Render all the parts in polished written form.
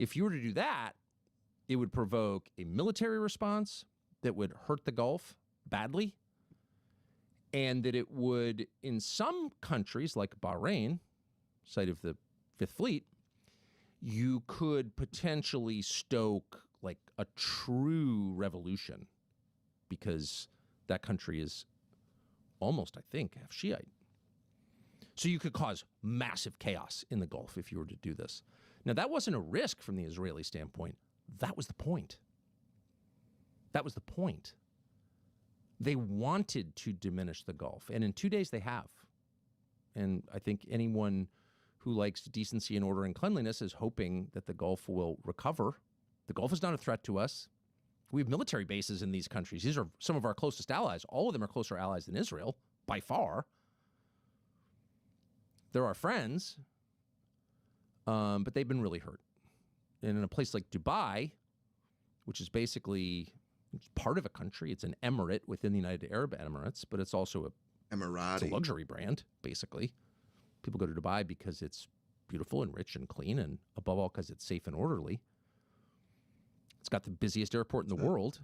if you were to do that, it would provoke a military response that would hurt the Gulf badly, and that it would, in some countries like Bahrain, site of the Fifth Fleet, you could potentially stoke like a true revolution, because that country is almost, I think, half Shiite. So you could cause massive chaos in the Gulf if you were to do this. Now, that wasn't a risk from the Israeli standpoint. That was the point. That was the point. They wanted to diminish the Gulf, and in 2 days they have. And I think anyone who likes decency and order and cleanliness is hoping that the Gulf will recover. The Gulf is not a threat to us. We have military bases in these countries. These are some of our closest allies. All of them are closer allies than Israel, by far. They're our friends, but they've been really hurt. And in a place like Dubai, which is basically part of a country, it's an emirate within the United Arab Emirates, but it's also it's a luxury brand, basically. People go to Dubai because it's beautiful and rich and clean, and above all, because it's safe and orderly. It's got the busiest airport in the world.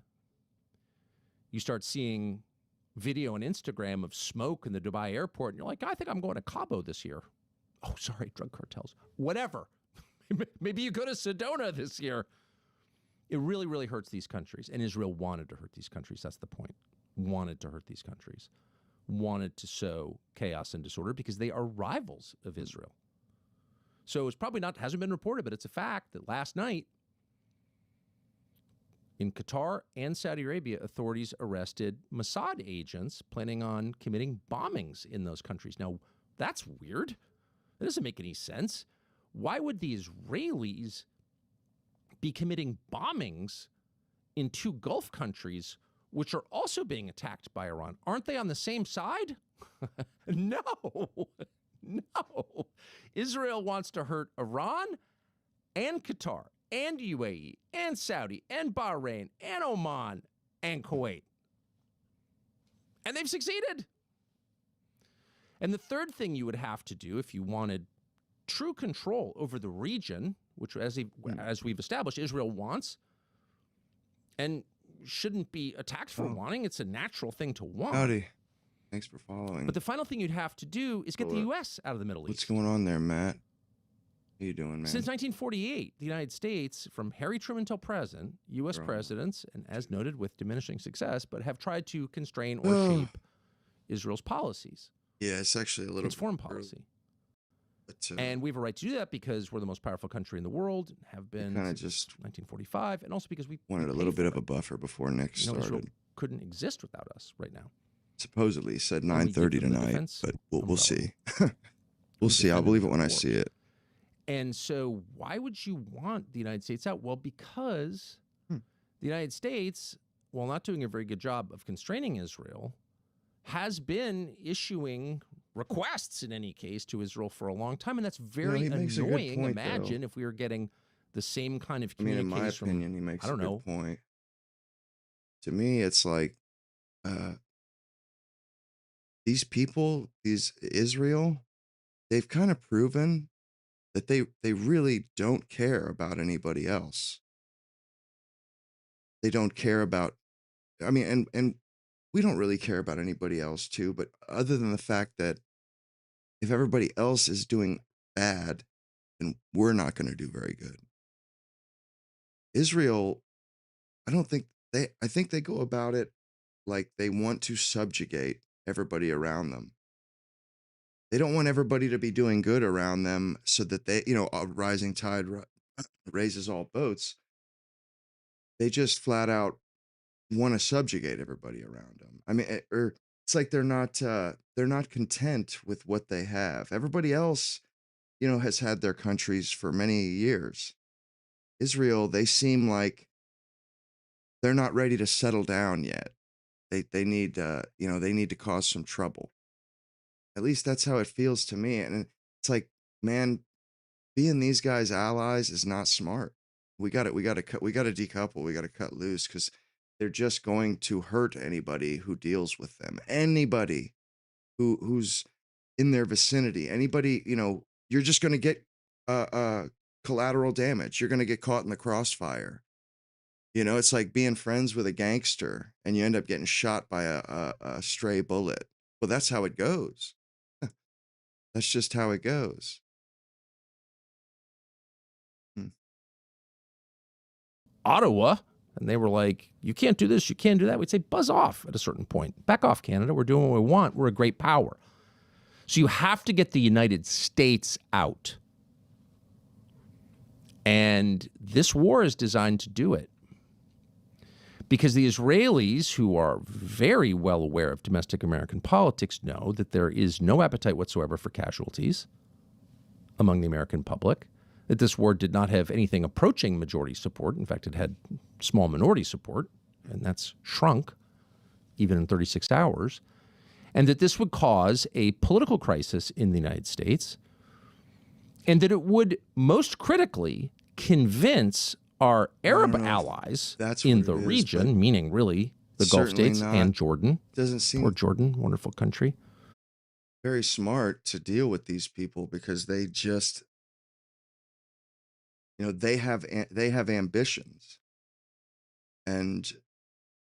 You start seeing video on Instagram of smoke in the Dubai airport, and you're like, I think I'm going to Cabo this year. Oh, sorry, drug cartels. Whatever. Maybe you go to Sedona this year. It really, really hurts these countries. And Israel wanted to hurt these countries. That's the point. Wanted to hurt these countries. Wanted to sow chaos and disorder because they are rivals of Israel. So it's probably not, hasn't been reported, but it's a fact that last night in Qatar and Saudi Arabia, authorities arrested Mossad agents planning on committing bombings in those countries. Now, that's weird. That doesn't make any sense. Why would the Israelis be committing bombings in two Gulf countries, which are also being attacked by Iran? Aren't they on the same side? No. Israel wants to hurt Iran and Qatar and UAE and Saudi and Bahrain and Oman and Kuwait. And they've succeeded. And the third thing you would have to do if you wanted true control over the region, which as we've established, Israel wants and shouldn't be attacked for wanting. It's a natural thing to want. Howdy. Thanks for following. But the final thing you'd have to do is get the U.S. out of the Middle East. What's going on there, Matt? How you doing, man? Since 1948, the United States, from Harry Truman till present, U.S. presidents, and as noted with diminishing success, but have tried to constrain or shape Israel's policies. Yeah, it's actually a little its foreign policy. But, and we have a right to do that because we're the most powerful country in the world, have been since just 1945, and also because we wanted a little bit of a buffer before Nick started. Israel couldn't exist without us right now. Supposedly he said 9:30 tonight, but we'll see. We'll see. I'll believe it when I see it. And so why would you want the United States out? Well, because the United States, while not doing a very good job of constraining Israel, has been issuing requests in any case to Israel for a long time. And that's very annoying. Imagine if we were getting the same kind of communication. In my opinion, he makes a good point. To me, it's like these people, Israel, they've kind of proven that they really don't care about anybody else. They don't care about, and we don't really care about anybody else too, but other than the fact that if everybody else is doing bad, then we're not going to do very good. Israel, I think they go about it like they want to subjugate everybody around them. They don't want everybody to be doing good around them so that they, a rising tide raises all boats. They just flat out want to subjugate everybody around them. It's like they're not content with what they have. Everybody else, has had their countries for many years. Israel, they seem like they're not ready to settle down yet. They need they need to cause some trouble. At least that's how it feels to me. And it's like, man, being these guys' allies is not smart. We got to decouple. We got to cut loose because they're just going to hurt anybody who deals with them. Anybody who's in their vicinity. Anybody, you're just going to get collateral damage. You're going to get caught in the crossfire. You know, it's like being friends with a gangster and you end up getting shot by a stray bullet. Well, that's how it goes. That's just how it goes. Ottawa, and they were like, you can't do this, you can't do that. We'd say, buzz off at a certain point. Back off, Canada. We're doing what we want. We're a great power. So you have to get the United States out. And this war is designed to do it. Because the Israelis, who are very well aware of domestic American politics, know that there is no appetite whatsoever for casualties among the American public, that this war did not have anything approaching majority support. In fact, it had small minority support, and that's shrunk even in 36 hours, and that this would cause a political crisis in the United States, and that it would most critically convince our Arab allies in the region, meaning really the Gulf states and Jordan. Doesn't seem poor Jordan, wonderful country. Very smart to deal with these people because they just, you know, they have ambitions, and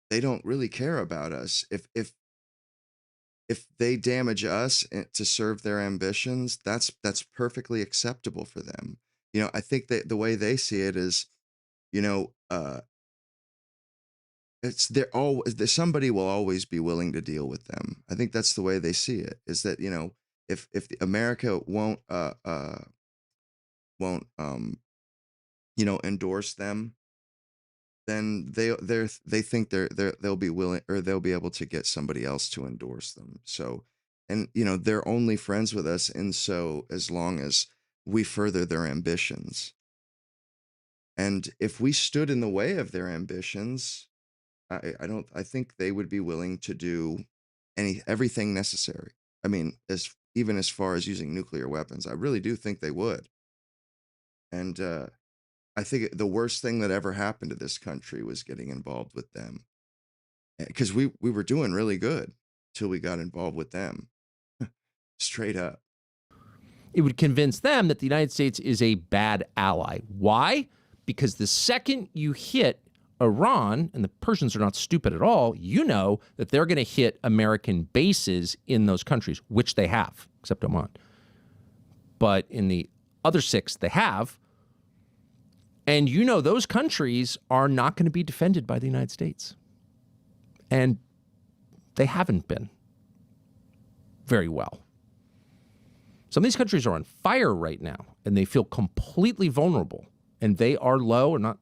they don't really care about us. If they damage us to serve their ambitions, that's perfectly acceptable for them. You know, I think that the way they see it is, you know, somebody will always be willing to deal with them. I think that's the way they see it, is that, you know, if America won't you know, endorse them, then they think they'll be willing, or they'll be able to get somebody else to endorse them. So, and you know, they're only friends with us, and so as long as we further their ambitions. And if we stood in the way of their ambitions, I think they would be willing to do everything necessary. I mean, even as far as using nuclear weapons, I really do think they would. And I think the worst thing that ever happened to this country was getting involved with them, because we were doing really good till we got involved with them. Straight up. It would convince them that the United States is a bad ally. Why? Because the second you hit Iran, and the Persians are not stupid at all, you know that they're going to hit American bases in those countries, which they have, except Oman. But in the other 6, they have. And you know those countries are not going to be defended by the United States. And they haven't been very well. Some of these countries are on fire right now, and they feel completely vulnerable. And they are low, or not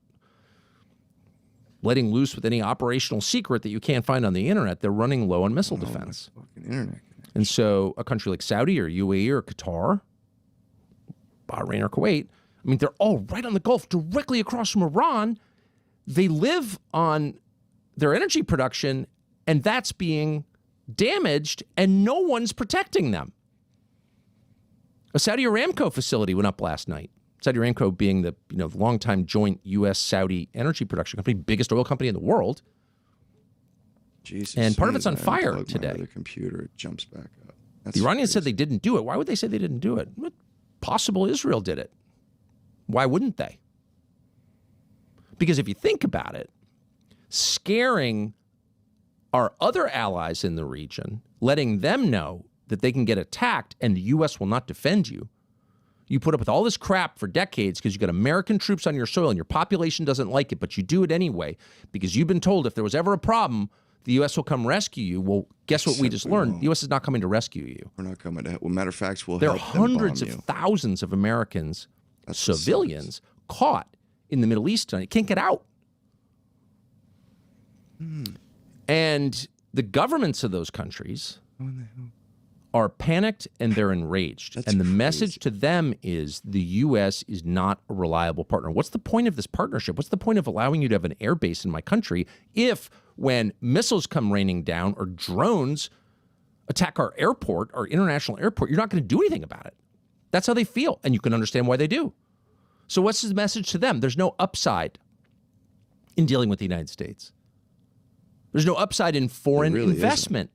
letting loose with any operational secret that you can't find on the internet. They're running low on missile defense. Fucking internet. And so a country like Saudi or UAE or Qatar, Bahrain or Kuwait, I mean, they're all right on the Gulf, directly across from Iran. They live on their energy production, and that's being damaged, and no one's protecting them. A Saudi Aramco facility went up last night. Saudi Aramco being the longtime joint U.S.-Saudi energy production company, biggest oil company in the world. Jesus, and part of it's on fire today. The computer, it jumps back up. The Iranians said they didn't do it. Why would they say they didn't do it? Possible Israel did it. Why wouldn't they? Because if you think about it, scaring our other allies in the region, letting them know that they can get attacked and the U.S. will not defend you. You put up with all this crap for decades because you got American troops on your soil and your population doesn't like it, but you do it anyway because you've been told if there was ever a problem, the U.S. will come rescue you. Well, guess what we just learned? The U.S. is not coming to rescue you. We're not coming to. Well, matter of fact, we'll there help are them hundreds bomb of you. thousands of Americans, civilians, caught in the Middle East tonight. Can't get out. And the governments of those countries are panicked and they're enraged. That's and the crazy. message to them is the U.S. is not a reliable partner. What's the point of this partnership? What's the point of allowing you to have an air base in my country if when missiles come raining down or drones attack our airport, our international airport, you're not going to do anything about it? That's how they feel. And you can understand why they do. So what's the message to them? There's no upside in dealing with the United States. There's no upside in foreign really investment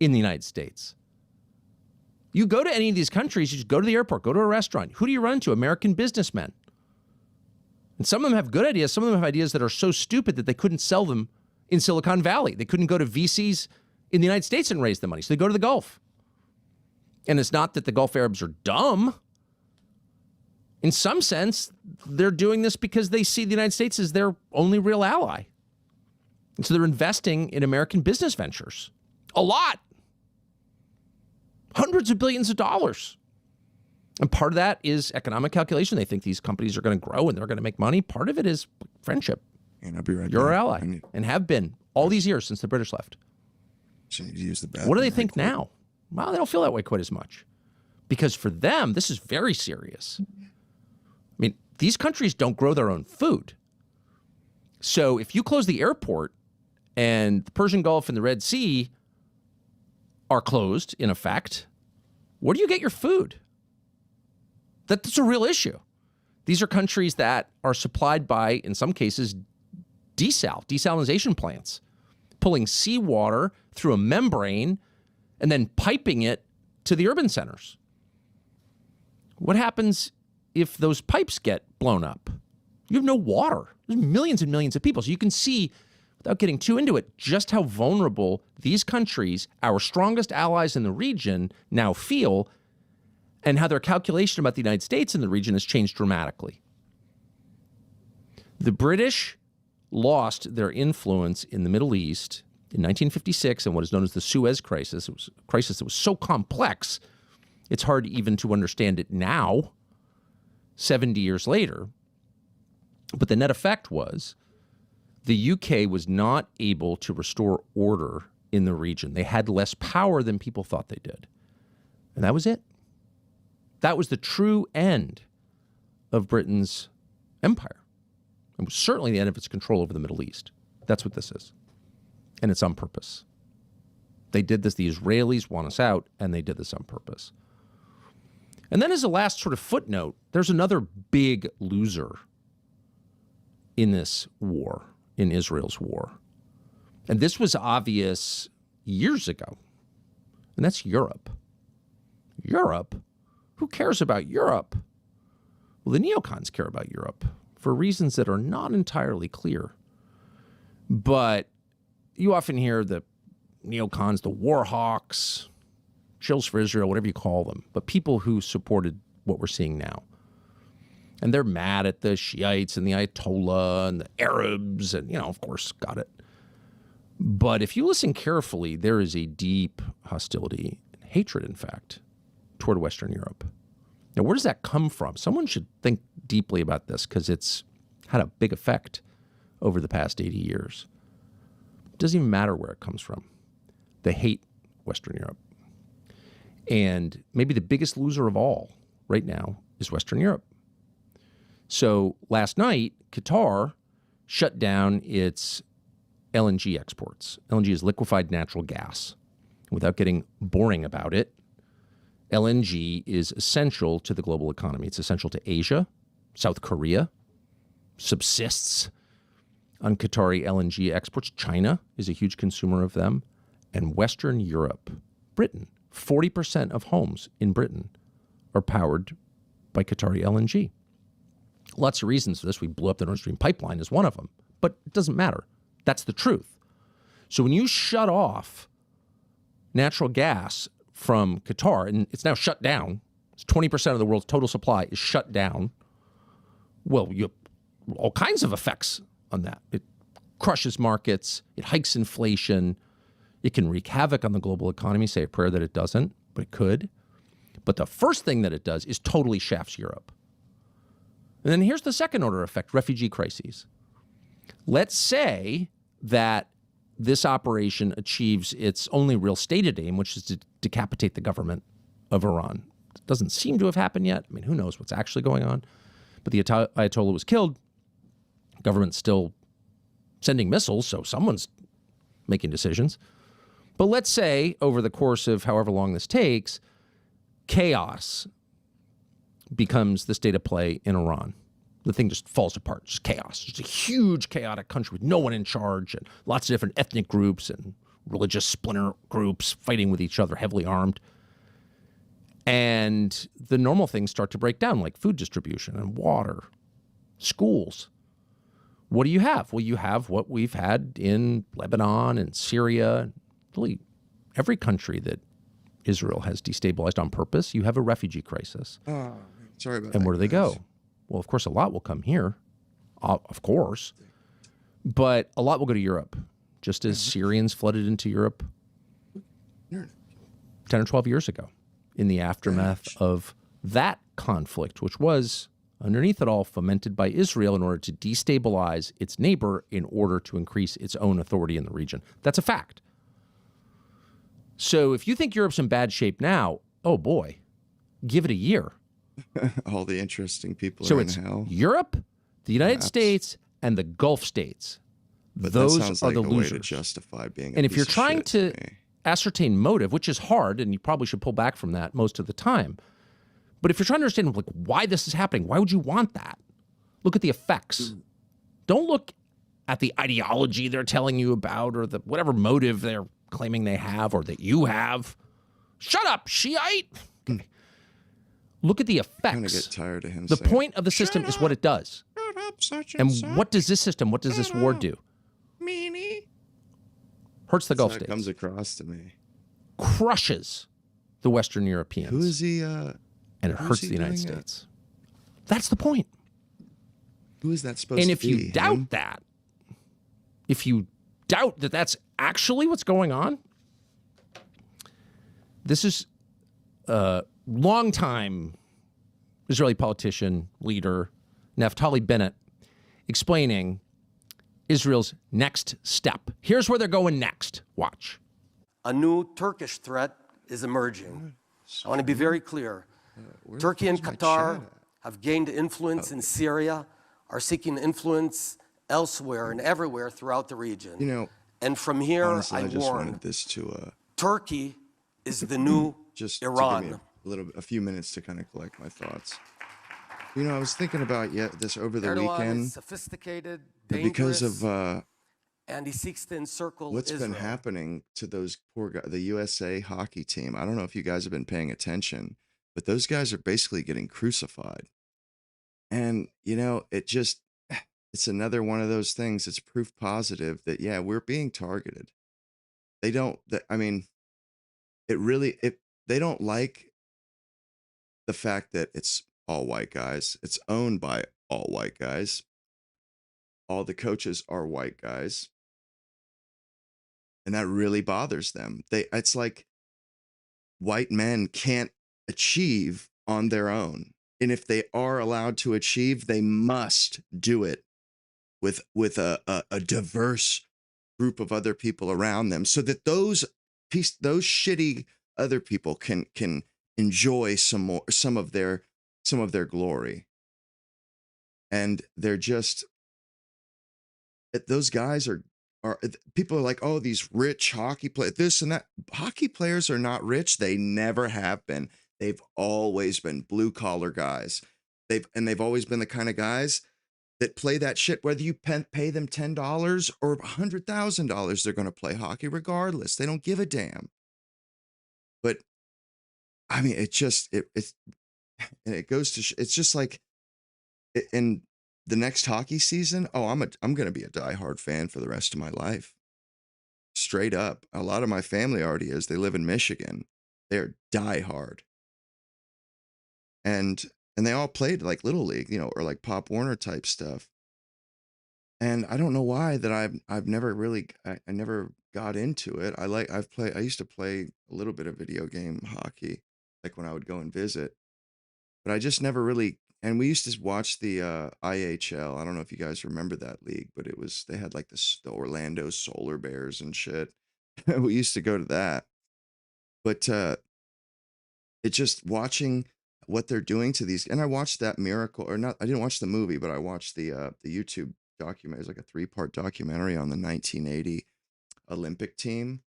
in the United States. You go to any of these countries, you just go to the airport, go to a restaurant. Who do you run into? American businessmen. And some of them have good ideas. Some of them have ideas that are so stupid that they couldn't sell them in Silicon Valley. They couldn't go to VCs in the United States and raise the money. So they go to the Gulf. And it's not that the Gulf Arabs are dumb. In some sense, they're doing this because they see the United States as their only real ally. And so they're investing in American business ventures. A lot. Hundreds of billions of dollars. And part of that is economic calculation. They think these companies are going to grow and they're going to make money. Part of it is friendship. And I'll be right back. You're our ally and have been all these years since the British left. So you need to use the bathroom. What do they think now? Well, they don't feel that way quite as much. Because for them, this is very serious. I mean, these countries don't grow their own food. So if you close the airport and the Persian Gulf and the Red Sea are closed, in effect, where do you get your food? That's a real issue. These are countries that are supplied by, in some cases, desalination plants, pulling seawater through a membrane and then piping it to the urban centers. What happens if those pipes get blown up? You have no water. There's millions and millions of people. So you can see, without getting too into it, just how vulnerable these countries, our strongest allies in the region, now feel, and how their calculation about the United States in the region has changed dramatically. The British lost their influence in the Middle East in 1956 in what is known as the Suez Crisis. It was a crisis that was so complex, it's hard even to understand it now, 70 years later. But the net effect was the UK was not able to restore order in the region. They had less power than people thought they did. And that was it. That was the true end of Britain's empire. It was certainly the end of its control over the Middle East. That's what this is. And it's on purpose. They did this. The Israelis want us out, and they did this on purpose. And then as a last sort of footnote, there's another big loser in this war, in Israel's war. And this was obvious years ago. And that's Europe. Europe? Who cares about Europe? Well, the neocons care about Europe for reasons that are not entirely clear. But you often hear the neocons, the war hawks, chills for Israel, whatever you call them, but people who supported what we're seeing now. And they're mad at the Shiites and the Ayatollah and the Arabs and, of course, got it. But if you listen carefully, there is a deep hostility and hatred, in fact, toward Western Europe. Now, where does that come from? Someone should think deeply about this because it's had a big effect over the past 80 years. It doesn't even matter where it comes from. They hate Western Europe. And maybe the biggest loser of all right now is Western Europe. So last night, Qatar shut down its LNG exports. LNG is liquefied natural gas. Without getting boring about it, LNG is essential to the global economy. It's essential to Asia. South Korea subsists on Qatari LNG exports. China is a huge consumer of them. And Western Europe, Britain, 40% of homes in Britain are powered by Qatari LNG. Lots of reasons for this. We blew up the Nord Stream pipeline is one of them. But it doesn't matter. That's the truth. So when you shut off natural gas from Qatar, and it's now shut down, it's 20% of the world's total supply is shut down, well, you have all kinds of effects on that. It crushes markets. It hikes inflation. It can wreak havoc on the global economy. Say a prayer that it doesn't, but it could. But the first thing that it does is totally shafts Europe. And then here's the second order effect, refugee crises. Let's say that this operation achieves its only real stated aim, which is to decapitate the government of Iran. It doesn't seem to have happened yet. I mean, who knows what's actually going on? But the Ayatollah was killed. Government's still sending missiles, so someone's making decisions. But let's say over the course of however long this takes, chaos becomes the state of play in Iran. The thing just falls apart, just chaos. It's a huge chaotic country with no one in charge and lots of different ethnic groups and religious splinter groups fighting with each other, heavily armed. And the normal things start to break down, like food distribution and water, schools. What do you have? Well, you have what we've had in Lebanon and Syria, really every country that Israel has destabilized on purpose. You have a refugee crisis. Oh, sorry about that. And where do they guys. go? Well, of course, a lot will come here, of course, but a lot will go to Europe, just as Syrians flooded into Europe 10 or 12 years ago in the aftermath of that conflict, which was, underneath it all, fomented by Israel in order to destabilize its neighbor in order to increase its own authority in the region. That's a fact. So if you think Europe's in bad shape now, oh boy, give it a year. All the interesting people So are in it's hell. Europe, the United Perhaps. States, and the Gulf states. But Those that sounds are like the a losers. way to justify being. And a if you're piece of trying shit to me. ascertain motive, which is hard, and you probably should pull back from that most of the time, but if you're trying to understand like why this is happening, why would you want that? Look at the effects. Don't look at the ideology they're telling you about or the whatever motive they're claiming they have or that you have. Shut up, Shiite. Okay. Look at the kind of effects. get tired of him. The saying, point of the system "Shut is what up, it does. shut up, such And such, what does this system, what does this shut war up, do? meanie." Hurts the That's Gulf how it states. comes across to me. Crushes the Western Europeans. Who is he? and it who's hurts he the United doing it? States. That's the point. Who is that supposed And to if be? you doubt Him? that, if you doubt that that's actually what's going on, this is a longtime Israeli politician, leader, Naftali Bennett, explaining Israel's next step. Here's where they're going next. Watch. A new Turkish threat is emerging. I want to be very clear. Turkey and Qatar have gained influence in Syria, are seeking influence elsewhere and everywhere throughout the region. You know, and from here, honestly, I I just warn, wanted this to Turkey is the new just Iran. to give me a few minutes to kind of collect my thoughts. You know, I was thinking about this over the Erdogan weekend is sophisticated, because dangerous, of and he seeks to encircle what's Israel. been happening to those poor guys, the USA hockey team. I don't know if you guys have been paying attention, but those guys are basically getting crucified. And, you know, it's another one of those things. It's proof positive that, yeah, we're being targeted. They don't, I mean, they don't like the fact that it's all white guys. It's owned by all white guys. All the coaches are white guys. And that really bothers them. It's like white men can't achieve on their own. And if they are allowed to achieve, they must do it with a diverse group of other people around them so that those shitty other people can enjoy some of their glory. And they're just, those guys are people are like, oh, these rich hockey players, this and that. Hockey players are not rich. They never have been. They've always been blue collar guys. They've always been the kind of guys that play that shit, whether you pay them $10 or $100,000, they're going to play hockey regardless. They don't give a damn. But I mean, it goes to, it's just like in the next hockey season. Oh, I'm going to be a diehard fan for the rest of my life. Straight up. A lot of my family already is. They live in Michigan. They're diehard. And they all played like Little League, you know, or like Pop Warner type stuff. And I don't know why that I've never really, I never got into it. I used to play a little bit of video game hockey, like when I would go and visit, but I just never really, and we used to watch the IHL. I don't know if you guys remember that league, but they had like the Orlando Solar Bears and shit. We used to go to that. But it's just watching what they're doing to these, and I watched that Miracle, or not, I didn't watch the movie, but I watched the YouTube documentary. It's like a 3-part documentary on the 1980 Olympic team.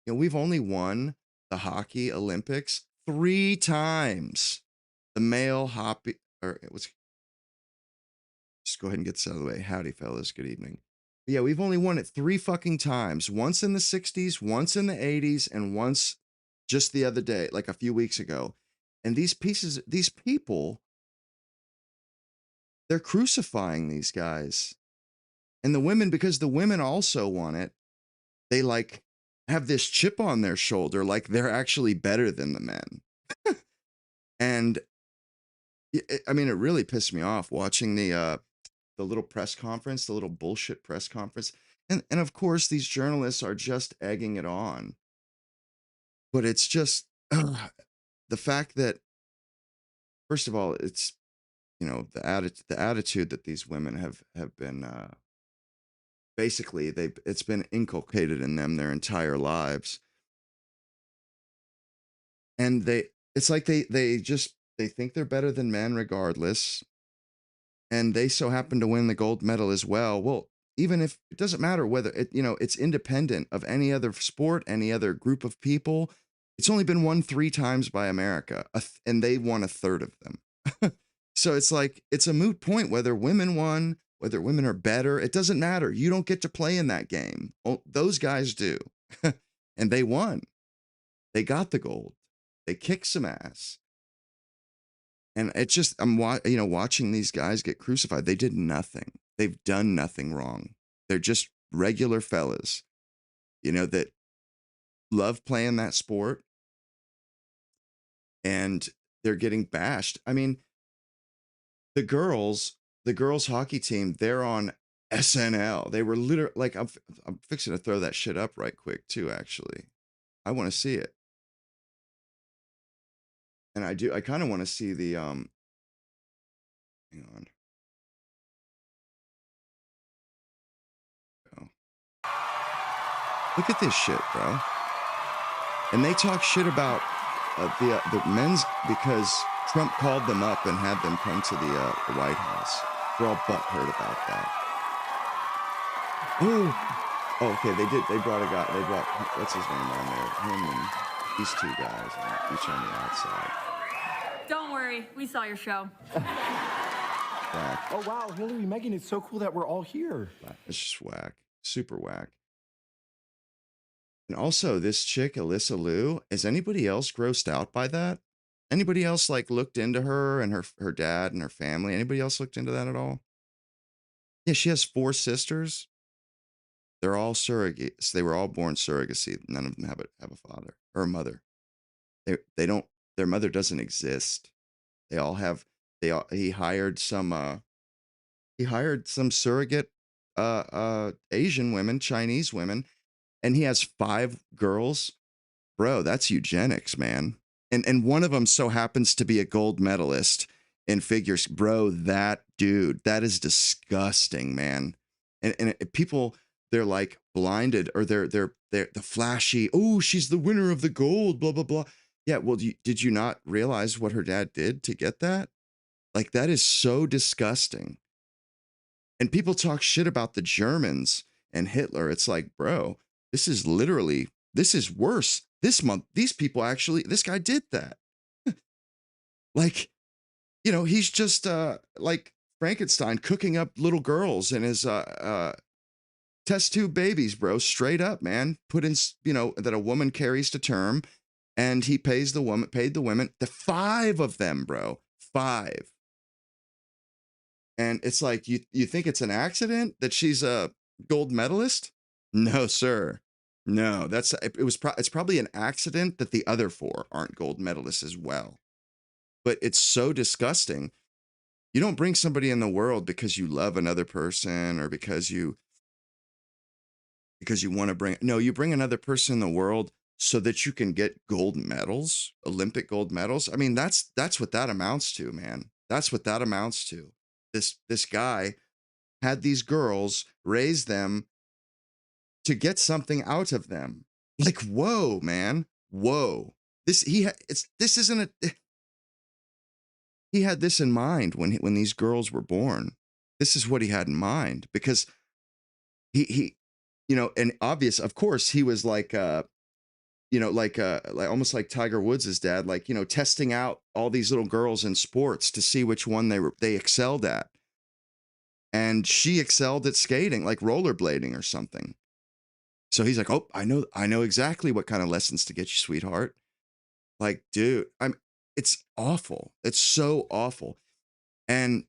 You know, we've only won the hockey Olympics 3 times. The male hockey, or it was, just go ahead and get this out of the way. Howdy, fellas. Good evening. But yeah, we've only won it 3 fucking times. Once in the 60s, once in the 80s, and once just the other day, like a few weeks ago. And these people, they're crucifying these guys. And the women, because the women also want it, they like have this chip on their shoulder, like they're actually better than the men. And I mean, it really pissed me off watching the little press conference, the little bullshit press conference. And of course, these journalists are just egging it on. But it's just the fact that, first of all, it's, you know, the attitude that these women have been basically it's been inculcated in them their entire lives. And it's like they think they're better than men regardless. And they so happen to win the gold medal as well. Well, even if it doesn't matter whether it's independent of any other sport, any other group of people. It's only been won 3 times by America, and they won a third of them. So it's like, it's a moot point whether women won, whether women are better. It doesn't matter. You don't get to play in that game. Those guys do. And they won. They got the gold. They kicked some ass. And it's just, I'm watching these guys get crucified. They did nothing. They've done nothing wrong. They're just regular fellas, that love playing that sport. And they're getting bashed. I mean, the girls hockey team, they're on SNL. They were literally like, I'm fixing to throw that shit up right quick too, actually. I want to see it. And I kind of want to see the, hang on. Oh. Look at this shit, bro. And they talk shit about the men's, because Trump called them up and had them come to the White House. They're all butthurt about that. Oh, okay. They brought a guy. They brought, what's his name on there? Him and these 2 guys, each on the outside. Don't worry, we saw your show. Whack. Oh wow, Hillary, Meghan, it's so cool that we're all here. It's just whack. Super whack. And also, this chick, Alyssa Liu, is anybody else grossed out by that? Anybody else like looked into her and her dad and her family? Anybody else looked into that at all? Yeah, she has 4 sisters. They're all surrogates. They were all born surrogacy. None of them have a father or a mother. They don't. Their mother doesn't exist. He hired some surrogate Asian women, Chinese women, and he has 5 girls. Bro, that's eugenics, man. And one of them so happens to be a gold medalist in figures. Bro, that dude, that is disgusting, man. And people, they're like blinded, or they're the flashy, oh, she's the winner of the gold, blah, blah, blah. Yeah, well, did you not realize what her dad did to get that? Like, that is so disgusting. And people talk shit about the Germans and Hitler. It's like, bro, this is worse. This month, these people actually, this guy did that. Like, he's just like Frankenstein cooking up little girls and his test tube babies, bro. Straight up, man. Put in, that a woman carries to term, and he paid the women, the 5 of them, bro. 5. And it's like, you think it's an accident that she's a gold medalist? No, sir. No, it's probably an accident that the other 4 aren't gold medalists as well. But it's so disgusting. You don't bring somebody in the world because you love another person, or because you want to bring, no, you bring another person in the world so that you can get gold medals, Olympic gold medals. I mean, that's what that amounts to, man. That's what that amounts to. This guy had these girls, raise them to get something out of them. Like, whoa, man. Whoa. He had this in mind when these girls were born. This is what he had in mind, because he and obvious, of course, he was like like almost like Tiger Woods' dad, like, testing out all these little girls in sports to see which one they excelled at. And she excelled at skating, like rollerblading or something. So he's like, oh, I know exactly what kind of lessons to get you, sweetheart. Like, dude, it's awful. It's so awful. And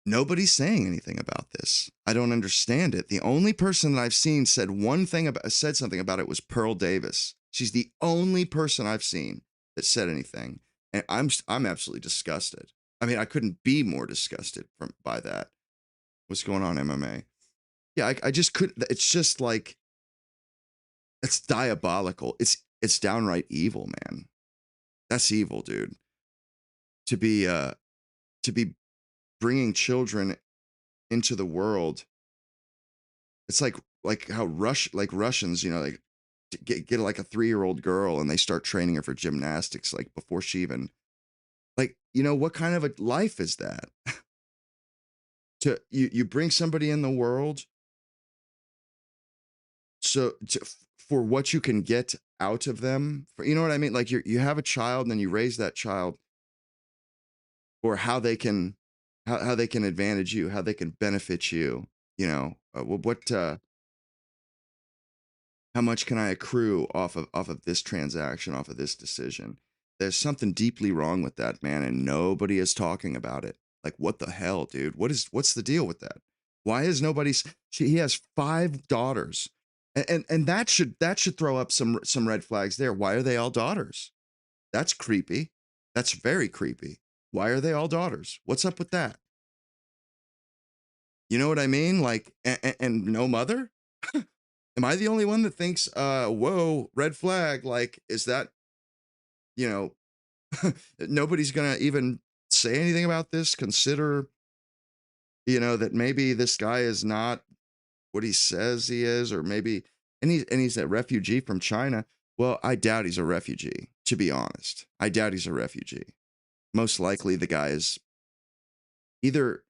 Nobody's saying anything about this. I don't understand it. The only person that I've seen said something about it was Pearl Davis. She's the only person I've seen that said anything, and I'm absolutely disgusted. I mean, I couldn't be more disgusted by that. What's going on, MMA? Yeah, I just couldn't. It's just like, it's diabolical. It's downright evil, man. That's evil, dude. To be bringing children into the world. It's like how Russians, you know, like get like a 3-year-old girl and they start training her for gymnastics like before she even, like, you know, what kind of a life is that? You bring somebody in the world for what you can get out of them, for, you know what I mean? Like you have a child and then you raise that child for how they can advantage you, how they can benefit you, you know, how much can I accrue off of this transaction, off of this decision? There's something deeply wrong with that, man, and nobody is talking about it. Like, what the hell, dude? What's the deal with that? Why is he has 5 daughters. And that should throw up some red flags there. Why are they all daughters? That's creepy. That's very creepy. Why are they all daughters? What's up with that? You know what I mean? Like, and no mother? Am I the only one that thinks, whoa, red flag? Like, is that, you know, nobody's going to even say anything about this? Consider, you know, that maybe this guy is not what he says he is, or maybe, and he's a refugee from China. Well, I doubt he's a refugee, to be honest. I doubt he's a refugee. Most likely the guy is either,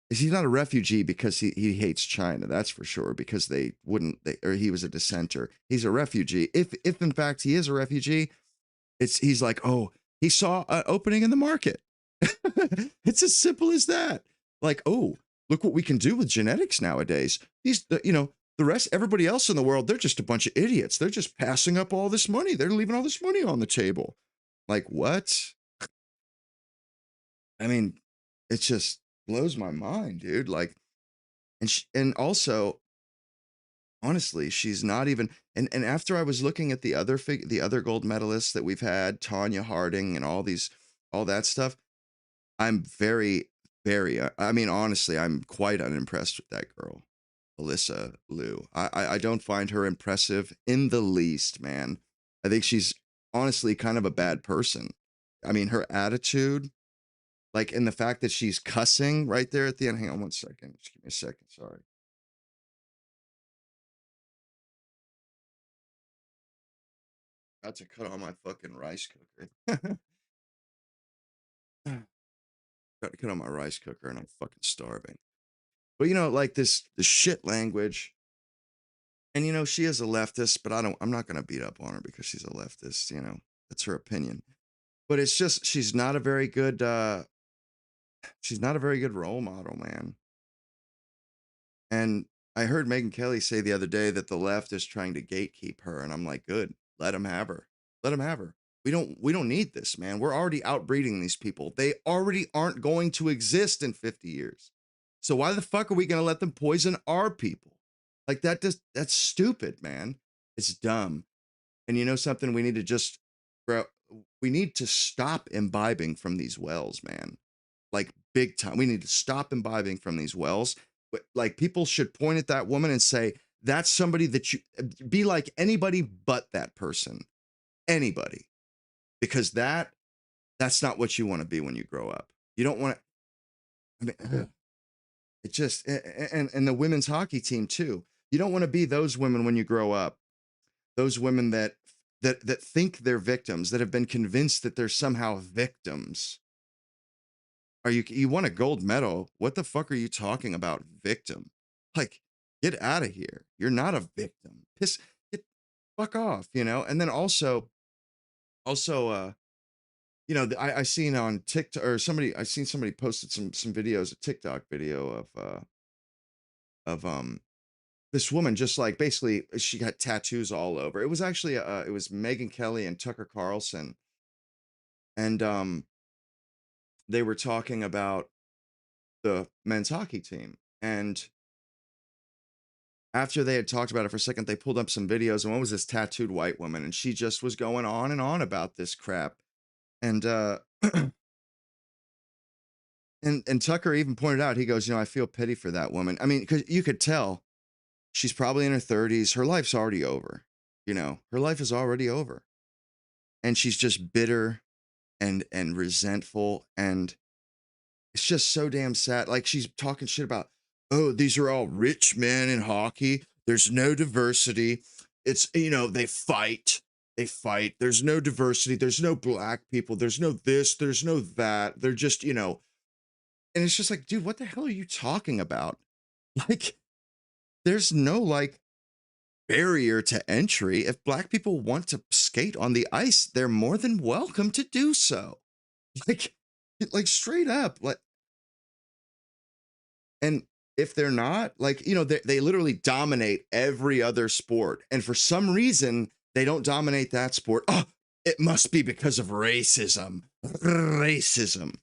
he's not a refugee because he hates China, that's for sure, because or he was a dissenter. He's a refugee. If in fact he is a refugee, he's like, oh, he saw an opening in the market. It's as simple as that. Like, oh, look what we can do with genetics nowadays. Everybody else in the world, they're just a bunch of idiots. They're just passing up all this money. They're leaving all this money on the table. Like, what? I mean, it just blows my mind, dude. Like, and also, honestly, she's not even, and after I was looking at the other gold medalists that we've had, Tanya Harding and all that stuff, I'm very, very, I mean, honestly, I'm quite unimpressed with that girl, Alyssa Liu. I don't find her impressive in the least, man. I think she's honestly kind of a bad person. I mean, her attitude, like, and the fact that she's cussing right there at the end. Hang on one second. Just give me a second. Sorry. About to cut on my fucking rice cooker. Got to cut on my rice cooker and I'm fucking starving. But you know, like the shit language. And you know, she is a leftist, but I'm not gonna beat up on her because she's a leftist, you know. That's her opinion. But it's just she's not a very good role model, man. And I heard Megyn Kelly say the other day that the left is trying to gatekeep her, and I'm like, good, let him have her. Let him have her. We don't need this, man. We're already outbreeding these people. They already aren't going to exist in 50 years. So why the fuck are we going to let them poison our people? Like that's stupid, man. It's dumb. And you know something? We need to stop imbibing from these wells, man. Like big time. We need to stop imbibing from these wells. But like people should point at that woman and say, that's somebody that you be like anybody but that person. Anybody. Because that's not what you want to be when you grow up. You don't want to, I mean, it just, and the women's hockey team too. You don't want to be those women when you grow up. Those women that think they're victims, that have been convinced that they're somehow victims. You won a gold medal. What the fuck are you talking about, victim? Like, get out of here. You're not a victim. Fuck off, you know? And then also, you know, I seen on TikTok, or I seen somebody posted some videos, a TikTok video of this woman, just like basically she got tattoos all over. It was actually it was Megyn Kelly and Tucker Carlson, and they were talking about the men's hockey team. And after they had talked about it for a second, they pulled up some videos, and one was this tattooed white woman, and she just was going on and on about this crap. And and Tucker even pointed out, he goes, I feel pity for that woman. I mean, because you could tell she's probably in her 30s. Her life's already over. Her life is already over. And she's just bitter and resentful, and it's just so damn sad. Like, she's talking shit about, oh, these are all rich men in hockey. There's no diversity. It's, they fight. There's no diversity. There's no black people. There's no this. There's no that. They're just, and it's just like, dude, what the hell are you talking about? Like, there's no, like, barrier to entry. If black people want to skate on the ice, they're more than welcome to do so. Like straight up. Like, and if they're not, like, they literally dominate every other sport. And for some reason, they don't dominate that sport. Oh, it must be because of racism. Racism.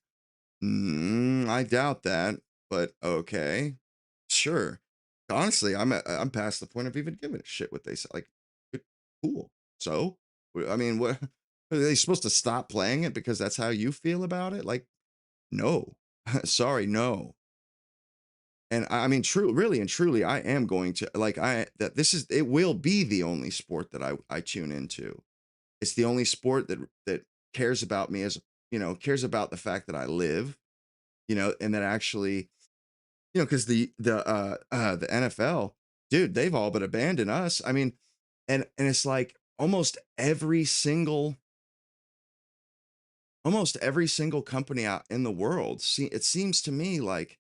I doubt that, but okay, sure. Honestly, I'm past the point of even giving a shit what they say. Like, cool. So, I mean, what are they supposed to stop playing it because that's how you feel about it? Like, no, sorry, no. And I mean, really and truly, I am going to it will be the only sport that I tune into. It's the only sport that cares about me cares about the fact that I live, and that actually, because the NFL, dude, they've all but abandoned us. I mean, and it's like almost every single company out in the world, it seems to me like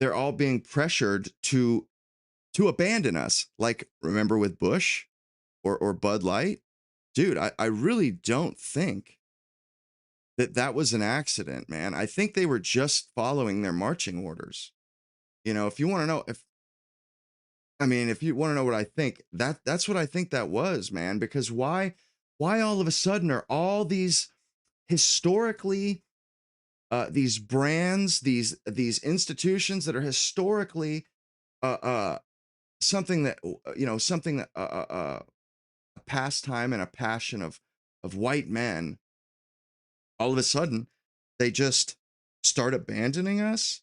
they're all being pressured to abandon us. Like, remember with Bush or Bud Light? Dude, I really don't think that was an accident, man. I think they were just following their marching orders. If you want to know if you want to know what I think, that's what I think that was, man. Because why all of a sudden are all these historically these brands, these institutions that are historically something that a pastime and a passion of white men, all of a sudden they just start abandoning us?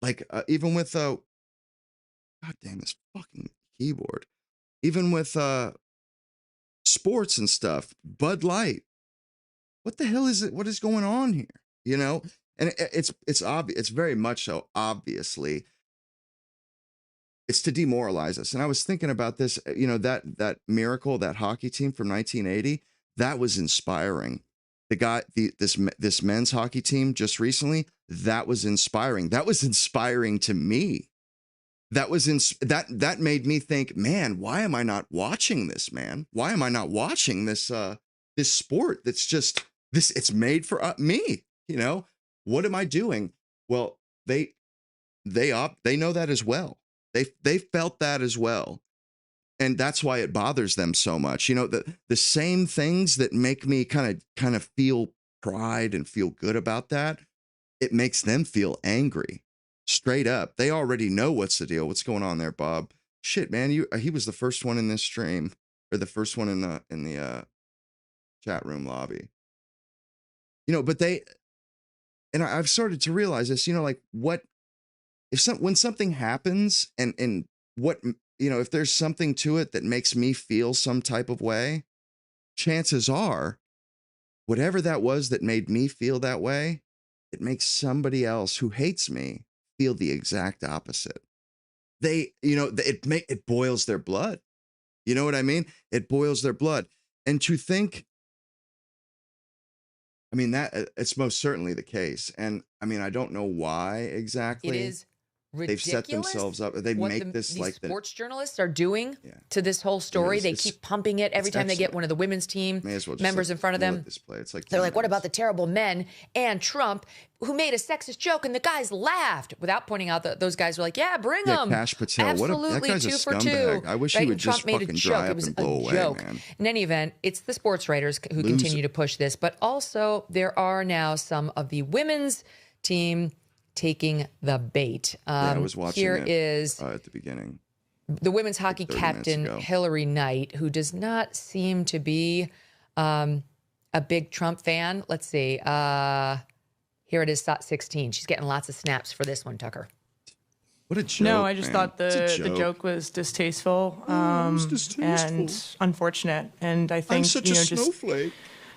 Like, even with god damn this fucking keyboard, even with sports and stuff, Bud Light, what the hell is it? What is going on here? And it's obvious. It's very much so, obviously, it's to demoralize us. And I was thinking about this, that Miracle, that hockey team from 1980, that was inspiring. The guy, this men's hockey team just recently, that was inspiring. That was inspiring to me. That was that made me think, man, why am I not watching this, man? Why am I not watching this this sport that's just this? It's made for me. What am I doing? Well, they know that as well. They felt that as well. And that's why it bothers them so much. The same things that make me kind of feel pride and feel good about that, it makes them feel angry. Straight up. They already know what's the deal. What's going on there, Bob? Shit, man, he was the first one in this stream, or the first one in the chat room lobby. But I've started to realize this, like, what when something happens and what, if there's something to it that makes me feel some type of way, chances are whatever that was that made me feel that way, it makes somebody else who hates me feel the exact opposite. It boils their blood. You know what I mean? It boils their blood. And to think, I mean, that it's most certainly the case. And I mean, I don't know why exactly. It is ridiculous. They've set themselves up. They make this these like sports journalists are doing Yeah. to this whole story. It is- They it's- keep pumping it every time they get excellent. one of the women's team May as well just members let- in front of let them. this play. It's like They're 10 like, what about the minutes. terrible men and Trump who made a sexist joke and the guys laughed without pointing out that those guys were like, yeah, bring Yeah, them. Cash Patel. Absolutely, That guy's a 2 for 2. scumbag. I wish he Right? would And Trump just made a fucking joke. dry It up was and a blow away, joke. man. In any event, it's the sports writers who continue to push this, but also there are now some of the women's team taking the bait. Yeah, I was watching Here it is at the beginning. the women's hockey 30 minutes captain, ago. Hillary Knight, who does not seem to be a big Trump fan. Let's see. Here it is, Thought 16. She's getting lots of snaps for this one, Tucker. What a joke. No, I just man. thought It's a the joke was distasteful, and unfortunate. And I think I'm such a just snowflake.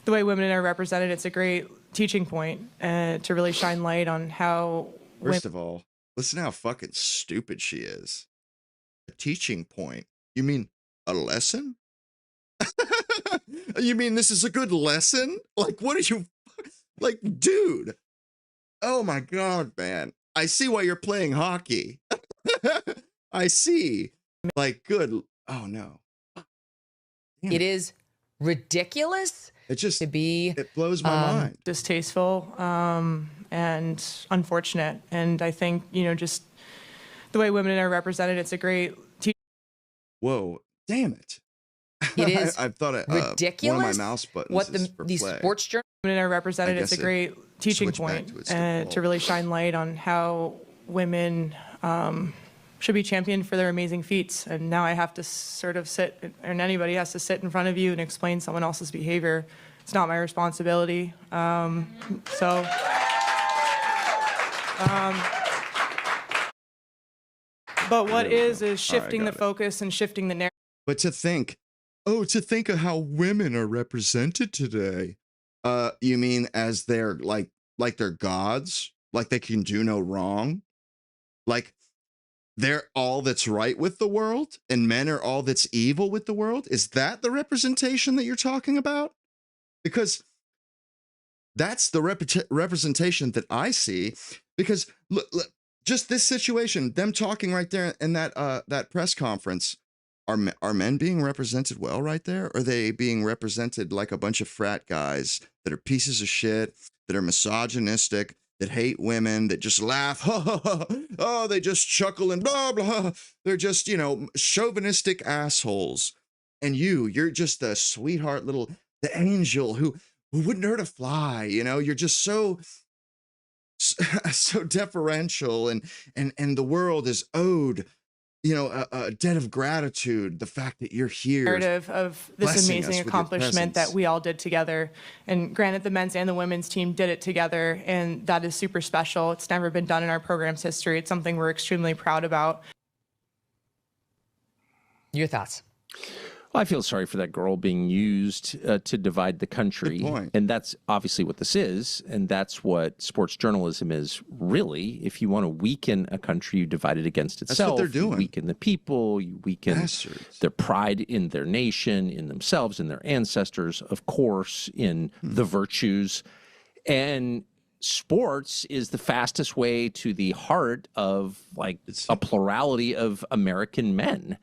the way women are represented, it's a great teaching point to really shine light on how First of all, listen how fucking stupid she is. A teaching point. You mean a lesson? You mean this is a good lesson? Like, what are you, like, dude? Oh my God, man. I see why you're playing hockey. I see. Like, good. Oh no. Damn It is ridiculous It just, to be it blows my mind. distasteful and unfortunate. And I think just the way women are represented, it's a great Whoa, damn it. It is I thought ridiculous one of my mouse buttons what is for these play. sports journalists women are represented. I It's a guess it great teaching switched back point to its default. to really shine light on how women should be championed for their amazing feats. And now I have to sort of sit, and anybody has to sit in front of you and explain someone else's behavior. It's not my responsibility. But what There we is go. All right, shifting the got it. focus and shifting the narrative. But to think of how women are represented today. You mean as they're like they're gods? Like they can do no wrong? Like they're all that's right with the world and men are all that's evil with the world? Is that the representation that you're talking about? Because that's the representation that I see. Because look, just this situation, them talking right there in that press conference, are men being represented well right there? Or are they being represented like a bunch of frat guys that are pieces of shit, that are misogynistic, that hate women, that just laugh, oh, they just chuckle and blah, blah. They're just, chauvinistic assholes. And you're just the sweetheart little, the angel who wouldn't hurt a fly, you're just so deferential and the world is owed a debt of gratitude, the fact that you're here. Narrative of this blessing us amazing with your accomplishment that presence. we all did together. And granted, the men's and the women's team did it together, and that is super special. It's never been done in our program's history. It's something we're extremely proud about. Your thoughts? Well, I feel sorry for that girl being used to divide the country. Good point. And that's obviously what this is. And that's what sports journalism is really. If you want to weaken a country, you divide it against itself. That's what they're doing. You weaken the people. You weaken Bastards. their pride in their nation, in themselves, in their ancestors, of course, in the virtues. And sports is the fastest way to the heart of a plurality of American men.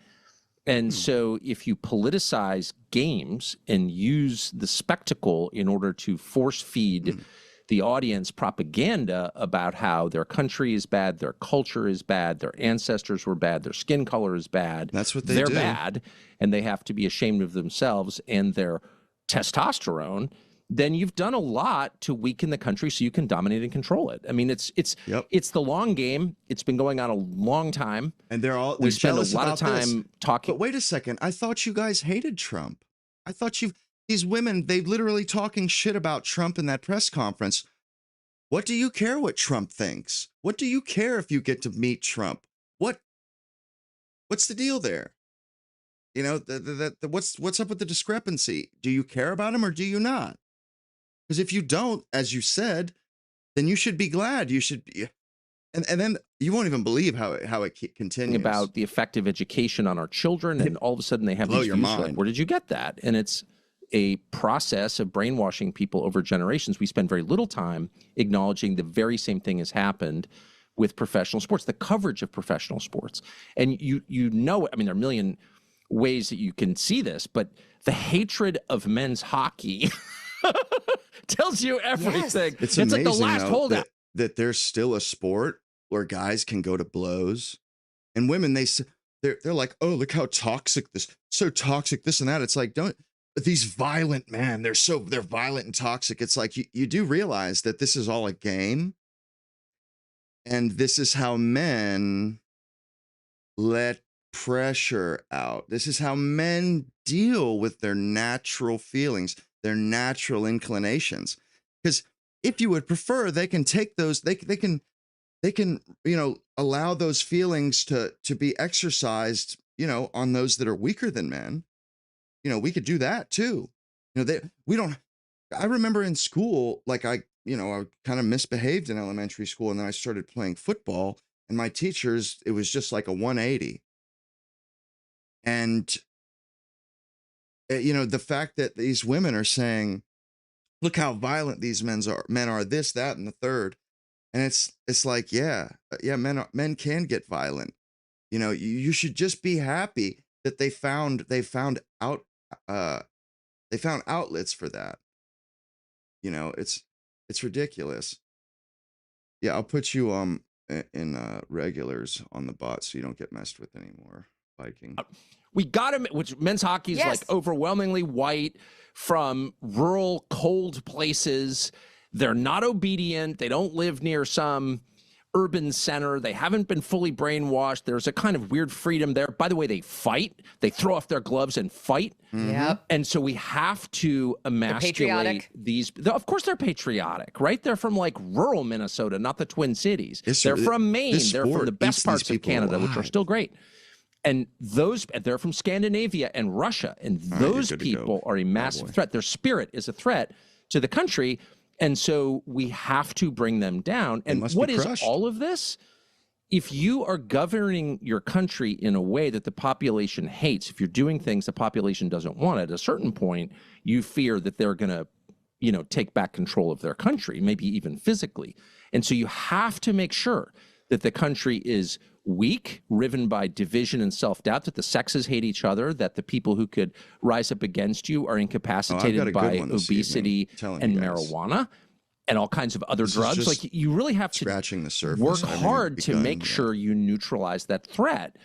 And so if you politicize games and use the spectacle in order to force feed the audience propaganda about how their country is bad, their culture is bad, their ancestors were bad, their skin color is bad. That's what they They're do. bad, and they have to be ashamed of themselves and their testosterone, then you've done a lot to weaken the country so you can dominate and control it. I mean, it's the long game. It's been going on a long time. And they're We spend a jealous lot of about this. time talking. But wait a second. I thought you guys hated Trump. I thought these women, they literally talking shit about Trump in that press conference. What do you care what Trump thinks? What do you care if you get to meet Trump? What's the deal there? What's up with the discrepancy? Do you care about him or do you not? Because if you don't, as you said, then you should be glad. You should be, and then you won't even believe how it continues. About the effective education on our children, and all of a sudden they have Blow these your views. mind. Like, where did you get that? And it's a process of brainwashing people over generations. We spend very little time acknowledging the very same thing has happened with professional sports, the coverage of professional sports. And I mean, there are a million ways that you can see this, but the hatred of men's hockey tells you everything. It's like the amazing, last though, holdout. that there's still a sport where guys can go to blows, and women they're like, oh, look how toxic this, so toxic, this and that. It's like, these violent men, they're violent and toxic. It's like you do realize that this is all a game, And this is how men let pressure out. This is how men deal with their natural feelings, their natural inclinations. Because if you would prefer, they can take those, they can, allow those feelings to be exercised, on those that are weaker than men. We could do that too. I remember in school, like I kind of misbehaved in elementary school, and then I started playing football, and my teachers, it was just like a 180. And, the fact that these women are saying, look how violent these men are, this, that, and the third. And it's like, men can get violent. You should just be happy that they found outlets for that. It's ridiculous. Yeah, I'll put you in regulars on the bot so you don't get messed with anymore, Viking. We got him, which men's hockey is like overwhelmingly white from rural, cold places. They're not obedient. They don't live near some urban center. They haven't been fully brainwashed. There's a kind of weird freedom there. By the way, they fight. They throw off their gloves and fight. Yep. And so we have to emasculate these. Of course, they're patriotic, right? They're from like rural Minnesota, not the Twin Cities. They're from Maine. They're from the best parts of Canada, which are still great. And they're from Scandinavia and Russia. And those people are a massive threat. Their spirit is a threat to the country. And so we have to bring them down. And what is all of this? If you are governing your country in a way that the population hates, if you're doing things the population doesn't want, at a certain point, you fear that they're going to, take back control of their country, maybe even physically. And so you have to make sure that the country is weak, riven by division and self-doubt, that the sexes hate each other, that the people who could rise up against you are incapacitated by obesity and marijuana and all kinds of other drugs. Like, you really have to scratching the surface. Work hard to make sure you neutralize that threat.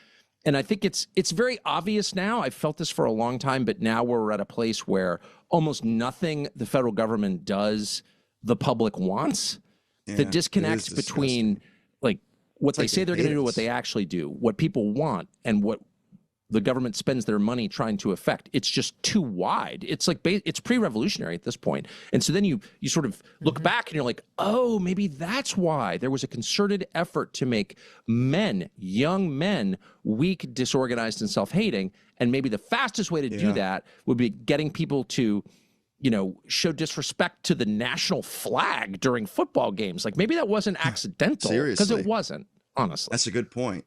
And I think it's very obvious now. I've felt this for a long time, but now we're at a place where almost nothing the federal government does the public wants. The disconnect between like what they say they're going to do, what they actually do, what people want, and what the government spends their money trying to affect. It's just too wide. It's like it's pre-revolutionary at this point. And so then you sort of look back and you're like, oh, maybe that's why there was a concerted effort to make men, young men, weak, disorganized, and self-hating. And maybe the fastest way to do that would be getting people to, show disrespect to the national flag during football games. Like, maybe that wasn't accidental, because it wasn't, honestly. That's a good point.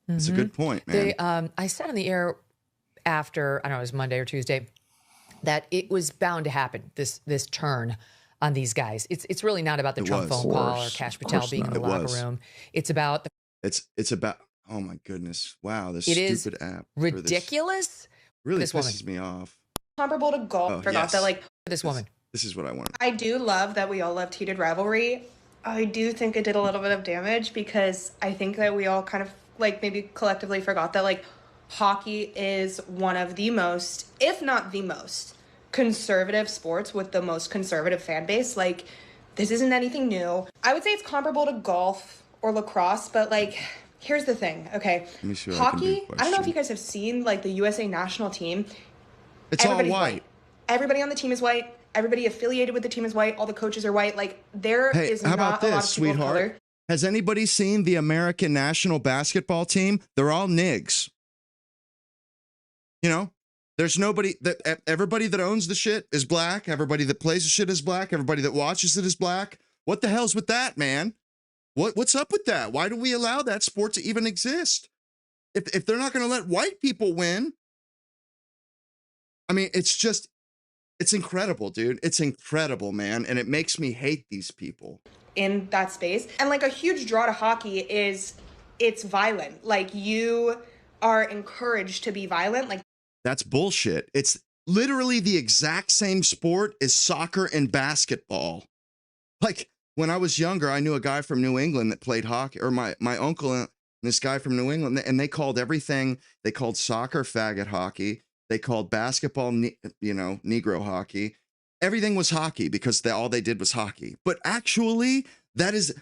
That's a good point, man. I said on the air after, I don't know, it was Monday or Tuesday, that it was bound to happen, this turn on these guys. It's really not about the Trump phone call or Kash Patel being in the locker room. It's about it's about, oh my goodness. Wow, this stupid app. Ridiculous. Really pisses me off. Comparable to golf. Forgot that, like, this woman. This is what I want. I do love that we all loved heated rivalry. I do think it did a little bit of damage, because I think that we all kind of, like, maybe collectively forgot that, like, hockey is one of the most, if not the most, conservative sports with the most conservative fan base. Like, this isn't anything new. I would say it's comparable to golf or lacrosse, but, like, here's the thing, okay? Hockey, I don't know if you guys have seen, like, the USA national team. It's all white. Everybody on the team is white. Everybody affiliated with the team is white. All the coaches are white. Like, there is how not about a lot this, of people of sweetheart? color. Has anybody seen the American national basketball team? They're all nigs. There's nobody that, everybody that owns the shit is black. Everybody that plays the shit is black. Everybody that watches it is black. What the hell's with that, man? What's up with that? Why do we allow that sport to even exist? If they're not going to let white people win, I mean, it's incredible, dude. It's incredible, man. And it makes me hate these people In that space. And, like, a huge draw to hockey is it's violent. Like, you are encouraged to be violent. Like, that's bullshit. It's literally the exact same sport as soccer and basketball. Like, when I was younger, I knew a guy from New England that played hockey, or my uncle and this guy from New England, and they called everything, they called soccer faggot hockey. They called basketball, Negro hockey. Everything was hockey, because all they did was hockey. But actually, that is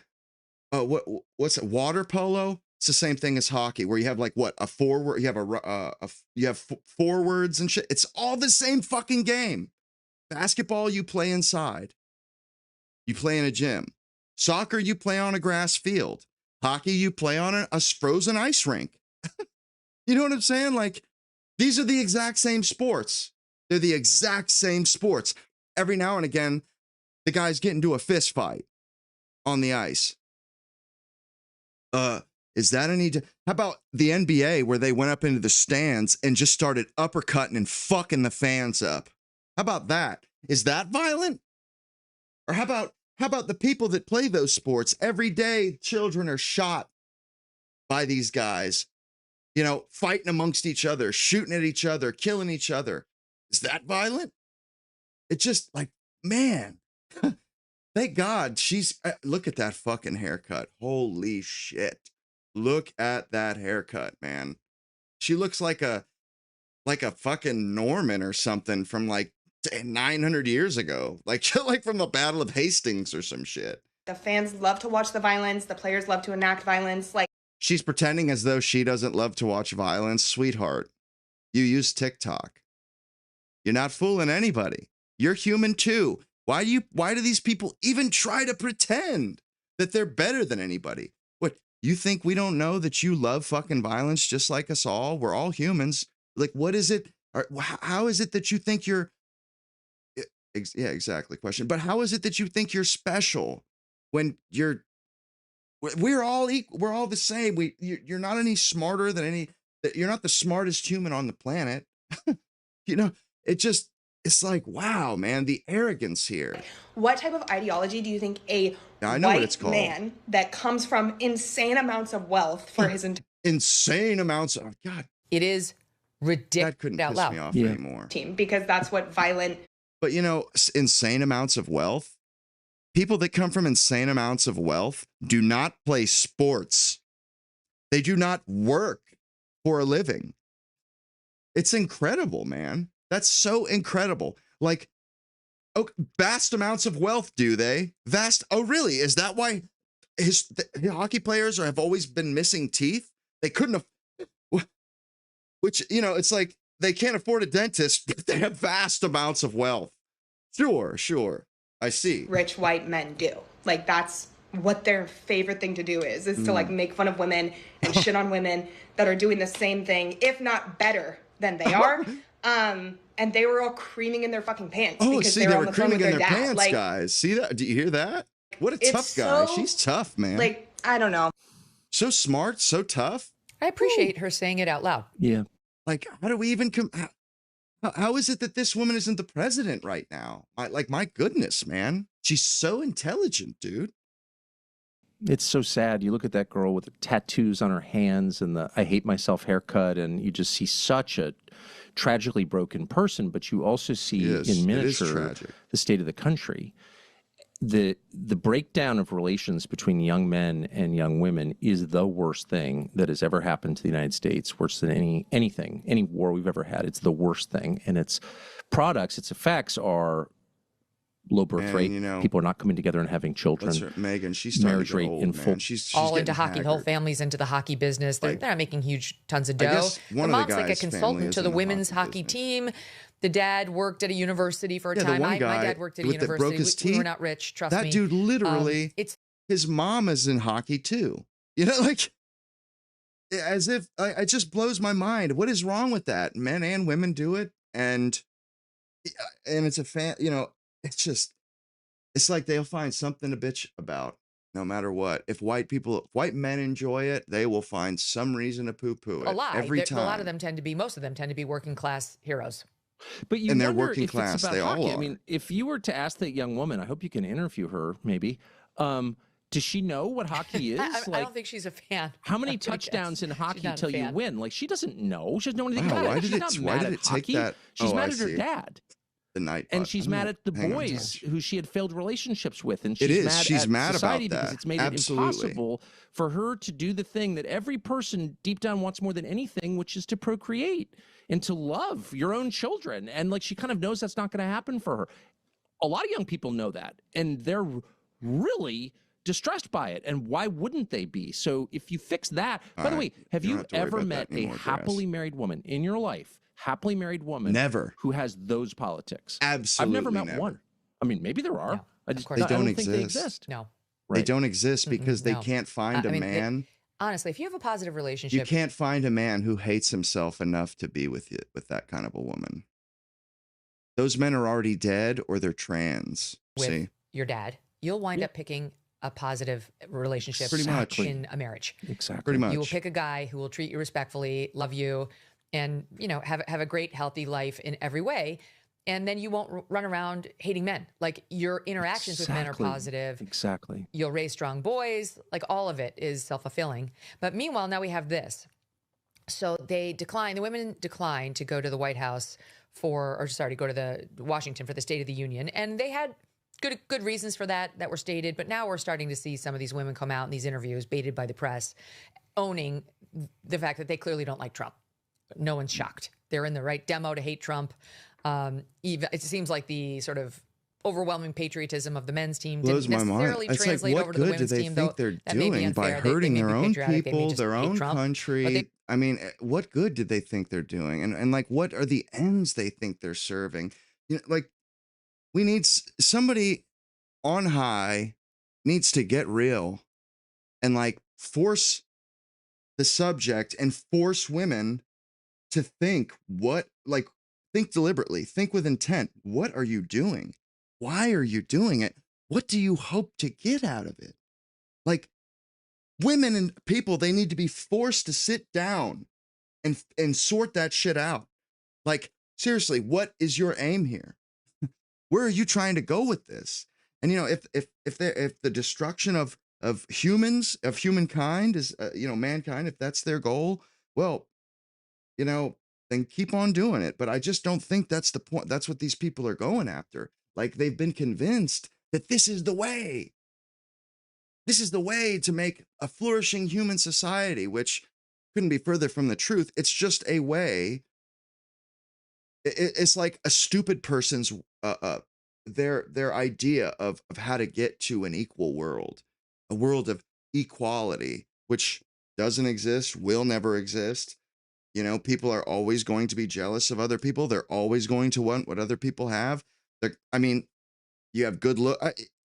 what's it? Water polo? It's the same thing as hockey, where you have like what, a forward, you have forwards and shit. It's all the same fucking game. Basketball, you play inside. You play in a gym. Soccer, you play on a grass field. Hockey, you play on a frozen ice rink. You know what I'm saying? Like, these are the exact same sports. They're the exact same sports. Every now and again, the guys get into a fist fight on the ice. Is that how about the NBA, where they went up into the stands and just started uppercutting and fucking the fans up? How about that? Is that violent? Or how about the people that play those sports? Every day, children are shot by these guys, you know, fighting amongst each other, shooting at each other, killing each other. Is that violent? It's just like, man, thank God look at that fucking haircut. Holy shit. Look at that haircut, man. She looks like a fucking Norman or something from like 900 years ago. Like from the Battle of Hastings or some shit. The fans love to watch the violence. The players love to enact violence. Like, she's pretending as though she doesn't love to watch violence. Sweetheart, you use TikTok. You're not fooling anybody. You're human too. Why do these people even try to pretend that they're better than anybody? What, you think we don't know that you love fucking violence just like us all? We're all humans. Like, what is it? How is it that you think you're, yeah, exactly, question. But how is it that you think you're special when we're all equal, we're all the same. You're not any smarter than you're not the smartest human on the planet. You know, it's like, wow, man, the arrogance here. what type of ideology do you think a I know what it's white called. man that comes from insane amounts of wealth for his entire Insane amounts of, God, It is ridiculous. that couldn't piss me off anymore. team, because that's what violent But you know, insane amounts of wealth, people that come from insane amounts of wealth do not play sports. They do not work for a living. It's incredible, man. That's so incredible. Like, oh, vast amounts of wealth, do they? Vast. Oh, really? Is that why the hockey players have always been missing teeth? They couldn't have, which, you know, it's like they can't afford a dentist, but they have vast amounts of wealth. Sure. I see. rich white men do. Like, that's what their favorite thing to do is to like make fun of women and shit on women that are doing the same thing, if not better than they are. And they were all creaming in their fucking pants. Oh, because see, they they were were on the phone with creaming in their their dad. pants, Like, guys. See that? Do you hear that? What a it's tough guy. so, She's tough, man. like, I don't know. So smart, so tough. I appreciate her saying it out loud. Yeah. Like, how do we even how is it that this woman isn't the president right now? My goodness, man. She's so intelligent, dude. It's so sad. You look at that girl with the tattoos on her hands and the I hate myself haircut, and you just see such a tragically broken person, but you also see in miniature the state of the country. The breakdown of relations between young men and young women is the worst thing that has ever happened to the United States, worse than any war we've ever had. It's the worst thing. And its effects are low birth rate. You know, people are not coming together and having children. Megan, she's starting marriage to get rate old, in man. full. She's All getting into hockey, haggard. the whole family's into the hockey business. They're not making huge tons of I dough. guess The one of the mom's like a guys' family consultant is to in the the women's hockey hockey business. team. The dad worked at a university for a Yeah, the time. one My guy dad worked at a that broke university. his We were teeth, not rich, trust that me. dude literally, his mom is in hockey too. You know, like, as if, it just blows my mind. What is wrong with that? Men and women do it. And it's a you know, it's like they'll find something to bitch about no matter what. If white men enjoy it, they will find some reason to poo-poo it. A lot. Every time. A lot of them most of them tend to be working class heroes. But you And they're wonder working if class, it's about they all hockey. are. I mean, if you were to ask that young woman, I hope you can interview her, maybe. Does she know what hockey is? I don't think she's a fan. How many touchdowns in hockey not a till you fan. win? Like, she doesn't know. She doesn't know anything Wow, about why it. did She's not why mad did at it take hockey. that? She's Oh, mad I at her see. dad. And And she's mad at the Hang on, boys who she had failed relationships with. And It she's is. mad She's at mad society about because that. it's made Absolutely. it impossible for her to do the thing that every person deep down wants more than anything, which is to procreate and to love your own children. And like, she kind of knows that's not going to happen for her. A lot of young people know that, and they're really distressed by it, and why wouldn't they be? So if you fix that, by the way, have you ever met a happily married woman in your life, happily married woman, never, who has those politics? Absolutely, I've never met one. I mean, maybe there are. No, I just course they not. don't I don't exist. think they exist. No. Right. They don't exist because they no. can't find a man. Honestly, if you have a positive relationship, You can't find a man who hates himself enough to be with you, with that kind of a woman. Those men are already dead or they're trans. with See? your dad, you'll wind up picking a positive relationship Pretty much. in a marriage. Exactly. Pretty much. You will pick a guy who will treat you respectfully, love you, and have a great, healthy life in every way. And then you won't run around hating men. Like, your interactions with men are positive. Exactly. You'll raise strong boys. Like, all of it is self-fulfilling. But meanwhile, now we have this. So the women declined to go to the White House go to the Washington for the State of the Union. And they had good reasons for that were stated. But now we're starting to see some of these women come out in these interviews, baited by the press, owning the fact that they clearly don't like Trump. No one's shocked. They're in the right demo to hate Trump. Even it seems like the sort of overwhelming patriotism of the men's team didn't necessarily translate over to the women's team, though. What good do they think they're doing by hurting their own people, their own country? I mean, what good did they think they're doing? And like, what are the ends they think they're serving? Like, we need somebody on high needs to get real and like force the subject and force women to think think deliberately, think with intent. What are you doing? Why are you doing it? What do you hope to get out of it? Like, women and people, they need to be forced to sit down and sort that shit out. Like, seriously, what is your aim here? Where are you trying to go with this? And if the destruction of humans, of humankind is mankind, if that's their goal, well, then keep on doing it. But I just don't think that's the point. That's what these people are going after. Like, they've been convinced that this is the way. This is the way to make a flourishing human society, which couldn't be further from the truth. It's just a way. It's like a stupid person's their idea of how to get to an equal world, a world of equality, which doesn't exist, will never exist. People are always going to be jealous of other people. They're always going to want what other people have. You have good look.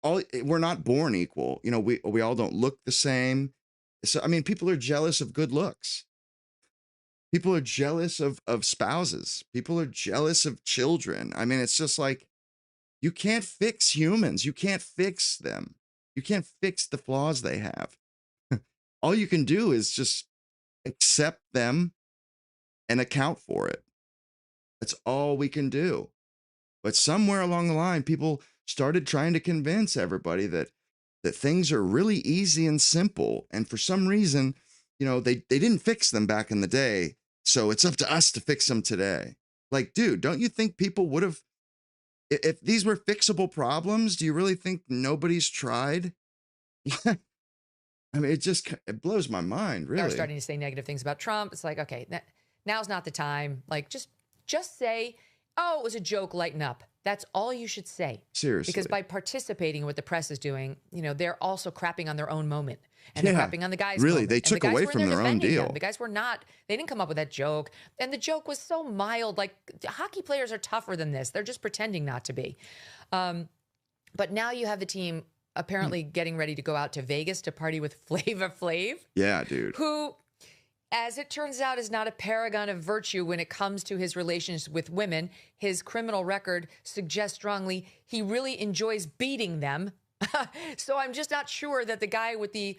We're not born equal. We all don't look the same. So, people are jealous of good looks. People are jealous of spouses. People are jealous of children. It's just like, you can't fix humans. You can't fix them. You can't fix the flaws they have. All you can do is just accept them and account for it. That's all we can do. But somewhere along the line, people started trying to convince everybody that things are really easy and simple. And for some reason, they didn't fix them back in the day. So it's up to us to fix them today. Like, dude, don't you think people would have, if these were fixable problems, do you really think nobody's tried? It blows my mind, really. They're starting to say negative things about Trump. It's like, okay, now's not the time. Like, just say, oh, it was a joke, lighten up. That's all you should say. Seriously. Because by participating in what the press is doing, they're also crapping on their own moment. And they're crapping on the guys' really, moment. they took away from their own deal. Them. The guys they didn't come up with that joke. And the joke was so mild. Like, hockey players are tougher than this. They're just pretending not to be. But now you have the team apparently getting ready to go out to Vegas to party with Flava Flav. Yeah, dude. Who, as it turns out, is not a paragon of virtue when it comes to his relations with women. His criminal record suggests strongly he really enjoys beating them. So I'm just not sure that the guy with the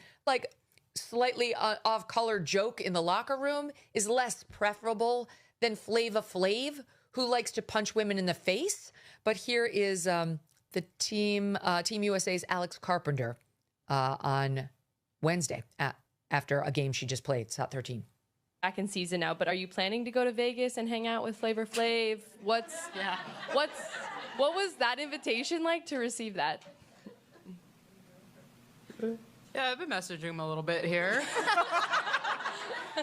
slightly off-color joke in the locker room is less preferable than Flava Flav, who likes to punch women in the face. But here is the Team USA's Alex Carpenter on Wednesday after a game she just played, South 13. Back in season now, but are you planning to go to Vegas and hang out with Flavor Flav? What was that invitation like to receive that? Yeah, I've been messaging him a little bit here.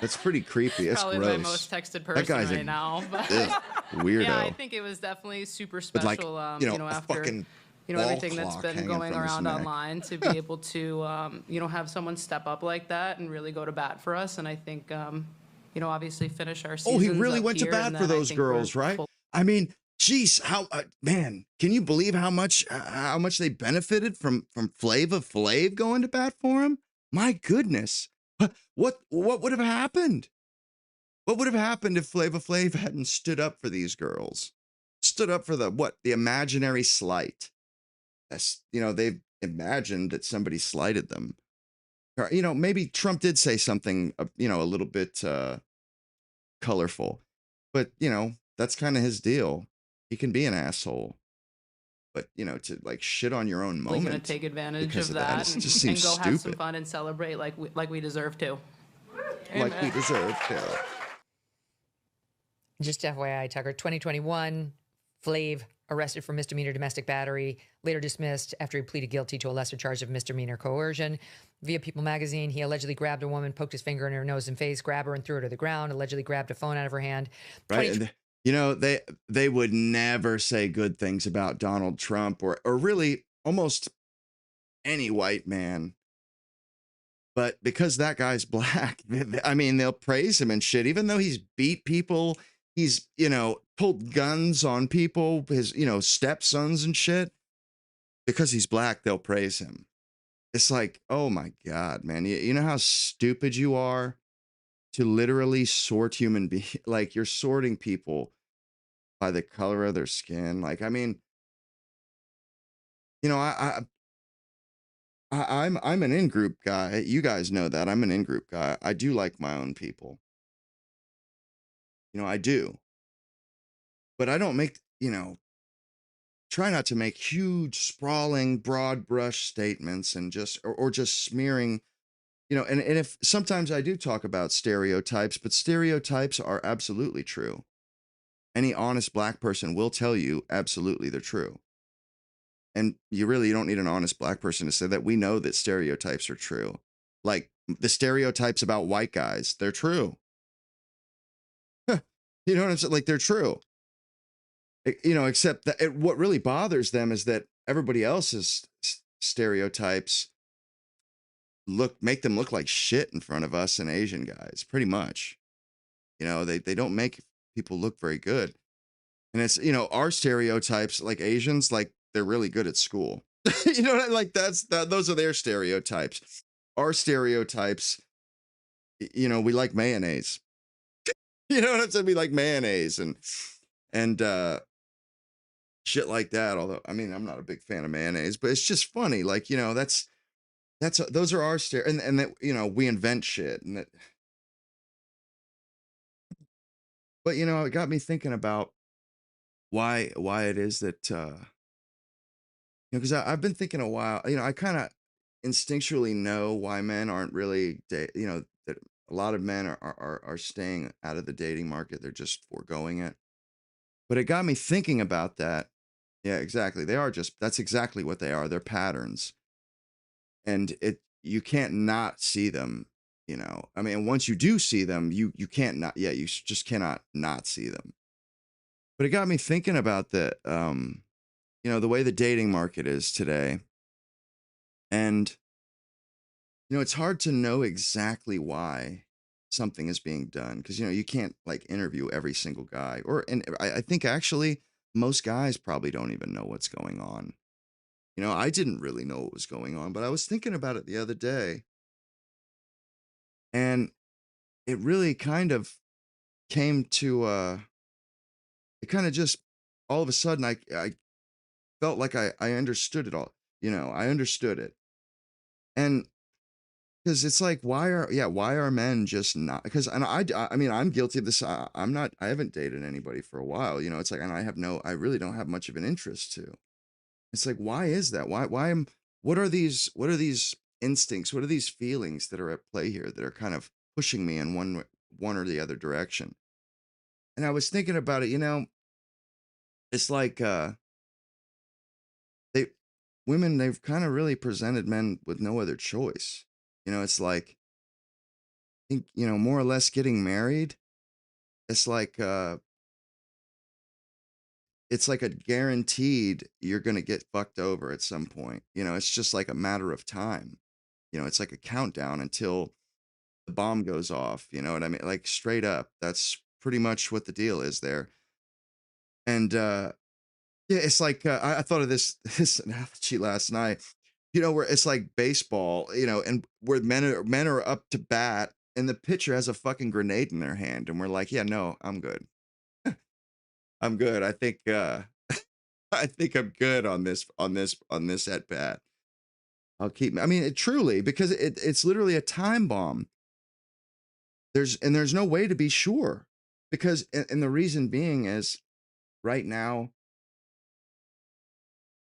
That's pretty creepy. That's probably gross. my most texted person right now. But weirdo. yeah, I think it was definitely super special. But after everything that's been going around online to be able to, have someone step up like that and really go to bat for us. And I think, obviously finish our seasons. Oh, he really up went to here, bat and for then I those think we're girls, right? full- I mean, geez, man, can you believe how much they benefited from Flava Flav going to bat for him? My goodness. What would have happened? What would have happened if Flava Flav hadn't stood up for these girls? Stood up for the imaginary slight. That's, they've imagined that somebody slighted them. Or, maybe Trump did say something, a little bit colorful, but, that's kind of his deal. He can be an asshole. But, to like shit on your own moment. Going to take advantage because of that, that it just seems and go stupid. have some fun and celebrate like we deserve to. Like we deserve to. Just FYI, Tucker, 2021, Flav arrested for misdemeanor domestic battery, later dismissed after he pleaded guilty to a lesser charge of misdemeanor coercion. Via People magazine, he allegedly grabbed a woman, poked his finger in her nose and face, grabbed her and threw her to the ground, allegedly grabbed a phone out of her hand. Right. And, they would never say good things about Donald Trump or really almost any white man. But because that guy's black, I mean, they'll praise him and shit, even though he's beat people. He's, pulled guns on people, his, stepsons and shit. Because he's black, they'll praise him. It's like, oh my God, man. You know how stupid you are to literally sort human beings? Like, you're sorting people by the color of their skin. Like, I mean, I'm an in-group guy. You guys know that. I'm an in-group guy. I do like my own people. I do. But I don't make, try not to make huge, sprawling, broad brush statements and just, or just smearing, and if sometimes I do talk about stereotypes, but stereotypes are absolutely true. Any honest black person will tell you absolutely they're true. And you don't need an honest black person to say that. We know that stereotypes are true. Like the stereotypes about white guys, they're true. You know what I'm saying? Like, they're true. Except that what really bothers them is that everybody else's stereotypes make them look like shit in front of us and Asian guys, pretty much. They don't make people look very good. And it's, our stereotypes, like Asians, like they're really good at school. Those are their stereotypes. Our stereotypes, we like mayonnaise. You know what I'm saying? We like mayonnaise and shit like that. Although, I mean, I'm not a big fan of mayonnaise, but it's just funny. Like, those are our and that, we invent shit and that. But, it got me thinking about why it is that, because I've been thinking a while, I kind of instinctually know why men aren't really, that a lot of men are staying out of the dating market. They're just foregoing it. But it got me thinking about that. Yeah, exactly. That's exactly what they are. They're patterns. And you can't not see them, I mean, once you do see them, you can't not, you just cannot not see them. But it got me thinking about the way the dating market is today. And, it's hard to know exactly why something is being done. Because, you can't like interview every single guy. And I think actually most guys probably don't even know what's going on. I didn't really know what was going on, but I was thinking about it the other day. And it really kind of came to, it kind of just, all of a sudden, I felt like I understood it all. I understood it. And because it's like, why are men just not, and I mean, I'm guilty of this. I haven't dated anybody for a while, it's like, and I really don't have much of an interest to. It's like, why is that? What are these instincts? What are these feelings that are at play here that are kind of pushing me in one or the other direction? And I was thinking about it, it's like, they've kind of really presented men with no other choice. It's like, I think, more or less getting married. It's like, it's like a guaranteed you're going to get fucked over at some point. You know, it's just like a matter of time. You know, it's like a countdown until the bomb goes off. You know what I mean? Like straight up, that's pretty much what the deal is there. And yeah, it's like I thought of this analogy last night. You know, where it's like baseball. You know, and where men are up to bat, and the pitcher has a fucking grenade in their hand, and we're like, yeah, no, I'm good. I'm good. I think I think I'm good on this at bat. I'll keep. I mean, truly, because it's literally a time bomb. There's no way to be sure, because and the reason being is right now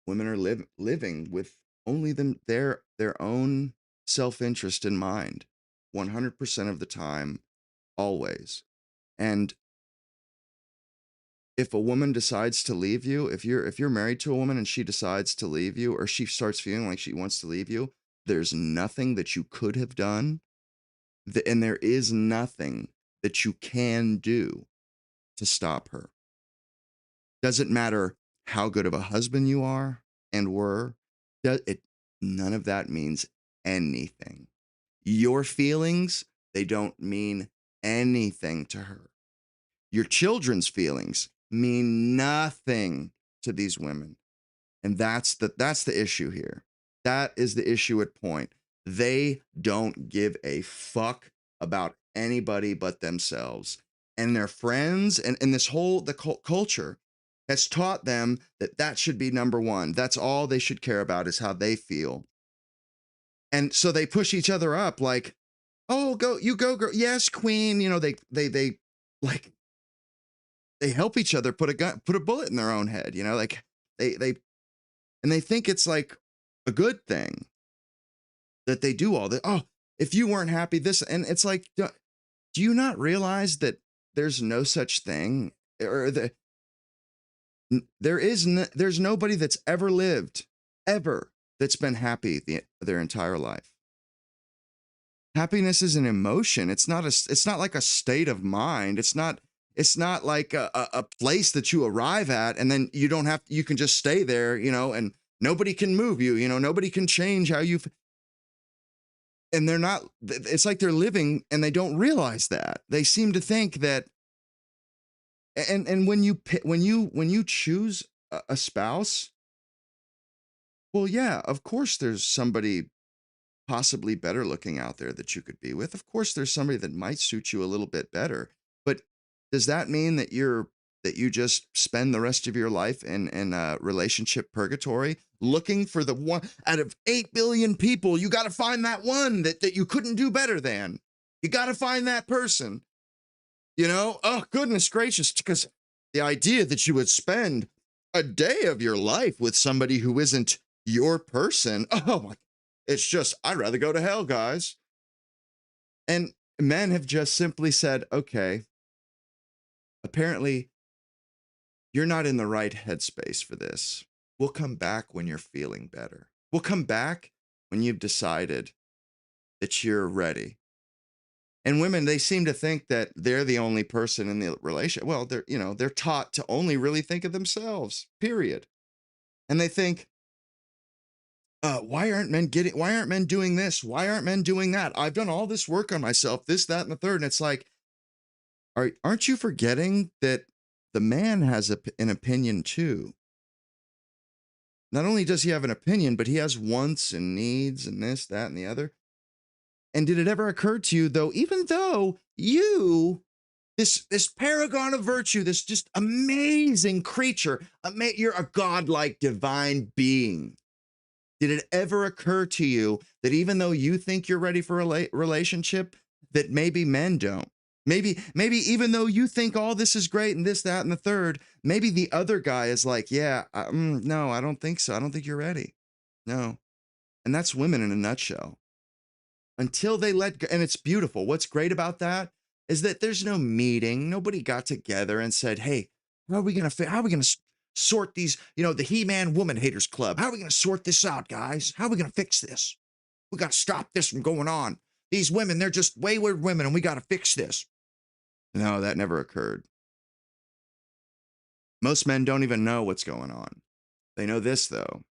women are living with only their own self-interest in mind 100% of the time, always. And if a woman decides to leave you, if you're married to a woman and she decides to leave you, or she starts feeling like she wants to leave you, there's nothing that you could have done, and there is nothing that you can do to stop her. Doesn't matter how good of a husband you are and were, none of that means anything. Your feelings, they don't mean anything to her. Your children's feelings mean nothing to these women. And that's the issue here. That is the issue at point. They don't give a fuck about anybody but themselves. And their friends and this whole culture has taught them that should be number one. That's all they should care about, is how they feel. And so they push each other up like, oh, go girl. Yes, queen. You know, they like, they help each other put a bullet in their own head, you know, like they think it's like a good thing that they do all that. Oh, if you weren't happy, this, and it's like, do you not realize that there's no such thing, or there's nobody that's ever lived that's been happy their entire life. Happiness is an emotion. It's not like a state of mind. It's not like a place that you arrive at and then you can just stay there, you know, and nobody can move you, you know, nobody can change how you, and they're not, it's like they're living and they don't realize that. They seem to think that, and when you choose a spouse, well, yeah, of course there's somebody possibly better looking out there that you could be with. Of course, there's somebody that might suit you a little bit better. But does that mean that you just spend the rest of your life in relationship purgatory, looking for the one out of 8 billion people? You got to find that one that you couldn't do better than. You got to find that person. You know? Oh, goodness gracious, because the idea that you would spend a day of your life with somebody who isn't your person. Oh my, it's just, I'd rather go to hell, guys. And men have just simply said, okay, apparently you're not in the right headspace for this. We'll come back when you're feeling better. We'll come back when you've decided that you're ready. And women, they seem to think that they're the only person in the relationship. Well, they're taught to only really think of themselves, period. And they think, why aren't men doing this? Why aren't men doing that? I've done all this work on myself, this, that, and the third. And it's like, aren't you forgetting that the man has an opinion too? Not only does he have an opinion, but he has wants and needs and this, that, and the other. And did it ever occur to you, though, even though you, this paragon of virtue, this just amazing creature, you're a godlike divine being. Did it ever occur to you that even though you think you're ready for a relationship, that maybe men don't? Maybe even though you think all this is great and this, that, and the third, maybe the other guy is like, yeah, no, I don't think so. I don't think you're ready. No. And that's women in a nutshell. Until they let go, and it's beautiful. What's great about that is that there's no meeting. Nobody got together and said, hey, how are we going to sort these, the He-Man Woman Haters Club? How are we going to sort this out, guys? How are we going to fix this? We got to stop this from going on. These women, they're just wayward women, and we got to fix this. No, that never occurred. Most men don't even know what's going on. They know this, though,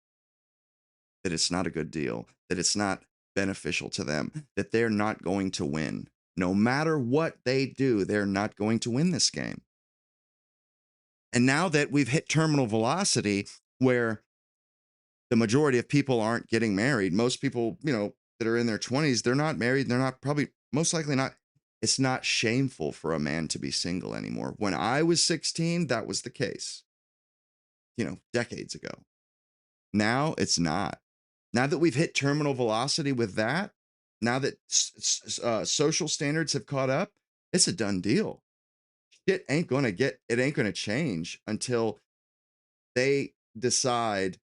that it's not a good deal, that it's not beneficial to them, that they're not going to win. No matter what they do, they're not going to win this game. And now that we've hit terminal velocity where the majority of people aren't getting married, most people, that are in their 20s, they're not married. They're not probably most likely not. It's not shameful for a man to be single anymore. When I was 16, that was the case, decades ago. Now it's not. Now that we've hit terminal velocity with that, now that social standards have caught up, it's a done deal. It ain't going to change until they decide,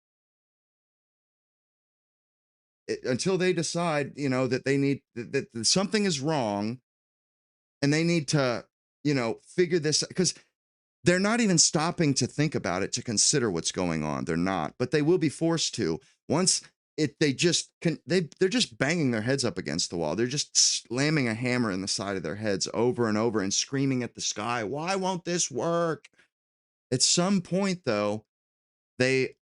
that they need, that something is wrong and they need to, figure this, because they're not even stopping to think about it, to consider what's going on. They're not, but they will be forced to once they're just banging their heads up against the wall. They're just slamming a hammer in the side of their heads over and over and screaming at the sky. Why won't this work? At some point, though, the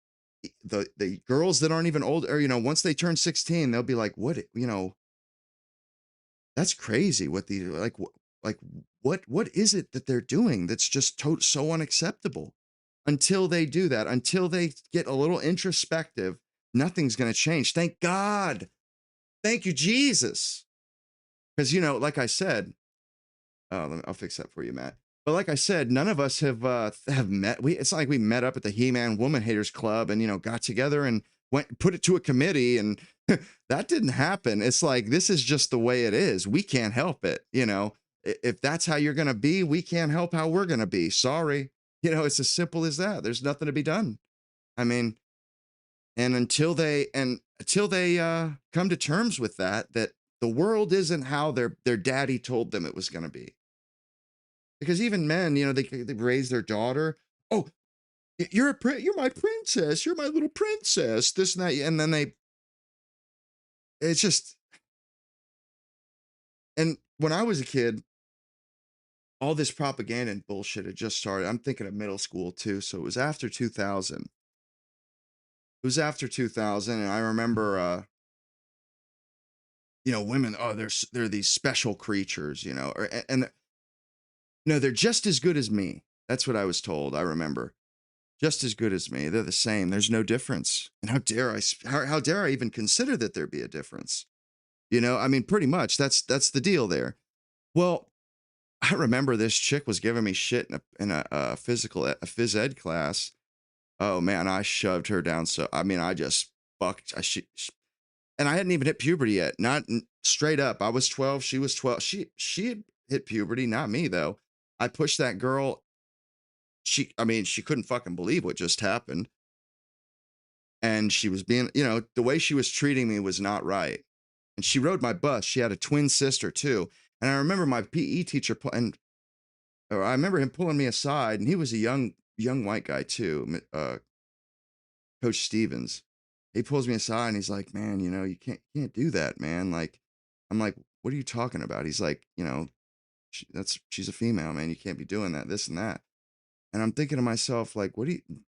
girls that aren't even old, or, once they turn 16, they'll be like, what, that's crazy. What what is it that they're doing that's just so unacceptable? Until they do that, until they get a little introspective, nothing's going to change. Thank God. Thank you, Jesus. Because, like I said, I'll fix that for you, Matt. But like I said, none of us have met. It's not like we met up at the He-Man Woman Haters Club and, got together and put it to a committee, and that didn't happen. It's like, this is just the way it is. We can't help it. If that's how you're going to be, we can't help how we're going to be. Sorry. It's as simple as that. There's nothing to be done. I mean, and until they come to terms with that the world isn't how their daddy told them it was going to be. Because even men, they raise their daughter. Oh, you're my princess. You're my little princess. This and that. And then it's just, and when I was a kid, all this propaganda and bullshit had just started. I'm thinking of middle school too. So it was after 2000. It was after 2000. And I remember, women, they're these special creatures, and no, they're just as good as me. That's what I was told. I remember. Just as good as me. They're the same. There's no difference. And how dare I even consider that there be a difference? I mean, pretty much that's the deal there. Well, I remember this chick was giving me shit in a phys ed class. Oh man, I shoved her down. So, I mean, I just fucked. And I hadn't even hit puberty yet. Not straight up. I was 12. She was 12. She had hit puberty. Not me though. I pushed that girl. She couldn't fucking believe what just happened. And she was being, the way she was treating me was not right. And she rode my bus. She had a twin sister too. And I remember my PE teacher, I remember him pulling me aside, and he was a young white guy too, Coach Stevens. He pulls me aside and he's like, man, you can't do that, man. Like, I'm like, what are you talking about? He's like, she's a female, man. You can't be doing that, this and that. And I'm thinking to myself, like,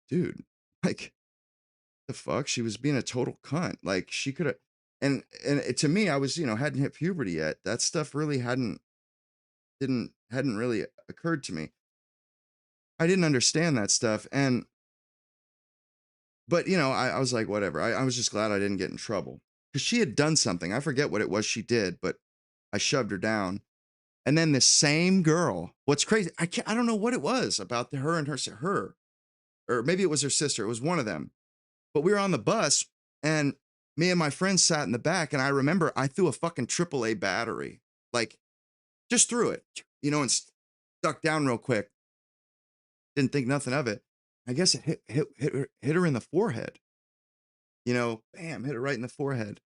dude, like, the fuck? She was being a total cunt. Like, she could have, and to me, I was, hadn't hit puberty yet. That stuff really hadn't really occurred to me. I didn't understand that stuff. But, I was like, whatever. I was just glad I didn't get in trouble because she had done something. I forget what it was she did, but I shoved her down. And then the same girl, what's crazy, I don't know what it was about her and her, or maybe it was her sister. It was one of them. But we were on the bus and me and my friends sat in the back. And I remember I threw a fucking AAA battery, like just threw it, and stuck down real quick. Didn't think nothing of it. I guess it hit her in the forehead. Bam, hit her right in the forehead.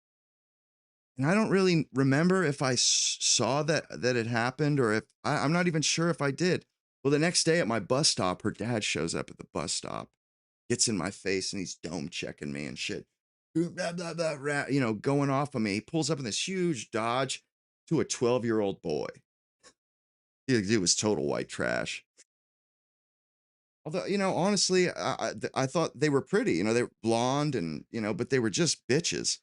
And I don't really remember if I saw that it happened, or if I'm not even sure if I did. Well, the next day at my bus stop, her dad shows up at the bus stop, gets in my face, and he's dome checking me and shit. Blah, blah, blah, blah, going off on me. He pulls up in this huge Dodge to a 12-year-old boy. He was total white trash. Although, honestly, I thought they were pretty. They were blonde and, but they were just bitches.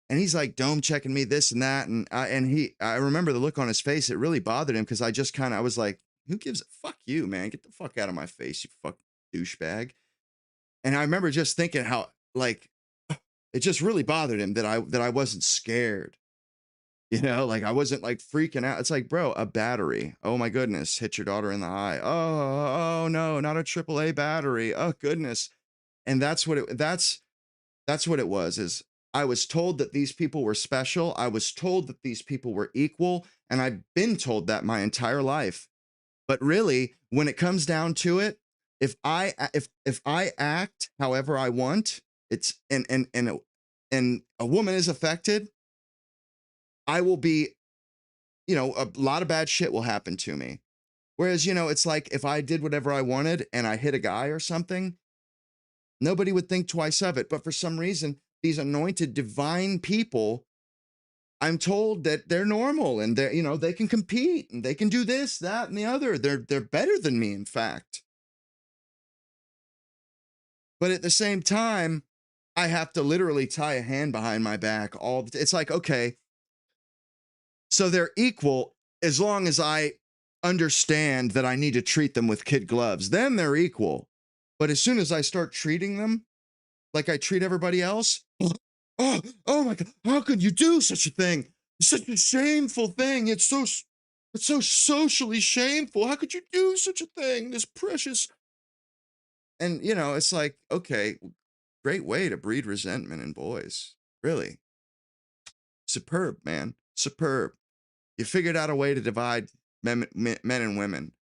And he's like dome checking me this and that. And I remember the look on his face. It really bothered him because I was like, who gives a fuck you, man? Get the fuck out of my face, you fuck douchebag. And I remember just thinking how, like, it just really bothered him that I wasn't scared. Like I wasn't like freaking out. It's like, bro, a battery. Oh my goodness, hit your daughter in the eye. Oh no, not a AAA battery. Oh goodness. And that's what it was, is I was told that these people were special. I was told that these people were equal. And I've been told that my entire life. But really, when it comes down to it, if I act however I want, it's and a woman is affected, I will be, a lot of bad shit will happen to me. Whereas, it's like if I did whatever I wanted and I hit a guy or something, nobody would think twice of it. But for some reason, these anointed divine people, I'm told that they're normal and they can compete and they can do this, that, and the other. They're better than me, in fact. But at the same time, I have to literally tie a hand behind my back it's like, okay, so they're equal as long as I understand that I need to treat them with kid gloves. Then they're equal. But as soon as I start treating them like I treat everybody else, oh my God, how could you do such a thing? It's such a shameful thing. It's so socially shameful. How could you do such a thing? This precious. And, it's like, okay, great way to breed resentment in boys. Really. Superb, man. Superb. You figured out a way to divide men and women.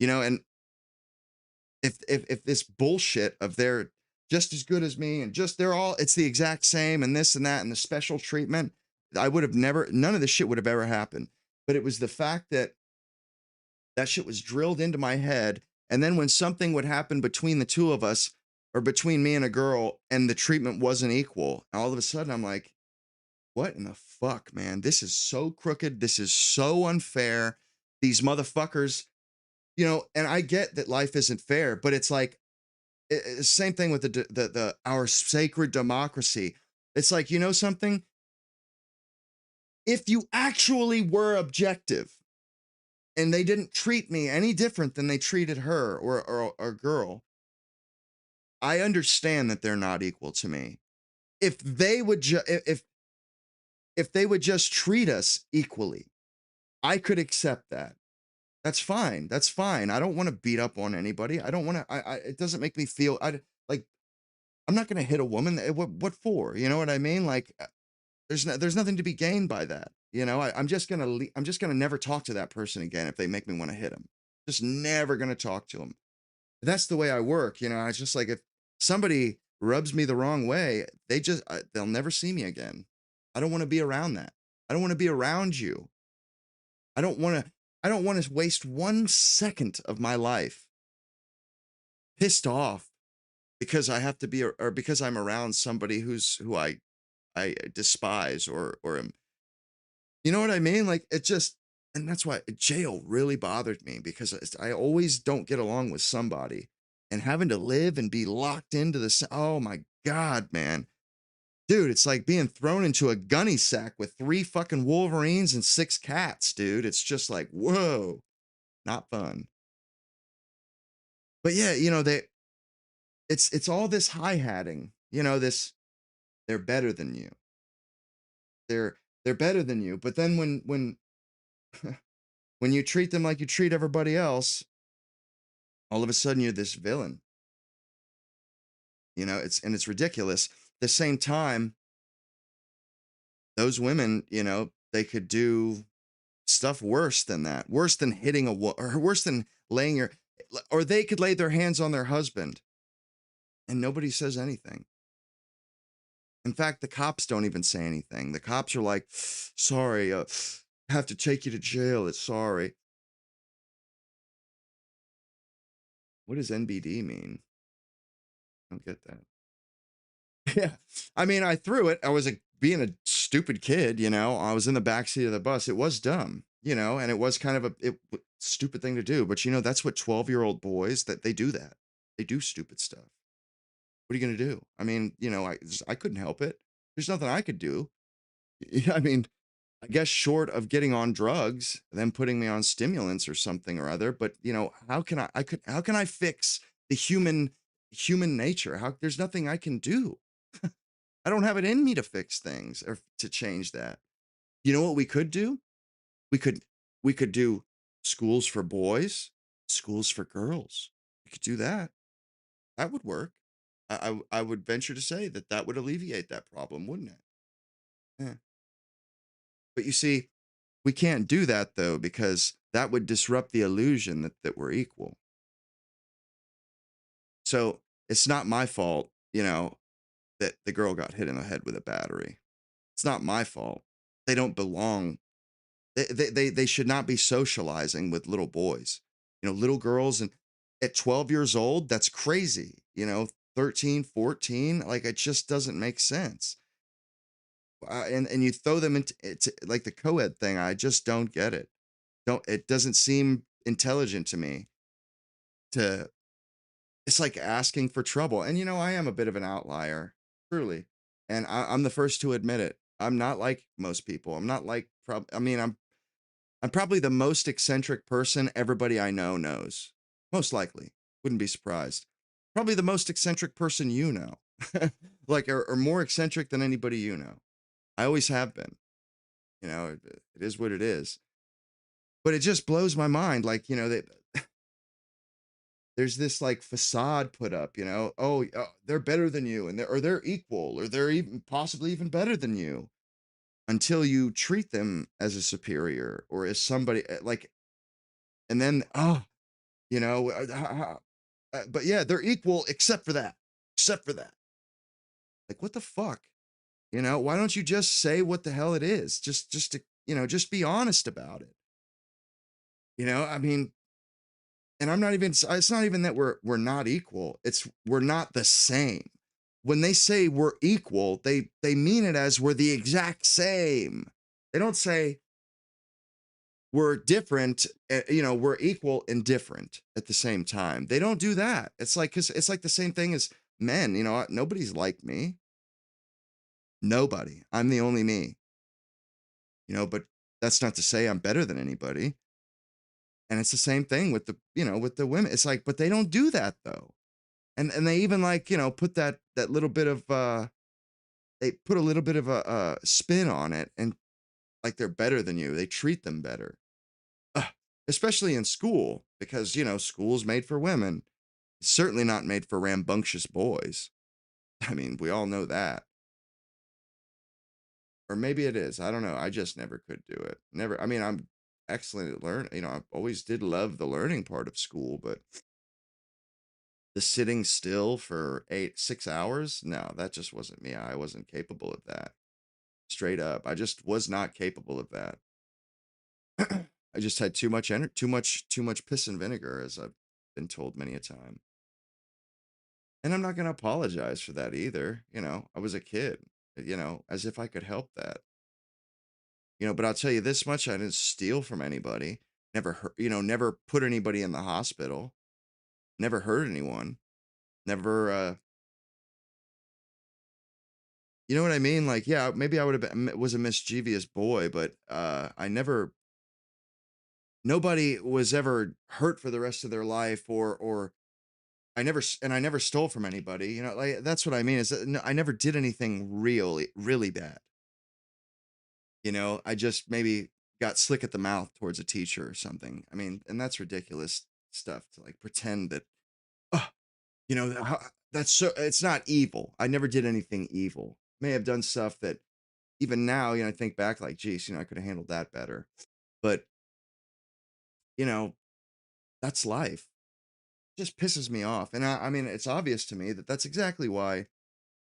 And if this bullshit of they're just as good as me and it's the exact same and this and that and the special treatment, I would have none of this shit would have ever happened. But it was the fact that shit was drilled into my head. And then when something would happen between the two of us or between me and a girl and the treatment wasn't equal, all of a sudden I'm like, what in the fuck, man? This is so crooked. This is so unfair. These motherfuckers, and I get that life isn't fair, but it's like, same thing with our sacred democracy. It's like, something? If you actually were objective and they didn't treat me any different than they treated her or a girl, I understand that they're not equal to me. If they would if they would just treat us equally, I could accept that. That's fine. That's fine. I don't want to beat up on anybody. I don't want to, it doesn't make me feel, I'm not going to hit a woman. What for? You know what I mean? Like, there's nothing to be gained by that. I'm just going to never talk to that person again if they make me want to hit them. Just never going to talk to them. That's the way I work. It's just like if somebody rubs me the wrong way, they'll never see me again. I don't want to be around that. I don't want to be around you. I don't want to waste 1 second of my life pissed off because I have to be, or because I'm around somebody who I despise or am, you know what I mean? Like and that's why jail really bothered me, because I always don't get along with somebody, and having to live and be locked into oh my God, man. Dude, it's like being thrown into a gunny sack with 3 fucking Wolverines and 6 cats, dude. It's just like, whoa, not fun. But yeah, it's all this hi-hatting, they're better than you. They're better than you. But then when when you treat them like you treat everybody else, all of a sudden you're this villain. It's ridiculous. At the same time, those women, they could do stuff worse than that, worse than hitting or worse than or they could lay their hands on their husband and nobody says anything. In fact, the cops don't even say anything. The cops are like, sorry, have to take you to jail. It's sorry. What does NBD mean? I don't get that. Yeah. I mean, I threw it. I was being a stupid kid, I was in the backseat of the bus. It was dumb. and it was kind of a stupid thing to do, but that's what 12-year-old boys, that they do that. They do stupid stuff. What are you going to do? I mean, I couldn't help it. There's nothing I could do. I mean, I guess short of getting on drugs, them putting me on stimulants or something or other, but how can I fix the human nature? There's nothing I can do. I don't have it in me to fix things or to change that. You know what we could do? We could do schools for boys, schools for girls. We could do that. That would work. I would venture to say that would alleviate that problem, wouldn't it? Yeah. But you see, we can't do that though, because that would disrupt the illusion that we're equal. So it's not my fault, that the girl got hit in the head with a battery. It's not my fault. They don't belong. They should not be socializing with little boys, little girls. And at 12 years old, that's crazy, 13, 14, like it just doesn't make sense. And you throw them into it's like the co-ed thing. I just don't get it. It doesn't seem intelligent to me to, it's like asking for trouble. And, I am a bit of an outlier, truly. And I'm the first to admit it. I'm not like most people. I'm not like, I'm probably the most eccentric person everybody I know knows. Most likely. Wouldn't be surprised. Probably the most eccentric person you know. Like, or more eccentric than anybody you know. I always have been. It is what it is. But it just blows my mind. Like, there's this like facade put up, they're better than you, and they're equal, or they're even possibly even better than you, until you treat them as a superior or as somebody like, and then, but yeah, they're equal except for that. Like, what the fuck? Why don't you just say what the hell it is? Just to, just be honest about it. I mean, and it's not even that we're not equal. It's we're not the same. When they say we're equal, they mean it as we're the exact same. They don't say we're different, we're equal and different at the same time. They don't do that. It's like, 'cause it's like the same thing as men, nobody's like me. Nobody. I'm the only me. But that's not to say I'm better than anybody. And it's the same thing with with the women. It's like, but they don't do that though. And they even like, put that little bit of they put a little bit of a spin on it, and like they're better than you. They treat them better. Ugh. Especially in school, because school's made for women. It's certainly not made for rambunctious boys. I mean, we all know that. Or maybe it is. I don't know. I just never could do it. Never. I mean, I'm excellent at learning. I always did love the learning part of school, but the sitting still for 6 hours, no, that just wasn't me. I wasn't capable of that. Straight up. I just was not capable of that. I just had too much energy, too much piss and vinegar, as I've been told many a time. And I'm not going to apologize for that either. I was a kid, as if I could help that. But I'll tell you this much, I didn't steal from anybody. Never hurt, never put anybody in the hospital. Never hurt anyone. Never, you know what I mean? Like, yeah, maybe I would have been, was a mischievous boy, but nobody was ever hurt for the rest of their life, or I never stole from anybody. Like, that's what I mean, is that, no, I never did anything really bad. I just maybe got slick at the mouth towards a teacher or something. I mean, and that's ridiculous stuff to like pretend that, oh, that's so, it's not evil. I never did anything evil. May have done stuff that even now, I think back like, geez, I could have handled that better. But, that's life. It just pisses me off. And I mean, it's obvious to me that that's exactly why,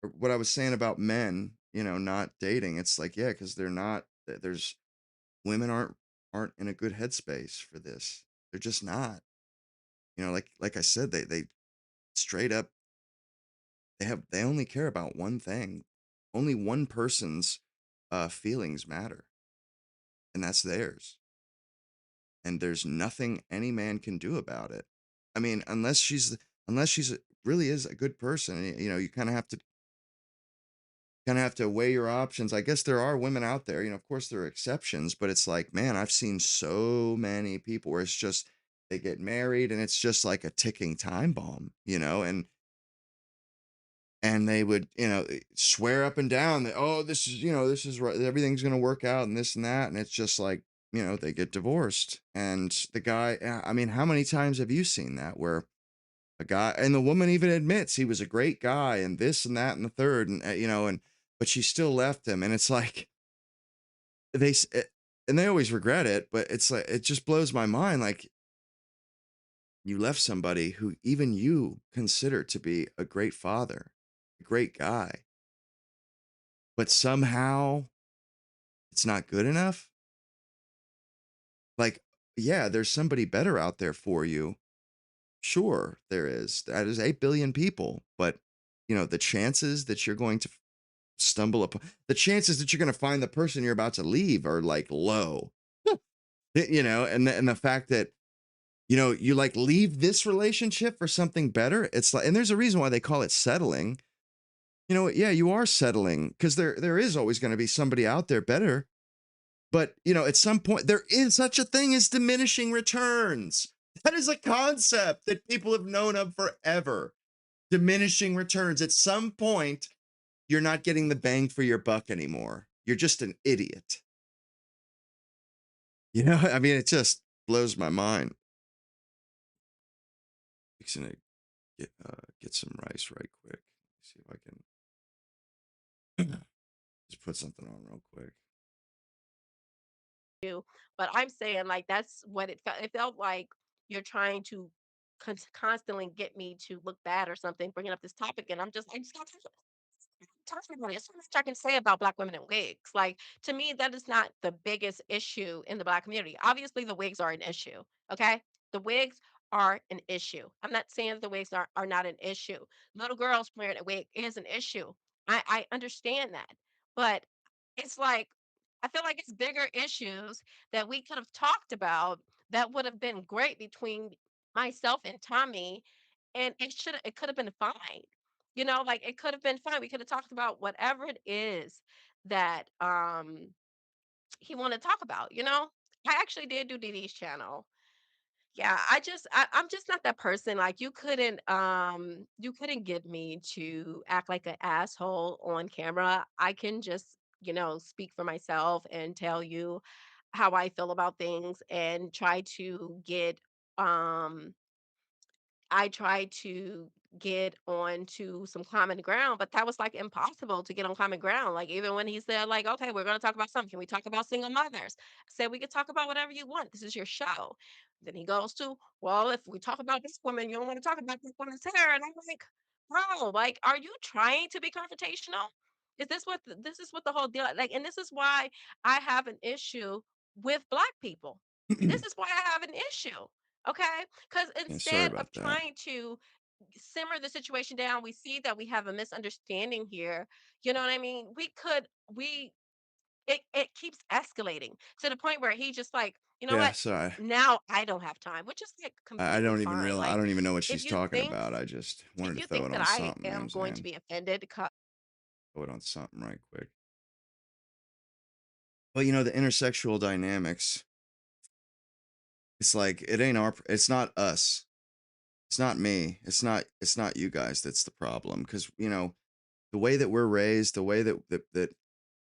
or what I was saying about men, not dating. It's like, yeah, because they're not, there's, women aren't in a good headspace for this. They're just not. Like I said, they straight up, they only care about one thing. Only one person's feelings matter, and that's theirs. and there's nothing any man can do about it. I mean, unless she's really is a good person, you know, you kind of have to weigh your options. I guess there are women out there, you know, of course there are exceptions, but it's like, man, I've seen so many people where it's just they get married and it's just like a ticking time bomb, you know, and they would, you know, swear up and down that, oh, this is, you know, this is right, everything's going to work out and this and that. And it's just like, you know, they get divorced. And the guy, I mean, how many times have you seen that where a guy, and the woman even admits he was a great guy and this and that and the third, and, you know, but she still left him. And it's like, and they always regret it, but it's like, it just blows my mind. Like, you left somebody who even you consider to be a great father, a great guy, but somehow it's not good enough. Like, yeah, there's somebody better out there for you. Sure, there is. That is 8 billion people, but you know, the chances that you're going to stumble upon, the chances that you're going to find the person you're about to leave are like low. You know, and the fact that, you know, you like leave this relationship for something better. It's like, and there's a reason why they call it settling. You know, yeah, you are settling because there is always going to be somebody out there better. But, you know, at some point, there is such a thing as diminishing returns. That is a concept that people have known of forever. Diminishing returns. At some point, you're not getting the bang for your buck anymore. You're just an idiot. You know, I mean, it just blows my mind. Fixing to get some rice right quick. See if I can just put something on real quick. But I'm saying like that's what it felt. It felt like you're trying to constantly get me to look bad or something, bringing up this topic, and I just got talking about it. There's so much I can say about Black women in wigs. Like to me, that is not the biggest issue in the Black community. Obviously, the wigs are an issue. Okay, the wigs are an issue. I'm not saying the wigs are not an issue. Little girls wearing a wig is an issue. I understand that, but it's like I feel like it's bigger issues that we could have talked about that would have been great between myself and Tommy, and it could have been fine. You know, like it could have been fine. We could have talked about whatever it is that he wanted to talk about, you know? I actually did do DD's channel. Yeah, I'm just not that person. Like you couldn't get me to act like an asshole on camera. I can just, you know, speak for myself and tell you how I feel about things and try to get um I tried to get on to some common ground, but that was like impossible to get on common ground. Like even when he said, like, okay, we're gonna talk about something. Can we talk about single mothers? I said we could talk about whatever you want. This is your show. Then he goes to, well, if we talk about this woman, you don't want to talk about this woman's hair. And I'm like, bro, like, are you trying to be confrontational? This is what the whole deal like, and this is why I have an issue with Black people. This is why I have an issue. Okay. Because Yeah, sorry instead of about that. trying to simmer the situation down, we see that we have a misunderstanding here. You know what I mean? It keeps escalating to the point where he just like, you know Yeah, what? sorry. Now I don't have time, which is like I completely don't even fine. realize. I Like don't even know what if she's you talking think about. I just if wanted to you throw think it that on I something. You know what am I'm going to saying? be offended, Throw it on something right quick. Well, you know, the intersexual dynamics. It's like it ain't our. It's not us. It's not me. It's not you guys that's the problem. Because you know the way that we're raised, the way that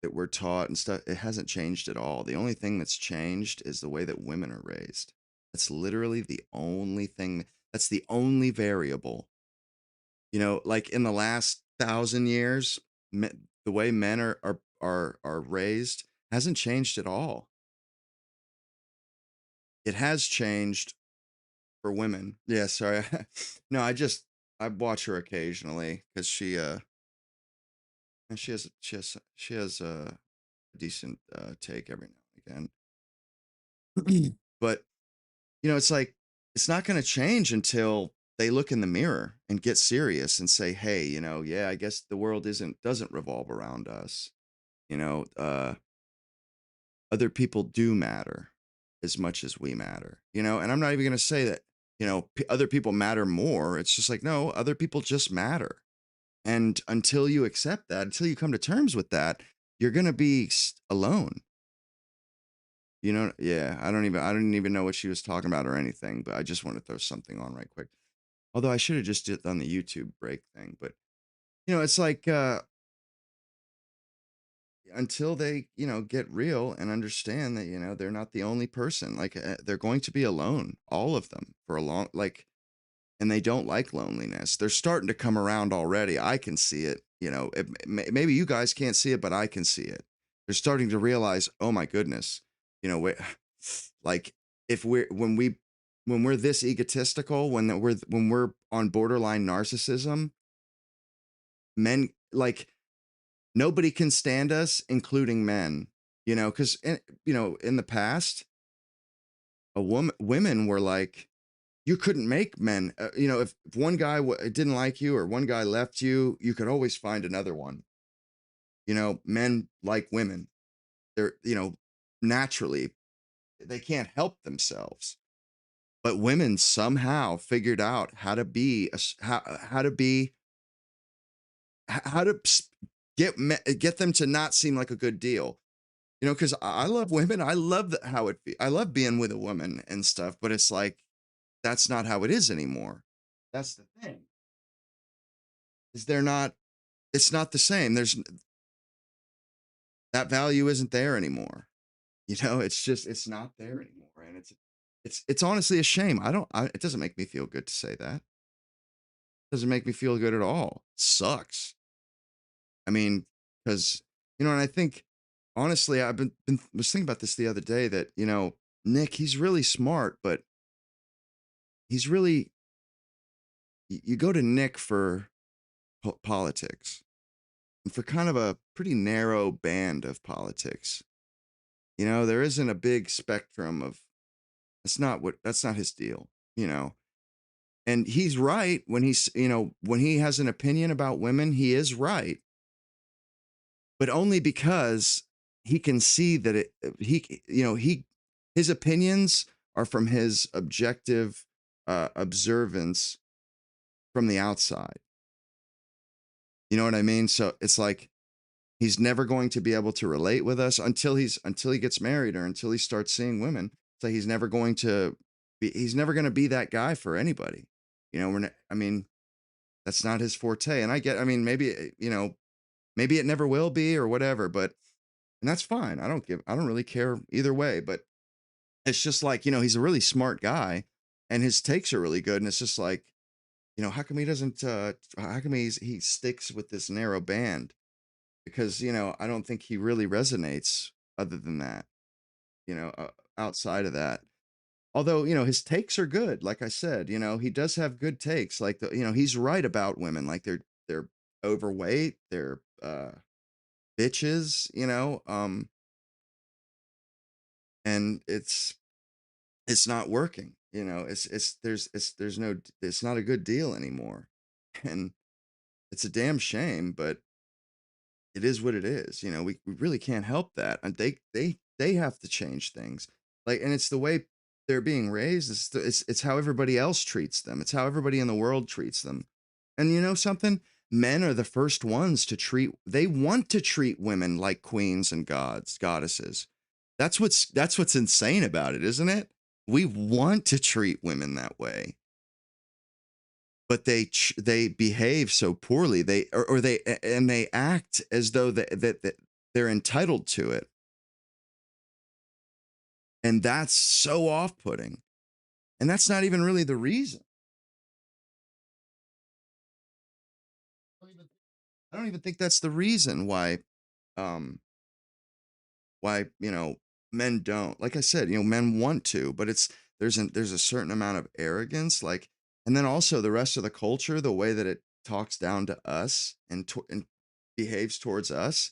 we're taught and stuff, it hasn't changed at all. The only thing that's changed is the way that women are raised. That's literally the only thing. That's the only variable. You know, like in the last 1,000 years, the way men are raised hasn't changed at all. It has changed for women. Yeah, sorry. No, I watch her occasionally because and she has a decent take every now and again. But you know, it's like it's not going to change until they look in the mirror and get serious and say, "Hey, you know, yeah, I guess the world doesn't revolve around us. You know, other people do matter." as much as we matter, you know? And I'm not even going to say that, you know, other people matter more. It's just like, no, other people just matter. And until you accept that, until you come to terms with that, you're going to be alone. You know, yeah, I didn't even know what she was talking about or anything, but I just want to throw something on right quick. Although I should have just done the YouTube break thing, but you know, it's like, until they, you know, get real and understand that, you know, they're not the only person, like, they're going to be alone, all of them for a long, like, and they don't like loneliness. They're starting to come around already. I can see it, you know, maybe you guys can't see it, but I can see it. They're starting to realize, oh my goodness, you know, like if when we're this egotistical, when we're on borderline narcissism, men, like, nobody can stand us, including men, you know, because, you know, in the past, women were like, you couldn't make men, you know, if one guy didn't like you or one guy left you, you could always find another one. You know, men like women. They're, you know, naturally, they can't help themselves. But women somehow figured out how to be, how to be, how to get them to not seem like a good deal. You know, because I love women. I love how it I love being with a woman and stuff, but it's like, that's not how it is anymore. That's the thing. Is they're not, it's not the same. There's, that value isn't there anymore. You know, it's just, it's not there anymore. And it's honestly a shame. It doesn't make me feel good to say that. It doesn't make me feel good at all. It sucks. I mean, because, you know, and I think, honestly, I've was thinking about this the other day that, you know, Nick, he's really smart, but he's really, you go to Nick for politics, and for kind of a pretty narrow band of politics. You know, there isn't a big spectrum of, that's not his deal, you know. And he's right when he's, you know, when he has an opinion about women, he is right. But only because he can see that you know, his opinions are from his objective observance from the outside. You know what I mean? So it's like, he's never going to be able to relate with us until he gets married or until he starts seeing women. So he's never going to be that guy for anybody. You know, I mean, that's not his forte. And I mean, maybe, you know, maybe it never will be or whatever, but, and that's fine. I don't really care either way, but it's just like, you know, he's a really smart guy and his takes are really good. And it's just like, you know, how come he doesn't, how come he sticks with this narrow band? Because, you know, I don't think he really resonates other than that, you know, outside of that. Although, you know, his takes are good. Like I said, you know, he does have good takes. Like, you know, he's right about women. Like they're overweight, they're bitches, you know, and it's not working, you know, there's not a good deal anymore. And it's a damn shame, but it is what it is. You know, we really can't help that. And they have to change things. Like, and it's the way they're being raised. It's how everybody else treats them. It's how everybody in the world treats them. And you know something? Men are the first ones they want to treat women like queens and goddesses. That's what's insane about it, isn't it? We want to treat women that way. But they behave so poorly. They act as though that they're entitled to it, and that's so off-putting. And that's not even really the reason. I don't even think that's the reason why, you know, men don't. Like I said, you know, men want to, but there's a certain amount of arrogance, like, and then also the rest of the culture, the way that it talks down to us and behaves towards us,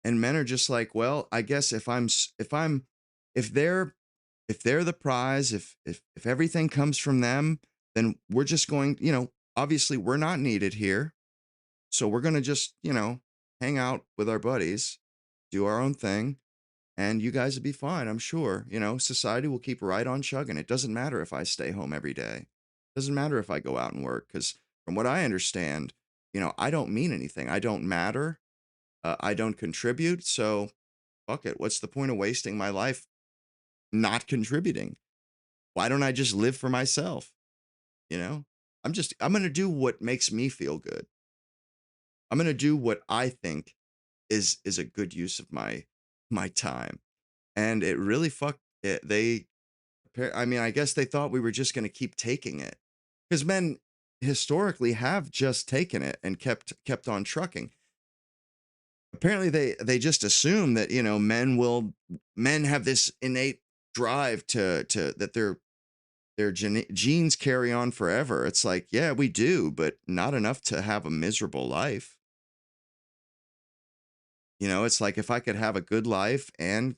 and men are just like, well, I guess if they're the prize, if everything comes from them, then we're just going, you know, obviously we're not needed here, so we're going to just, you know, hang out with our buddies, do our own thing. and you guys will be fine, I'm sure. You know, society will keep right on chugging. It doesn't matter if I stay home every day. It doesn't matter if I go out and work, because from what I understand, you know, I don't mean anything. I don't matter. I don't contribute. So fuck it. What's the point of wasting my life not contributing? Why don't I just live for myself? You know, I'm going to do what makes me feel good. I'm going to do what I think is a good use of my time. And it really fucked it. I mean, I guess they thought we were just going to keep taking it, because men historically have just taken it and kept on trucking. Apparently they just assume that, you know, men have this innate drive to that their genes carry on forever. It's like, yeah, we do, but not enough to have a miserable life. You know, it's like, if I could have a good life and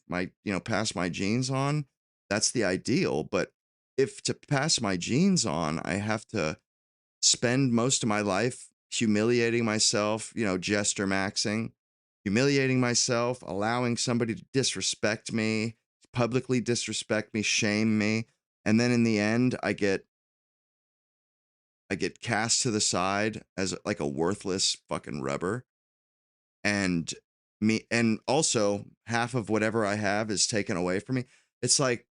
pass my genes on, that's the ideal. But if to pass my genes on, I have to spend most of my life humiliating myself, gesture maxing, humiliating myself, allowing somebody to disrespect me, publicly disrespect me, shame me. And then in the end, I get cast to the side as like a worthless fucking rubber. And also half of whatever I have is taken away from me. It's like,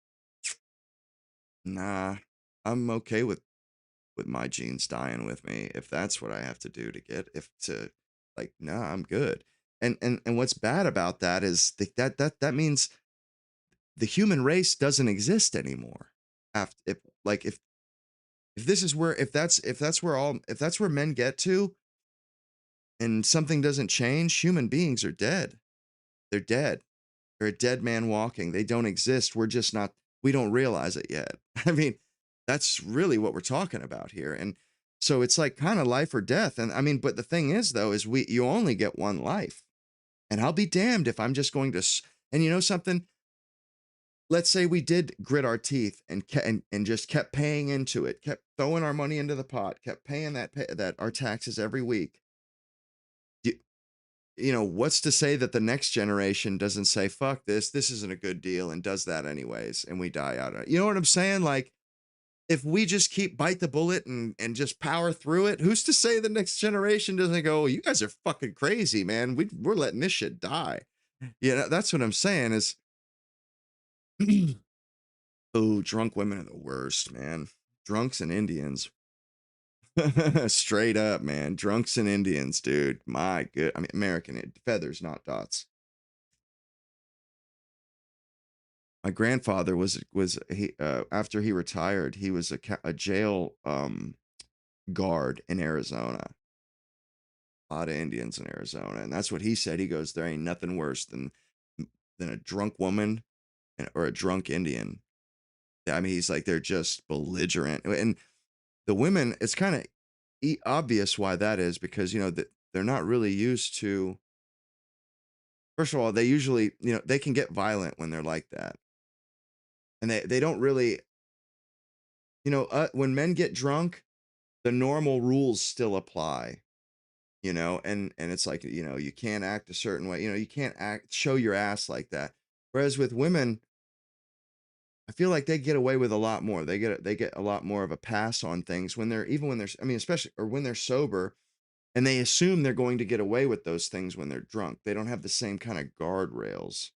nah, I'm okay with my genes dying with me, if that's what I have to do to get, nah, I'm good. And what's bad about that is that means the human race doesn't exist anymore. If this is where, if that's where men get to, and something doesn't change, human beings are dead. They're dead. They're a dead man walking. They don't exist. We don't realize it yet. I mean, that's really what we're talking about here. And so it's like kind of life or death. And I mean, but the thing is, though, is you only get one life. And I'll be damned if I'm just going to, and you know something? Let's say we did grit our teeth and just kept paying into it, kept throwing our money into the pot, kept paying that our taxes every week. What's to say that the next generation doesn't say, fuck this isn't a good deal, and does that anyways, and we die out of it? You know what I'm saying? Like, if we just bite the bullet and just power through it, who's to say the next generation doesn't go, you guys are fucking crazy, man. We're letting this shit die. That's what I'm saying is, oh, drunk women are the worst, man. Drunks and Indians. Straight up, man. Drunks and Indians, dude. My good. I mean, American feathers, not dots. My grandfather was after he retired, he was a jail guard in Arizona. A lot of Indians in Arizona, and that's what he said. He goes, there ain't nothing worse than a drunk woman or a drunk Indian. I mean, he's like, they're just belligerent, and the women, it's kind of obvious why that is, because they're not really used to. First of all, they usually they can get violent when they're like that, and they don't really when men get drunk, the normal rules still apply. And it's like, you can't act a certain way, you can't show your ass like that. Whereas with women, I feel like they get away with a lot more. They get a lot more of a pass on things when they're, I mean, especially, or when they're sober, and they assume they're going to get away with those things when they're drunk. They don't have the same kind of guardrails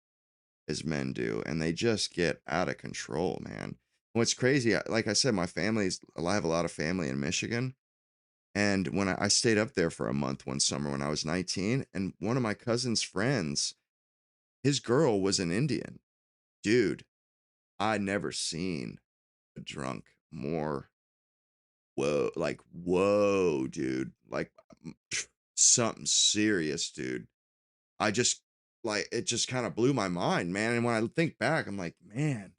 as men do, and they just get out of control, man. What's crazy, like I said, I have a lot of family in Michigan. And when I stayed up there for a month one summer when I was 19, and one of my cousin's friends, his girl was an Indian. Dude, I'd never seen a drunk more. Whoa, dude. Like, something serious, dude. It just kind of blew my mind, man. And when I think back, I'm like, man,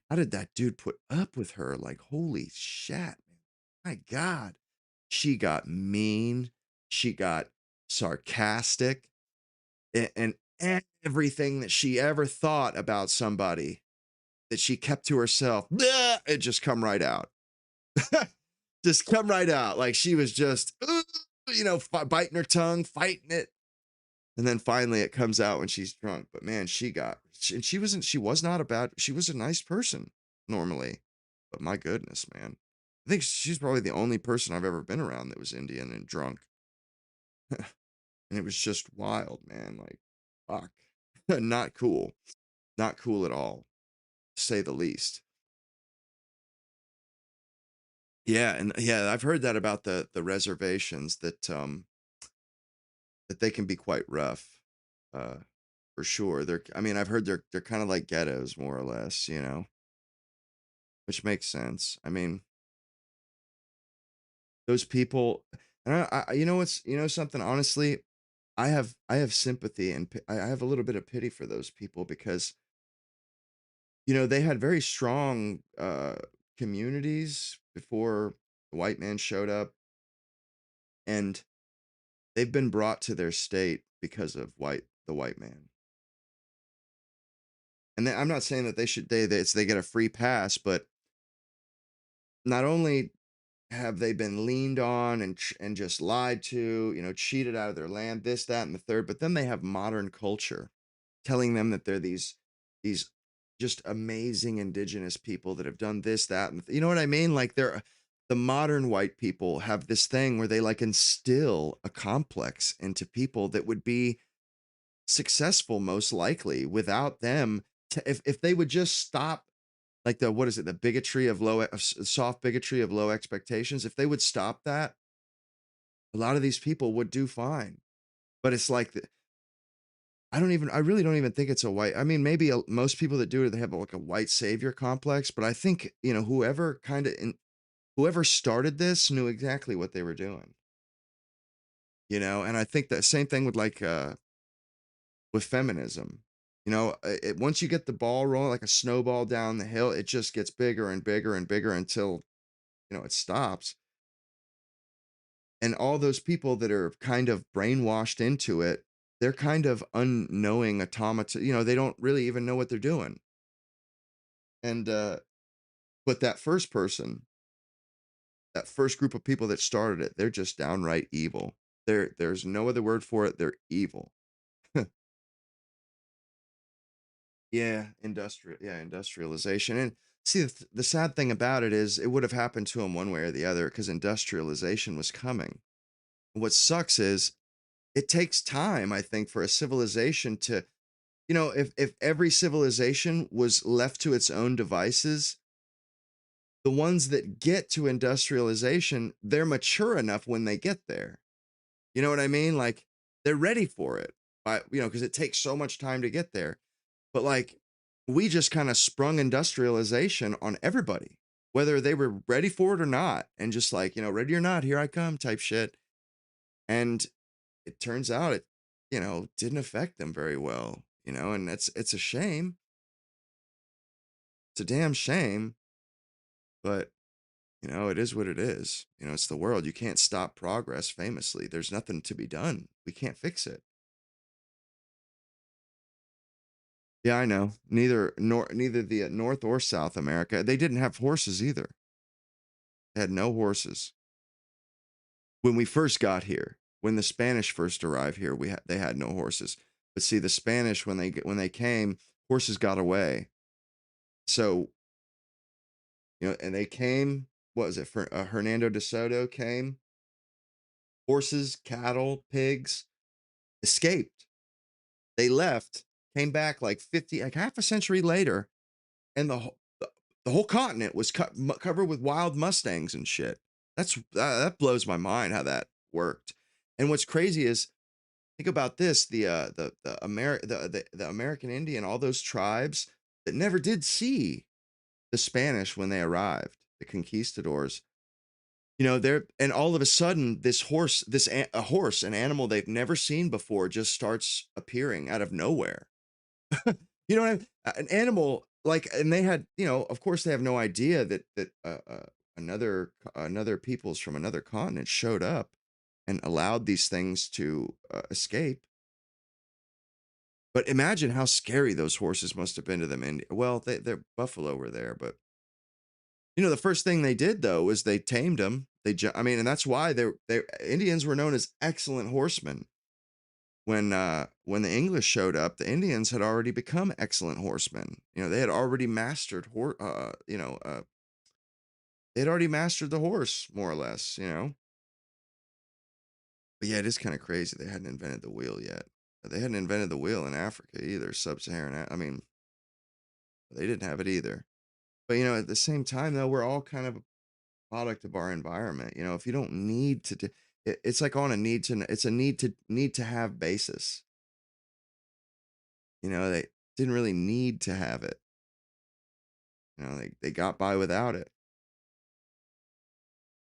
how did that dude put up with her? Like, holy shit, man. My God. She got mean. She got sarcastic, and everything that she ever thought about somebody that she kept to herself, it just come right out. Just come right out. Like, she was just, biting her tongue, fighting it. And then finally it comes out when she's drunk. But man, she was not a bad, she was a nice person normally. But my goodness, man. I think she's probably the only person I've ever been around that was Indian and drunk. And it was just wild, man. Like, fuck. Not cool. Not cool at all, to say the least. Yeah, and yeah, I've heard that about the reservations that they can be quite rough. For sure. I've heard they're kind of like ghettos more or less, which makes sense. I mean, those people, and something, honestly, I have sympathy and I have a little bit of pity for those people because they had very strong communities before the white man showed up, and they've been brought to their state because of the white man. And I'm not saying that they get a free pass, but not only have they been leaned on and just lied to, cheated out of their land, this, that, and the third, but then they have modern culture telling them that they're these just amazing indigenous people that have done this, that, and you know what I mean? Like the modern white people have this thing where they like instill a complex into people that would be successful most likely without them. If they would just stop, like the bigotry of soft bigotry of low expectations, if they would stop that, a lot of these people would do fine. But it's like I really don't even think it's a white. I mean, maybe most people that do it, they have like a white savior complex. But I think whoever started this knew exactly what they were doing. And I think that same thing with feminism. Once you get the ball rolling like a snowball down the hill, it just gets bigger and bigger and bigger until it stops. And all those people that are kind of brainwashed into it, they're kind of unknowing automata. They don't really even know what they're doing. And but that first group of people that started it, they're just downright evil. There's no other word for it. They're evil. Yeah, industrialization. And see, the sad thing about it is it would have happened to them one way or the other because industrialization was coming. What sucks is it takes time, I think, for a civilization to, if every civilization was left to its own devices, the ones that get to industrialization, they're mature enough when they get there. You know what I mean? Like they're ready for it, because it takes so much time to get there. But like we just kind of sprung industrialization on everybody, whether they were ready for it or not, and just like, ready or not, here I come type shit. And it turns out it, didn't affect them very well, and it's a shame. It's a damn shame, but it is what it is. It's the world. You can't stop progress famously. There's nothing to be done. We can't fix it. Yeah, I know. Neither the North or South America, they didn't have horses either. They had no horses. When we first got here, when the Spanish first arrived here, they had no horses. But see, the Spanish when they came, horses got away. So, and they came. What was it? For Hernando de Soto came. Horses, cattle, pigs escaped. They left, came back like half a century later, and the whole continent was covered with wild Mustangs and shit. That blows my mind how that worked. And what's crazy is, think about this: the American Indian, all those tribes that never did see the Spanish when they arrived, the conquistadors. And all of a sudden, this horse, an animal they've never seen before, just starts appearing out of nowhere. You know what I mean? An animal like, and they had, of course, they have no idea that another peoples from another continent showed up and allowed these things to escape. But imagine how scary those horses must have been to them. And well, their buffalo were there, but the first thing they did though was they tamed them. And that's why they Indians were known as excellent horsemen. when the English showed up, the Indians had already become excellent horsemen. You know, they had already mastered they had already mastered the horse more or less. You know, but yeah, it is kind of crazy they hadn't invented the wheel yet. They hadn't invented the wheel in Africa either, sub-Saharan. I mean, they didn't have it either. But you know, at the same time, though, we're all kind of a product of our environment. You know, if you don't need to do, it's like on a need to. It's a need to have basis. You know, they didn't really need to have it. You know, they got by without it.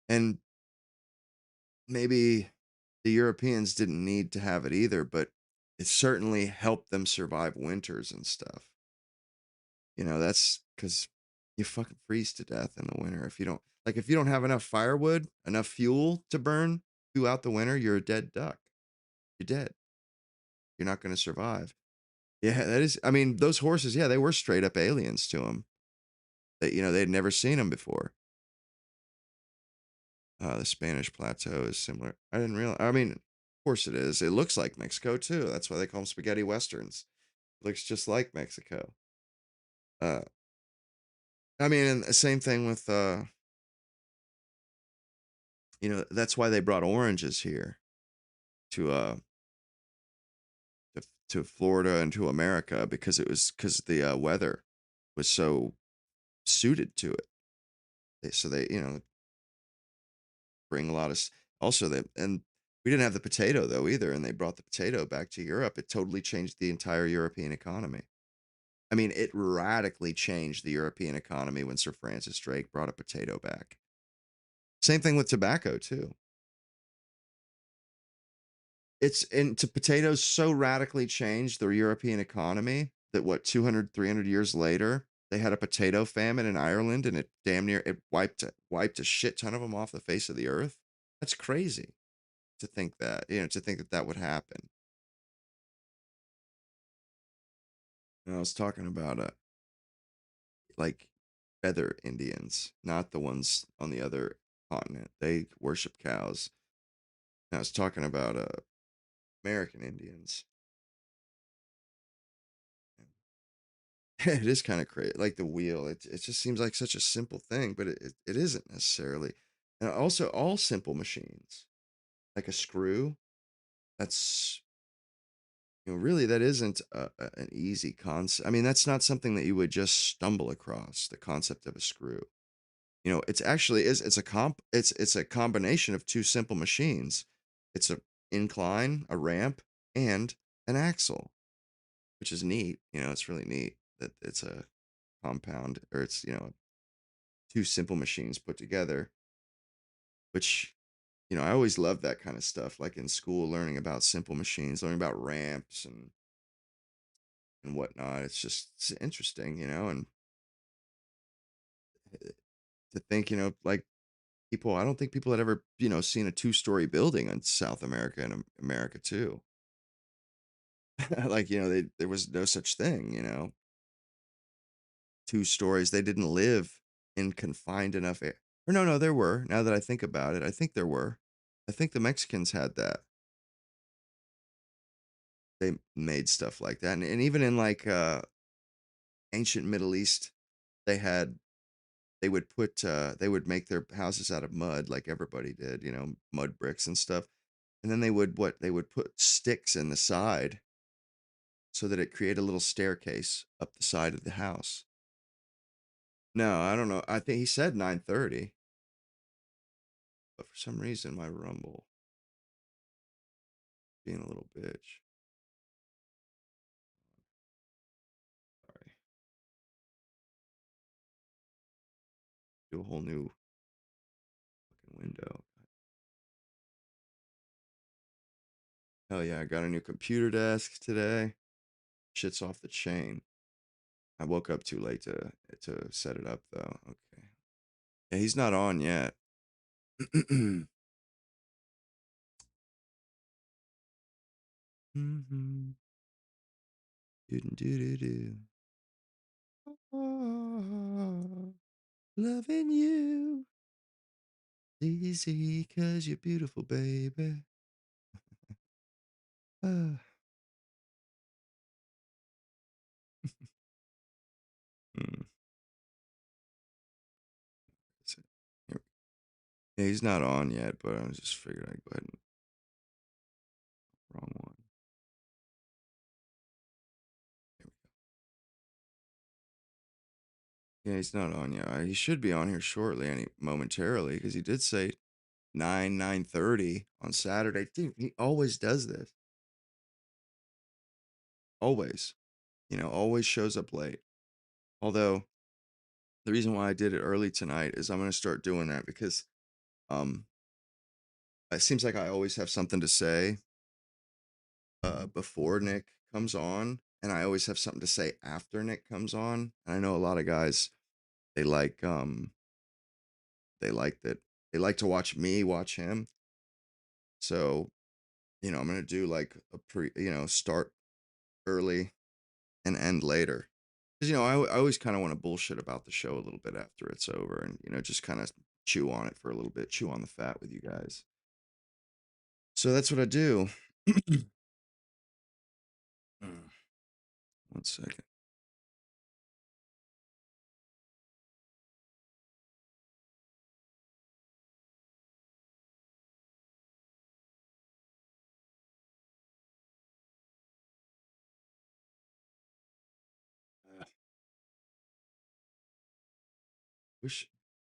And maybe the Europeans didn't need to have it either, but it certainly helped them survive winters and stuff. You know, that's because you fucking freeze to death in the winter if you don't, like, if you don't have enough firewood, enough fuel to burn throughout the winter, you're a dead duck. You're dead. You're not going to survive. Yeah, that is, I mean, those horses, yeah, they were straight up aliens to them. That, you know, they'd never seen them before. The Spanish plateau is similar. I didn't realize. I mean, of course it is. It looks like Mexico too. That's why they call them spaghetti westerns. It looks just like Mexico. Uh, I mean, and the same thing with you know, that's why they brought oranges here to to Florida and to America, because it was because the weather was so suited to it. So they, you know, bring a lot of also they, and we didn't have the potato though either, and they brought the potato back to Europe. It totally changed the entire European economy. I mean, it radically changed the European economy when Sir Francis Drake brought a potato back. Same thing with tobacco too. It's into potatoes so radically changed the European economy that what 200 300 years later they had a potato famine in Ireland, and it damn near it wiped a shit ton of them off the face of the earth. That's crazy to think that, you know, to think that that would happen. And I was talking about like feather Indians, not the ones on the other continent. They worship cows. And I was talking about American Indians. It is kind of crazy, like the wheel. It just seems like such a simple thing, but it isn't necessarily. And also, all simple machines, like a screw, that's, you know, really that isn't an easy concept. I mean, that's not something that you would just stumble across. The concept of a screw. You know, it's actually is it's a combination of two simple machines. It's a incline, a ramp, and an axle, which is neat. You know, it's really neat that it's a compound, or it's, you know, two simple machines put together, which, you know, I always loved that kind of stuff, like in school, learning about simple machines, learning about ramps and whatnot. It's just it's interesting, you know, and to think, you know, like people, I don't think people had ever, you know, seen a two-story building in South America and America too. Like, you know, there was no such thing, you know, two stories. They didn't live in confined enough air. Or no, there were. Now that I think about it, I think there were. I think the Mexicans had that. They made stuff like that. And even in like ancient Middle East, they had they would make their houses out of mud like everybody did, you know, mud bricks and stuff. And then they would put sticks in the side so that it created a little staircase up the side of the house. No, I don't know. I think he said 9:30, but for some reason my Rumble being a little bitch. Sorry. Do a whole new fucking window. Hell yeah, I got a new computer desk today. Shit's off the chain. I woke up too late to set it up though. Okay. Yeah, he's not on yet. Mm-hmm. Do. Oh, loving you easy cause you're beautiful, baby. Yeah, he's not on yet, but I just figured I'd go ahead and wrong one. Yeah, he's not on yet. He should be on here shortly, momentarily, because he did say 9:30 on Saturday. Dude, he always does this. Always. Always shows up late. Although the reason why I did it early tonight is I'm going to start doing that because it seems like I always have something to say before Nick comes on, and I always have something to say after Nick comes on. And I know a lot of guys, they like that. They like to watch me watch him. So, I'm going to do like a start early and end later. Because, I always kind of want to bullshit about the show a little bit after it's over and, just kind of chew on it for a little bit, chew on the fat with you guys. So that's what I do. 1 second. Wish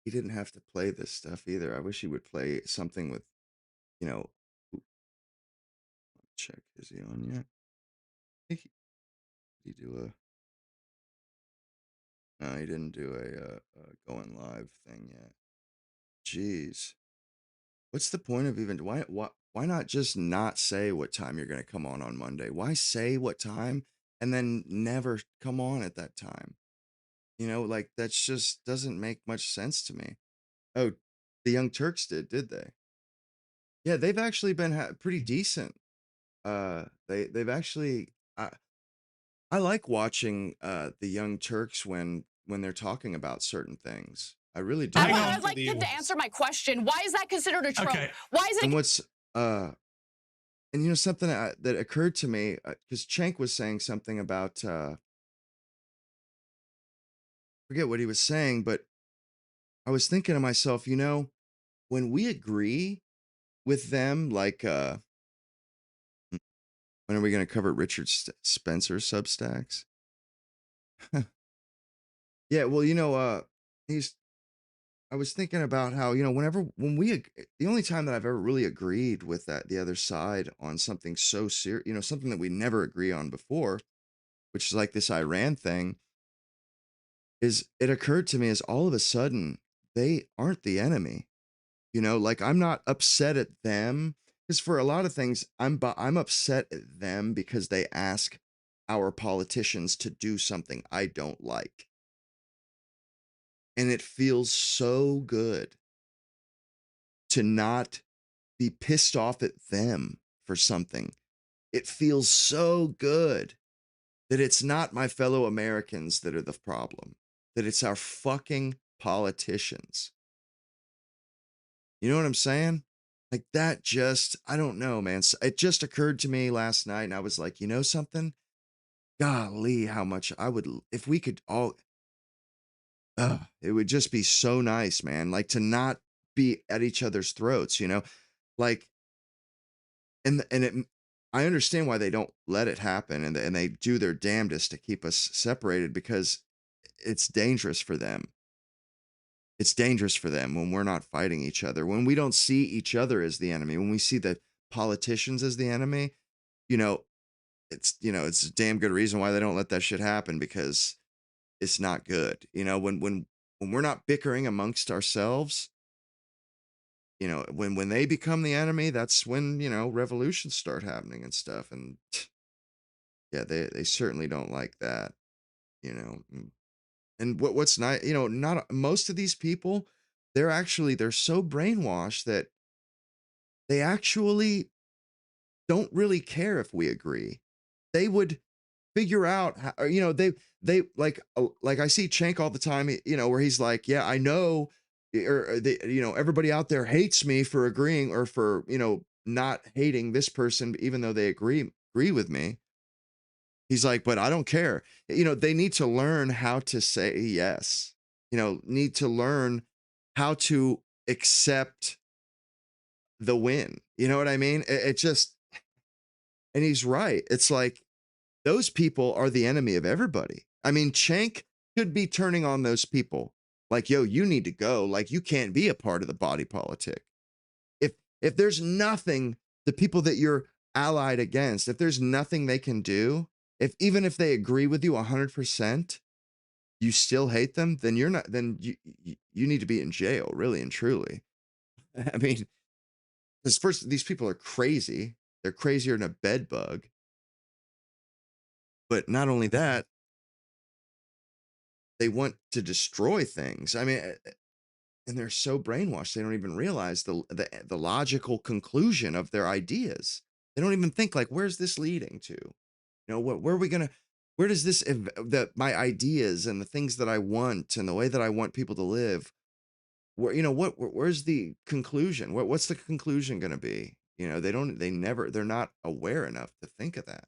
he didn't have to play this stuff either. I wish he would play something with, check. Is he on yet? I think did he do no, he didn't do a going live thing yet. Jeez. What's the point of even, why not just not say what time you're going to come on Monday? Why say what time and then never come on at that time? Like that's just doesn't make much sense to me. Oh, the Young Turks did they? Yeah, they've actually been pretty decent. They've actually, I like watching the Young Turks when they're talking about certain things. I really do. I'd like him to answer my question. Why is that considered a trope? Okay. Why is it? And what's and something that occurred to me because Cenk was saying something about forget what he was saying, but I was thinking to myself, when we agree with them, like when are we going to cover Richard Spencer Substacks? Yeah, well, I was thinking about how, the only time that I've ever really agreed with the other side on something so serious, something that we never agree on before, which is like this Iran thing, is it occurred to me as all of a sudden they aren't the enemy. Like I'm not upset at them because for a lot of things I'm upset at them because they ask our politicians to do something I don't like. And it feels so good to not be pissed off at them for something. It feels so good that it's not my fellow Americans that are the problem, that it's our fucking politicians. You know what I'm saying? Like that just, I don't know, man. It just occurred to me last night and I was like, you know something? Golly, how much I would, if we could all, it would just be so nice, man. Like to not be at each other's throats, like, and it, I understand why they don't let it happen and they do their damnedest to keep us separated because it's dangerous for them. It's dangerous for them when we're not fighting each other, when we don't see each other as the enemy, when we see the politicians as the enemy, it's a damn good reason why they don't let that shit happen because it's not good. When we're not bickering amongst ourselves, when they become the enemy, that's when, revolutions start happening and stuff. And yeah, they certainly don't like that, And what's nice, not most of these people, they're so brainwashed that they actually don't really care if we agree. They would figure out how, they like I see Cenk all the time, where he's like, yeah, I know, or everybody out there hates me for agreeing or for, not hating this person, even though they agree with me. He's like, but I don't care. They need to learn how to say yes, need to learn how to accept the win. You know what I mean? It just, and he's right. It's like those people are the enemy of everybody. I mean, Cenk could be turning on those people like, yo, you need to go. Like, you can't be a part of the body politic. If there's nothing, the people that you're allied against, if there's nothing they can do, even if they agree with you 100%, you still hate them, then you're not, then you need to be in jail, really and truly. I mean, because first, these people are crazy. They're crazier than a bed bug. But not only that, they want to destroy things. I mean, and they're so brainwashed, they don't even realize the logical conclusion of their ideas. They don't even think like, where's this leading to? You know, where are we gonna? Where does this my ideas and the things that I want and the way that I want people to live? Where where's the conclusion? What's the conclusion going to be? You know, they're not aware enough to think of that.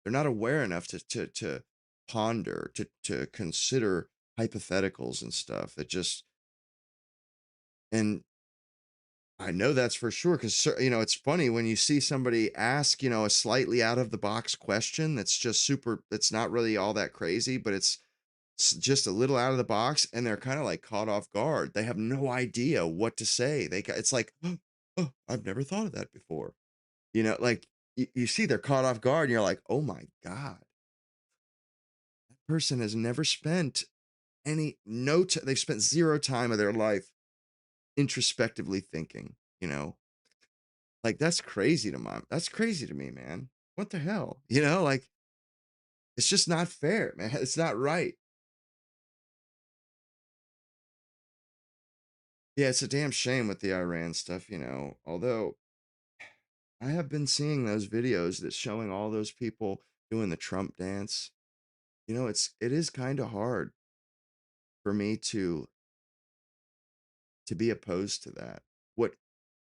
They're not aware enough to ponder, to consider hypotheticals and stuff. And I know that's for sure, because it's funny when you see somebody ask, a slightly out of the box question that's just super, that's not really all that crazy, but it's just a little out of the box, and they're kind of like caught off guard. They have no idea what to say. It's like, oh, I've never thought of that before. Like you see they're caught off guard, and you're like, oh my God, that person has never spent they've spent zero time of their life introspectively thinking, like that's crazy to me, man. What the hell? Like it's just not fair, man. It's not right. Yeah, it's a damn shame with the Iran stuff, although I have been seeing those videos that's showing all those people doing the Trump dance. It is kind of hard for me to be opposed to that.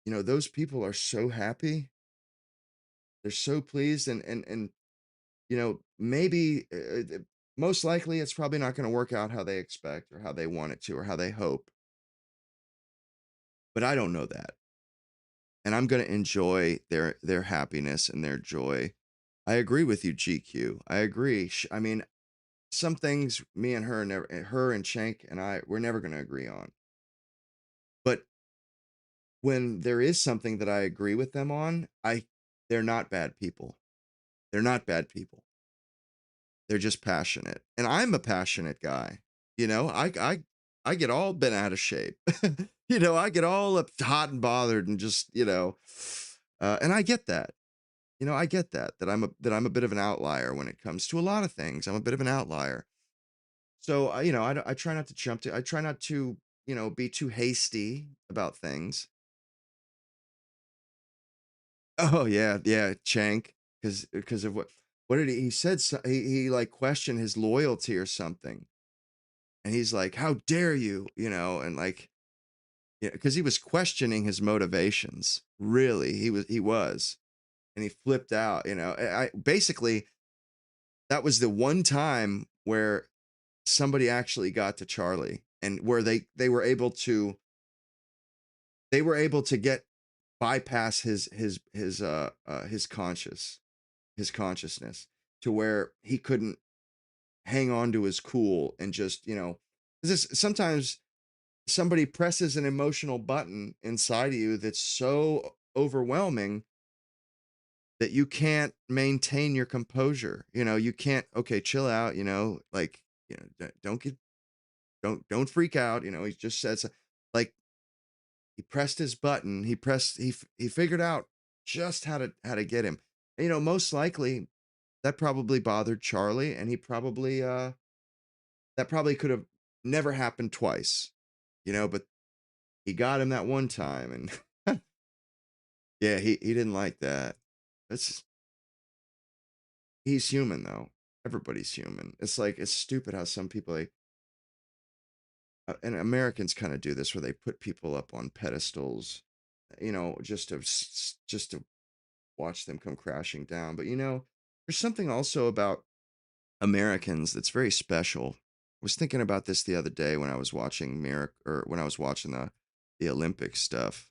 Those people are so happy. They're so pleased, and maybe most likely it's probably not going to work out how they expect or how they want it to or how they hope. But I don't know that. And I'm going to enjoy their happiness and their joy. I agree with you, GQ. I agree. I mean, some things me and her and Cenk and we're never going to agree on. But when there is something that I agree with them on, they're not bad people. They're not bad people. They're just passionate. And I'm a passionate guy. I get all bent out of shape. I get all hot and bothered and just, and I get that. I get that I'm a bit of an outlier when it comes to a lot of things. I'm a bit of an outlier. So, I try not to I try not to, be too hasty about things. Oh yeah, yeah, Cenk, because of what did he said? He like questioned his loyalty or something, and he's like, "How dare you?" And like, yeah, because he was questioning his motivations. Really, he was, and he flipped out. I basically that was the one time where somebody actually got to Charlie, and where they were able to get bypass his consciousness to where he couldn't hang on to his cool and just, sometimes somebody presses an emotional button inside of you that's so overwhelming that you can't maintain your composure. You can't, okay, chill out, like, don't freak out. He just said, like, he pressed his button. He figured out just how to get him. Most likely that probably bothered Charlie, and he probably, that probably could have never happened twice, but he got him that one time, and yeah, he didn't like that. He's human though. Everybody's human. It's like, it's stupid how some people, and Americans kind of do this, where they put people up on pedestals, just to watch them come crashing down. But there's something also about Americans that's very special. I was thinking about this the other day when I was watching when I was watching the Olympic stuff.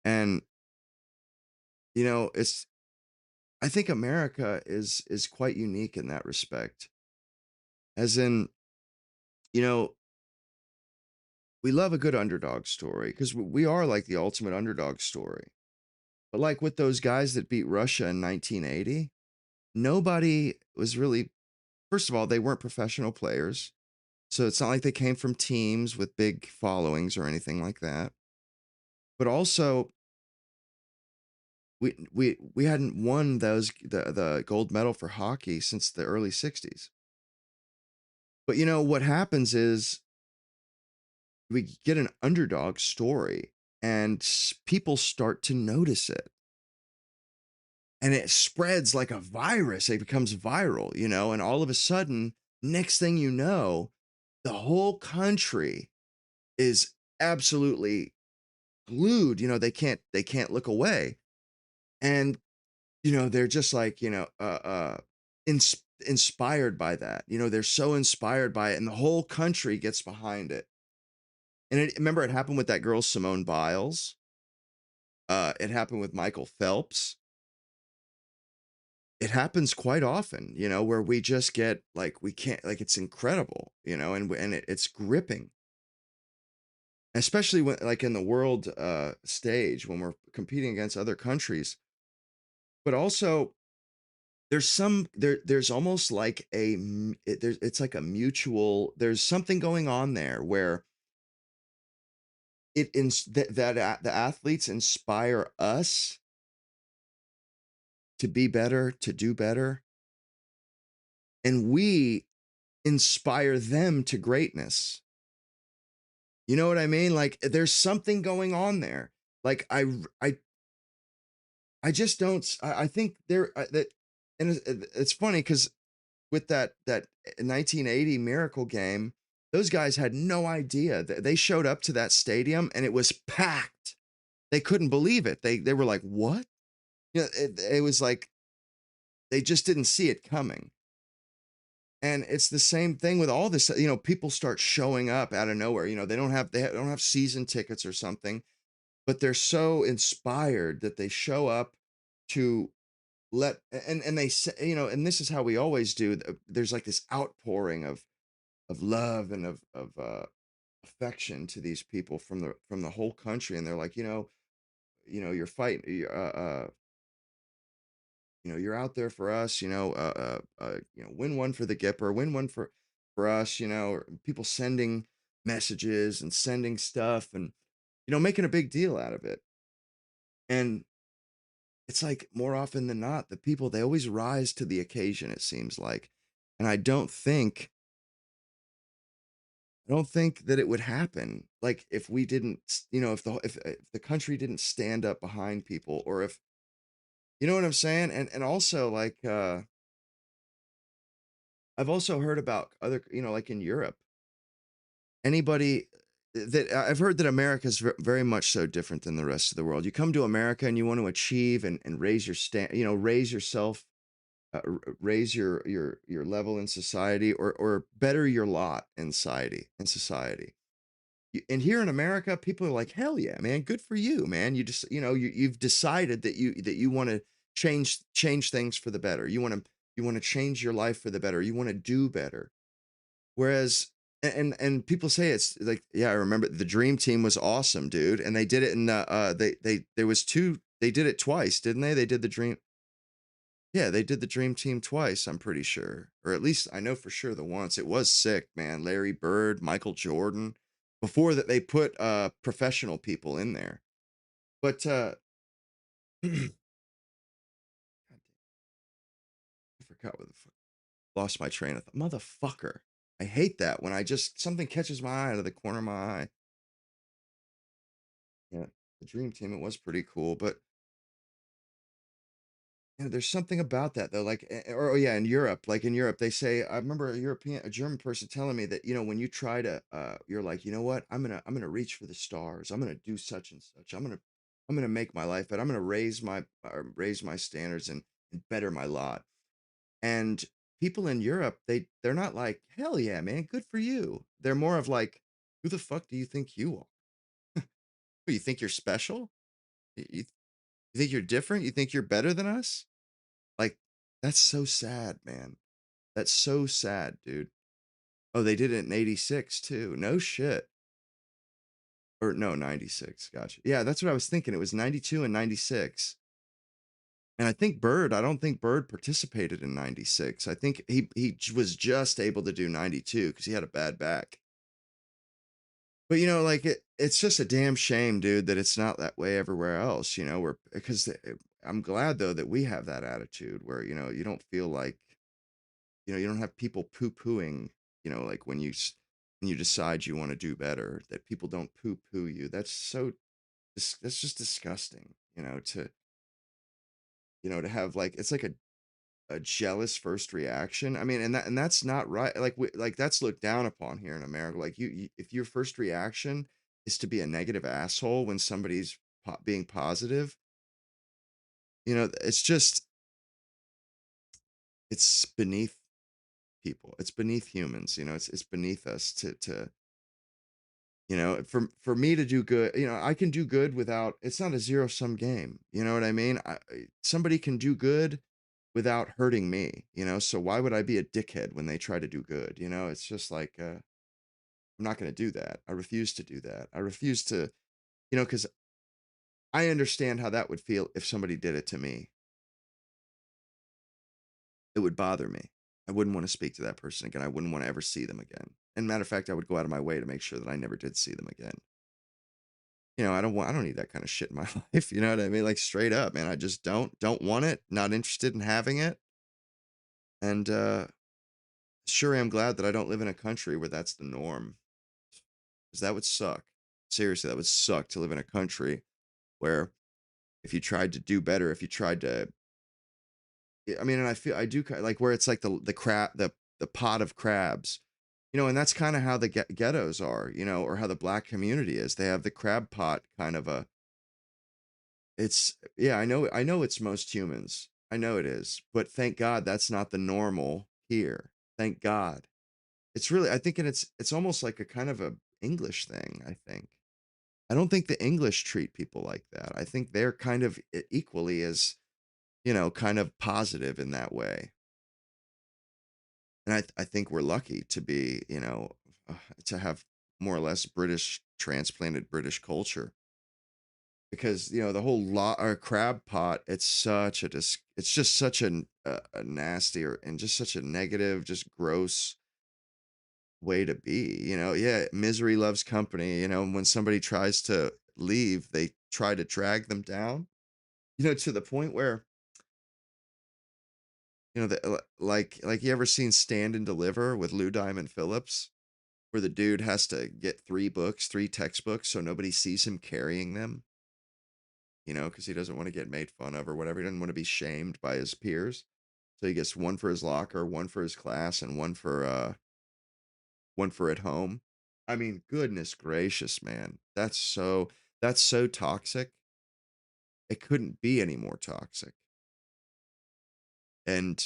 And, you know, I think America is quite unique in that respect. As in, you know, we love a good underdog story because we are like the ultimate underdog story. But like with those guys that beat Russia in 1980, nobody was really, first of all, they weren't professional players. So it's not like they came from teams with big followings or anything like that. But also, we hadn't won the gold medal for hockey since the early 60s. But you know what happens is we get an underdog story and people start to notice it. And it spreads like a virus. It becomes viral, you know, and all of a sudden, next thing you know, the whole country is absolutely glued. You know, they can't look away. And, you know, they're just like, you know, inspired by that. You know, they're so inspired by it, and the whole country gets behind it. And remember, it happened with that girl, Simone Biles. It happened with Michael Phelps. It happens quite often, you know, where we just get like, we can't, like, it's incredible, you know, and it's gripping. Especially when, like, in the world stage, when we're competing against other countries. But also, there's almost like it's like a mutual, there's something going on there where the athletes inspire us to be better, to do better, and we inspire them to greatness. You know what I mean? Like, there's something going on there. Like, I just don't. I think that, and it's funny because with that 1980 Miracle game, those guys had no idea. They showed up to that stadium and it was packed. They couldn't believe it. They were like, "What?" You know, it was like they just didn't see it coming. And it's the same thing with all this. You know, people start showing up out of nowhere. You know, they don't have season tickets or something, but they're so inspired that they show up to and they say, you know, and this is how we always do. There's like this outpouring of love and of affection to these people from the whole country, and they're like, you're fighting, you're out there for us, win one for the Gipper, win one for us, or people sending messages and sending stuff, and making a big deal out of it. And it's like, more often than not, the people, they always rise to the occasion, it seems like. And I don't think that it would happen, like, if we didn't, if the country didn't stand up behind people, or if, you know what I'm saying? And also, like, I've also heard about other, like in Europe, anybody that I've heard that America's very much so different than the rest of the world. You come to America and you want to achieve and raise your raise yourself, raise your level in society, or better your lot in society. And here in America, people are like, hell yeah, man, good for you, man. You just, you've decided that you want to change things for the better. You want to change your life for the better. You want to do better. Whereas, and people say it's like, yeah, I remember the Dream Team was awesome, dude. And they did it in, they did it twice, didn't they? They did the Dream. Yeah, they did the Dream Team twice, I'm pretty sure. Or at least I know for sure the once. It was sick, man. Larry Bird, Michael Jordan. Before that, they put professional people in there. But I forgot what the fuck. Lost my train of thought. Motherfucker. I hate that when something catches my eye out of the corner of my eye. Yeah, the Dream Team, it was pretty cool, but there's something about that though. Like, or, oh yeah, in Europe, they say, I remember a German person telling me that, when you try to, you're like, you know what, I'm gonna reach for the stars. I'm gonna do such and such. I'm gonna make my life better. I'm gonna raise my standards and better my lot. And people in Europe, they're not like, hell yeah, man, good for you. They're more of like, who the fuck do you think you are? You think you're special? You think you're different? You think you're better than us? Like, that's so sad, man. That's so sad, dude. Oh, they did it in 86 too. No shit. Or no, 96. Gotcha. Yeah, that's what I was thinking. It was 92 and 96. And I don't think Bird participated in 96. I think he was just able to do 92 because he had a bad back. But like it's just a damn shame, dude, that it's not that way everywhere else, because I'm glad though that we have that attitude where, you don't feel like, you don't have people poo-pooing, like when you decide you want to do better, that people don't poo-poo you. That's just disgusting, to have like, it's like a jealous first reaction. I mean, and that's not right. Like that's looked down upon here in America. Like if your first reaction is to be a negative asshole when somebody's being positive, it's beneath people. It's beneath humans. It's beneath us to for me to do good. I can do good without. It's not a zero-sum game. You know what I mean? Somebody can do good without hurting me, so why would I be a dickhead when they try to do good? It's just like, I'm not going to do that. I refuse to do that. I refuse to, because I understand how that would feel if somebody did it to me. It would bother me. I wouldn't want to speak to that person again. I wouldn't want to ever see them again. And matter of fact, I would go out of my way to make sure that I never did see them again. I don't need that kind of shit in my life. You know what I mean? Like straight up, man. I just don't want it. Not interested in having it. And, sure am glad that I don't live in a country where that's the norm. Because that would suck. Seriously, that would suck to live in a country where if you tried to do better, if you tried to, I mean, and I do like where it's like the pot of crabs, and that's kind of how the ghettos are, or how the black community is. They have the crab pot kind of yeah, I know it's most humans. I know it is, but thank God that's not the normal here. Thank God. It's really, I think, and it's almost like a kind of a English thing, I think. I don't think the English treat people like that. I think they're kind of equally as, kind of positive in that way. And I think we're lucky to be, to have more or less transplanted British culture. Because, the whole crab pot, it's just such a nasty and just such a negative, just gross way to be. Yeah, misery loves company. When somebody tries to leave, they try to drag them down, to the point where, like you ever seen Stand and Deliver with Lou Diamond Phillips, where the dude has to get 3 textbooks so nobody sees him carrying them, because he doesn't want to get made fun of or whatever. He doesn't want to be shamed by his peers. So he gets one for his locker, one for his class, and one for at home. I mean, goodness gracious, man. That's so toxic. It couldn't be any more toxic. And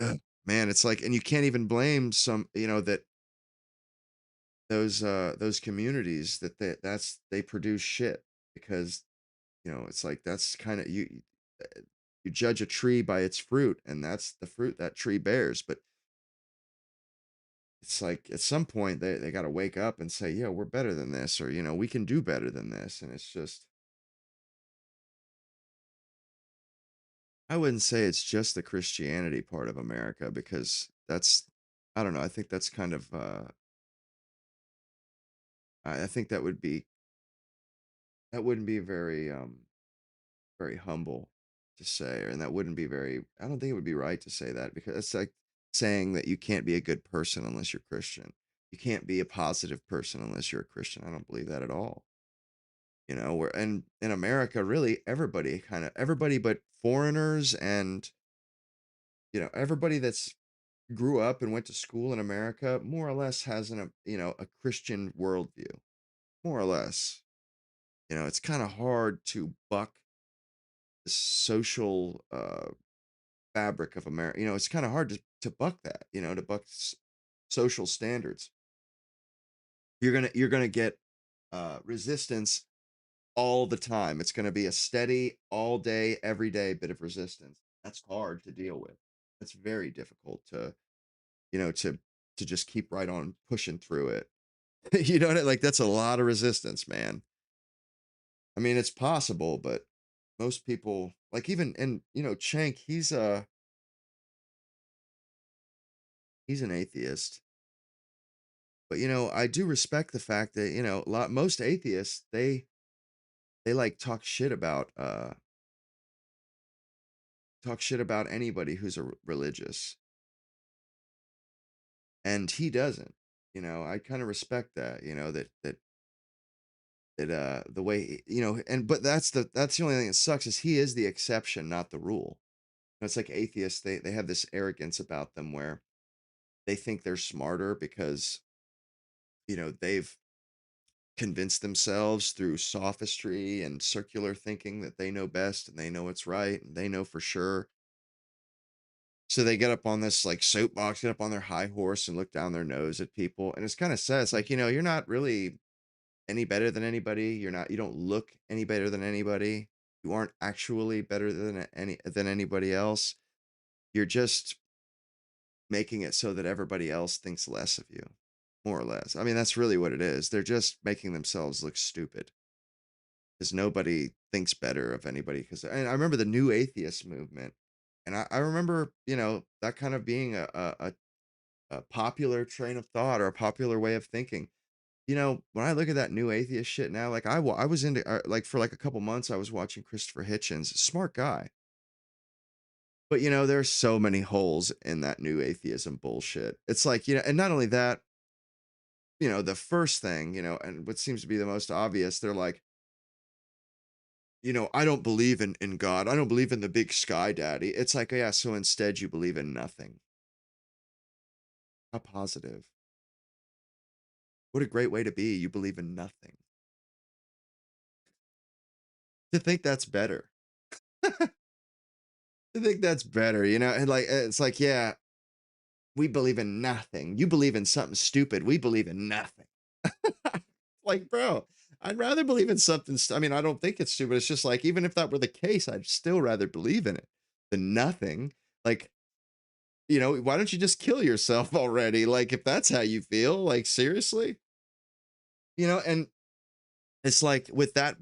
man, it's like, and you can't even blame some, that those communities they produce shit because, it's like, that's kind of you judge a tree by its fruit, and that's the fruit that tree bears. But it's like at some point they got to wake up and say, yeah, we're better than this, or we can do better than this. And it's just, I wouldn't say it's just the Christianity part of America, because I don't know, I think that's kind of I think that wouldn't be very very humble to say, and that wouldn't be very, I don't think it would be right to say that, because it's like saying that you can't be a good person unless you're Christian. You can't be a positive person unless you're a Christian. I don't believe that at all. Where, and in America, really everybody but foreigners and, everybody that's grew up and went to school in America more or less has a Christian worldview, more or less. It's kind of hard to buck the social fabric of America. It's kind of hard to buck that, to buck social standards. You're gonna get resistance all the time. It's going to be a steady, all day, every day bit of resistance. That's hard to deal with. That's very difficult to, to just keep right on pushing through it. You know what I like? That's a lot of resistance, man. I mean, it's possible, but most people, like even, and Cenk, he's an atheist. But I do respect the fact that, most atheists, they like talk shit about anybody who's religious. And he doesn't. I kind of respect that, that the way, but that's the only thing that sucks is he is the exception, not the rule. It's like atheists, they have this arrogance about them where they think they're smarter because, they've convinced themselves through sophistry and circular thinking that they know best and they know what's right and they know for sure. So they get up on this like soapbox, get up on their high horse and look down their nose at people. And it's kind of sad. It's like, you're not really any better than anybody. You don't look any better than anybody. You aren't actually better than anybody else. You're just making it so that everybody else thinks less of you, more or less. I mean, that's really what it is. They're just making themselves look stupid because nobody thinks better of anybody. And I remember the new atheist movement, and I remember, that kind of being a popular train of thought or a popular way of thinking. When I look at that new atheist shit now, like I was into like for like a couple months, I was watching Christopher Hitchens, smart guy. But there's so many holes in that new atheism bullshit. It's like, and not only that, the first thing, and what seems to be the most obvious, they're like, I don't believe in God. I don't believe in the big sky daddy. It's like, yeah, so instead you believe in nothing. How positive. What a great way to be. You believe in nothing. To think that's better. I think that's better, and like it's like, yeah, we believe in nothing. You believe in something stupid. We believe in nothing. Like, bro, I'd rather believe in something. I mean, I don't think it's stupid. It's just like, even if that were the case, I'd still rather believe in it than nothing. Like, why don't you just kill yourself already? Like, if that's how you feel, like, seriously, and it's like with that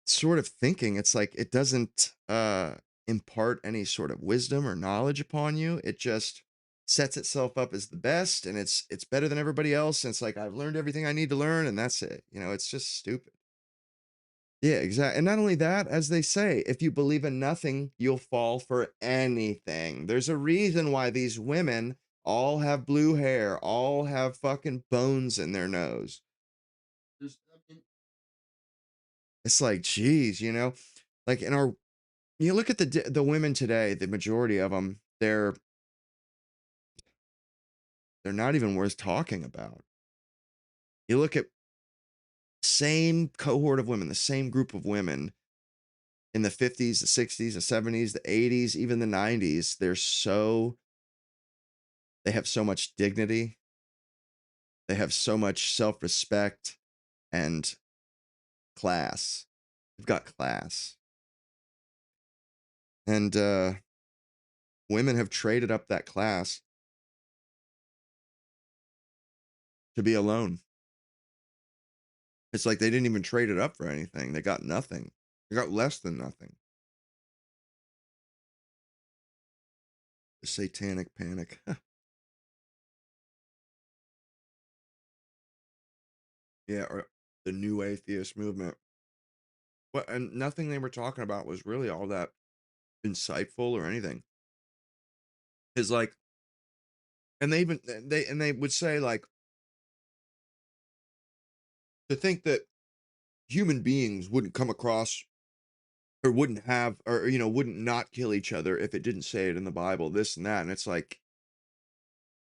sort of thinking, it's like it doesn't impart any sort of wisdom or knowledge upon you. It just sets itself up as the best, and it's better than everybody else. And it's like, I've learned everything I need to learn, and that's it. It's just stupid. Yeah, exactly. And not only that, as they say, if you believe in nothing, you'll fall for anything. There's a reason why these women all have blue hair, all have fucking bones in their nose. It's like, geez, like you look at the women today, the majority of them, they're not even worth talking about. You look at same cohort of women, the same group of women in the 50s, the 60s, the 70s, the 80s, even the 90s, they have so much dignity. They have so much self-respect and class. They've got class. And women have traded up that class to be alone. It's like they didn't even trade it up for anything. They got nothing. They got less than nothing. The satanic panic. Yeah, or the new atheist movement. Well, and nothing they were talking about was really all that insightful or anything. It's like, and they would say, like, to think that human beings wouldn't come across or wouldn't have, or wouldn't not kill each other if it didn't say it in the Bible, this and that. And it's like,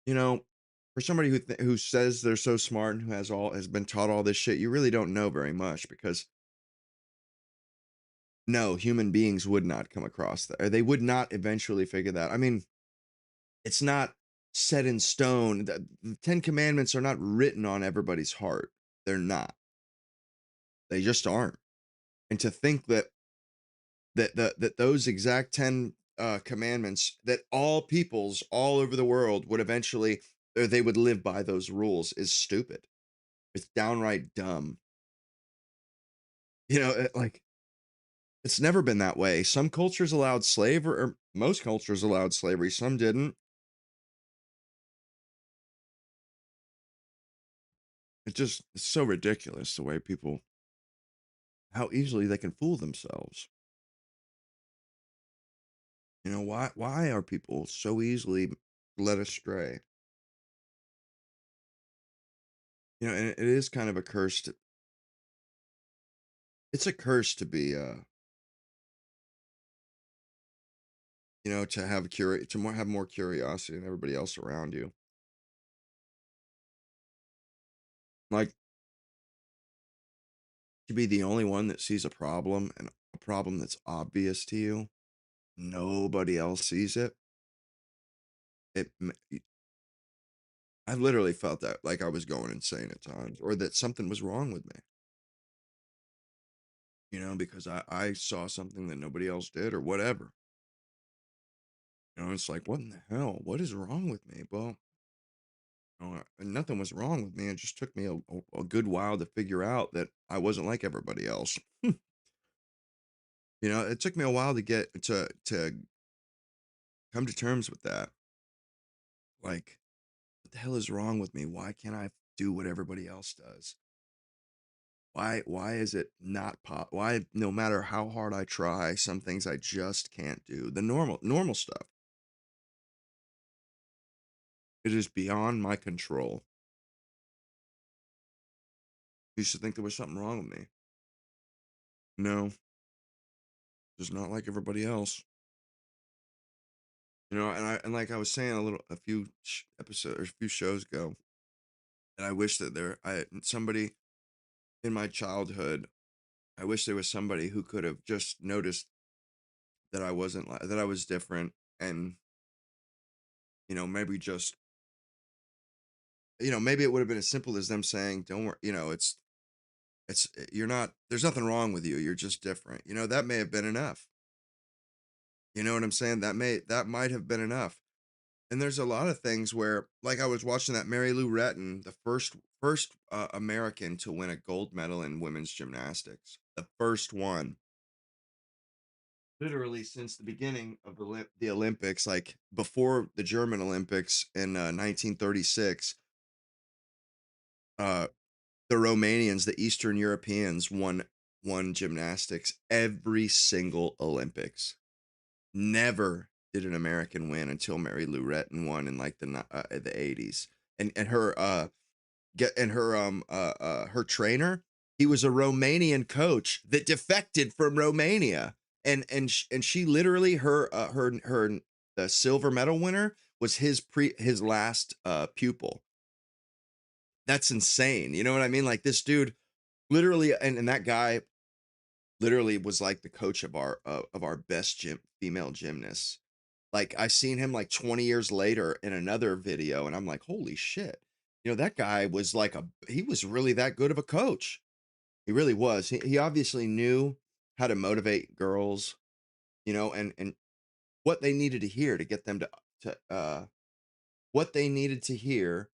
for somebody who says they're so smart and who has been taught all this shit, you really don't know very much, because no, human beings would not come across that, or they would not eventually figure that. I mean, it's not set in stone. The Ten Commandments are not written on everybody's heart. They're not. They just aren't. And to think that those exact 10 commandments, that all peoples all over the world would eventually, or they would live by those rules, is stupid. It's downright dumb. Like, it's never been that way. Some cultures allowed slavery, or most cultures allowed slavery, some didn't. It's so ridiculous the way people, how easily they can fool themselves. Why are people so easily led astray? And it is kind of a curse it's a curse to be to have have more curiosity than everybody else around you. Like, to be the only one that sees a problem, and a problem that's obvious to you, nobody else sees it. I literally felt that like I was going insane at times, or that something was wrong with me. Because I saw something that nobody else did, or whatever. It's like, what in the hell? What is wrong with me? Well, nothing was wrong with me. It just took me a good while to figure out that I wasn't like everybody else. It took me a while to get to come to terms with that. Like, what the hell is wrong with me? Why can't I do what everybody else does? Why is it not why, no matter how hard I try, some things I just can't do? The normal stuff. It is beyond my control. I used to think there was something wrong with me. No, just not like everybody else. And like I was saying a few episodes or a few shows ago, and I wish that somebody in my childhood, I wish there was somebody who could have just noticed that I wasn't that I was different, and maybe just maybe it would have been as simple as them saying, "Don't worry, you're not. There's nothing wrong with you. You're just different." That may have been enough. You know what I'm saying? That might have been enough. And there's a lot of things where, like, I was watching that Mary Lou Retton, the first American to win a gold medal in women's gymnastics, the first one, literally since the beginning of the Olympics, like before the German Olympics in 1936. The Romanians, the Eastern Europeans, won gymnastics every single Olympics. Never did an American win until Mary Lou Retton won in like the 80s. And her trainer, he was a Romanian coach that defected from Romania. And she literally, the silver medal winner was his last pupil. That's insane. You know what I mean? Like, this dude literally, and that guy literally was like the coach of our best female gymnasts. Like, I seen him like 20 years later in another video, and I'm like, holy shit. That guy was he was really that good of a coach. He really was. He obviously knew how to motivate girls, and what they needed to hear to get them what they needed to hear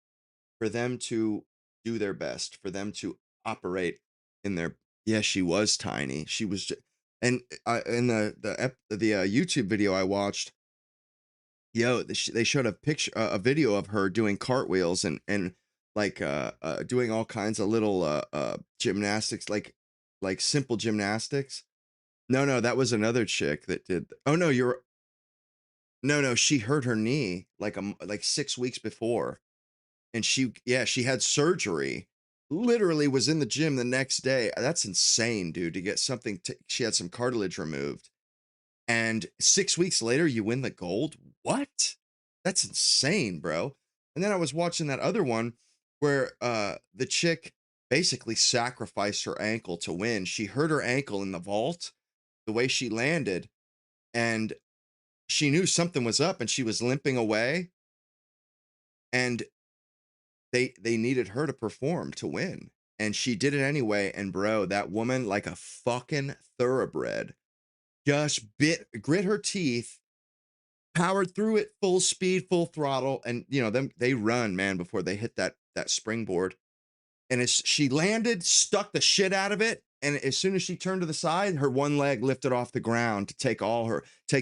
for them to do their best, for them to operate in their. Yeah, she was tiny. She was and in the YouTube video I watched, they showed a video of her doing cartwheels and like doing all kinds of little gymnastics, like simple gymnastics. No, that was another chick that did. Oh no, no, she hurt her knee like 6 weeks before, and she had surgery. Literally was in the gym the next day. That's insane, dude, to get something. She had some cartilage removed, and 6 weeks later you win the gold. What? That's insane, bro. And then I was watching that other one where the chick basically sacrificed her ankle to win. She hurt her ankle in the vault, the way she landed, and she knew something was up, and she was limping away, and they needed her to perform to win. and she did it anyway. And bro, that woman, like a fucking thoroughbred, just grit her teeth, powered through it full speed, full throttle. And you know, they run, man, before they hit that springboard. And as she landed, stuck the shit out of it. And as soon as she turned to the side, her one leg lifted off the ground to take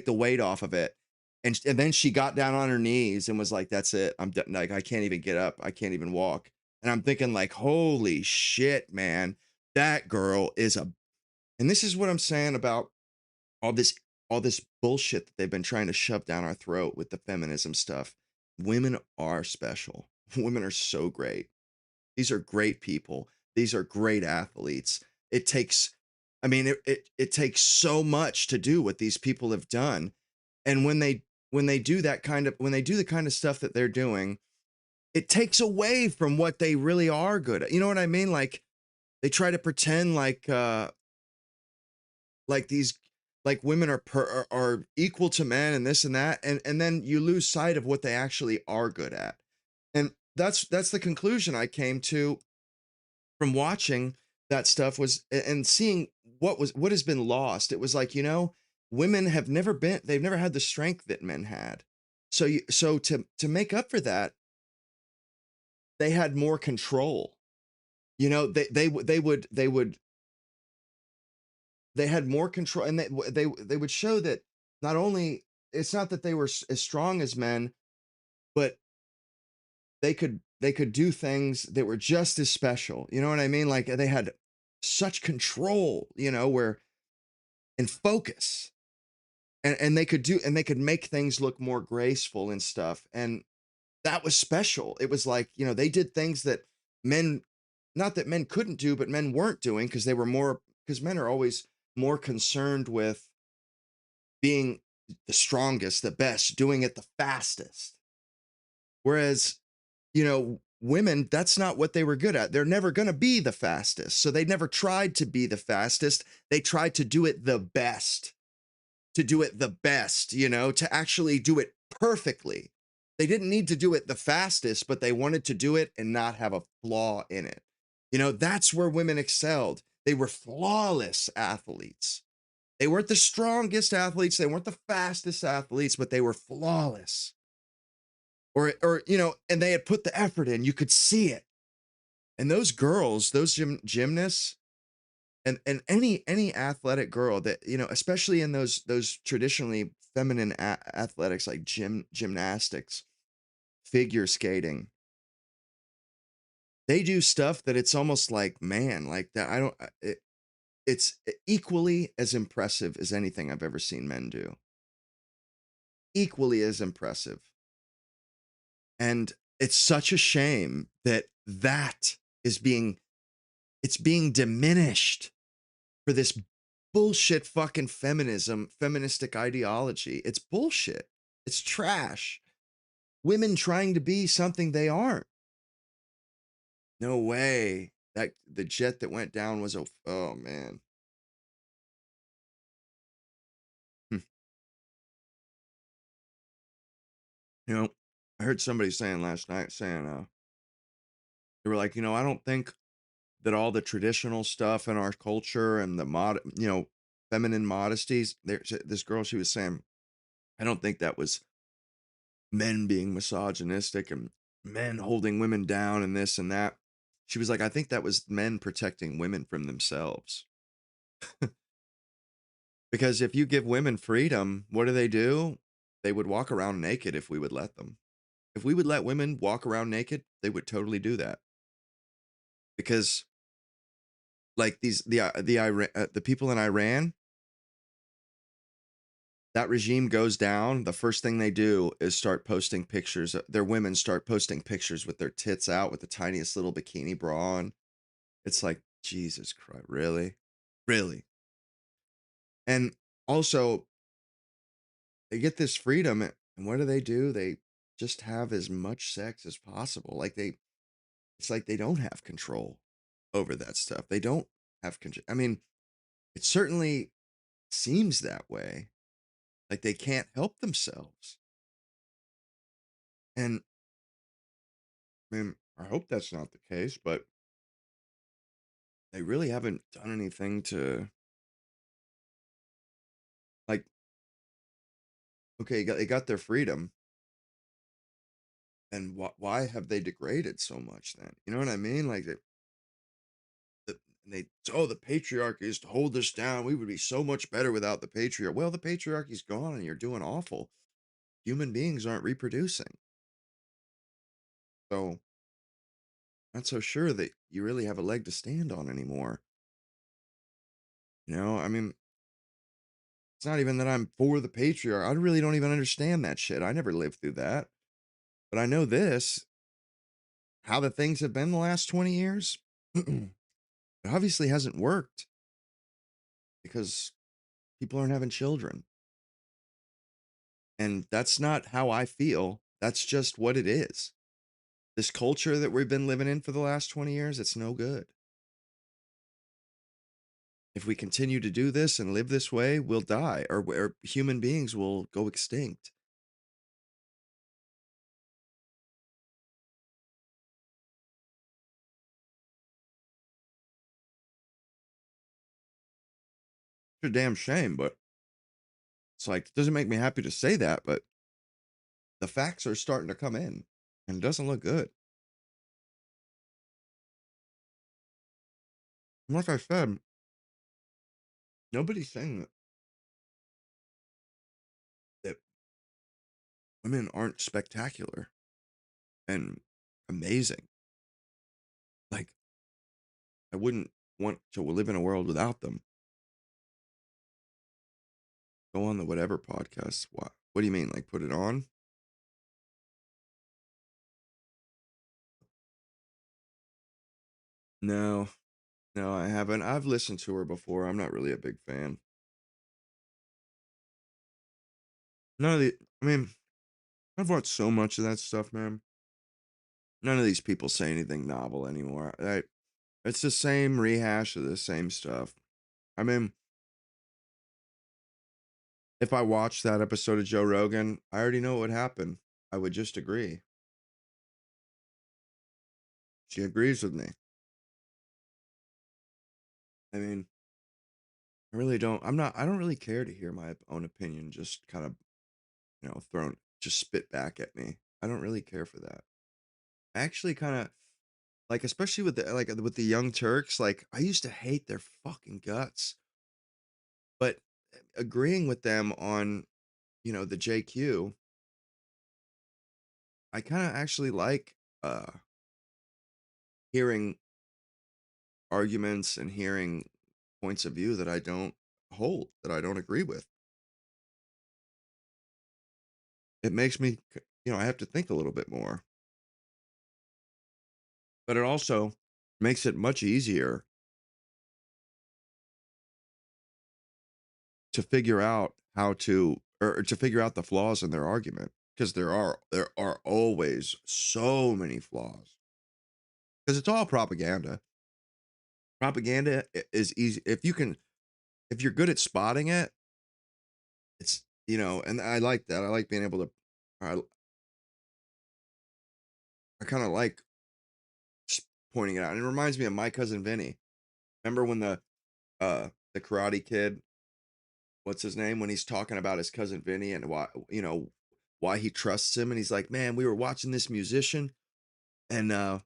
the weight off of it. And then she got down on her knees and was like, that's it. I'm done. Like, I can't even get up. I can't even walk. And I'm thinking like, holy shit, man, that girl is and this is what I'm saying about all this bullshit that they've been trying to shove down our throat with the feminism stuff. Women are special. Women are so great. These are great people. These are great athletes. It takes so much to do what these people have done. And when they do the kind of stuff that they're doing, it takes away from what they really are good at. You know what I mean? Like they try to pretend like these women are equal to men and this and that, and then you lose sight of what they actually are good at. And that's the conclusion I came to from watching that stuff and seeing what has been lost. It was like, you know, women they've never had the strength that men had. So to make up for that, they had more control. You know, they had more control, and they would show that not only it's not that they were as strong as men, but they could do things that were just as special. You know what I mean? Like they had such control, you know, and focus, and they could make things look more graceful and stuff. And that was special. It was like, you know, they did things that men, not that men couldn't do, but men weren't doing because men are always more concerned with being the strongest, the best, doing it the fastest. Whereas, you know, women, that's not what they were good at. They're never going to be the fastest. So they never tried to be the fastest. They tried to do it the best, you know, to actually do it perfectly. They didn't need to do it the fastest, but they wanted to do it and not have a flaw in it. You know, that's where women excelled. They were flawless athletes. They weren't the strongest athletes. They weren't the fastest athletes, but they were flawless. Or you know, and they had put the effort in. You could see it. And those girls, those gymnasts, and any athletic girl that, you know, especially in those traditionally feminine athletics like gymnastics, figure skating, they do stuff that it's almost like, man, like that. It's equally as impressive as anything I've ever seen men do. Equally as impressive. And it's such a shame that is being diminished for this bullshit fucking feministic ideology. It's bullshit. It's trash. Women trying to be something they aren't. No way. That the jet that went down was oh man. You know, I heard somebody saying last night, they were like, you know, I don't think that all the traditional stuff in our culture and you know, feminine modesties, this girl, she was saying, I don't think that was men being misogynistic and men holding women down and this and that. She was like, I think that was men protecting women from themselves. Because if you give women freedom, what do? They would walk around naked if we would let them. If we would let women walk around naked, they would totally do that. Because like the people in Iran, that regime goes down, the first thing they do is start posting pictures. Their women start posting pictures with their tits out with the tiniest little bikini bra on. It's like, Jesus Christ, really? Really? And also, they get this freedom, and what do? They just have as much sex as possible. Like it's like they don't have control over that stuff. They don't have control. I mean, it certainly seems that way. Like they can't help themselves. And I mean, I hope that's not the case, but they really haven't done anything to, like, okay, they got their freedom, and why have they degraded so much then? You know what I mean? Like, the patriarchy is to hold us down. We would be so much better without the patriarchy. Well, the patriarchy's gone and you're doing awful. Human beings aren't reproducing. So, not so sure that you really have a leg to stand on anymore. You know, I mean, it's not even that I'm for the patriarch. I really don't even understand that shit. I never lived through that. But I know this, how the things have been the last 20 years. It obviously hasn't worked because people aren't having children. And that's not how I feel. That's just what it is. This culture that we've been living in for the last 20 years, it's no good. If we continue to do this and live this way, we'll die, or human beings will go extinct. It's a damn shame, but it's like, it doesn't make me happy to say that, but the facts are starting to come in, and it doesn't look good. And like I said, nobody's saying that women aren't spectacular and amazing. Like, I wouldn't want to live in a world without them. Go on the whatever podcast. What do you mean? Like, put it on? No, no, I haven't. I've listened to her before. I'm not really a big fan. None of the, I mean, I've watched so much of that stuff, man. None of these people say anything novel anymore. It's the same rehash of the same stuff. I mean, if I watched that episode of Joe Rogan, I already know what would happen. I would just agree. She agrees with me. I mean, I really don't. I don't really care to hear my own opinion just kind of, just spit back at me. I don't really care for that. I actually kind of, like, especially with the Young Turks, like, I used to hate their fucking guts. But agreeing with them on, the JQ, I kind of actually like hearing arguments and hearing points of view that I don't hold, that I don't agree with. It makes me, I have to think a little bit more. But it also makes it much easier to figure out how to, or to figure out the flaws in their argument, because there are always so many flaws, because it's all propaganda. Propaganda is easy if you're good at spotting it. It's, and I like that. I like being able to, I kind of like pointing it out. And it reminds me of My Cousin Vinny. Remember when the Karate Kid, what's his name, when he's talking about his cousin Vinny and why he trusts him, and he's like, man, we were watching this musician and or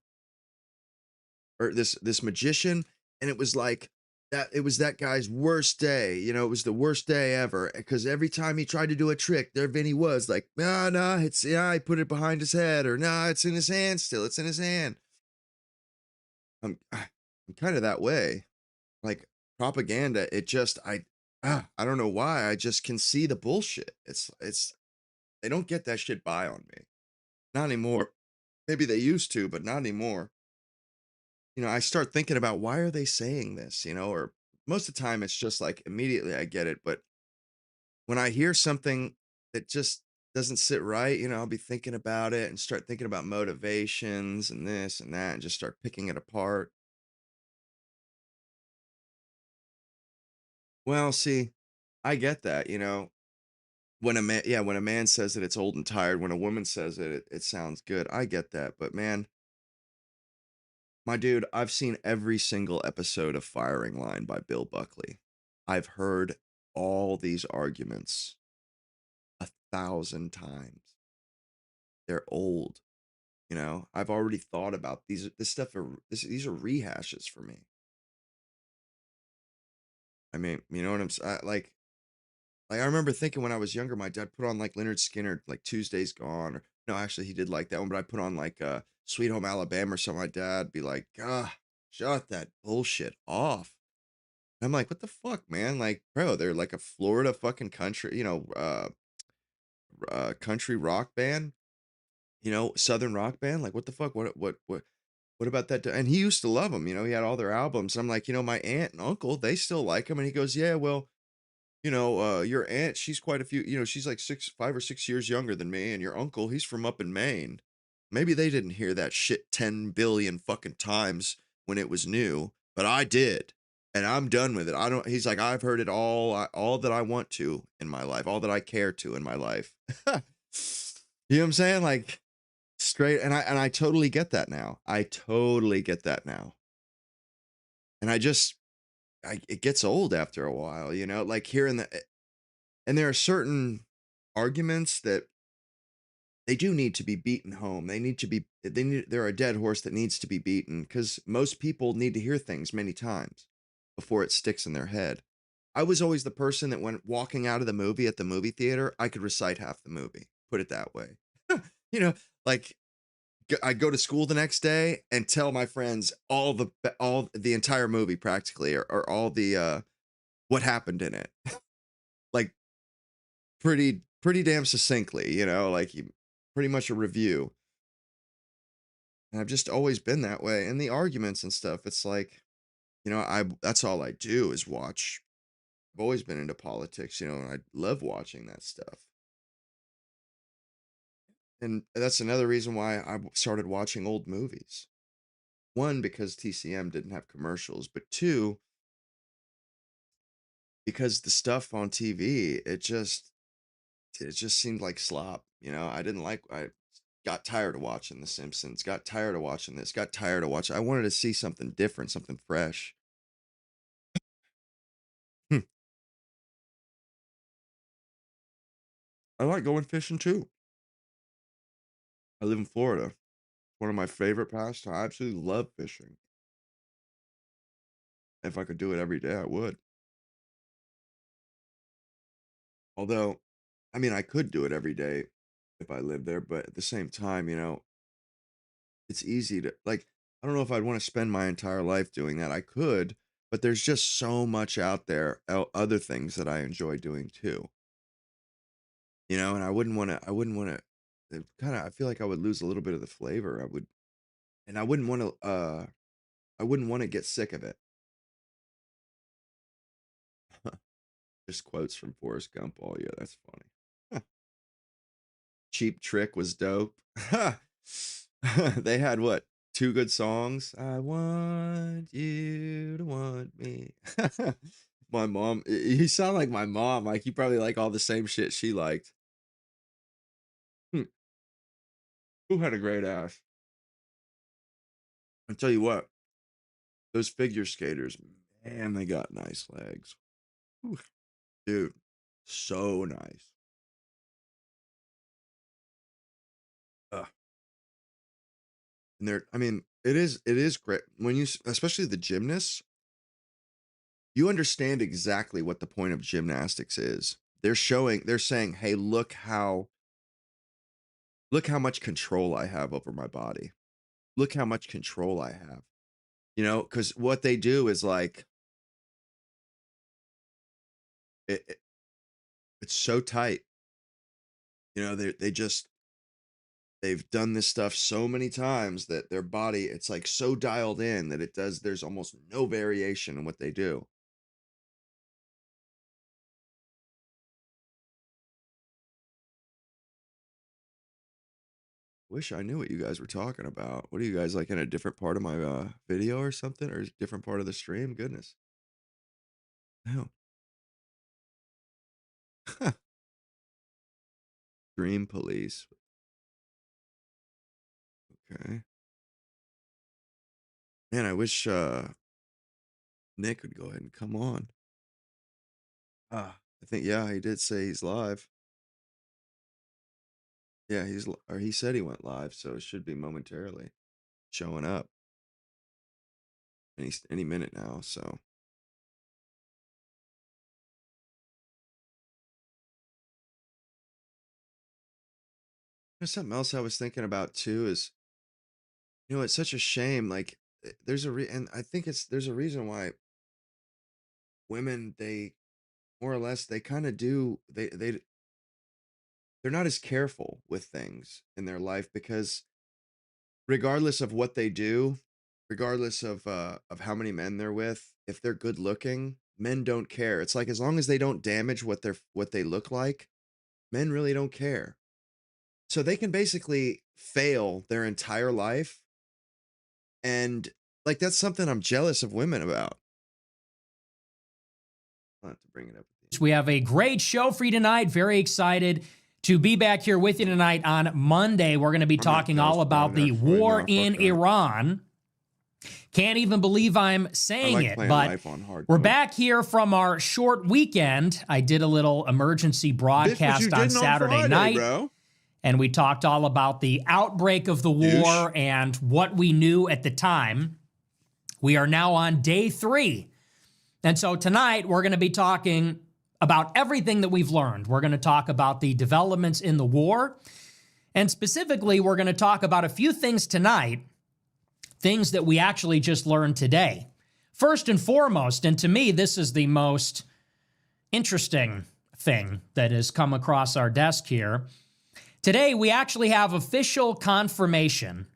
this magician, and it was like that, it was that guy's worst day. It was the worst day ever, because every time he tried to do a trick, there Vinny was like, nah, it's, I put it behind his head, or nah, it's in his hand still, it's in his hand. I'm kind of that way. Like, propaganda, it just, I don't know why, I just can see the bullshit. It's they don't get that shit by on me, not anymore. Maybe they used to, but not anymore. I start thinking about, why are they saying this, or most of the time it's just like immediately I get it. But when I hear something that just doesn't sit right, I'll be thinking about it and start thinking about motivations and this and that and just start picking it apart. Well, see, I get that, when a man says that it's old and tired, when a woman says it sounds good. I get that. But man, My dude, I've seen every single episode of Firing Line by Bill Buckley. I've heard all these arguments 1,000 times. They're old, you know. I've already thought about these. These are rehashes for me. I mean, you know what I'm saying? Like I remember thinking when I was younger, my dad put on like Leonard Skinner, like Tuesday's Gone, or no, actually he did like that one, but I put on like Sweet Home Alabama or something. My dad be like, "Ah, shut that bullshit off." I'm like, what the fuck, man? Like, bro, they're like a Florida fucking country, country rock band, Southern rock band. Like, what the fuck? What about that? And he used to love them. He had all their albums. I'm like, my aunt and uncle, they still like him. And he goes, yeah, well, your aunt, she's quite a few, she's like 5 or 6 years younger than me. And your uncle, he's from up in Maine. Maybe they didn't hear that shit 10 billion fucking times when it was new, but I did. And I'm done with it. He's like, I've heard it all that I want to in my life, all that I care to in my life. You know what I'm saying? Like straight. And I totally get that now. I totally get that now. And it gets old after a while, like and there are certain arguments that they do need to be beaten home. They're a dead horse that needs to be beaten because most people need to hear things many times before it sticks in their head. I was always the person that when walking out of the movie at the movie theater, I could recite half the movie, put it that way. Like I'd go to school the next day and tell my friends all the entire movie practically, or all the, what happened in it. Like pretty damn succinctly, like pretty much a review. And I've just always been that way. And the arguments and stuff, it's like, that's all I do is watch. I've always been into politics, and I love watching that stuff. And that's another reason why I started watching old movies. One, because TCM didn't have commercials, but two, because the stuff on TV, it just seemed like slop. I got tired of watching The Simpsons, got tired of watching this, got tired of watching. I wanted to see something different, something fresh. I like going fishing too. I live in Florida. One of my favorite pastimes. I absolutely love fishing. If I could do it every day, I would. Although, I mean, I could do it every day if I lived there, but at the same time, it's easy to like, I don't know if I'd want to spend my entire life doing that. I could, but there's just so much out there, other things that I enjoy doing too. And I wouldn't want to I feel like I would lose a little bit of the flavor. I wouldn't want to get sick of it. Just quotes from Forrest Gump. Oh yeah, that's funny. Cheap Trick was dope. They had what? 2 good songs. I want you to want me. My mom, you sound like my mom. Like you probably like all the same shit she liked. Who had a great ass? I tell you what, those figure skaters, man, they got nice legs. Whew. Dude, so nice. Ugh. And it is great when especially the gymnasts, you understand exactly what the point of gymnastics is. They're saying, hey, look how much control I have over my body. Look how much control I have. Because what they do is like, it's so tight. They've done this stuff so many times that their body, it's like so dialed in that there's almost no variation in what they do. Wish I knew what you guys were talking about. What are you guys like in a different part of my video or something, or a different part of the stream? Goodness. No. Dream police. Okay. Man, I wish Nick would go ahead and come on. I think, yeah, he did say he's live. Yeah, he said he went live, so it should be momentarily showing up any minute now. So there's something else I was thinking about too. Is it's such a shame. Like there's and I think there's a reason why women, they more or less, they kind of do they're not as careful with things in their life, because regardless of what they do, regardless of how many men they're with, if they're good looking, men don't care. It's like, as long as they don't damage what they look like, men really don't care. So they can basically fail their entire life, and like, that's something I'm jealous of women about. I'll have to bring it up. We have a great show for you tonight. Very excited to be back here with you tonight on Monday. We're going to be talking all about the war in Iran. Can't even believe I'm saying it, but we're back here from our short weekend. I did a little emergency broadcast on Saturday night, and we talked all about the outbreak of the war and what we knew at the time. We are now on day 3. And so tonight we're going to be talking about everything that we've learned. We're going to talk about the developments in the war. And specifically, we're going to talk about a few things tonight, things that we actually just learned today. First and foremost, and to me, this is the most interesting thing that has come across our desk here. Today, we actually have official confirmation,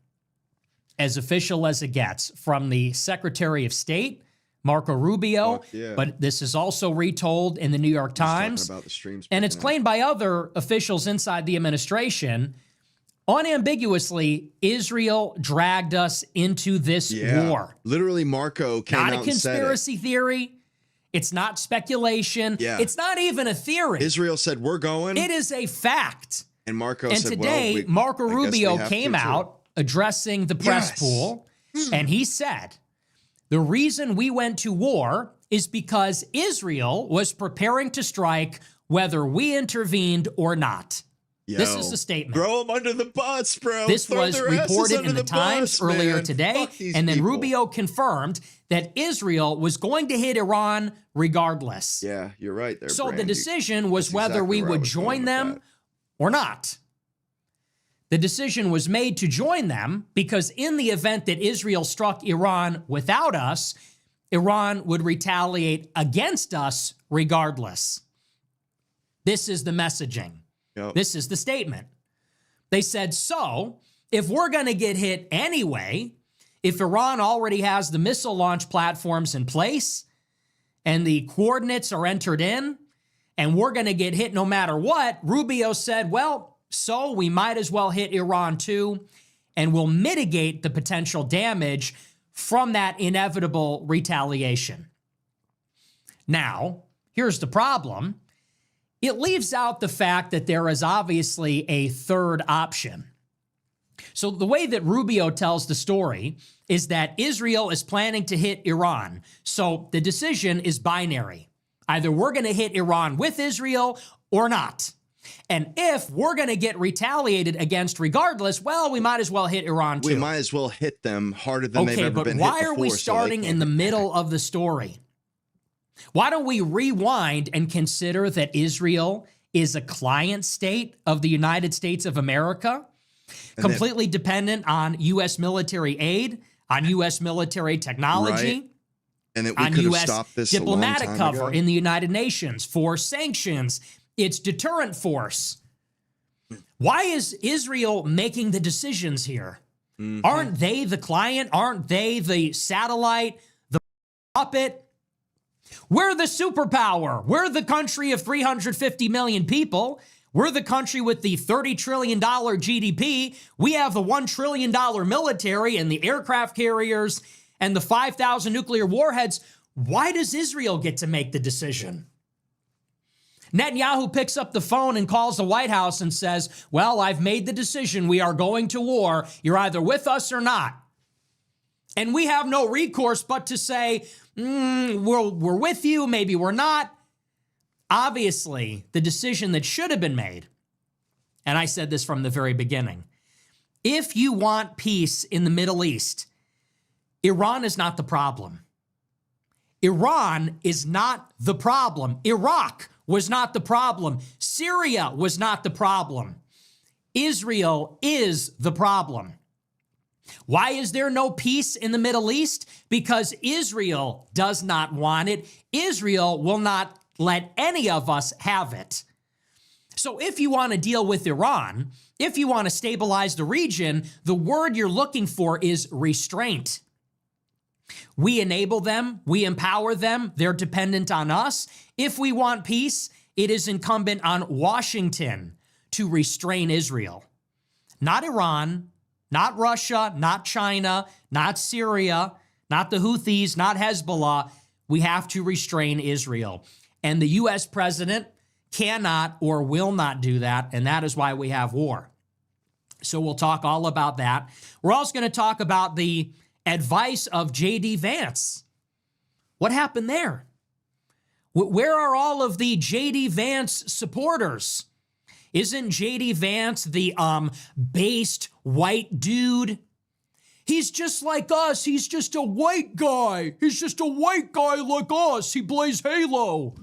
as official as it gets, from the Secretary of State, Marco Rubio, but this is also retold in the New York Times, and it's claimed by other officials inside the administration. Unambiguously, Israel dragged us into this war. Literally, Marco came out and said it. Not a conspiracy theory. It's not speculation. It's not even a theory. Israel said, we're going. It is a fact. And Marco said, today, Marco Rubio came out addressing the press pool, and he said, the reason we went to war is because Israel was preparing to strike whether we intervened or not. This is the statement. Throw them under the bus, bro. This was reported in the Times earlier today, and then Rubio confirmed that Israel was going to hit Iran regardless. Yeah, you're right there, So the decision was whether we would join them or not. The decision was made to join them because in the event that Israel struck Iran without us, Iran would retaliate against us regardless. This is the messaging. This is the statement. They said, so if we're going to get hit anyway, if Iran already has the missile launch platforms in place and the coordinates are entered in, and we're going to get hit no matter what, Rubio said, well, so we might as well hit Iran too, and we'll mitigate the potential damage from that inevitable retaliation. Now, here's the problem. It leaves out the fact that there is obviously a third option. So the way that Rubio tells the story is that Israel is planning to hit Iran. So the decision is binary. Either we're going to hit Iran with Israel or not. And if we're going to get retaliated against regardless, well, we might as well hit Iran too. We might as well hit them harder than they've ever been hit before. Okay, but why are we starting in the middle of the story? Why don't we rewind and consider that Israel is a client state of the United States of America, completely dependent on U.S. military aid, on U.S. military technology, and that we on could have U.S. stopped this diplomatic a long time cover ago? in the United Nations for sanctions, its deterrent force. Why is Israel making the decisions here? Aren't they the client? Aren't they the satellite, the puppet? We're the superpower. We're the country of 350 million people. We're the country with the $30 trillion GDP. We have the $1 trillion military and the aircraft carriers and the 5,000 nuclear warheads. Why does Israel get to make the decision? Netanyahu picks up the phone and calls the White House and says, well, I've made the decision. We are going to war. You're either with us or not. And we have no recourse but to say, we're with you, maybe we're not. Obviously, the decision that should have been made, and I said this from the very beginning, if you want peace in the Middle East, Iran is not the problem. Iran is not the problem. Iraq was not the problem. Syria was not the problem. Israel is the problem. Why is there no peace in the Middle East? Because Israel does not want it. Israel will not let any of us have it. So if you want to deal with Iran, if you want to stabilize the region, the word you're looking for is restraint. We enable them, we empower them, they're dependent on us. If we want peace, it is incumbent on Washington to restrain Israel. Not Iran, not Russia, not China, not Syria, not the Houthis, not Hezbollah. We have to restrain Israel. And the U.S. president cannot or will not do that, and that is why we have war. So we'll talk all about that. We're also going to talk about the advice of J.D. Vance. What happened there? Where are all of the J.D. Vance supporters? Isn't J.D. Vance the based white dude? He's just like us. He's just a white guy. He's just a white guy like us. He plays Halo.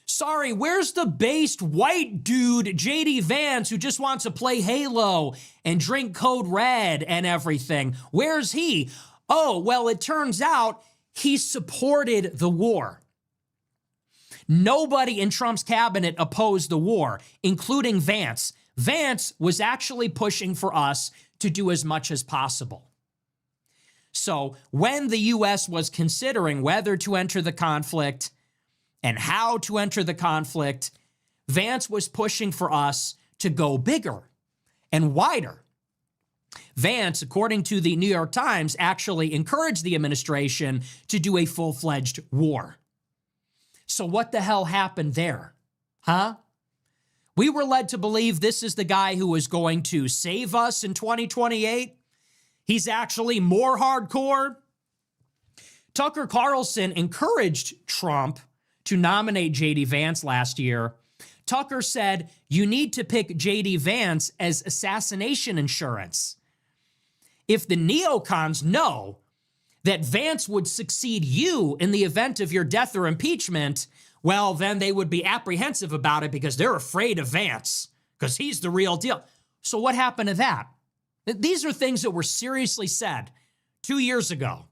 Sorry, where's the based white dude, J.D. Vance, who just wants to play Halo and drink Code Red and everything? Where's he? Oh, well, it turns out he supported the war. Nobody in Trump's cabinet opposed the war, including Vance. Vance was actually pushing for us to do as much as possible. So when the U.S. was considering whether to enter the conflict and how to enter the conflict, Vance was pushing for us to go bigger and wider. Vance, according to the New York Times, actually encouraged the administration to do a full-fledged war. So what the hell happened there? Huh? We were led to believe this is the guy who was going to save us in 2028. He's actually more hardcore. Tucker Carlson encouraged Trump to nominate J.D. Vance last year. Tucker said, you need to pick J.D. Vance as assassination insurance. If the neocons know that Vance would succeed you in the event of your death or impeachment, well, then they would be apprehensive about it because they're afraid of Vance because he's the real deal. So what happened to that? These are things that were seriously said 2 years ago,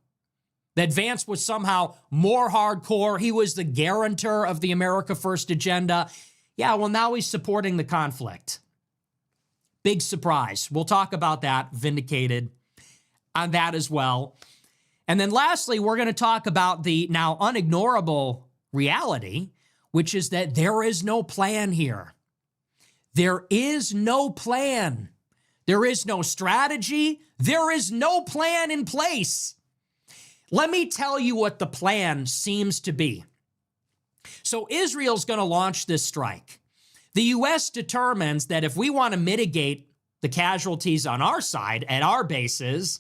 that Vance was somehow more hardcore. He was the guarantor of the America First agenda. Yeah, well, now he's supporting the conflict. Big surprise. We'll talk about that, vindicated on that as well. And then lastly, we're going to talk about the now unignorable reality, which is that there is no plan here. There is no plan. There is no strategy. There is no plan in place. Let me tell you what the plan seems to be. So Israel's going to launch this strike. The U.S. determines that if we want to mitigate the casualties on our side at our bases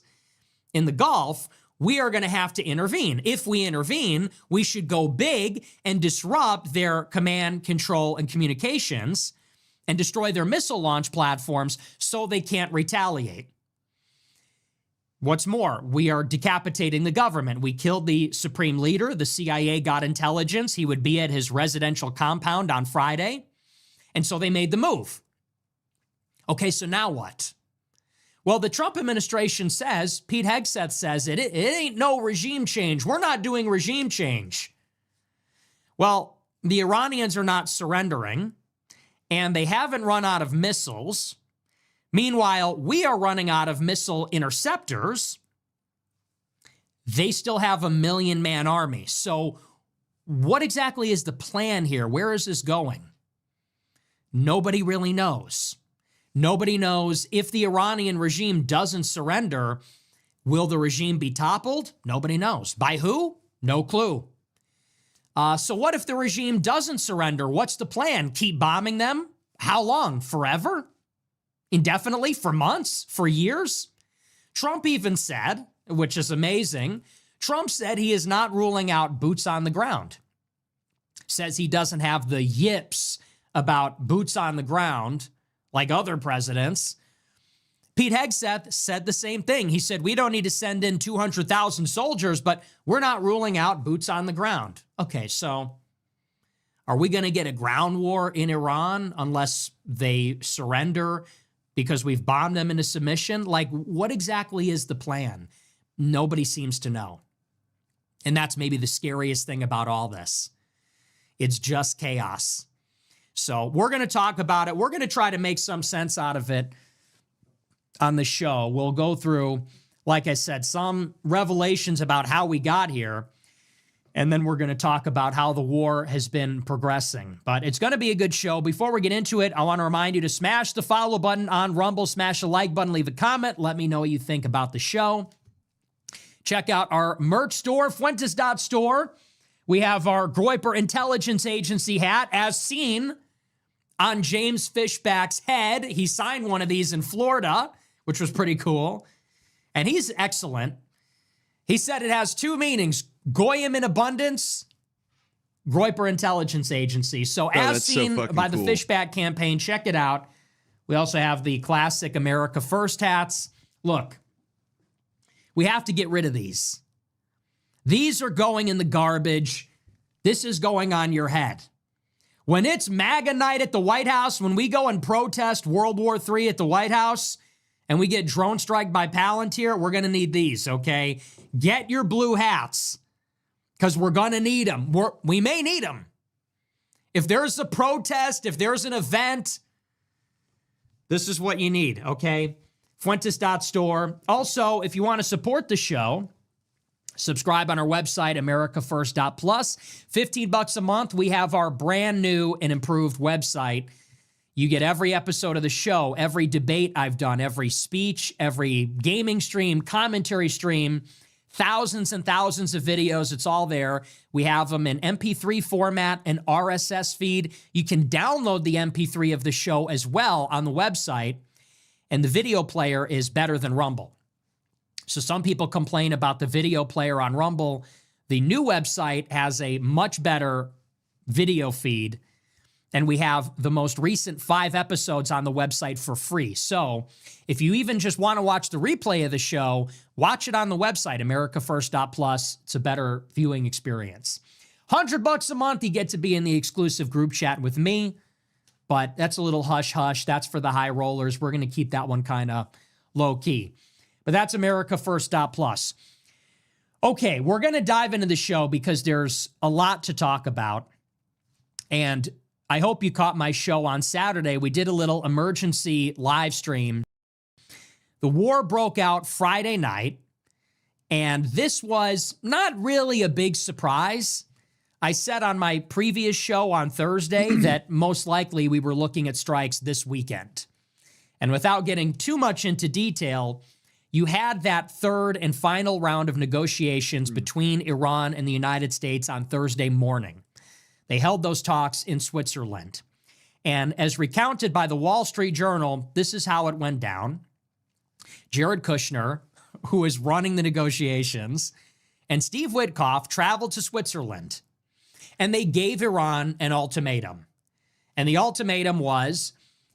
in the Gulf, we are going to have to intervene. If we intervene, we should go big and disrupt their command, control, and communications and destroy their missile launch platforms so they can't retaliate. What's more, we are decapitating the government. We killed the supreme leader. The CIA got intelligence. He would be at his residential compound on Friday. And so they made the move. Okay, so now what? Well, the Trump administration says, Pete Hegseth says it ain't no regime change. We're not doing regime change. Well, the Iranians are not surrendering, and they haven't run out of missiles. Meanwhile, we are running out of missile interceptors. They still have a 1 million-man army. So what exactly is the plan here? Where is this going? Nobody really knows. Nobody knows if the Iranian regime doesn't surrender, will the regime be toppled? Nobody knows. By who? No clue. So what if the regime doesn't surrender? What's the plan? Keep bombing them? How long? Forever? Indefinitely? For months? For years? Trump even said, which is amazing. Trump said he is not ruling out boots on the ground. Says he doesn't have the yips about boots on the ground like other presidents. Pete Hegseth said the same thing. He said, we don't need to send in 200,000 soldiers, but we're not ruling out boots on the ground. Okay, so are we going to get a ground war in Iran unless they surrender because we've bombed them into submission? Like, what exactly is the plan? Nobody seems to know. And that's maybe the scariest thing about all this. It's just chaos. So we're going to talk about it. We're going to try to make some sense out of it on the show. We'll go through, like I said, some revelations about how we got here. And then we're going to talk about how the war has been progressing. But it's going to be a good show. Before we get into it, I want to remind you to smash the follow button on Rumble, smash the like button, leave a comment. Let me know what you think about the show. Check out our merch store, Fuentes.store. We have our Groyper Intelligence Agency hat, as seen on James Fishback's head. He signed one of these in Florida, which was pretty cool. And he's excellent. He said it has two meanings: Goyim in abundance, Groyper Intelligence Agency. So as seen by the Fishback campaign, check it out. We also have the classic America First hats. Look, we have to get rid of these. These are going in the garbage. This is going on your head. When it's MAGA night at the White House, when we go and protest World War III at the White House, and we get drone strike by Palantir, we're going to need these, okay? Get your blue hats, because we're going to need them. We may need them. If there's a protest, if there's an event, this is what you need, okay? Fuentes.store. Also, if you want to support the show, subscribe on our website, americafirst.plus. $15 a month. We have our brand new and improved website. You get every episode of the show, every debate I've done, every speech, every gaming stream, commentary stream, thousands and thousands of videos. It's all there. We have them in MP3 format and RSS feed. You can download the MP3 of the show as well on the website, and the video player is better than Rumble. So some people complain about the video player on Rumble. The new website has a much better video feed, and we have the most recent 5 episodes on the website for free. So if you even just want to watch the replay of the show, watch it on the website, americafirst.plus. It's a better viewing experience. $100 a month, you get to be in the exclusive group chat with me, but that's a little hush-hush. That's for the high rollers. We're going to keep that one kind of low-key. But that's americafirst.plus. Okay, we're going to dive into the show because there's a lot to talk about. And I hope you caught my show on Saturday. We did a little emergency live stream. The war broke out Friday night, and this was not really a big surprise. I said on my previous show on Thursday that most likely we were looking at strikes this weekend. And without getting too much into detail, you had that third and final round of negotiations between Iran and the United States on Thursday morning. They held those talks in Switzerland. And as recounted by the Wall Street Journal, this is how it went down. Jared Kushner, who is running the negotiations, and Steve Witkoff traveled to Switzerland, and they gave Iran an ultimatum. And the ultimatum was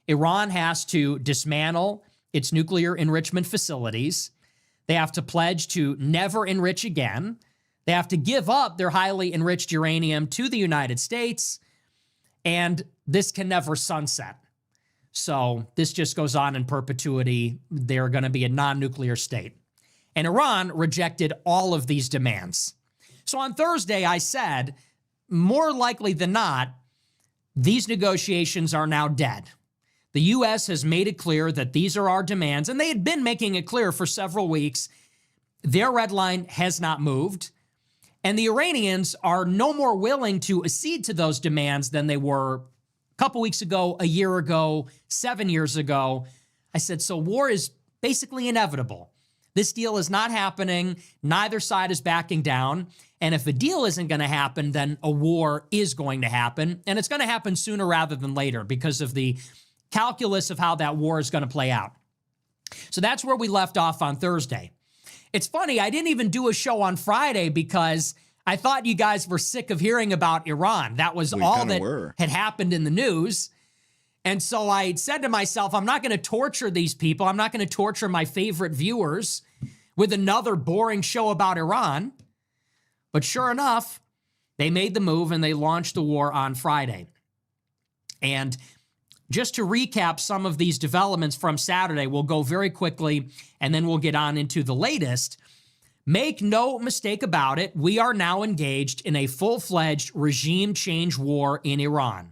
Iran has to dismantle its nuclear enrichment facilities. They have to pledge to never enrich again. They have to give up their highly enriched uranium to the United States, and this can never sunset. So this just goes on in perpetuity. They're going to be a non-nuclear state. And Iran rejected all of these demands. So on Thursday, I said, more likely than not, these negotiations are now dead. The U.S. has made it clear that these are our demands, and they had been making it clear for several weeks. Their red line has not moved, and the Iranians are no more willing to accede to those demands than they were a couple weeks ago, a year ago, 7 years ago. I said, so war is basically inevitable. This deal is not happening. Neither side is backing down. And if a deal isn't going to happen, then a war is going to happen, and it's going to happen sooner rather than later because of the calculus of how that war is going to play out. So that's where we left off on Thursday. It's funny, I didn't even do a show on Friday because I thought you guys were sick of hearing about Iran. That was all that had happened in the news. And so I said to myself, I'm not going to torture these people. I'm not going to torture my favorite viewers with another boring show about Iran. But sure enough, they made the move and they launched the war on Friday. And just to recap some of these developments from Saturday, we'll go very quickly and then we'll get on into the latest. Make no mistake about it, we are now engaged in a full-fledged regime change war in Iran.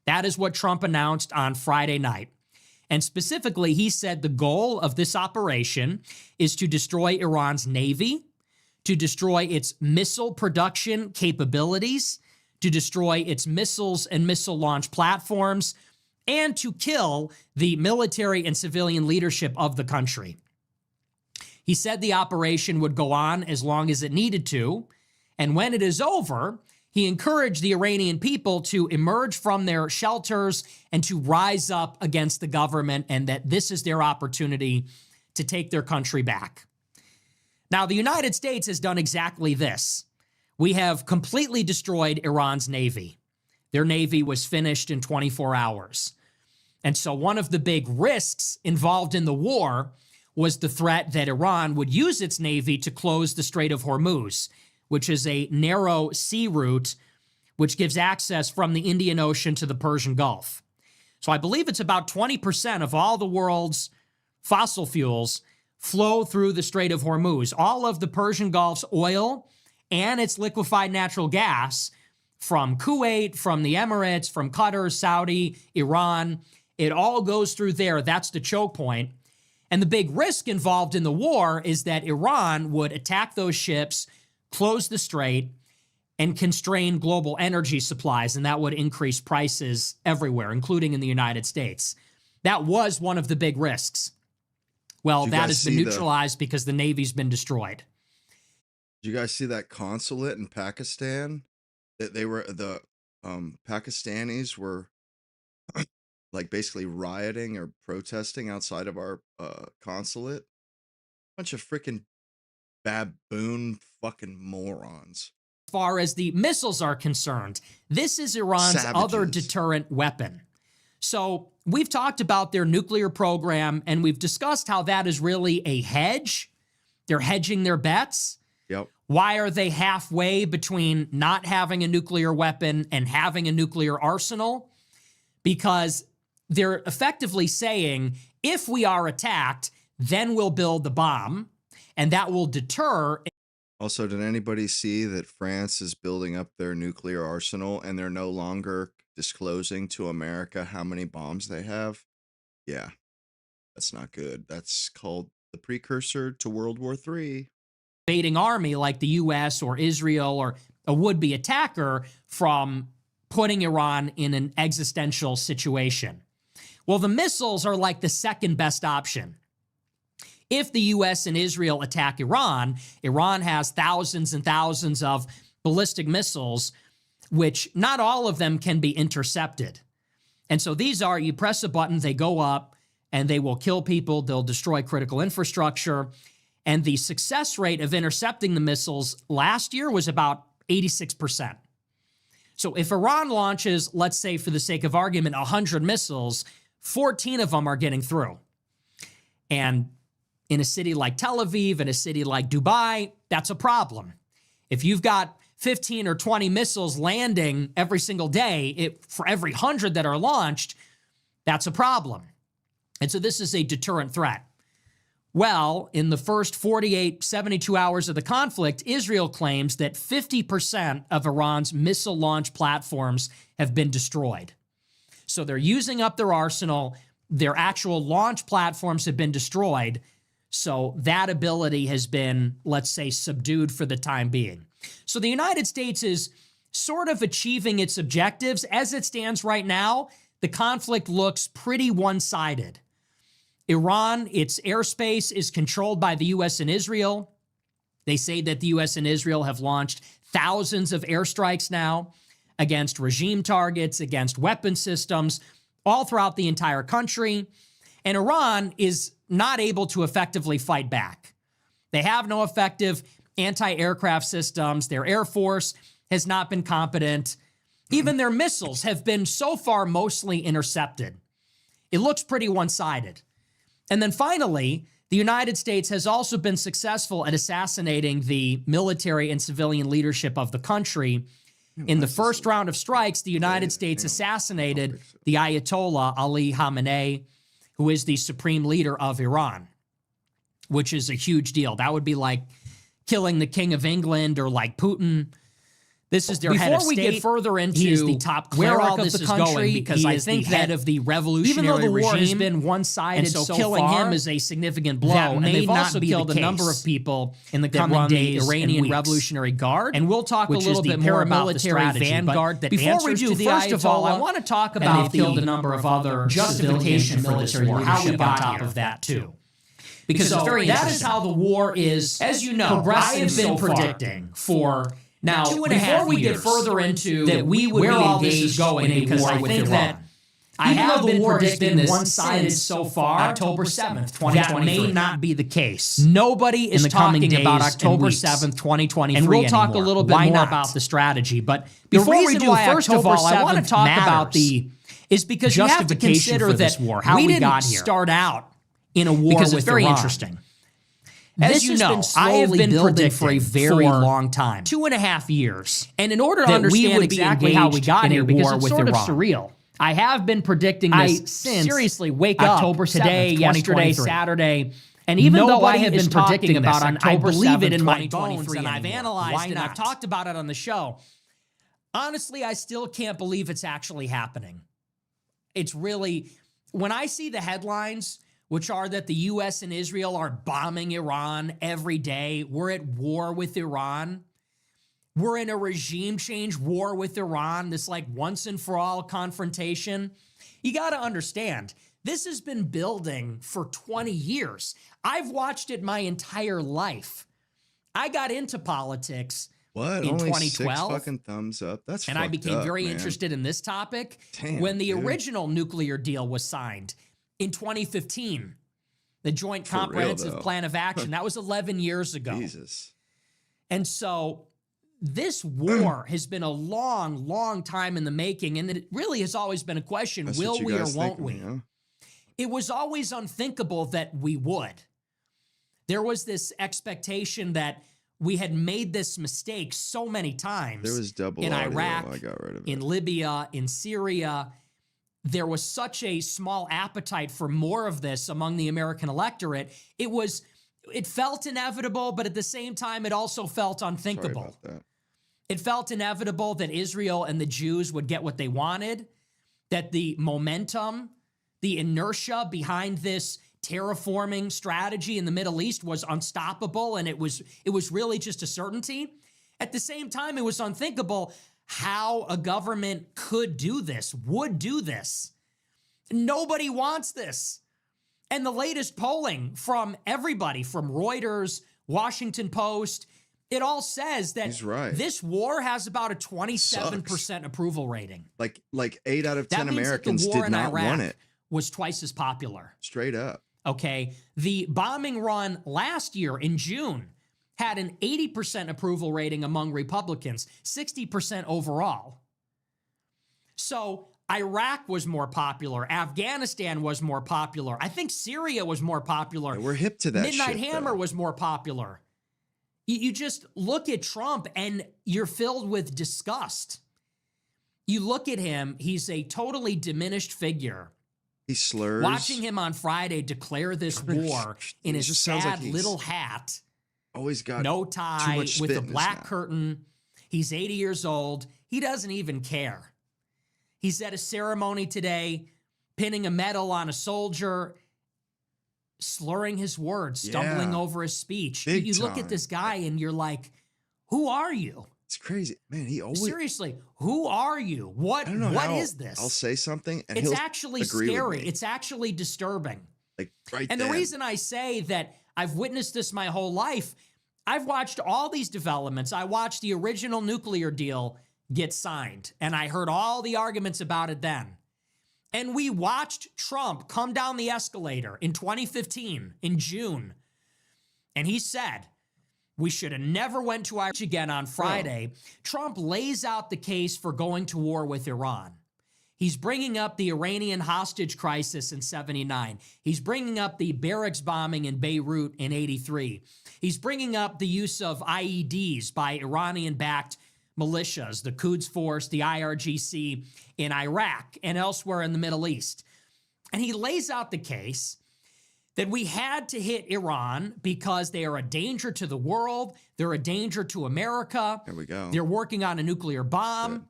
That is what Trump announced on Friday night. And specifically, he said the goal of this operation is to destroy Iran's navy, to destroy its missile production capabilities, to destroy its missiles and missile launch platforms, and to kill the military and civilian leadership of the country. He said the operation would go on as long as it needed to, and when it is over, he encouraged the Iranian people to emerge from their shelters and to rise up against the government, and that this is their opportunity to take their country back. Now, the United States has done exactly this. We have completely destroyed Iran's navy. Their navy was finished in 24 hours. And so one of the big risks involved in the war was the threat that Iran would use its navy to close the Strait of Hormuz, which is a narrow sea route which gives access from the Indian Ocean to the Persian Gulf. So I believe it's about 20% of all the world's fossil fuels flow through the Strait of Hormuz. All of the Persian Gulf's oil and its liquefied natural gas from Kuwait, from the Emirates, from Qatar, Saudi, Iran, it all goes through there. That's the choke point. And the big risk involved in the war is that Iran would attack those ships, close the strait, and constrain global energy supplies, and that would increase prices everywhere, including in the United States. That was one of the big risks. Well, that has been neutralized because the Navy's been destroyed. Did you guys see that consulate in Pakistan? That they were, the Pakistanis were like basically rioting or protesting outside of our consulate. Bunch of freaking baboon fucking morons. As far as the missiles are concerned, this is Iran's other deterrent weapon. So we've talked about their nuclear program, and we've discussed how that is really a hedge. They're hedging their bets. Yep. Why are they halfway between not having a nuclear weapon and having a nuclear arsenal? Because they're effectively saying, if we are attacked, then we'll build the bomb, and that will deter. Also, did anybody see that France is building up their nuclear arsenal and they're no longer disclosing to America how many bombs they have? Yeah, that's not good. That's called the precursor to World War III. Invading army like the U.S. or Israel or a would-be attacker from putting Iran in an existential situation. Well, the missiles are like the second best option. If the U.S. and Israel attack Iran, Iran has thousands and thousands of ballistic missiles, which not all of them can be intercepted. And so these are, you press a button, they go up, and they will kill people, they'll destroy critical infrastructure. And the success rate of intercepting the missiles last year was about 86%. So if Iran launches, let's say for the sake of argument, 100 missiles, 14 of them are getting through. And in a city like Tel Aviv, in a city like Dubai, that's a problem. If you've got 15 or 20 missiles landing every single day, for every 100 that are launched, that's a problem. And so this is a deterrent threat. Well, in the first 48, 72 hours of the conflict, Israel claims that 50% of Iran's missile launch platforms have been destroyed. So they're using up their arsenal. Their actual launch platforms have been destroyed. So that ability has been, let's say, subdued for the time being. So the United States is sort of achieving its objectives. As it stands right now, the conflict looks pretty one-sided. Iran, its airspace is controlled by the U.S. and Israel. They say that the U.S. and Israel have launched thousands of airstrikes now against regime targets, against weapon systems, all throughout the entire country. And Iran is not able to effectively fight back. They have no effective anti-aircraft systems. Their Air Force has not been competent. Even their missiles have been so far mostly intercepted. It looks pretty one-sided. And then finally, the United States has also been successful at assassinating the military and civilian leadership of the country. In the first round of strikes, the United States assassinated the Ayatollah Ali Khamenei, who is the supreme leader of Iran, which is a huge deal. That would be like killing the King of England or like Putin. This is their head of state. Before we get further into the top where all cleric this of the is country, going, because he I is think the that head of the revolutionary even though the war has regime, been one-sided and so so killing far, him is a significant blow, that and may they've not also be the killed a number case of people in the that coming run days the and Iranian weeks. Revolutionary Guard, And we'll talk a which is little the bit more about the paramilitary strategy, vanguard but that before we answers do, to the first of all, Ayatollah, I want to talk and about they've killed a number of other justification for this war, how we on got top here. of that too. Because it's very that is interesting. how the war is, As you know, progressing I have been so far. predicting for now Now, 2.5 before we get years further into that we would where be all this is engaged going, in a because war I with think Iran. that I Even have though the been war has predicting been this one-sided since so far, October 7th, 2023. that may not be the case. Nobody is in the coming talking about days and October weeks. 7th, 2023 And we'll talk a anymore. little bit Why more not? about the strategy. But The before we reason do, why first of October all, I want to 7th talk about matters the is because you have to justification consider for this that war, how we we didn't got here. start out in a war because with it's very Iran. interesting. As This you has know, been I have slowly been building predicting for a very for long time. 2.5 years. And in order to that understand we would exactly be how we engaged got in here, a because war it's with sort Iran. of surreal. I have been predicting I this since seriously wake October up today, 7th, yesterday, 2023. Saturday, and even though I Nobody have is been talking talking about this on October I believe it 7th, in my 2023 bones, and I've anymore. analyzed Why and I've not? talked about it on the show. Honestly, I still can't believe it's actually happening. It's really, when I see the headlines, which are that the U.S. and Israel are bombing Iran every day, we're at war with Iran, we're in a regime change war with Iran, this like once and for all confrontation. You got to understand, this has been building for 20 years. I've watched it my entire life. I got into politics What? in Only 2012. 6 fucking thumbs up. That's And I fucked became up, very man. interested in this topic Damn, when the dude. original nuclear deal was signed in 2015. The Joint For real, Comprehensive though. Plan of Action. That was 11 years ago. Jesus. And so this war has been a long, long time in the making. And it really has always been a question, That's will what you we or guys won't think we? of me, huh? It was always unthinkable that we would. There was this expectation that we had made this mistake so many times. There was double in audio. Iraq, I got rid of it. in Libya, in Syria. There was such a small appetite for more of this among the American electorate. It felt inevitable, but at the same time, it also felt unthinkable. Sorry about that. It felt inevitable that Israel and the Jews would get what they wanted, that the momentum, the inertia behind this terraforming strategy in the Middle East was unstoppable, and it was really just a certainty. At the same time, it was unthinkable how a government could do this, would do this. Nobody wants this. And the latest polling from everybody, from Reuters, Washington Post, it all says that He's right. this war has about a 27% approval rating. Like 8 out of 10 That means that the Americans war did in not Iraq want it. was twice as popular. Straight up. Okay. The bombing run last year in June had an 80% approval rating among Republicans, 60% overall. So Iraq was more popular. Afghanistan was more popular. I think Syria was more popular. Yeah, we're hip to that Midnight shit, Hammer though. was more popular. You just look at Trump and you're filled with disgust. You look at him, he's a totally diminished figure. He slurs. Watching him on Friday declare this war in It his just sounds like sad he's little hat, always got no too tie, much with spit a in his black mouth. curtain. He's 80 years old. He doesn't even care. He's at a ceremony today, pinning a medal on a soldier, slurring his words, stumbling Yeah. over his speech. Big You look at time. this guy and you're like, who are you? It's crazy. Man, he always... Seriously, who are you? What I don't know What how is this? I'll say something and It's he'll actually agree with scary. me. It's actually disturbing. Like right And then. the reason I say that I've witnessed this my whole life, I've watched all these developments. I watched the original nuclear deal get signed, and I heard all the arguments about it then. And we watched Trump come down the escalator in 2015, in June. and he said we should have never went to Iraq again on Friday, Trump lays out the case for going to war with Iran. He's bringing up the Iranian hostage crisis in 79. He's bringing up the barracks bombing in Beirut in 83. He's bringing up the use of IEDs by Iranian-backed militias, the Quds Force, the IRGC in Iraq and elsewhere in the Middle East. And he lays out the case that we had to hit Iran because they are a danger to the world. They're a danger to America. There we go. They're working on a nuclear bomb. Good.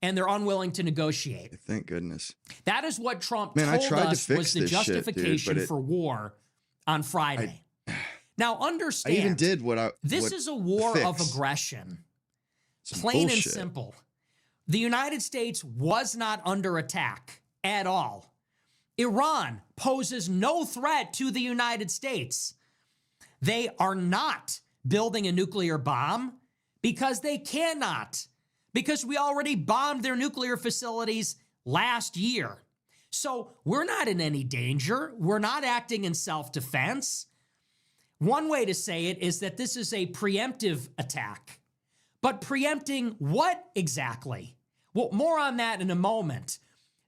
And they're unwilling to negotiate. Thank goodness. That is what Trump told us was the justification for war on Friday. Now, understand, I even did what this is a war of aggression. Plain and simple. The United States was not under attack at all. Iran poses no threat to the United States. They are not building a nuclear bomb because they cannot. Because we already bombed their nuclear facilities last year. So we're not in any danger. We're not acting in self-defense. One way to say it is that this is a preemptive attack. But preempting what exactly? Well, more on that in a moment.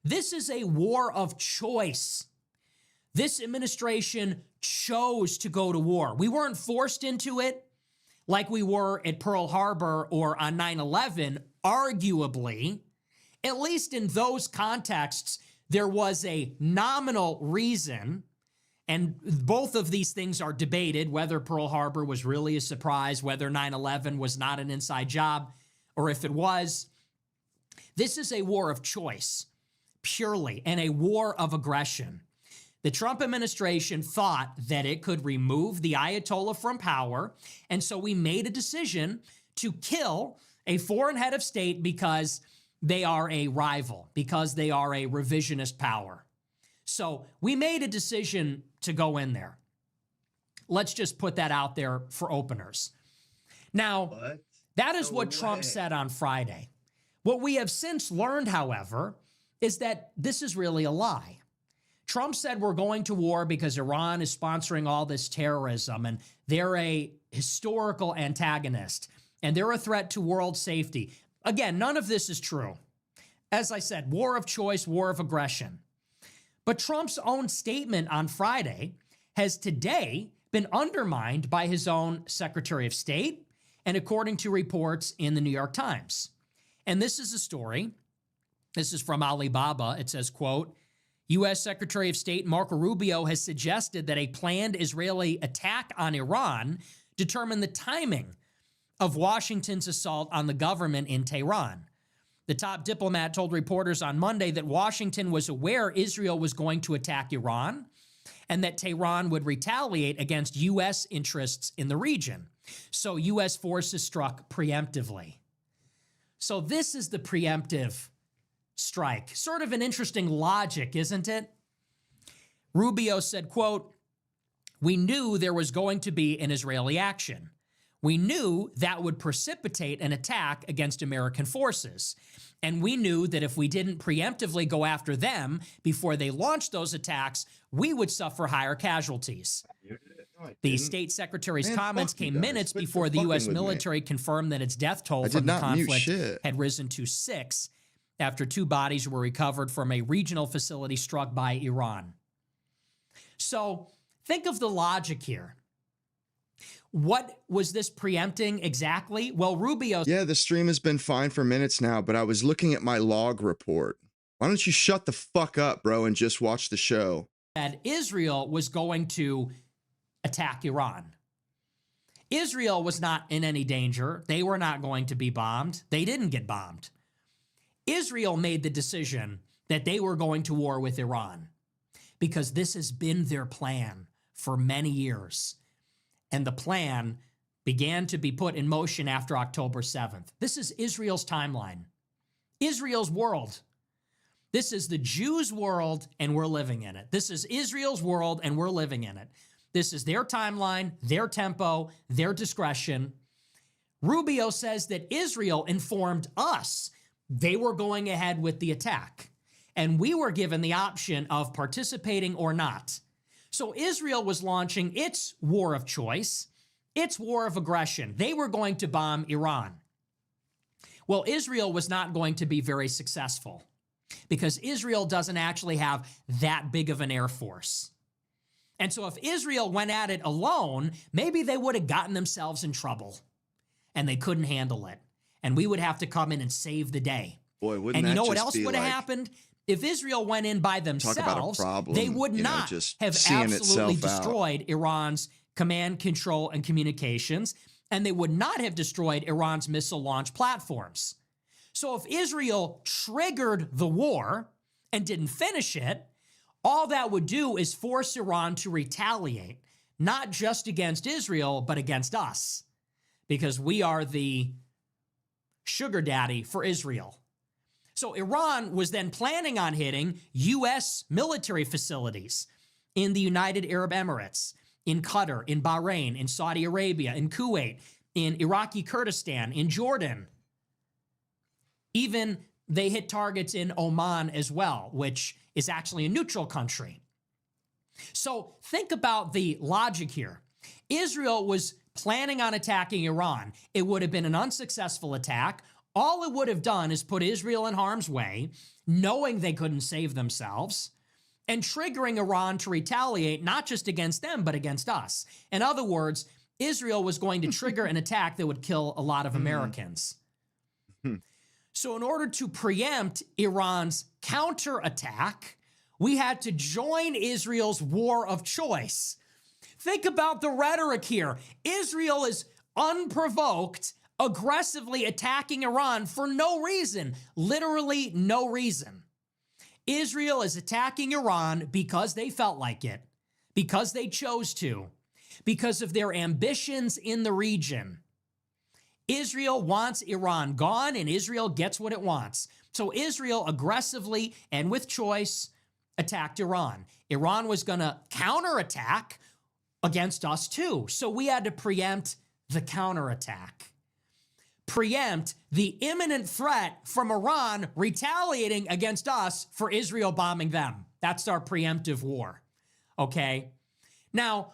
This is a war of choice. This administration chose to go to war. We weren't forced into it like we were at Pearl Harbor or on 9/11. Arguably, at least in those contexts, there was a nominal reason, and both of these things are debated, whether Pearl Harbor was really a surprise, whether 9/11 was not an inside job, or if it was. This is a war of choice, purely, and a war of aggression. The Trump administration thought that it could remove the Ayatollah from power, and so we made a decision to kill a foreign head of state because they are a rival, because they are a revisionist power. So we made a decision to go in there. Let's just put that out there for openers. Now, that is what Trump said on Friday. What we have since learned, however, is that this is really a lie. Trump said we're going to war because Iran is sponsoring all this terrorism and they're a historical antagonist and they're a threat to world safety. Again, none of this is true. As I said, war of choice, war of aggression. But Trump's own statement on Friday has today been undermined by his own Secretary of State and according to reports in the New York Times. And this is a story. This is from Alibaba. It says, quote, U.S. Secretary of State Marco Rubio has suggested that a planned Israeli attack on Iran determine the timing of Washington's assault on the government in Tehran. The top diplomat told reporters on Monday that Washington was aware Israel was going to attack Iran and that Tehran would retaliate against U.S. interests in the region. So U.S. forces struck preemptively. So this is the preemptive strike. Sort of an interesting logic, isn't it? Rubio said, quote, we knew there was going to be an Israeli action. We knew that would precipitate an attack against American forces. And we knew that if we didn't preemptively go after them before they launched those attacks, we would suffer higher casualties. The state secretary's comments came minutes before the U.S. military confirmed that its death toll from the conflict had risen to 6 after 2 bodies were recovered from a regional facility struck by Iran. So think of the logic here. What was this preempting exactly? Well, Rubio... Yeah, the stream has been fine for minutes now, but I was looking at my log report. Why don't you shut the fuck up, bro, and just watch the show? That Israel was going to attack Iran. Israel was not in any danger. They were not going to be bombed. They didn't get bombed. Israel made the decision that they were going to war with Iran because this has been their plan for many years. And the plan began to be put in motion after October 7th. This is Israel's timeline, Israel's world. This is the Jews' world, and we're living in it. This is Israel's world, and we're living in it. This is their timeline, their tempo, their discretion. Rubio says that Israel informed us they were going ahead with the attack, and we were given the option of participating or not. So Israel was launching its war of choice, its war of aggression. They were going to bomb Iran. Well, Israel was not going to be very successful because Israel doesn't actually have that big of an air force. And so if Israel went at it alone, maybe they would have gotten themselves in trouble and they couldn't handle it. And we would have to come in and save the day. Boy, wouldn't and you that know what just else be would have like, happened? If Israel went in by themselves, problem, they would you know, not just have seeing absolutely itself out. destroyed Iran's command, control, and communications, and they would not have destroyed Iran's missile launch platforms. So if Israel triggered the war and didn't finish it, all that would do is force Iran to retaliate, not just against Israel, but against us, because we are the sugar daddy for Israel. So Iran was then planning on hitting U.S. military facilities in the United Arab Emirates, in Qatar, in Bahrain, in Saudi Arabia, in Kuwait, in Iraqi Kurdistan, in Jordan. Even they hit targets in Oman as well, which is actually a neutral country. So think about the logic here. Israel was planning on attacking Iran. It would have been an unsuccessful attack. All it would have done is put Israel in harm's way, knowing they couldn't save themselves, and triggering Iran to retaliate not just against them, but against us. In other words, Israel was going to trigger an attack that would kill a lot of Americans. So in order to preempt Iran's counterattack, we had to join Israel's war of choice. Think about the rhetoric here. Israel is unprovoked, aggressively attacking Iran for no reason, literally no reason. Israel is attacking Iran because they felt like it, because they chose to, because of their ambitions in the region. Israel wants Iran gone, and Israel gets what it wants. So Israel aggressively and with choice attacked Iran. Iran was going to counterattack against us too. So we had to preempt the counterattack. Preempt the imminent threat from Iran retaliating against us for Israel bombing them. That's our preemptive war. Okay? Now,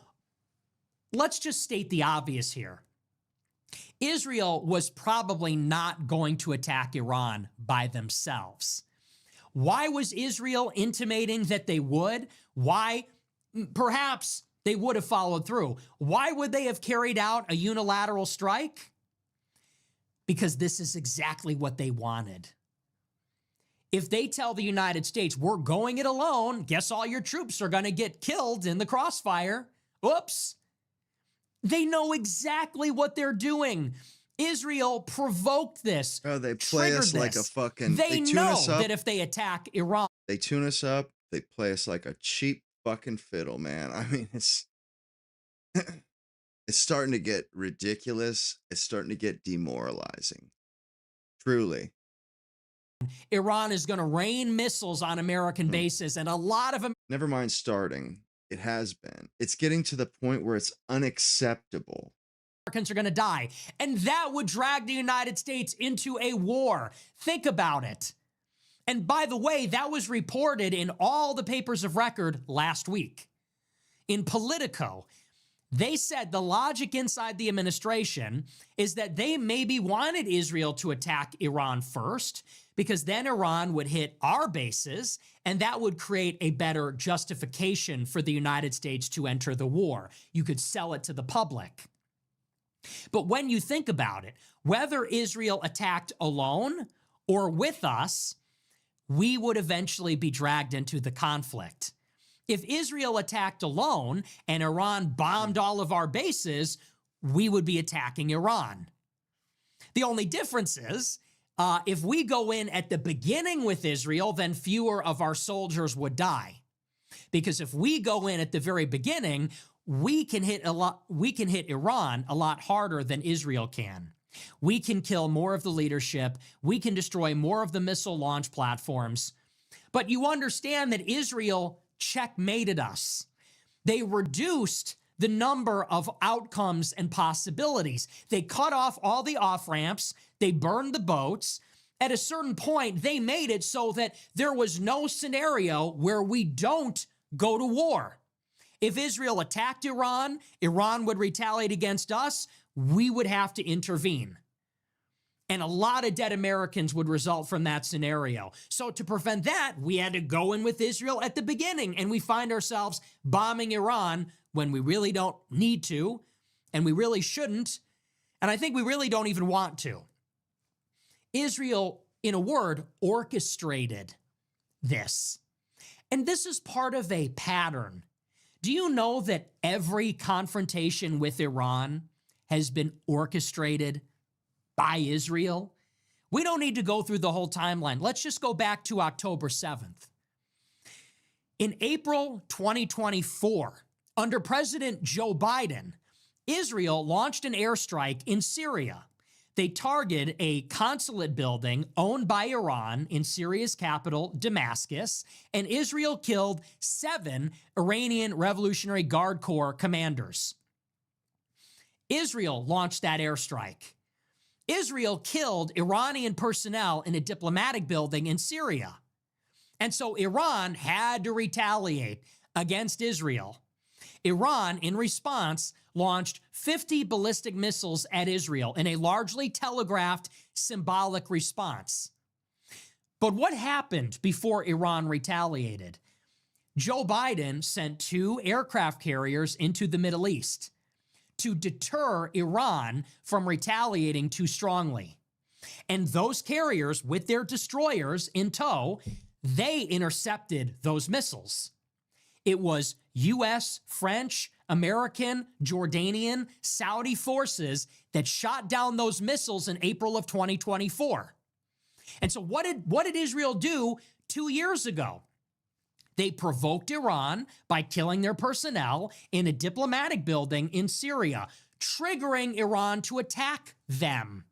let's just state the obvious here. Israel was probably not going to attack Iran by themselves. Why was Israel intimating that they would? Why? Perhaps they would have followed through. Why would they have carried out a unilateral strike? Because this is exactly what they wanted. If they tell the United States, we're going it alone, guess all your troops are going to get killed in the crossfire. Oops. They know exactly what they're doing. Israel provoked this. Oh, they play us like a fucking... They know that if they attack Iran... They tune us up. They play us like a cheap fucking fiddle, man. I mean, it's... It's starting to get ridiculous. It's starting to get demoralizing. Truly. Iran is going to rain missiles on American bases, and a lot of them... Never mind starting. It has been. It's getting to the point where it's unacceptable. Americans are going to die, and that would drag the United States into a war. Think about it. And by the way, that was reported in all the papers of record last week. In Politico, they said the logic inside the administration is that they maybe wanted Israel to attack Iran first, because then Iran would hit our bases, and that would create a better justification for the United States to enter the war. You could sell it to the public. But when you think about it, whether Israel attacked alone or with us, we would eventually be dragged into the conflict. If Israel attacked alone and Iran bombed all of our bases, we would be attacking Iran. The only difference is, if we go in at the beginning with Israel, then fewer of our soldiers would die. Because if we go in at the very beginning, we can hit Iran a lot harder than Israel can. We can kill more of the leadership. We can destroy more of the missile launch platforms. But you understand that Israel checkmated us. They reduced the number of outcomes and possibilities. They cut off all the off-ramps. They burned the boats. At a certain point, they made it so that there was no scenario where we don't go to war. If Israel attacked Iran, Iran would retaliate against us, we would have to intervene. And a lot of dead Americans would result from that scenario. So to prevent that, we had to go in with Israel at the beginning, and we find ourselves bombing Iran when we really don't need to, and we really shouldn't, and I think we really don't even want to. Israel, in a word, orchestrated this. And this is part of a pattern. Do you know that every confrontation with Iran has been orchestrated by Israel? We don't need to go through the whole timeline. Let's just go back to October 7th. In April 2024, under President Joe Biden, Israel launched an airstrike in Syria. They targeted a consulate building owned by Iran in Syria's capital, Damascus, and Israel killed 7 Iranian Revolutionary Guard Corps commanders. Israel launched that airstrike. Israel killed Iranian personnel in a diplomatic building in Syria. And so Iran had to retaliate against Israel. Iran, in response, launched 50 ballistic missiles at Israel in a largely telegraphed, symbolic response. But what happened before Iran retaliated? Joe Biden sent 2 aircraft carriers into the Middle East to deter Iran from retaliating too strongly. And those carriers, with their destroyers in tow, they intercepted those missiles. It was U.S., French, American, Jordanian, Saudi forces that shot down those missiles in April of 2024. And so what did Israel do 2 years ago? They provoked Iran by killing their personnel in a diplomatic building in Syria, triggering Iran to attack them.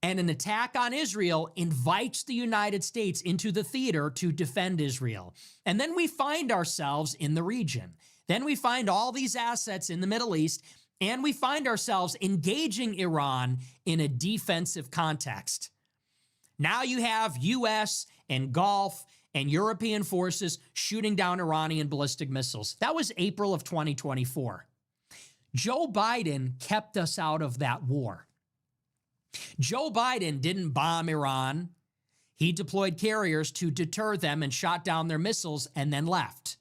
And an attack on Israel invites the United States into the theater to defend Israel. And then we find ourselves in the region. Then we find all these assets in the Middle East, and we find ourselves engaging Iran in a defensive context. Now you have U.S. and Gulf and European forces shooting down Iranian ballistic missiles. That was April of 2024. Joe Biden kept us out of that war. Joe Biden didn't bomb Iran. He deployed carriers to deter them and shot down their missiles and then left.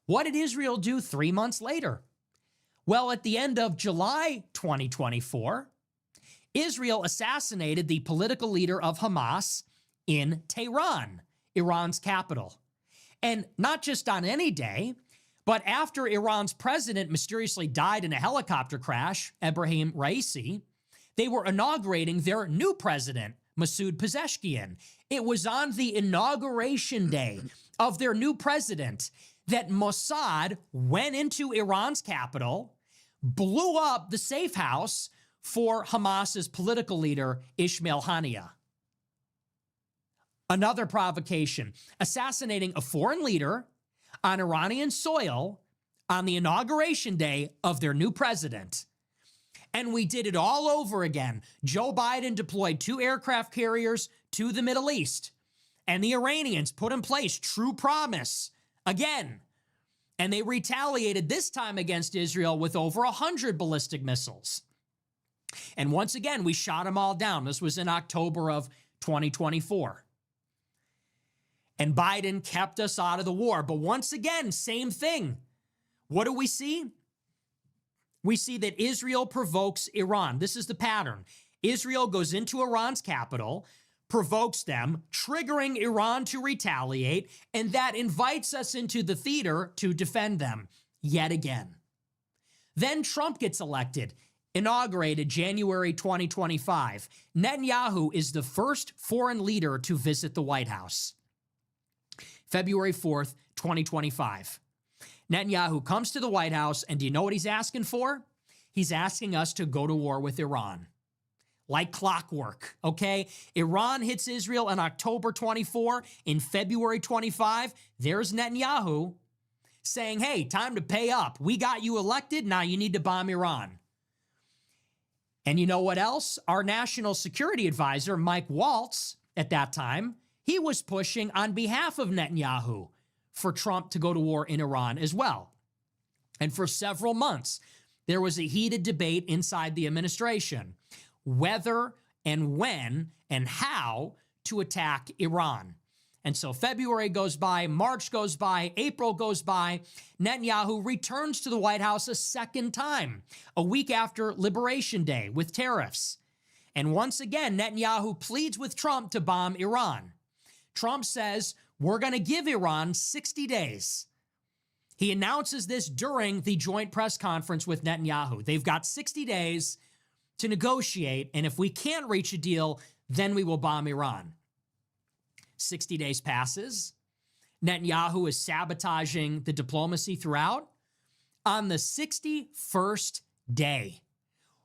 What did Israel do 3 months later? Well, at the end of July 2024, Israel assassinated the political leader of Hamas in Tehran, Iran's capital. And not just on any day, but after Iran's president mysteriously died in a helicopter crash, Ebrahim Raisi, they were inaugurating their new president, Masoud Pezeshkian. It was on the inauguration day of their new president that Mossad went into Iran's capital, blew up the safe house for Hamas's political leader, Ismail Haniyeh. Another provocation, assassinating a foreign leader on Iranian soil on the inauguration day of their new president. And we did it all over again. Joe Biden deployed 2 aircraft carriers to the Middle East, and the Iranians put in place True Promise again. And they retaliated this time against Israel with over 100 ballistic missiles. And once again, we shot them all down. This was in October of 2024. And Biden kept us out of the war. But once again, same thing. What do we see? We see that Israel provokes Iran. This is the pattern. Israel goes into Iran's capital, provokes them, triggering Iran to retaliate, and that invites us into the theater to defend them yet again. Then Trump gets elected, inaugurated January 2025. Netanyahu is the first foreign leader to visit the White House. February 4th, 2025. Netanyahu comes to the White House, and do you know what he's asking for? He's asking us to go to war with Iran. Like clockwork, okay? Iran hits Israel on October 24. In February 25, there's Netanyahu saying, hey, time to pay up. We got you elected, now you need to bomb Iran. And you know what else? Our national security advisor, Mike Waltz, at that time, he was pushing on behalf of Netanyahu for Trump to go to war in Iran as well. And for several months, there was a heated debate inside the administration whether and when and how to attack Iran. And so February goes by, March goes by, April goes by. Netanyahu returns to the White House a second time, a week after Liberation Day with tariffs. And once again, Netanyahu pleads with Trump to bomb Iran. Trump says, we're going to give Iran 60 days. He announces this during the joint press conference with Netanyahu. They've got 60 days to negotiate, and if we can't reach a deal, then we will bomb Iran. 60 days passes. Netanyahu is sabotaging the diplomacy throughout. On the 61st day,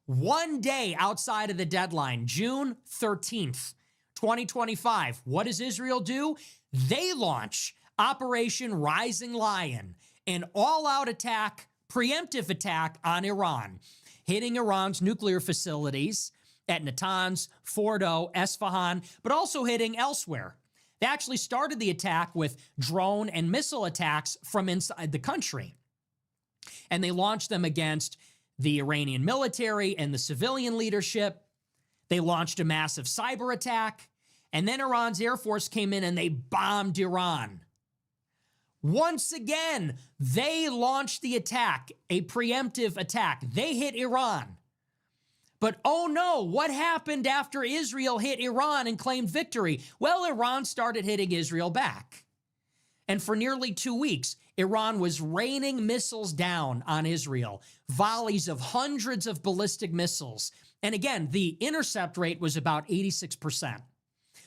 1 day outside of the deadline, June 13th, 2025, what does Israel do? They launch Operation Rising Lion, an all-out attack, preemptive attack on Iran, hitting Iran's nuclear facilities at Natanz, Fordo, Esfahan, but also hitting elsewhere. They actually started the attack with drone and missile attacks from inside the country. And they launched them against the Iranian military and the civilian leadership. They launched a massive cyber attack. And then Iran's Air Force came in and they bombed Iran. Once again, they launched the attack, a preemptive attack. They hit Iran. But oh no, what happened after Israel hit Iran and claimed victory? Well, Iran started hitting Israel back. And for nearly 2 weeks, Iran was raining missiles down on Israel, volleys of hundreds of ballistic missiles. And again, the intercept rate was about 86%.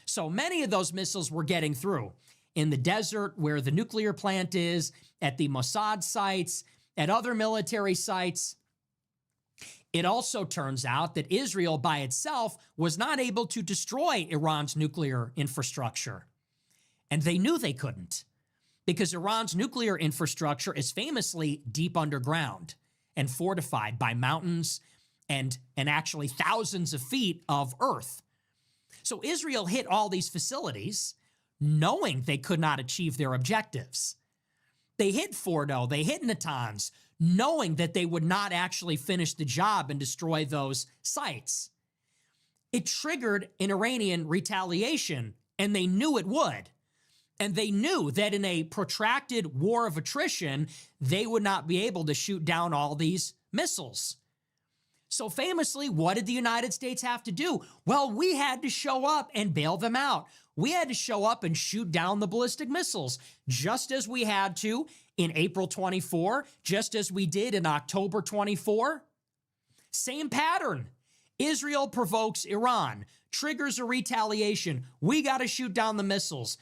So many of those missiles were getting through in the desert where the nuclear plant is, at the Mossad sites, at other military sites. It also turns out that Israel by itself was not able to destroy Iran's nuclear infrastructure. And they knew they couldn't, because Iran's nuclear infrastructure is famously deep underground and fortified by mountains and actually thousands of feet of earth. So Israel hit all these facilities knowing they could not achieve their objectives. They hit Fordo, they hit Natanz, knowing that they would not actually finish the job and destroy those sites. It triggered an Iranian retaliation, and they knew it would. And they knew that in a protracted war of attrition, they would not be able to shoot down all these missiles. So famously, what did the United States have to do? Well, we had to show up and bail them out. We had to show up and shoot down the ballistic missiles, just as we had to in April 24, just as we did in October 24. Same pattern. Israel provokes Iran, triggers a retaliation. We got to shoot down the missiles.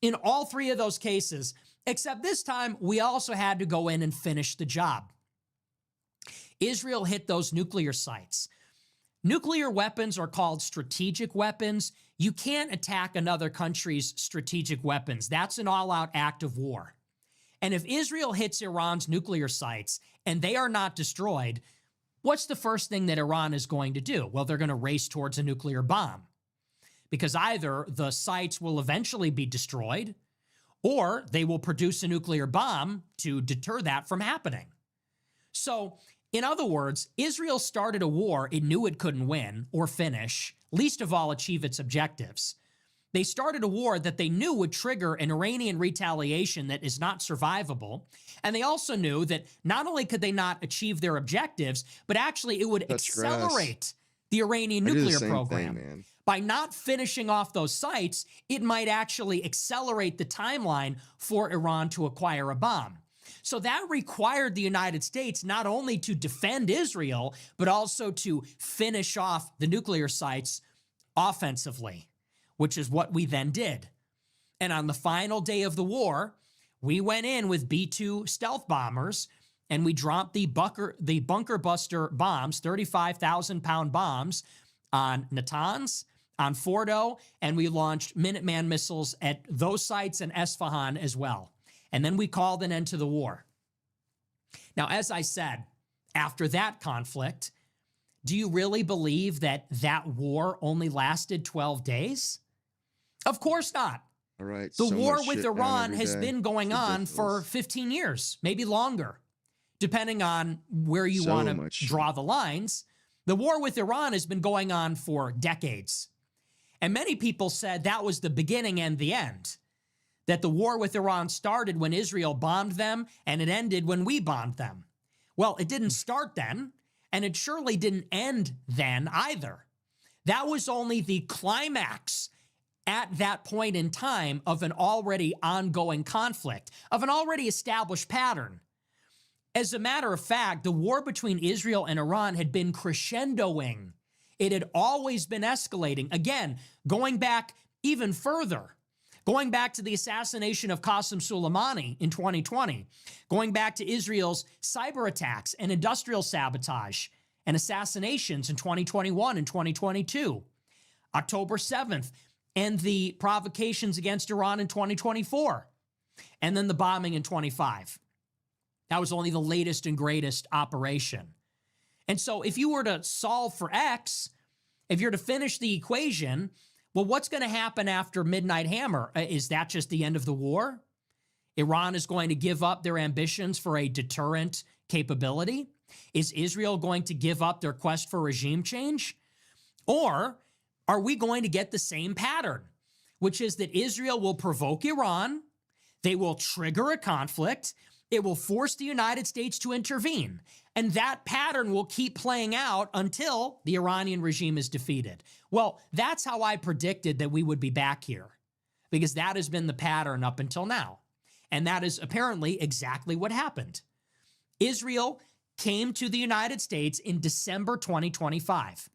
In all three of those cases, except this time, we also had to go in and finish the job. Israel hit those nuclear sites. Nuclear weapons are called strategic weapons. You can't attack another country's strategic weapons. That's an all-out act of war. And if Israel hits Iran's nuclear sites and they are not destroyed, what's the first thing that Iran is going to do? Well, they're going to race towards a nuclear bomb, because either the sites will eventually be destroyed or they will produce a nuclear bomb to deter that from happening. So, in other words, Israel started a war it knew it couldn't win or finish, least of all achieve its objectives. They started a war that they knew would trigger an Iranian retaliation that is not survivable. And they also knew that not only could they not achieve their objectives, but actually it would accelerate the Iranian nuclear program. By not finishing off those sites, it might actually accelerate the timeline for Iran to acquire a bomb. So that required the United States not only to defend Israel, but also to finish off the nuclear sites offensively, which is what we then did. And on the final day of the war, we went in with B-2 stealth bombers and we dropped the bunker buster bombs, 35,000-pound bombs on Natanz, on Fordo, and we launched Minuteman missiles at those sites and Esfahan as well. And then we called an end to the war. Now, as I said, after that conflict, do you really believe that that war only lasted 12 days? Of course not. All right. The so war much with shit down Iran every has day. been going It's on for ridiculous. 15 years, maybe longer, depending on where you So want to much shit. draw the lines. The war with Iran has been going on for decades. And many people said that was the beginning and the end. That the war with Iran started when Israel bombed them and it ended when we bombed them. Well, it didn't start then, and it surely didn't end then either. That was only the climax at that point in time of an already ongoing conflict, of an already established pattern. As a matter of fact, the war between Israel and Iran had been crescendoing. It had always been escalating. Again, going back even further, going back to the assassination of Qasem Soleimani in 2020, going back to Israel's cyber attacks and industrial sabotage and assassinations in 2021 and 2022, October 7th, and the provocations against Iran in 2024, and then the bombing in 25. That was only the latest and greatest operation. And so if you were to solve for X, if you're to finish the equation, well, what's going to happen after Midnight Hammer? Is that just the end of the war? Iran is going to give up their ambitions for a deterrent capability? Is Israel going to give up their quest for regime change? Or are we going to get the same pattern, which is that Israel will provoke Iran, they will trigger a conflict, it will force the United States to intervene, and that pattern will keep playing out until the Iranian regime is defeated. Well, that's how I predicted that we would be back here, because that has been the pattern up until now. And that is apparently exactly what happened. Israel came to the United States in December 2025.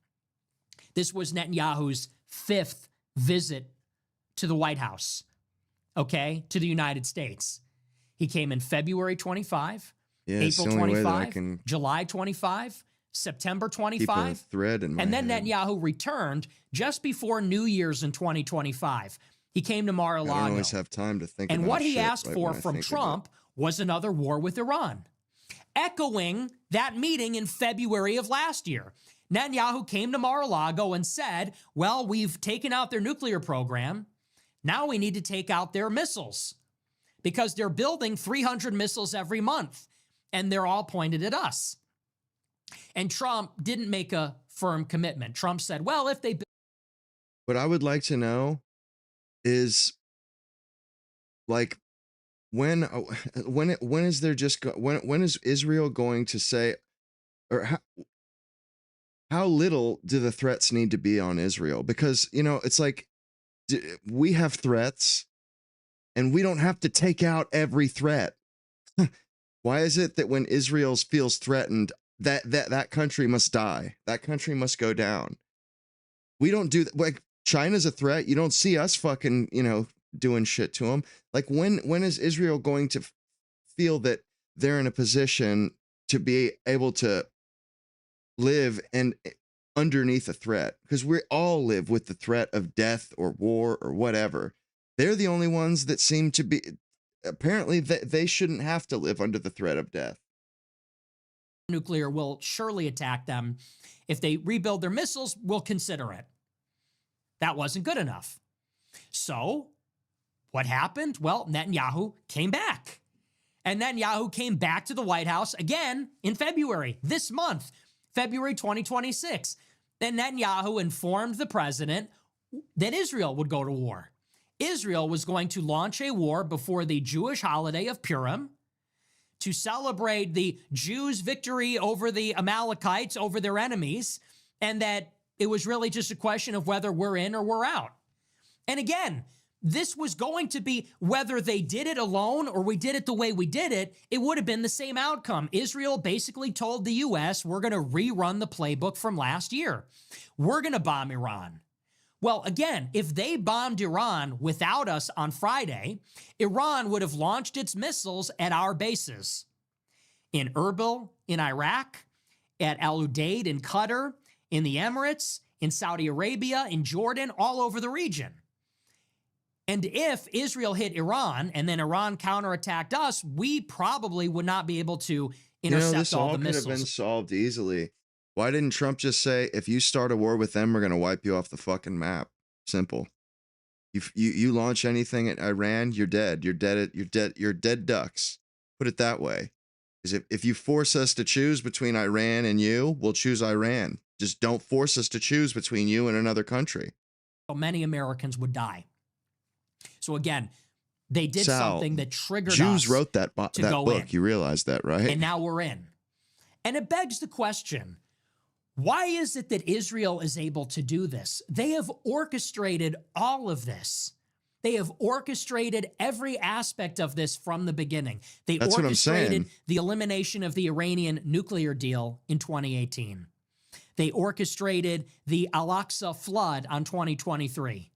This was Netanyahu's 5th visit to the White House, okay, to the United States. He came in February 25, April 25, July 25, September 25, keep a thread in my and then head. Netanyahu returned just before New Year's in 2025. He came to Mar-a-Lago. I don't always have time to think and about what he shit asked right for when I from think Trump was another war with Iran, echoing that meeting in February of last year. Netanyahu came to Mar-a-Lago and said, well, we've taken out their nuclear program. Now we need to take out their missiles because they're building 300 missiles every month, and they're all pointed at us. And Trump didn't make a firm commitment. Trump said, well, if they... What I would like to know is, like, when is there just when is Israel going to say, or how little do the threats need to be on Israel? Because, you know, it's like we have threats and we don't have to take out every threat. Why is it that when Israel feels threatened, that country must die? That country must go down. We don't do that. Like, China's a threat. You don't see us fucking, you know, doing shit to them. Like, when is Israel going to feel that they're in a position to be able to live and underneath a threat? Because we all live with the threat of death or war or whatever. They're the only ones that seem to be, apparently they shouldn't have to live under the threat of death. Nuclear will surely attack them. If they rebuild their missiles, we'll consider it. That wasn't good enough. So what happened? Well, Netanyahu came back. And Netanyahu came back to the White House again in February, this month, February 2026. Then Netanyahu informed the president that Israel would go to war. Israel was going to launch a war before the Jewish holiday of Purim to celebrate the Jews' victory over the Amalekites, over their enemies, and that it was really just a question of whether we're in or we're out. And again, this was going to be, whether they did it alone or we did it the way we did it, it would have been the same outcome. Israel basically told the U.S., we're going to rerun the playbook from last year. We're going to bomb Iran. Well, again, if they bombed Iran without us on Friday, Iran would have launched its missiles at our bases in Erbil, in Iraq, at Al Udeid in Qatar, in the Emirates, in Saudi Arabia, in Jordan, all over the region. And if Israel hit Iran and then Iran counterattacked us, we probably would not be able to intercept all the missiles. This all could have been solved easily. Why didn't Trump just say, if you start a war with them, we're going to wipe you off the fucking map? Simple. You launch anything at Iran, you're dead. You're dead ducks. Put it that way. Because if you force us to choose between Iran and you, we'll choose Iran. Just don't force us to choose between you and another country. Many Americans would die. So again, they did Sal, something that triggered Jews us wrote that book. in. You realize that, right? And now we're in. And it begs the question, why is it that Israel is able to do this? They have orchestrated all of this. They have orchestrated every aspect of this from the beginning. They That's what I'm saying. orchestrated the elimination of the Iranian nuclear deal in 2018. They orchestrated the Al-Aqsa flood on 2023.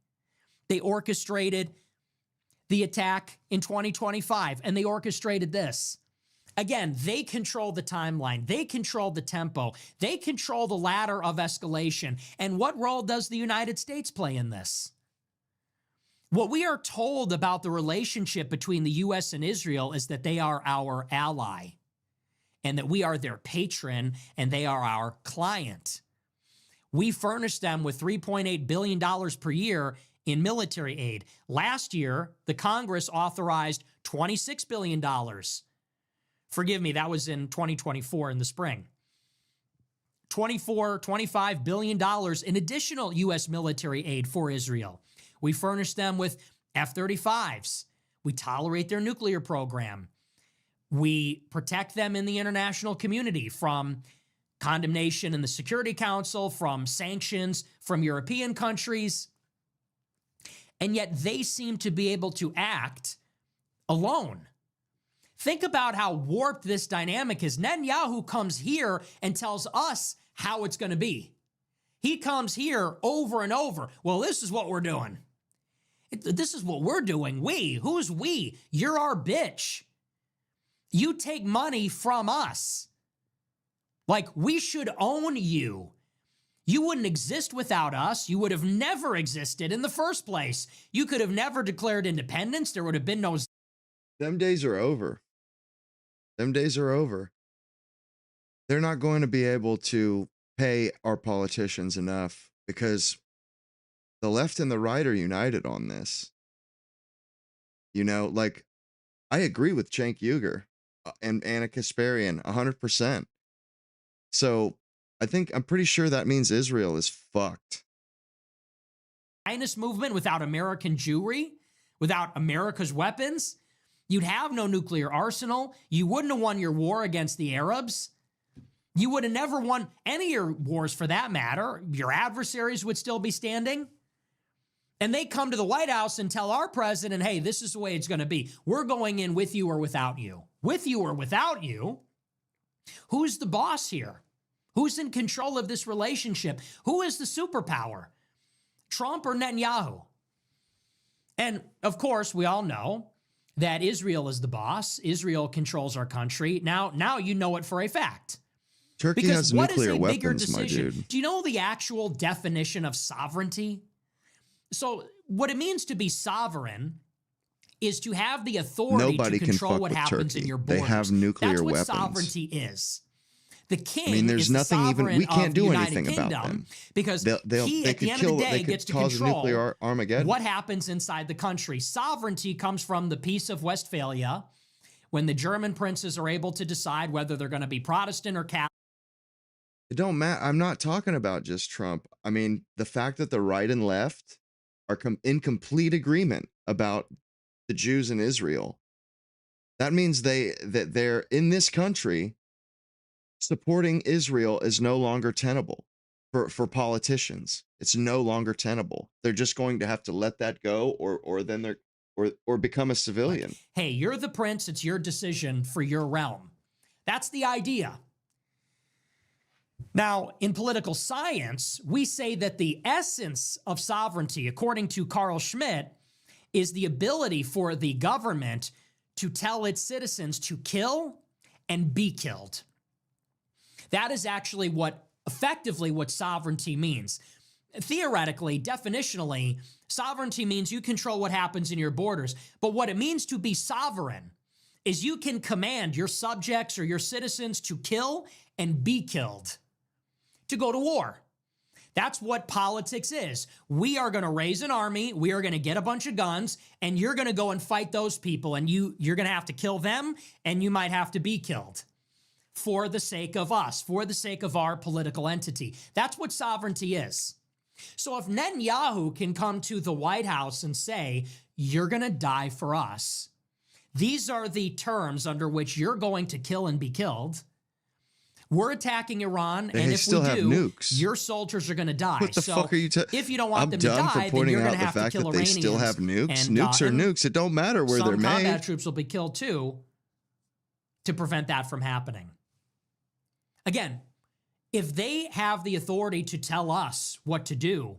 They orchestrated the attack in 2025, and they orchestrated this. Again, they control the timeline. They control the tempo. They control the ladder of escalation. And what role does the United States play in this? What we are told about the relationship between the U.S. and Israel is that they are our ally and that we are their patron and they are our client. We furnish them with $3.8 billion per year in military aid. Last year, the Congress authorized $26 billion. Forgive me, that was in 2024 in the spring. $25 billion in additional U.S. military aid for Israel. We furnish them with F-35s. We tolerate their nuclear program. We protect them in the international community from condemnation in the Security Council, from sanctions from European countries. And yet they seem to be able to act alone. Think about how warped this dynamic is. Netanyahu comes here and tells us how it's going to be. He comes here over and over. Well, this is what we're doing. This is what we're doing. We. Who's we? You're our bitch. You take money from us. Like, we should own you. You wouldn't exist without us. You would have never existed in the first place. You could have never declared independence. There would have been no... Them days are over. Them days are over. They're not going to be able to pay our politicians enough because the left and the right are united on this. You know, like, I agree with Cenk Uygur and Anna Kasparian 100%. So I'm pretty sure that means Israel is fucked. Zionist movement without American Jewry, without America's weapons, you'd have no nuclear arsenal. You wouldn't have won your war against the Arabs. You would have never won any of your wars for that matter. Your adversaries would still be standing. And they come to the White House and tell our president, hey, this is the way it's going to be. We're going in with you or without you. With you or without you. Who's the boss here? Who's in control of this relationship? Who is the superpower? Trump or Netanyahu? And of course, we all know that Israel is the boss. Israel controls our country. Now you know it for a fact. Turkey has nuclear weapons, my dude. Do you know the actual definition of sovereignty? So what it means to be sovereign is to have the authority to control what happens in your borders. They have nuclear weapons. That's what sovereignty is. The king, I mean, there's is the nothing even we can't do anything Kingdom about them because they at the end of the day gets to control nuclear Armageddon. What happens inside the country. Sovereignty comes from the Peace of Westphalia, when the German princes are able to decide whether they're going to be Protestant or Catholic. It don't matter. I'm not talking about just Trump. I mean, the fact that the right and left are in complete agreement about the Jews in Israel. That means that they're in this country. Supporting Israel is no longer tenable for politicians. It's no longer tenable. They're just going to have to let that go, or become a civilian. Hey, you're the prince. It's your decision for your realm. That's the idea. Now, in political science, we say that the essence of sovereignty, according to Carl Schmitt, is the ability for the government to tell its citizens to kill and be killed. That is actually effectively what sovereignty means. Theoretically, definitionally, sovereignty means you control what happens in your borders. But what it means to be sovereign is you can command your subjects or your citizens to kill and be killed, to go to war. That's what politics is. We are going to raise an army, we are going to get a bunch of guns, and you're going to go and fight those people, and you're going to have to kill them, and you might have to be killed for the sake of us, for the sake of our political entity. That's what sovereignty is. So if Netanyahu can come to the White House and say, you're going to die for us, these are the terms under which you're going to kill and be killed. We're attacking Iran, and if we do, nukes. your soldiers are going to die. What the fuck are you if you don't want them to die, then you're going to have to kill Iranians. They still have nukes. And, nukes are nukes. It don't matter where they're made. Some combat troops will be killed too to prevent that from happening. Again, if they have the authority to tell us what to do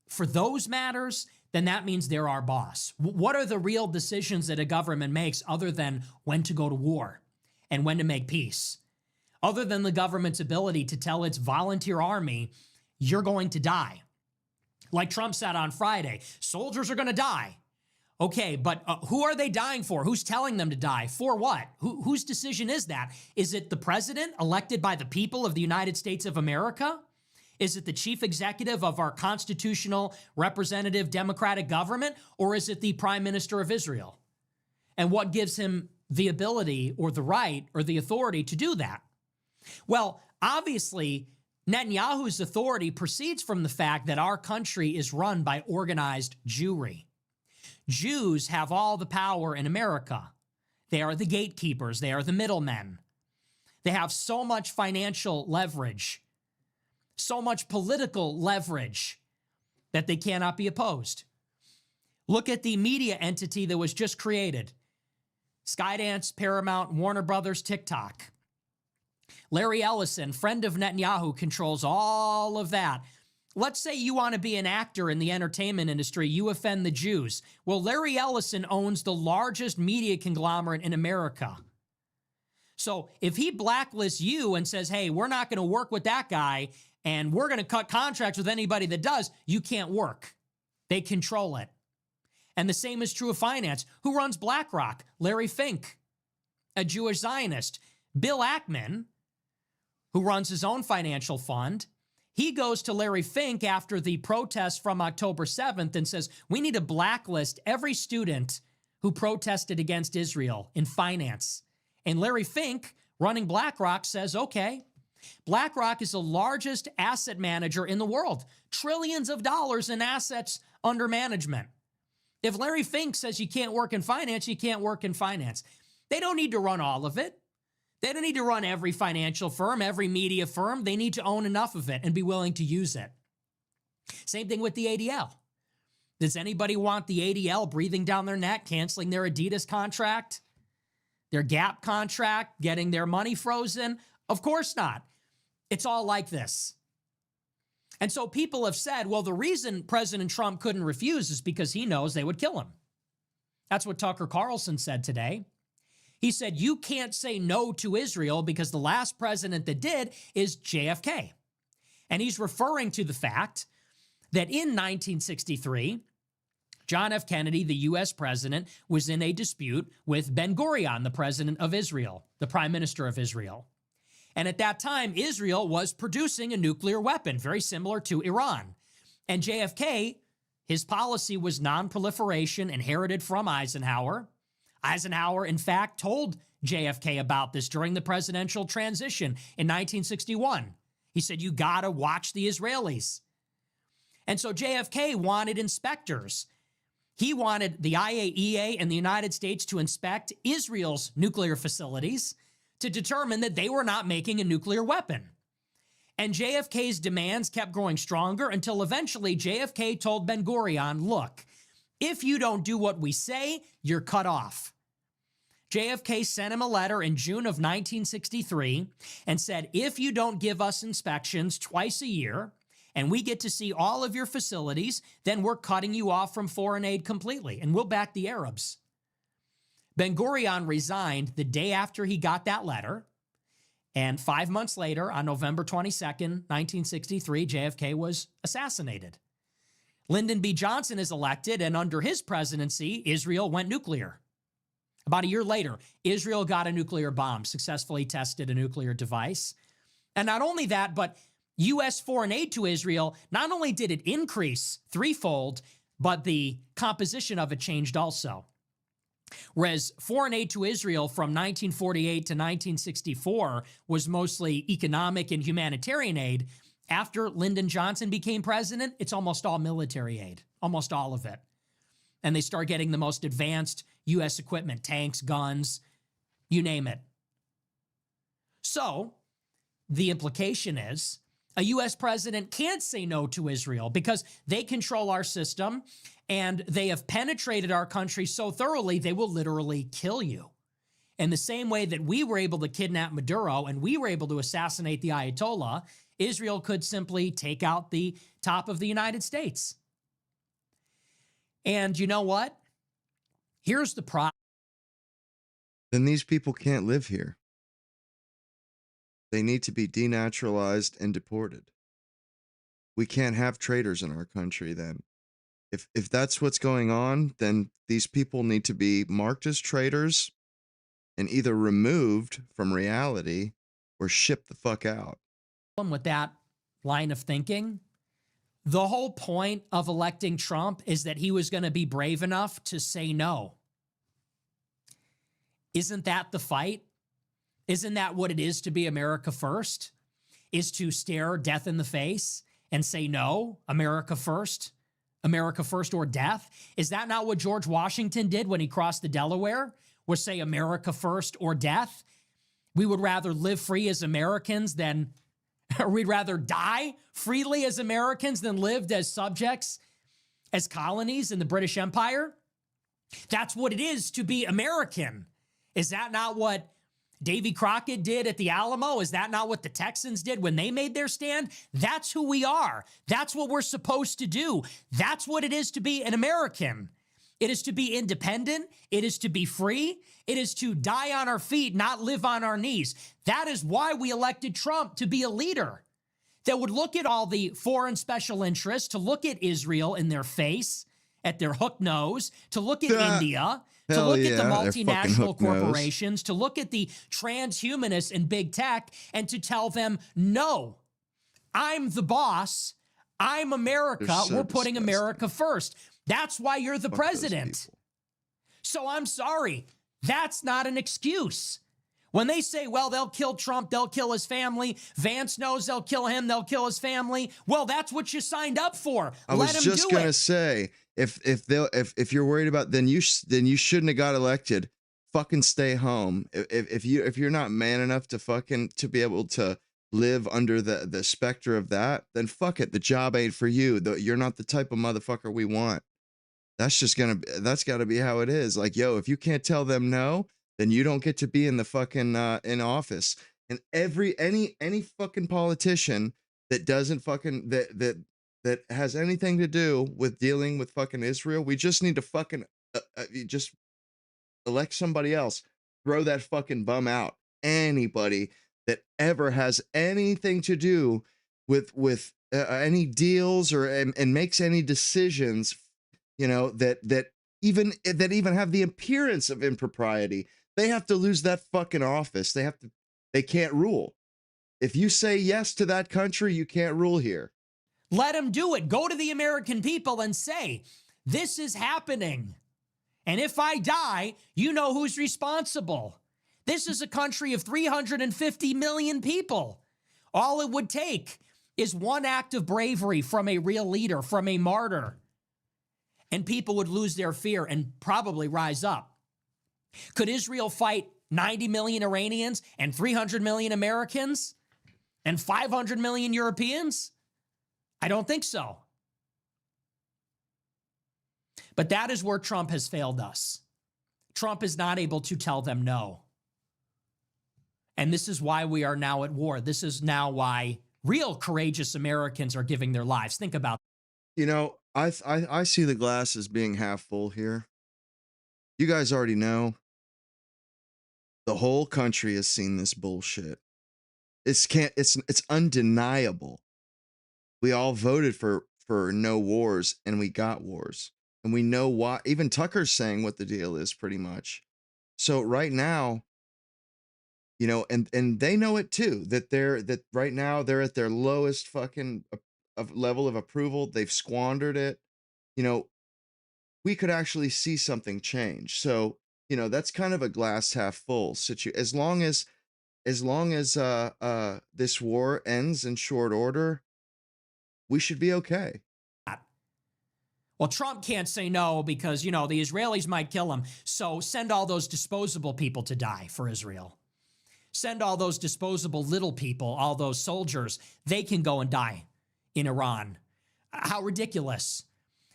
for those matters, then that means they're our boss. What are the real decisions that a government makes other than when to go to war and when to make peace? Other than the government's ability to tell its volunteer army, you're going to die. Like Trump said on Friday, soldiers are going to die. Okay, but who are they dying for? Who's telling them to die? For what? Whose decision is that? Is it the president elected by the people of the United States of America? Is it the chief executive of our constitutional representative democratic government? Or is it the prime minister of Israel? And what gives him the ability or the right or the authority to do that? Well, obviously, Netanyahu's authority proceeds from the fact that our country is run by organized Jewry. Jews have all the power in America. They are the gatekeepers. They are the middlemen. They have so much financial leverage, so much political leverage that they cannot be opposed. Look at the media entity that was just created. Skydance, Paramount, Warner Brothers, TikTok. Larry Ellison, friend of Netanyahu, controls all of that. Let's say you want to be an actor in the entertainment industry. You offend the Jews. Well, Larry Ellison owns the largest media conglomerate in America. So if he blacklists you and says, hey, we're not going to work with that guy and we're going to cut contracts with anybody that does, you can't work. They control it. And the same is true of finance. Who runs BlackRock? Larry Fink, a Jewish Zionist. Bill Ackman, who runs his own financial fund, he goes to Larry Fink after the protests from October 7th and says, we need to blacklist every student who protested against Israel in finance. And Larry Fink, running BlackRock, says, okay. BlackRock is the largest asset manager in the world. Trillions of dollars in assets under management. If Larry Fink says you can't work in finance, you can't work in finance. They don't need to run all of it. They don't need to run every financial firm, every media firm. They need to own enough of it and be willing to use it. Same thing with the ADL. Does anybody want the ADL breathing down their neck, canceling their Adidas contract, their Gap contract, getting their money frozen? Of course not. It's all like this. And so people have said, well, the reason President Trump couldn't refuse is because he knows they would kill him. That's what Tucker Carlson said today. He said, you can't say no to Israel because the last president that did is JFK. And he's referring to the fact that in 1963, John F. Kennedy, the U.S. president, was in a dispute with Ben-Gurion, the president of Israel, the prime minister of Israel. And at that time, Israel was producing a nuclear weapon, very similar to Iran. And JFK, his policy was non-proliferation, inherited from Eisenhower. Eisenhower, in fact, told JFK about this during the presidential transition in 1961. He said, you gotta watch the Israelis. And so JFK wanted inspectors. He wanted the IAEA and the United States to inspect Israel's nuclear facilities to determine that they were not making a nuclear weapon. And JFK's demands kept growing stronger until eventually JFK told Ben-Gurion, look, if you don't do what we say, you're cut off. JFK sent him a letter in June of 1963 and said, if you don't give us inspections twice a year and we get to see all of your facilities, then we're cutting you off from foreign aid completely and we'll back the Arabs. Ben-Gurion resigned the day after he got that letter. And 5 months later, on November 22nd, 1963, JFK was assassinated. Lyndon B. Johnson is elected, and under his presidency, Israel went nuclear. About a year later, Israel got a nuclear bomb, successfully tested a nuclear device. And not only that, but U.S. foreign aid to Israel, not only did it increase threefold, but the composition of it changed also. Whereas foreign aid to Israel from 1948 to 1964 was mostly economic and humanitarian aid, after Lyndon Johnson became president, it's almost all military aid, almost all of it. And they start getting the most advanced U.S. equipment, tanks, guns, you name it. So the implication is a U.S. president can't say no to Israel because they control our system and they have penetrated our country so thoroughly they will literally kill you. In the same way that we were able to kidnap Maduro and we were able to assassinate the Ayatollah, Israel could simply take out the top of the United States. And you know what? Here's the problem. Then these people can't live here. They need to be denaturalized and deported. We can't have traitors in our country then. If that's what's going on, then these people need to be marked as traitors and either removed from reality or shipped the fuck out. With that line of thinking, the whole point of electing Trump is that he was going to be brave enough to say no. Isn't that the fight? Isn't that what it is to be America first? Is to stare death in the face and say no, America first or death? Is that not what George Washington did when he crossed the Delaware? Was say America first or death? We would rather live free as Americans than, or we'd rather die freely as Americans than lived as subjects, as colonies in the British Empire. That's what it is to be American. Is that not what Davy Crockett did at the Alamo? Is that not what the Texans did when they made their stand? That's who we are. That's what we're supposed to do. That's what it is to be an American. It is to be independent. It is to be free. It is to die on our feet, not live on our knees. That is why we elected Trump, to be a leader that would look at all the foreign special interests, to look at Israel in their face, at their hook nose, to look at India, to look at the multinational corporations, to look at the transhumanists in big tech, and to tell them, no, I'm the boss. I'm America. We're putting America first. That's why you're the president. So I'm sorry. That's not an excuse. When they say, well, they'll kill Trump, they'll kill his family, Vance knows they'll kill him, they'll kill his family. Well, that's what you signed up for. I was just gonna say, if you're worried about, then you shouldn't have got elected. Fucking stay home. If you're not man enough to be able to live under the specter of that, then fuck it. The job ain't for you. You're not the type of motherfucker we want. That's got to be how it is. Like, yo, if you can't tell them no, then you don't get to be in the fucking in office. And any fucking politician that doesn't fucking that has anything to do with dealing with fucking Israel, we just need to fucking just elect somebody else. Throw that fucking bum out. Anybody that ever has anything to do with any deals or and makes any decisions, you know, that even have the appearance of impropriety, they have to lose that fucking office. They can't rule. If you say yes to that country, you can't rule here. Let them do it. Go to the American people and say, this is happening. And if I die, you know who's responsible. This is a country of 350 million people. All it would take is one act of bravery from a real leader, from a martyr. And people would lose their fear and probably rise up. Could Israel fight 90 million Iranians and 300 million Americans and 500 million Europeans? I don't think so. But that is where Trump has failed us. Trump is not able to tell them no. And this is why we are now at war. This is now why real courageous Americans are giving their lives. Think about it. You know, I see the glass as being half full here. You guys already know. The whole country has seen this bullshit. It's undeniable. We all voted for no wars, and we got wars. And we know why. Even Tucker's saying what the deal is, pretty much. So right now, you know, and they know it too, that right now they're at their lowest fucking level of approval. They've squandered it. You know, we could actually see something change. So, you know, that's kind of a glass half full situation. As long as this war ends in short order, we should be okay. Well, Trump can't say no because, you know, the Israelis might kill him. So send all those disposable people to die for Israel. Send all those disposable little people, all those soldiers, they can go and die in Iran. How ridiculous.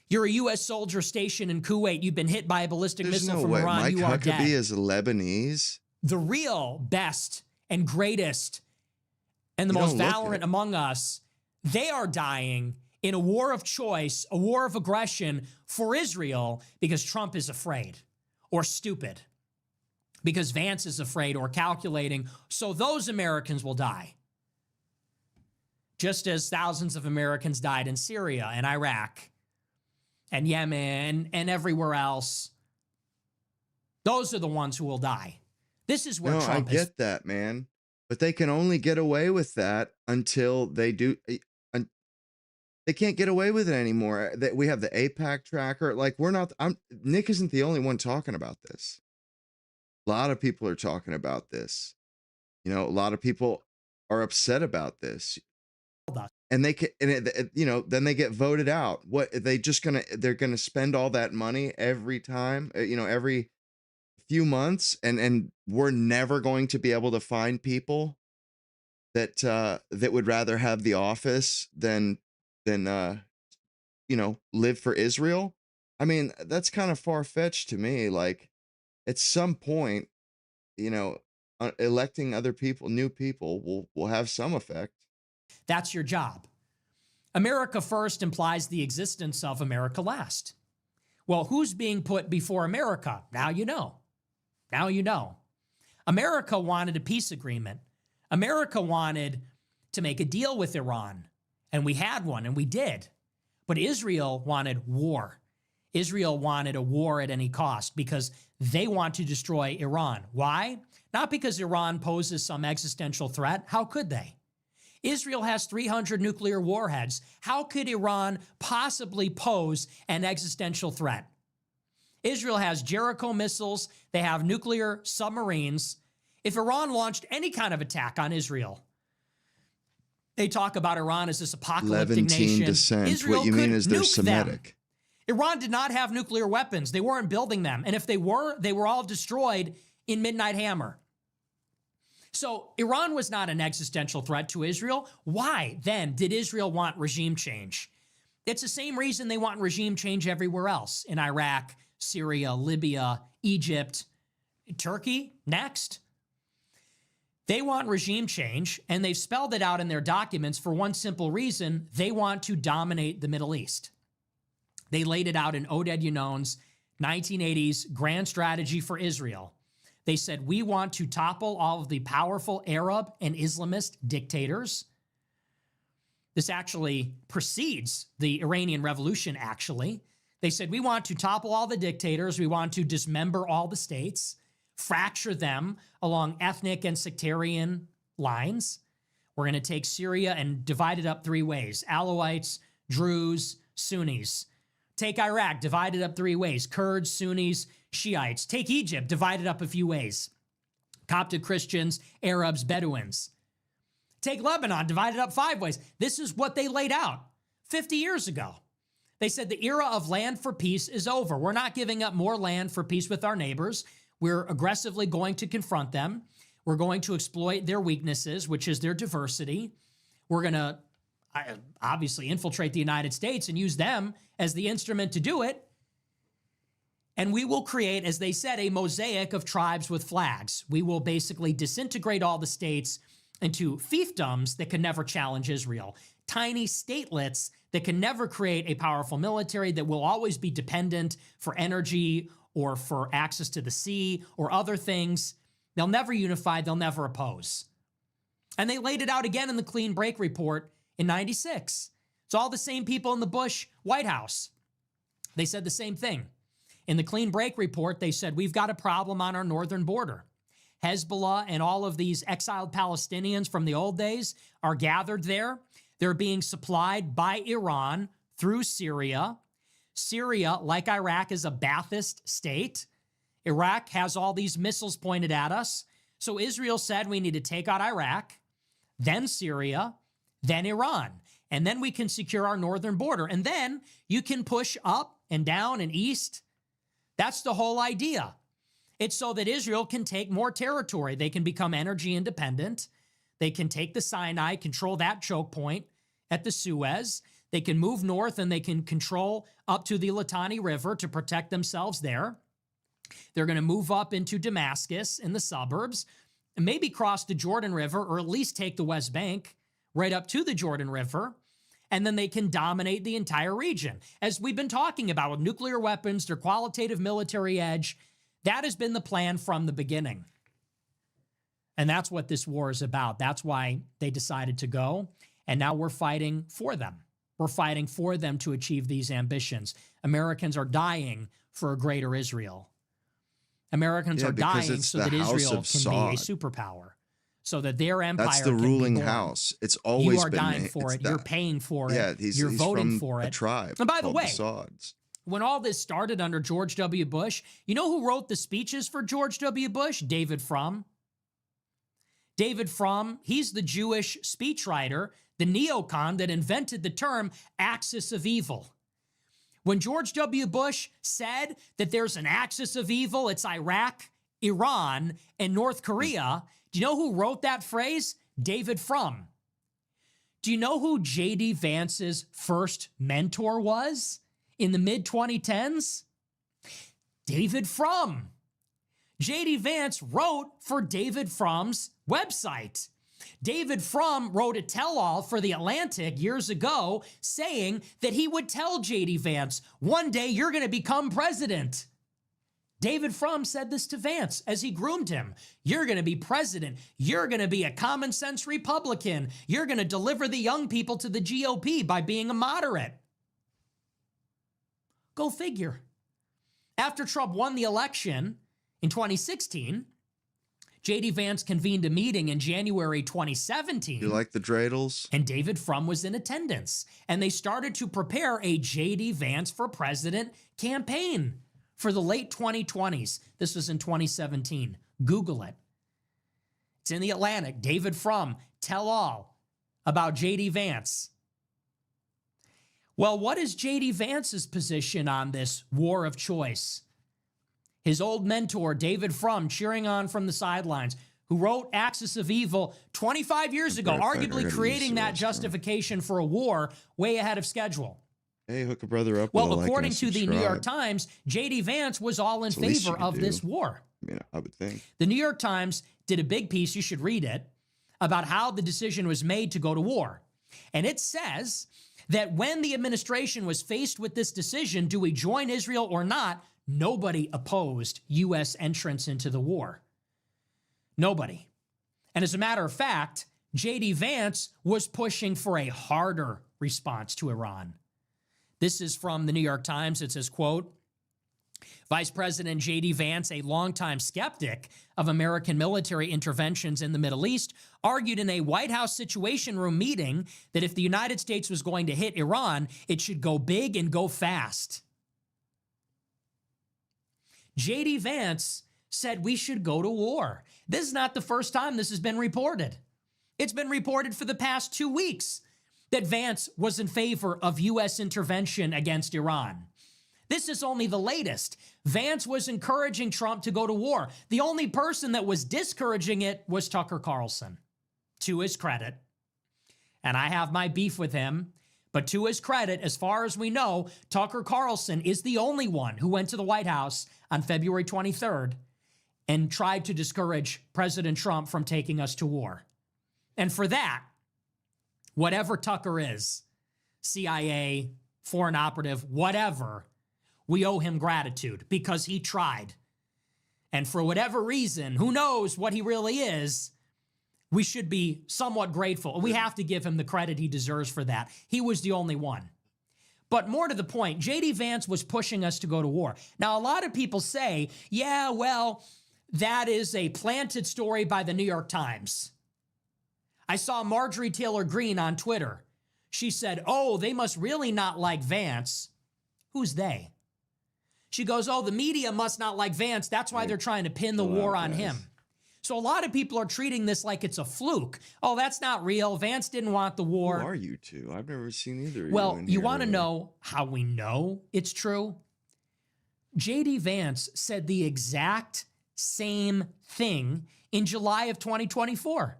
You're a U.S. soldier stationed in Kuwait. You've been hit by a ballistic missile from Iran. Mike you are Huckabee dead. is Lebanese. The real best and greatest and the most valiant among us, they are dying in a war of choice, a war of aggression for Israel because Trump is afraid or stupid, because Vance is afraid or calculating. So those Americans will die. Just as thousands of Americans died in Syria and Iraq and Yemen and everywhere else. Those are the ones who will die. This is where Trump I get that, man. But they can only get away with that until they do. They can't get away with it anymore. We have the APAC tracker. Like, Nick isn't the only one talking about this. A lot of people are talking about this. You know, a lot of people are upset about this. And they can, you know, then they get voted out. What they're gonna spend all that money every time, you know, every few months, and we're never going to be able to find people that would rather have the office than you know, live for Israel. I mean, that's kind of far-fetched to me. Like, at some point, you know, electing other people, new people, will have some effect. That's your job. America first implies the existence of America last. Well, who's being put before America? Now you know. Now you know. America wanted a peace agreement. America wanted to make a deal with Iran, and we had one, and we did. But Israel wanted war. Israel wanted a war at any cost because they want to destroy Iran. Why? Not because Iran poses some existential threat. How could they? Israel has 300 nuclear warheads. How could Iran possibly pose an existential threat? Israel has Jericho missiles. They have nuclear submarines. If Iran launched any kind of attack on Israel, they talk about Iran as this apocalyptic nation. Descent. Israel What you mean is they're nuke Semitic. them. Iran did not have nuclear weapons. They weren't building them. And if they were all destroyed in Midnight Hammer. So Iran was not an existential threat to Israel. Why, then, did Israel want regime change? It's the same reason they want regime change everywhere else, in Iraq, Syria, Libya, Egypt, Turkey, next. They want regime change, and they've spelled it out in their documents for one simple reason. They want to dominate the Middle East. They laid it out in Oded Yunon's 1980s Grand Strategy for Israel. They said, we want to topple all of the powerful Arab and Islamist dictators. This actually precedes the Iranian Revolution, actually. They said, we want to topple all the dictators. We want to dismember all the states, fracture them along ethnic and sectarian lines. We're going to take Syria and divide it up three ways: Alawites, Druze, Sunnis. Take Iraq, divide it up three ways: Kurds, Sunnis, Shiites. Take Egypt, divide it up a few ways: Coptic Christians, Arabs, Bedouins. Take Lebanon, divide it up 5 ways. This is what they laid out 50 years ago. They said the era of land for peace is over. We're not giving up more land for peace with our neighbors. We're aggressively going to confront them. We're going to exploit their weaknesses, which is their diversity. We're going to obviously infiltrate the United States and use them as the instrument to do it. And we will create, as they said, a mosaic of tribes with flags. We will basically disintegrate all the states into fiefdoms that can never challenge Israel. Tiny statelets that can never create a powerful military, that will always be dependent for energy or for access to the sea or other things. They'll never unify. They'll never oppose. And they laid it out again in the Clean Break Report in 96. It's all the same people in the Bush White House. They said the same thing. In the Clean Break Report, they said, we've got a problem on our northern border. Hezbollah and all of these exiled Palestinians from the old days are gathered there. They're being supplied by Iran through Syria. Syria, like Iraq, is a Ba'athist state. Iraq has all these missiles pointed at us. So Israel said we need to take out Iraq, then Syria, then Iran. And then we can secure our northern border. And then you can push up and down and east. That's the whole idea. It's so that Israel can take more territory. They can become energy independent. They can take the Sinai, control that choke point at the Suez. They can move north and they can control up to the Litani River to protect themselves there. They're going to move up into Damascus in the suburbs, and maybe cross the Jordan River, or at least take the West Bank right up to the Jordan River, and then they can dominate the entire region. As we've been talking about with nuclear weapons, their qualitative military edge, that has been the plan from the beginning. And that's what this war is about. That's why they decided to go, and now we're fighting for them. We're fighting for them to achieve these ambitions. Americans are dying for a greater Israel. Americans are dying so that Israel can be a superpower, so that their empire That's the can ruling be born. house. It's always you are been dying for it. You're paying for it. Yeah, you're he's voting from for it. A tribe. And by the way, Sods. when all this started under George W. Bush, you know who wrote the speeches for George W. Bush? David Frum. David Frum, he's the Jewish speechwriter, the neocon that invented the term axis of evil. When George W. Bush said that there's an axis of evil, it's Iraq, Iran, and North Korea, do you know who wrote that phrase? David Frum. Do you know who J.D. Vance's first mentor was in the mid-2010s? David Frum. J.D. Vance wrote for David Frum's website. David Frum wrote a tell-all for The Atlantic years ago saying that he would tell J.D. Vance, one day you're going to become president. David Frum said this to Vance as he groomed him. You're going to be president. You're going to be a common sense Republican. You're going to deliver the young people to the GOP by being a moderate. Go figure. After Trump won the election in 2016, J.D. Vance convened a meeting in January 2017. You like the dreidels? And David Frum was in attendance. And they started to prepare a J.D. Vance for president campaign for the late 2020s. This was in 2017. Google it. It's in The Atlantic. David Frum, tell all about J.D. Vance. Well, what is J.D. Vance's position on this war of choice? His old mentor, David Frum, cheering on from the sidelines, who wrote Axis of Evil 25 years ago, arguably creating that justification for a war way ahead of schedule. Hey, hook a brother up. Well, according to the New York Times, J.D. Vance was all in favor of this war. I mean, I would think. The New York Times did a big piece, you should read it, about how the decision was made to go to war. And it says that when the administration was faced with this decision, do we join Israel or not, nobody opposed U.S. entrance into the war. Nobody. And as a matter of fact, J.D. Vance was pushing for a harder response to Iran. This is from the New York Times. It says, quote, Vice President J.D. Vance, a longtime skeptic of American military interventions in the Middle East, argued in a White House Situation Room meeting that if the United States was going to hit Iran, it should go big and go fast. J.D. Vance said we should go to war. This is not the first time this has been reported. It's been reported for the past 2 weeks that Vance was in favor of U.S. intervention against Iran. This is only the latest. Vance was encouraging Trump to go to war. The only person that was discouraging it was Tucker Carlson, to his credit. And I have my beef with him, but to his credit, as far as we know, Tucker Carlson is the only one who went to the White House on February 23rd and tried to discourage President Trump from taking us to war. And for that, whatever Tucker is, CIA, foreign operative, whatever, we owe him gratitude because he tried. And for whatever reason, who knows what he really is, we should be somewhat grateful. We have to give him the credit he deserves for that. He was the only one. But more to the point, J.D. Vance was pushing us to go to war. Now, a lot of people say, yeah, well, that is a planted story by the New York Times. I saw Marjorie Taylor Greene on Twitter. She said, oh, they must really not like Vance. Who's they? She goes, oh, the media must not like Vance. That's why they're trying to pin the war on him. So a lot of people are treating this like it's a fluke. Oh, that's not real. Vance didn't want the war. Who are you two? I've never seen either of you. Well, you want to know how we know it's true? J.D. Vance said the exact same thing in July of 2024.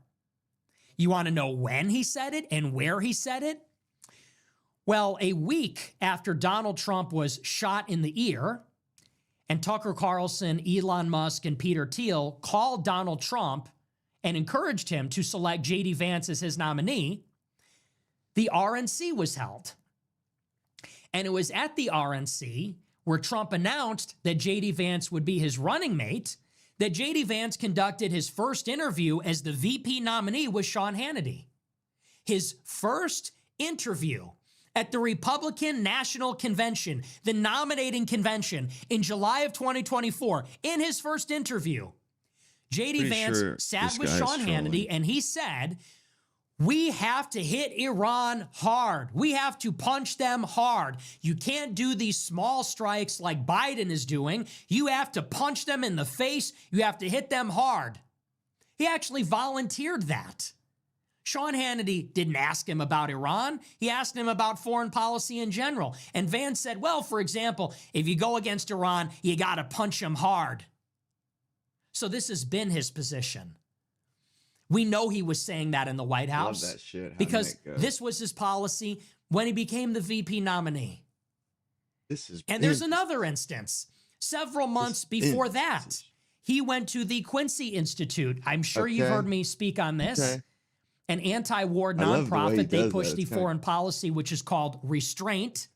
You want to know when he said it and where he said it? Well, a week after Donald Trump was shot in the ear, and Tucker Carlson, Elon Musk, and Peter Thiel called Donald Trump and encouraged him to select J.D. Vance as his nominee, the RNC was held. And it was at the RNC where Trump announced that J.D. Vance would be his running mate, that J.D. Vance conducted his first interview as the VP nominee with Sean Hannity. His first interview at the Republican National Convention, the nominating convention in July of 2024, in his first interview, J.D. Vance sat with Sean Hannity and he said, we have to hit Iran hard. We have to punch them hard. You can't do these small strikes like Biden is doing. You have to punch them in the face. You have to hit them hard. He actually volunteered that. Sean Hannity didn't ask him about Iran. He asked him about foreign policy in general. And Vance said, well, for example, if you go against Iran, you got to punch them hard. So this has been his position. We know he was saying that in the White House. Love that shit. Because this was his policy when he became the VP nominee. And there's another instance. Several months before that, he went to the Quincy Institute. I'm sure you've heard me speak on this. An anti-war nonprofit. They push the foreign policy, which is called Restraint.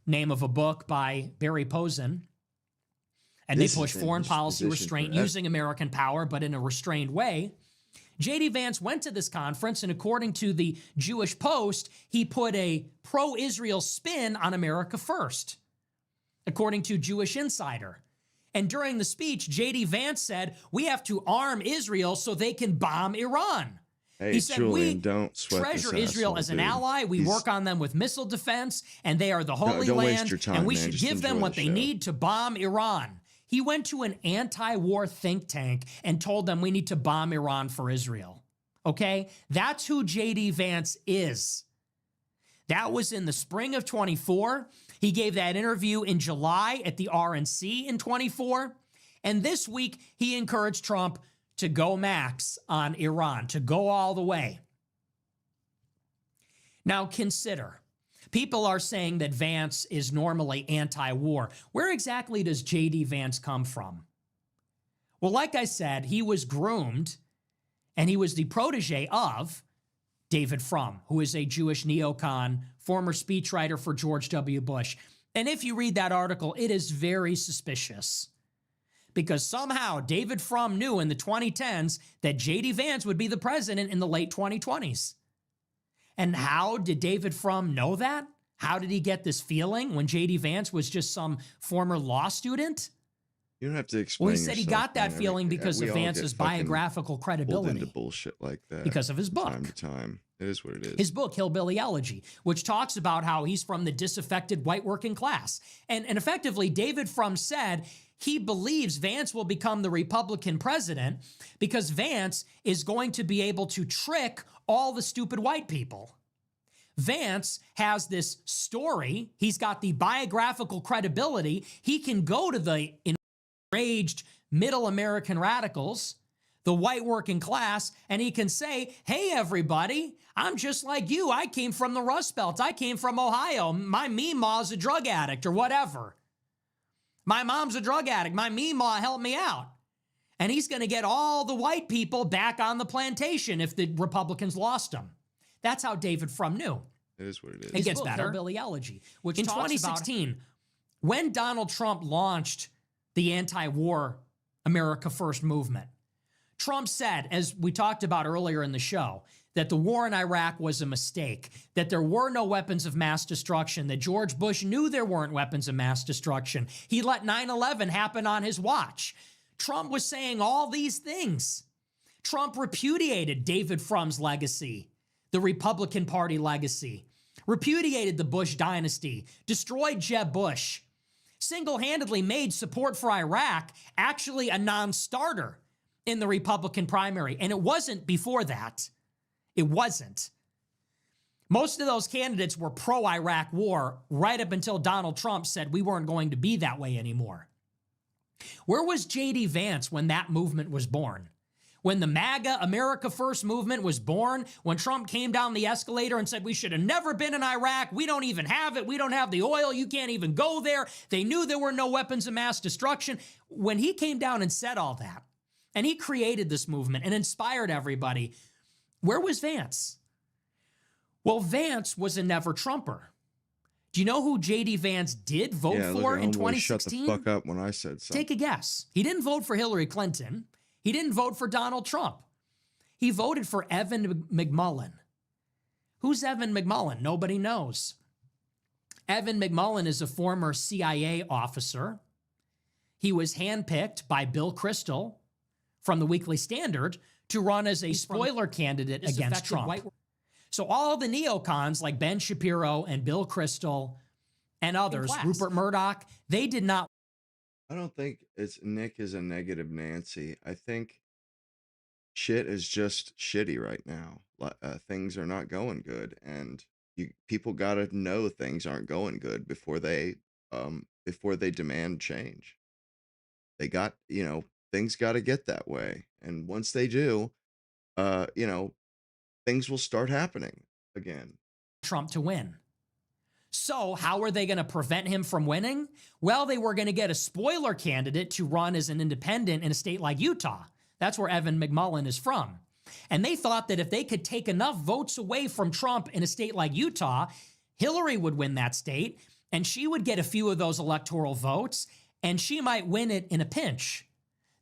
Name of a book by Barry Posen. And they push foreign policy restraint using American power, but in a restrained way. J.D. Vance went to this conference, and according to the Jewish Post, he put a pro-Israel spin on America First, according to Jewish Insider. And during the speech, J.D. Vance said, we have to arm Israel so they can bomb Iran. Hey, he said, Julian, don't sweat treasure this Israel asshole, as an dude. ally. We work on them with missile defense, and they are the Holy don't waste Land, your time, and we man. should Just give them enjoy what the they show. need to bomb Iran. He went to an anti-war think tank and told them we need to bomb Iran for Israel. Okay? That's who J.D. Vance is. That was in the spring of 24. He gave that interview in July at the RNC in 24. And this week, he encouraged Trump to go max on Iran, to go all the way. Now consider, people are saying that Vance is normally anti-war. Where exactly does J.D. Vance come from? Well, like I said, he was groomed, and he was the protege of David Frum, who is a Jewish neocon, former speechwriter for George W. Bush. And if you read that article, it is very suspicious. Because somehow David Frum knew in the 2010s that J.D. Vance would be the president in the late 2020s. And how did David Frum know that? How did he get this feeling when J.D. Vance was just some former law student? You don't have to explain. Well, he said he yourself, got that man. feeling because We of all Vance's get fucking biographical pulled credibility. into bullshit like that Because of his book. Time to time. It is what it is. His book, Hillbillyology, which talks about how he's from the disaffected white working class. And effectively, David Frum said he believes Vance will become the Republican president because Vance is going to be able to trick all the stupid white people. Vance has this story. He's got the biographical credibility. He can go to the enraged middle American radicals, the white working class, and he can say, hey, everybody, I'm just like you. I came from the Rust Belt. I came from Ohio. My meemaw's a drug addict or whatever. My mom's a drug addict. My meemaw helped me out. And he's going to get all the white people back on the plantation if the Republicans lost them. That's how David Frum knew. It is what it is. It gets better. Hillbillyology, which in 2016, when Donald Trump launched the anti-war America First movement, Trump said, as we talked about earlier in the show, that the war in Iraq was a mistake, that there were no weapons of mass destruction, that George Bush knew there weren't weapons of mass destruction. He let 9/11 happen on his watch. Trump was saying all these things. Trump repudiated David Frum's legacy, the Republican Party legacy, repudiated the Bush dynasty, destroyed Jeb Bush, single-handedly made support for Iraq actually a non-starter in the Republican primary. And it wasn't before that. It wasn't. Most of those candidates were pro-Iraq war right up until Donald Trump said we weren't going to be that way anymore. Where was J.D. Vance when that movement was born? When the MAGA America First movement was born, when Trump came down the escalator and said we should have never been in Iraq, we don't even have it, we don't have the oil, you can't even go there. They knew there were no weapons of mass destruction. When he came down and said all that, and he created this movement and inspired everybody, where was Vance? Well, Vance was a never Trumper. Do you know who J.D. Vance did vote for in 2016? Shut the fuck up when I said something. Take a guess. He didn't vote for Hillary Clinton. He didn't vote for Donald Trump. He voted for Evan McMullin. Who's Evan McMullin? Nobody knows. Evan McMullin is a former CIA officer. He was handpicked by Bill Kristol from the Weekly Standard to run as a spoiler candidate against Trump. So all the neocons like Ben Shapiro and Bill Kristol and others, Rupert Murdoch, they did not. I don't think Nick is a negative Nancy. I think shit is just shitty right now. Things are not going good, and people got to know things aren't going good before they demand change. They got, things got to get that way, and once they do, things will start happening again. Trump to win. So how are they going to prevent him from winning? Well, they were going to get a spoiler candidate to run as an independent in a state like Utah. That's where Evan McMullin is from. And they thought that if they could take enough votes away from Trump in a state like Utah, Hillary would win that state, and she would get a few of those electoral votes, and she might win it in a pinch.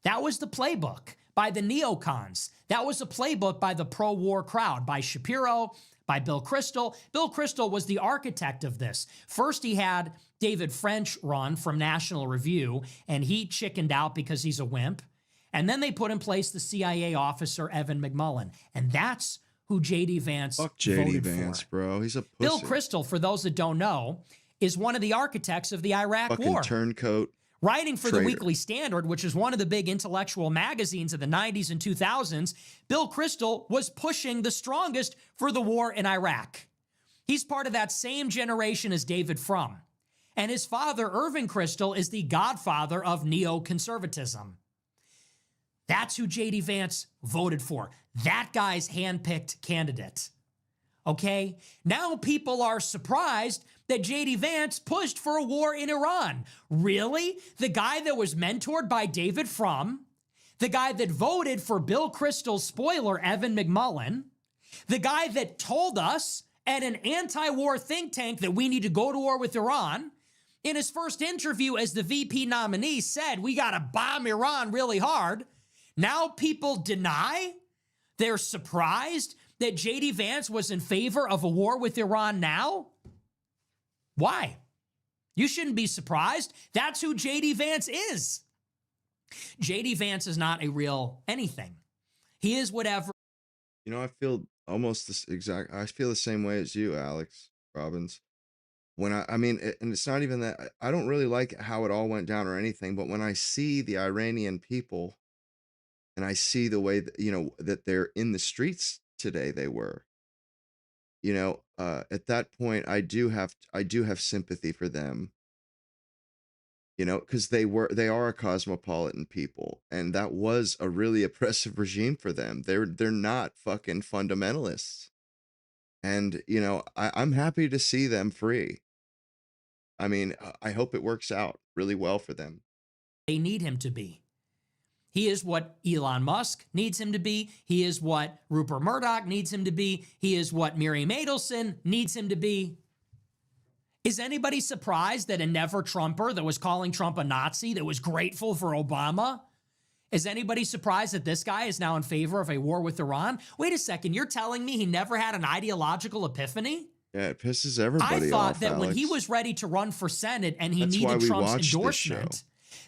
That was the playbook by the neocons. That was a playbook by the pro-war crowd, by Shapiro, by Bill Kristol. Bill Kristol was the architect of this. First, he had David French run from National Review, and he chickened out because he's a wimp. And then they put in place the CIA officer, Evan McMullin. And that's who J.D. Vance Fuck J.D. voted Vance, for. bro. He's a pussy. Bill Kristol, for those that don't know, is one of the architects of the Iraq Fucking War. turncoat. Writing for traitor. the Weekly Standard, which is one of the big intellectual magazines of the 90s and 2000s, Bill Kristol was pushing the strongest for the war in Iraq. He's part of that same generation as David Frum. And his father, Irving Kristol, is the godfather of neoconservatism. That's who J.D. Vance voted for. That guy's handpicked candidate. Okay? Now people are surprised that J.D. Vance pushed for a war in Iran. Really? The guy that was mentored by David Frum, the guy that voted for Bill Kristol's spoiler, Evan McMullin, the guy that told us at an anti-war think tank that we need to go to war with Iran, in his first interview as the VP nominee said, we got to bomb Iran really hard. Now people deny? They're surprised that J.D. Vance was in favor of a war with Iran now? Why? You shouldn't be surprised. That's who J.D. Vance is. J.D. Vance is not a real anything. He is whatever. I feel almost I feel the same way as you, Alex Robbins. When I mean, and it's not even that, I don't really like how it all went down or anything, but when I see the Iranian people and I see the way that, that they're in the streets today, they were, at that point, I do have sympathy for them, because they are a cosmopolitan people, and that was a really oppressive regime for them. They're not fucking fundamentalists. And, I'm happy to see them free. I mean, I hope it works out really well for them. They need him to be. He is what Elon Musk needs him to be. He is what Rupert Murdoch needs him to be. He is what Miriam Adelson needs him to be. Is anybody surprised that a never Trumper that was calling Trump a Nazi, that was grateful for Obama? Is anybody surprised that this guy is now in favor of a war with Iran? Wait a second, you're telling me he never had an ideological epiphany? Yeah, it pisses everybody off, I thought that Alex. when he was ready to run for Senate and he That's why needed we Trump's watched this endorsement, show.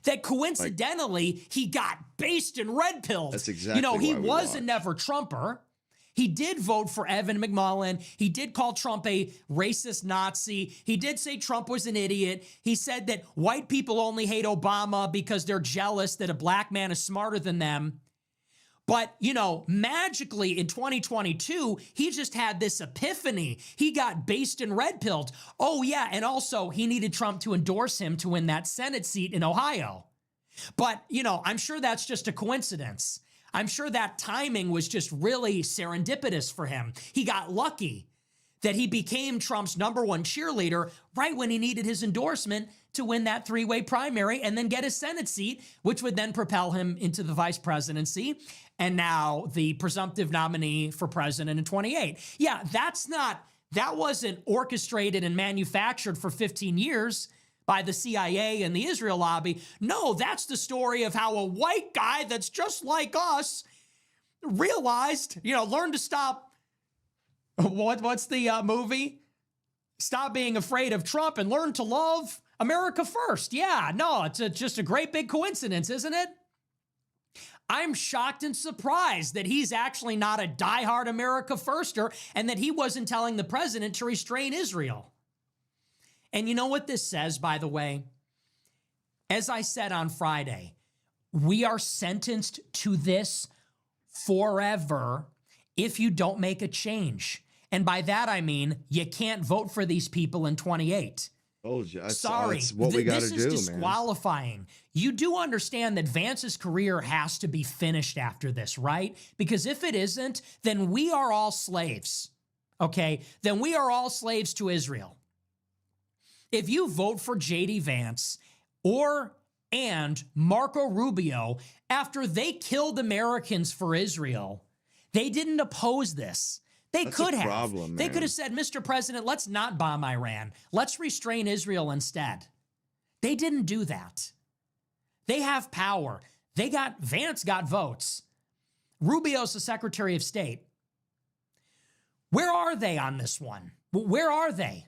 That coincidentally, he got based and red pilled. That's exactly he why we was a watch. never Trumper. He did vote for Evan McMullin. He did call Trump a racist Nazi. He did say Trump was an idiot. He said that white people only hate Obama because they're jealous that a black man is smarter than them. But, magically in 2022, he just had this epiphany. He got based and red-pilled. Oh, yeah, and also he needed Trump to endorse him to win that Senate seat in Ohio. But, I'm sure that's just a coincidence. I'm sure that timing was just really serendipitous for him. He got lucky that he became Trump's #1 cheerleader right when he needed his endorsement to win that 3-way primary and then get a Senate seat, which would then propel him into the vice presidency and now the presumptive nominee for president in 28. Yeah, that wasn't orchestrated and manufactured for 15 years by the CIA and the Israel lobby. No, that's the story of how a white guy that's just like us realized, learned to stop. What's the movie? Stop being afraid of Trump and learn to love America first. Yeah, no, it's just a great big coincidence, isn't it? I'm shocked and surprised that he's actually not a diehard America firster and that he wasn't telling the president to restrain Israel. And you know what this says, by the way? As I said on Friday, we are sentenced to this forever if you don't make a change. And by that, I mean, you can't vote for these people in 28. Sorry, that's what we got to do, man. This is disqualifying. You do understand that Vance's career has to be finished after this, right? Because if it isn't, then we are all slaves, okay? Then we are all slaves to Israel. If you vote for J.D. Vance and Marco Rubio after they killed Americans for Israel, they didn't oppose this. They could have. They could have said, Mr. President, let's not bomb Iran. Let's restrain Israel instead. They didn't do that. They have power. Vance got votes. Rubio's the Secretary of State. Where are they on this one? Where are they?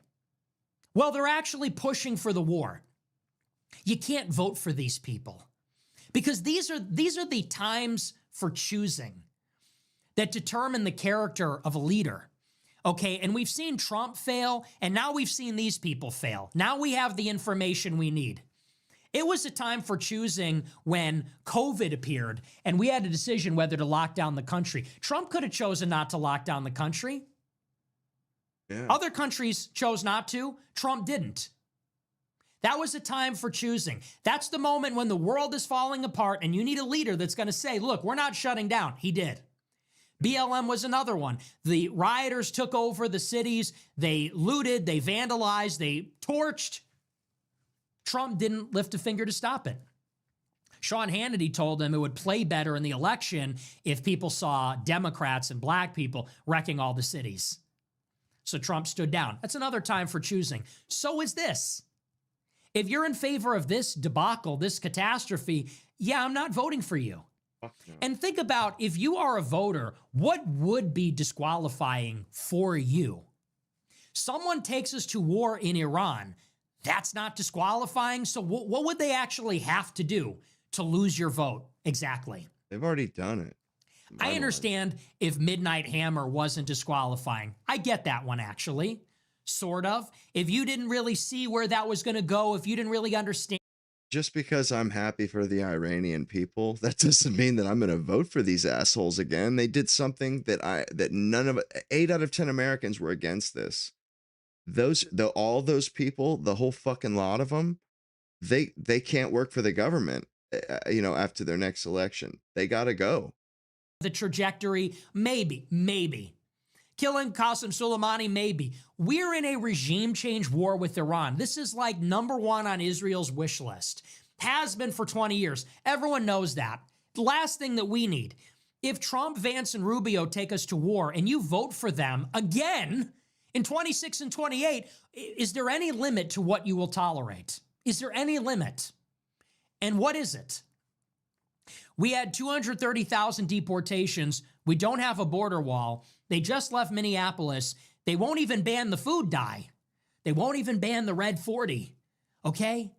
Well, they're actually pushing for the war. You can't vote for these people because these are the times for choosing that determine the character of a leader, okay? And we've seen Trump fail, and now we've seen these people fail. Now we have the information we need. It was a time for choosing when COVID appeared, and we had a decision whether to lock down the country. Trump could have chosen not to lock down the country. Yeah. Other countries chose not to. Trump didn't. That was a time for choosing. That's the moment when the world is falling apart, and you need a leader that's going to say, look, we're not shutting down. He did. BLM was another one. The rioters took over the cities. They looted, they vandalized, they torched. Trump didn't lift a finger to stop it. Sean Hannity told him it would play better in the election if people saw Democrats and black people wrecking all the cities. So Trump stood down. That's another time for choosing. So is this. If you're in favor of this debacle, this catastrophe, yeah, I'm not voting for you. And think about, if you are a voter, what would be disqualifying for you? Someone takes us to war in Iran. That's not disqualifying. So what would they actually have to do to lose your vote? Exactly. They've already done it. I understand if Midnight Hammer wasn't disqualifying. I get that one, actually. Sort of. If you didn't really see where that was going to go, if you didn't really understand. Just because I'm happy for the Iranian people, that doesn't mean that I'm going to vote for these assholes again. They did something that 8 out of 10 Americans were against this. All those people, the whole fucking lot of them, they can't work for the government, after their next election. They got to go. The trajectory, maybe. Killing Qasem Soleimani, maybe. We're in a regime change war with Iran. This is like #1 on Israel's wish list. Has been for 20 years. Everyone knows that. The last thing that we need, if Trump, Vance, and Rubio take us to war and you vote for them again in 26 and 28, is there any limit to what you will tolerate? Is there any limit? And what is it? We had 230,000 deportations. We don't have a border wall. They just left Minneapolis. They won't even ban the food dye. They won't even ban the red 40. Okay?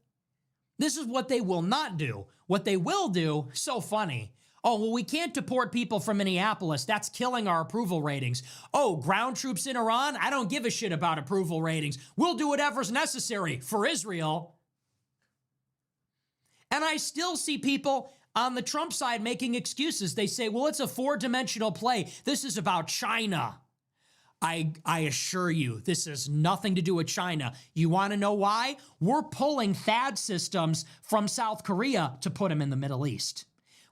This is what they will not do. What they will do, so funny. Oh, well, we can't deport people from Minneapolis. That's killing our approval ratings. Oh, ground troops in Iran? I don't give a shit about approval ratings. We'll do whatever's necessary for Israel. And I still see people on the Trump side making excuses. They say, well, it's a four-dimensional play. This is about China. I assure you, this has nothing to do with China. You want to know why? We're pulling THAAD systems from South Korea to put them in the Middle East.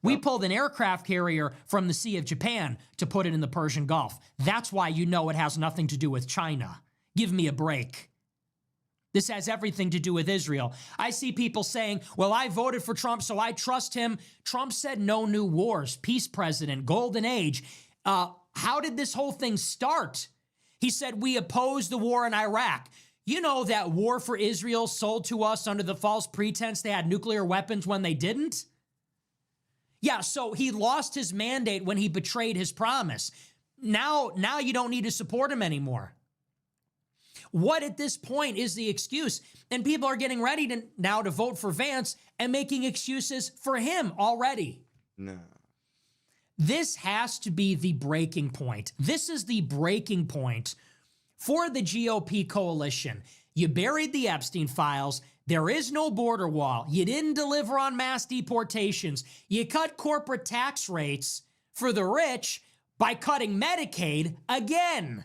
We pulled an aircraft carrier from the Sea of Japan to put it in the Persian Gulf. That's why you know it has nothing to do with China. Give me a break. This has everything to do with Israel. I see people saying, well, I voted for Trump, so I trust him. Trump said no new wars, peace president, golden age. How did this whole thing start? He said, we oppose the war in Iraq. You know that war for Israel sold to us under the false pretense they had nuclear weapons when they didn't? Yeah, so he lost his mandate when he betrayed his promise. Now you don't need to support him anymore. What at this point is the excuse? And people are getting ready now to vote for Vance and making excuses for him already. No. This has to be the breaking point. This is the breaking point for the GOP coalition. You buried the Epstein files. There is no border wall. You didn't deliver on mass deportations. You cut corporate tax rates for the rich by cutting Medicaid again.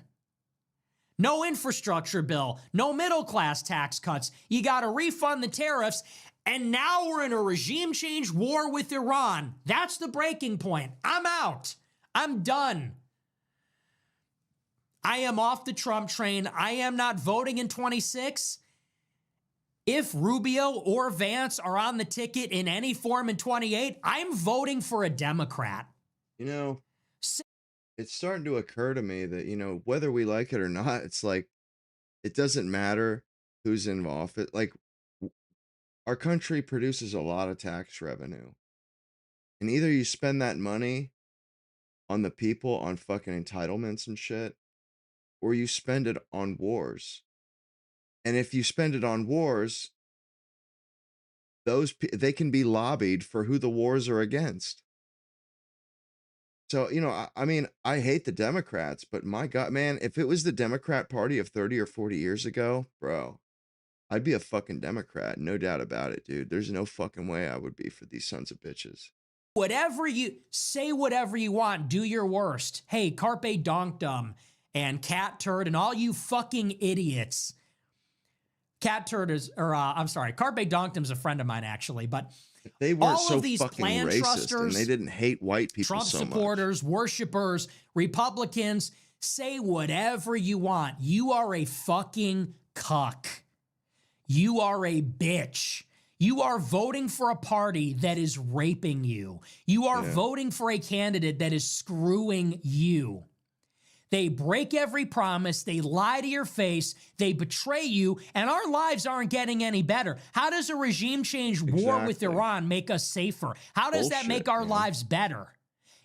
No infrastructure bill, no middle class tax cuts. You got to refund the tariffs. And now we're in a regime change war with Iran. That's the breaking point. I'm out. I'm done. I am off the Trump train. I am not voting in 26. If Rubio or Vance are on the ticket in any form in 28, I'm voting for a Democrat. You know, it's starting to occur to me that, you know, whether we like it or not, it's like, it doesn't matter who's in office. Like, our country produces a lot of tax revenue. And either you spend that money on the people, on fucking entitlements and shit, or you spend it on wars. And if you spend it on wars, they can be lobbied for who the wars are against. So, you know, I mean, I hate the Democrats, but my God, man, if it was the Democrat Party of 30 or 40 years ago, bro, I'd be a fucking Democrat. No doubt about it, dude. There's no fucking way I would be for these sons of bitches. Whatever you say, whatever you want, do your worst. Hey, Carpe Donkdom and Cat Turd and all you fucking idiots. Cat Turd is, Carpe Donkdom's a friend of mine, actually, but if they weren't all so of these fucking plan racist trusters, and they didn't hate white people Trump so supporters, much. worshipers, Republicans, say whatever you want. You are a fucking cuck. You are a bitch. You are voting for a party that is raping you. You are voting for a candidate that is screwing you. They break every promise. They lie to your face. They betray you. And our lives aren't getting any better. How does a regime change war with Iran make us safer? How does that make our lives better?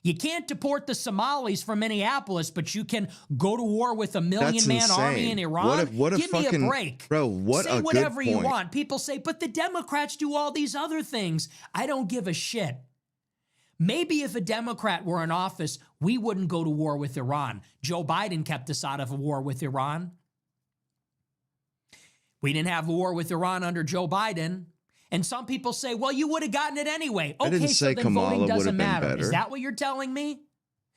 You can't deport the Somalis from Minneapolis, but you can go to war with a million-man army in Iran? Give me a break. Bro, what say a whatever good you point. want. People say, but the Democrats do all these other things. I don't give a shit. Maybe if a Democrat were in office, we wouldn't go to war with Iran. Joe Biden kept us out of a war with Iran. We didn't have a war with Iran under Joe Biden. And some people say, well, you would have gotten it anyway. I didn't Okay, say so then Kamala voting would have doesn't been matter. better. Is that what you're telling me?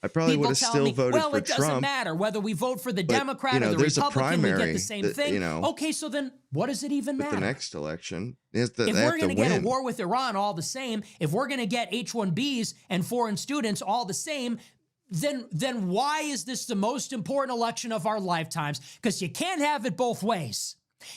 I probably would have People tell still me, voted well, for it doesn't Trump. matter whether we vote for the But, Democrat you know, or the there's a Republican, we get primary the same that, thing. you know, Okay, so then what does it even with matter? the next election, they If have we're to going to get a win. war with Iran all the same, if we're going to get H-1Bs and foreign students all the same, then why is this the most important election of our lifetimes? Because you can't have it both ways.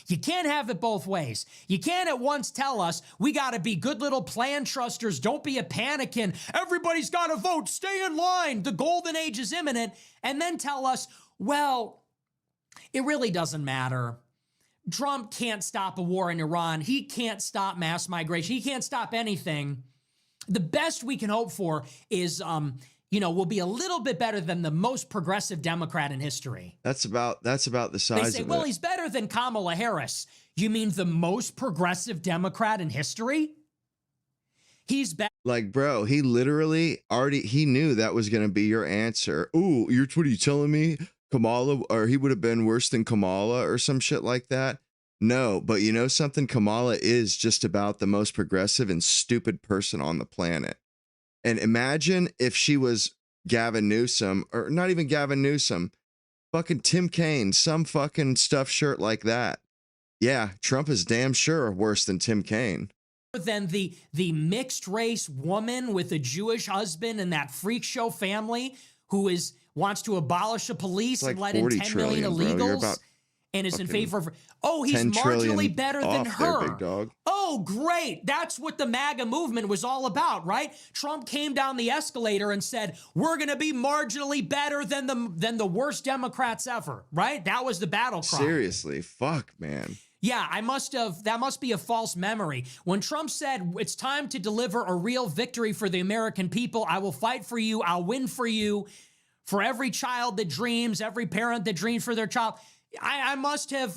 You can't have it both ways. You can't at once tell us we got to be good little plan trusters. Don't be a panikin. Everybody's got to vote. Stay in line. The golden age is imminent. And then tell us, well, it really doesn't matter. Trump can't stop a war in Iran. He can't stop mass migration. He can't stop anything. The best we can hope for is, will be a little bit better than the most progressive Democrat in history. That's about the size They say, of well, it. he's better than Kamala Harris. You mean the most progressive Democrat in history? He's better. Like, bro, he literally he knew that was going to be your answer. Ooh, what are you telling me? Kamala, or he would have been worse than Kamala or some shit like that. No, but you know something? Kamala is just about the most progressive and stupid person on the planet. And imagine if she was Gavin Newsom, or not even Gavin Newsom, fucking Tim Kaine, some fucking stuffed shirt like that. Yeah, Trump is damn sure worse than Tim Kaine. Than the mixed race woman with a Jewish husband and that freak show family who wants to abolish the police and let in 10 million illegals and is in favor of. Oh, he's marginally better than her. There, big dog. Oh, great. That's what the MAGA movement was all about, right? Trump came down the escalator and said, we're going to be marginally better than the worst Democrats ever, right? That was the battle cry. Seriously, fuck, man. Yeah, that must be a false memory. When Trump said, it's time to deliver a real victory for the American people, I will fight for you, I'll win for you, for every child that dreams, every parent that dreams for their child, I must have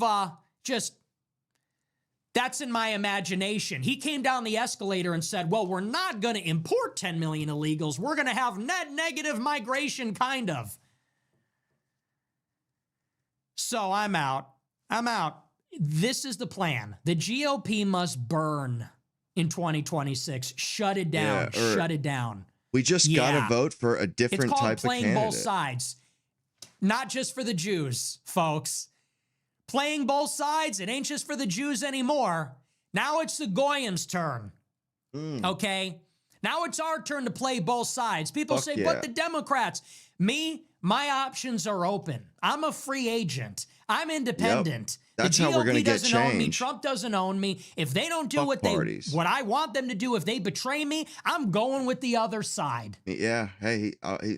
that's in my imagination. He came down the escalator and said, well, we're not going to import 10 million illegals. We're going to have net negative migration, kind of. So I'm out. This is the plan. The GOP must burn in 2026. Shut it down. Shut it down. We just got to vote for a different type of candidate. It's called playing both sides. Not just for the Jews, folks. Playing both sides, it ain't just for the Jews anymore. Now it's the Goyim's turn. Okay? Now it's our turn to play both sides. People say, but the Democrats. Me, my options are open. I'm a free agent. I'm independent. Yep. That's the GOP how we're going to get doesn't own me. change. Trump doesn't own me. If they don't do what I want them to do, if they betray me, I'm going with the other side. Yeah, hey,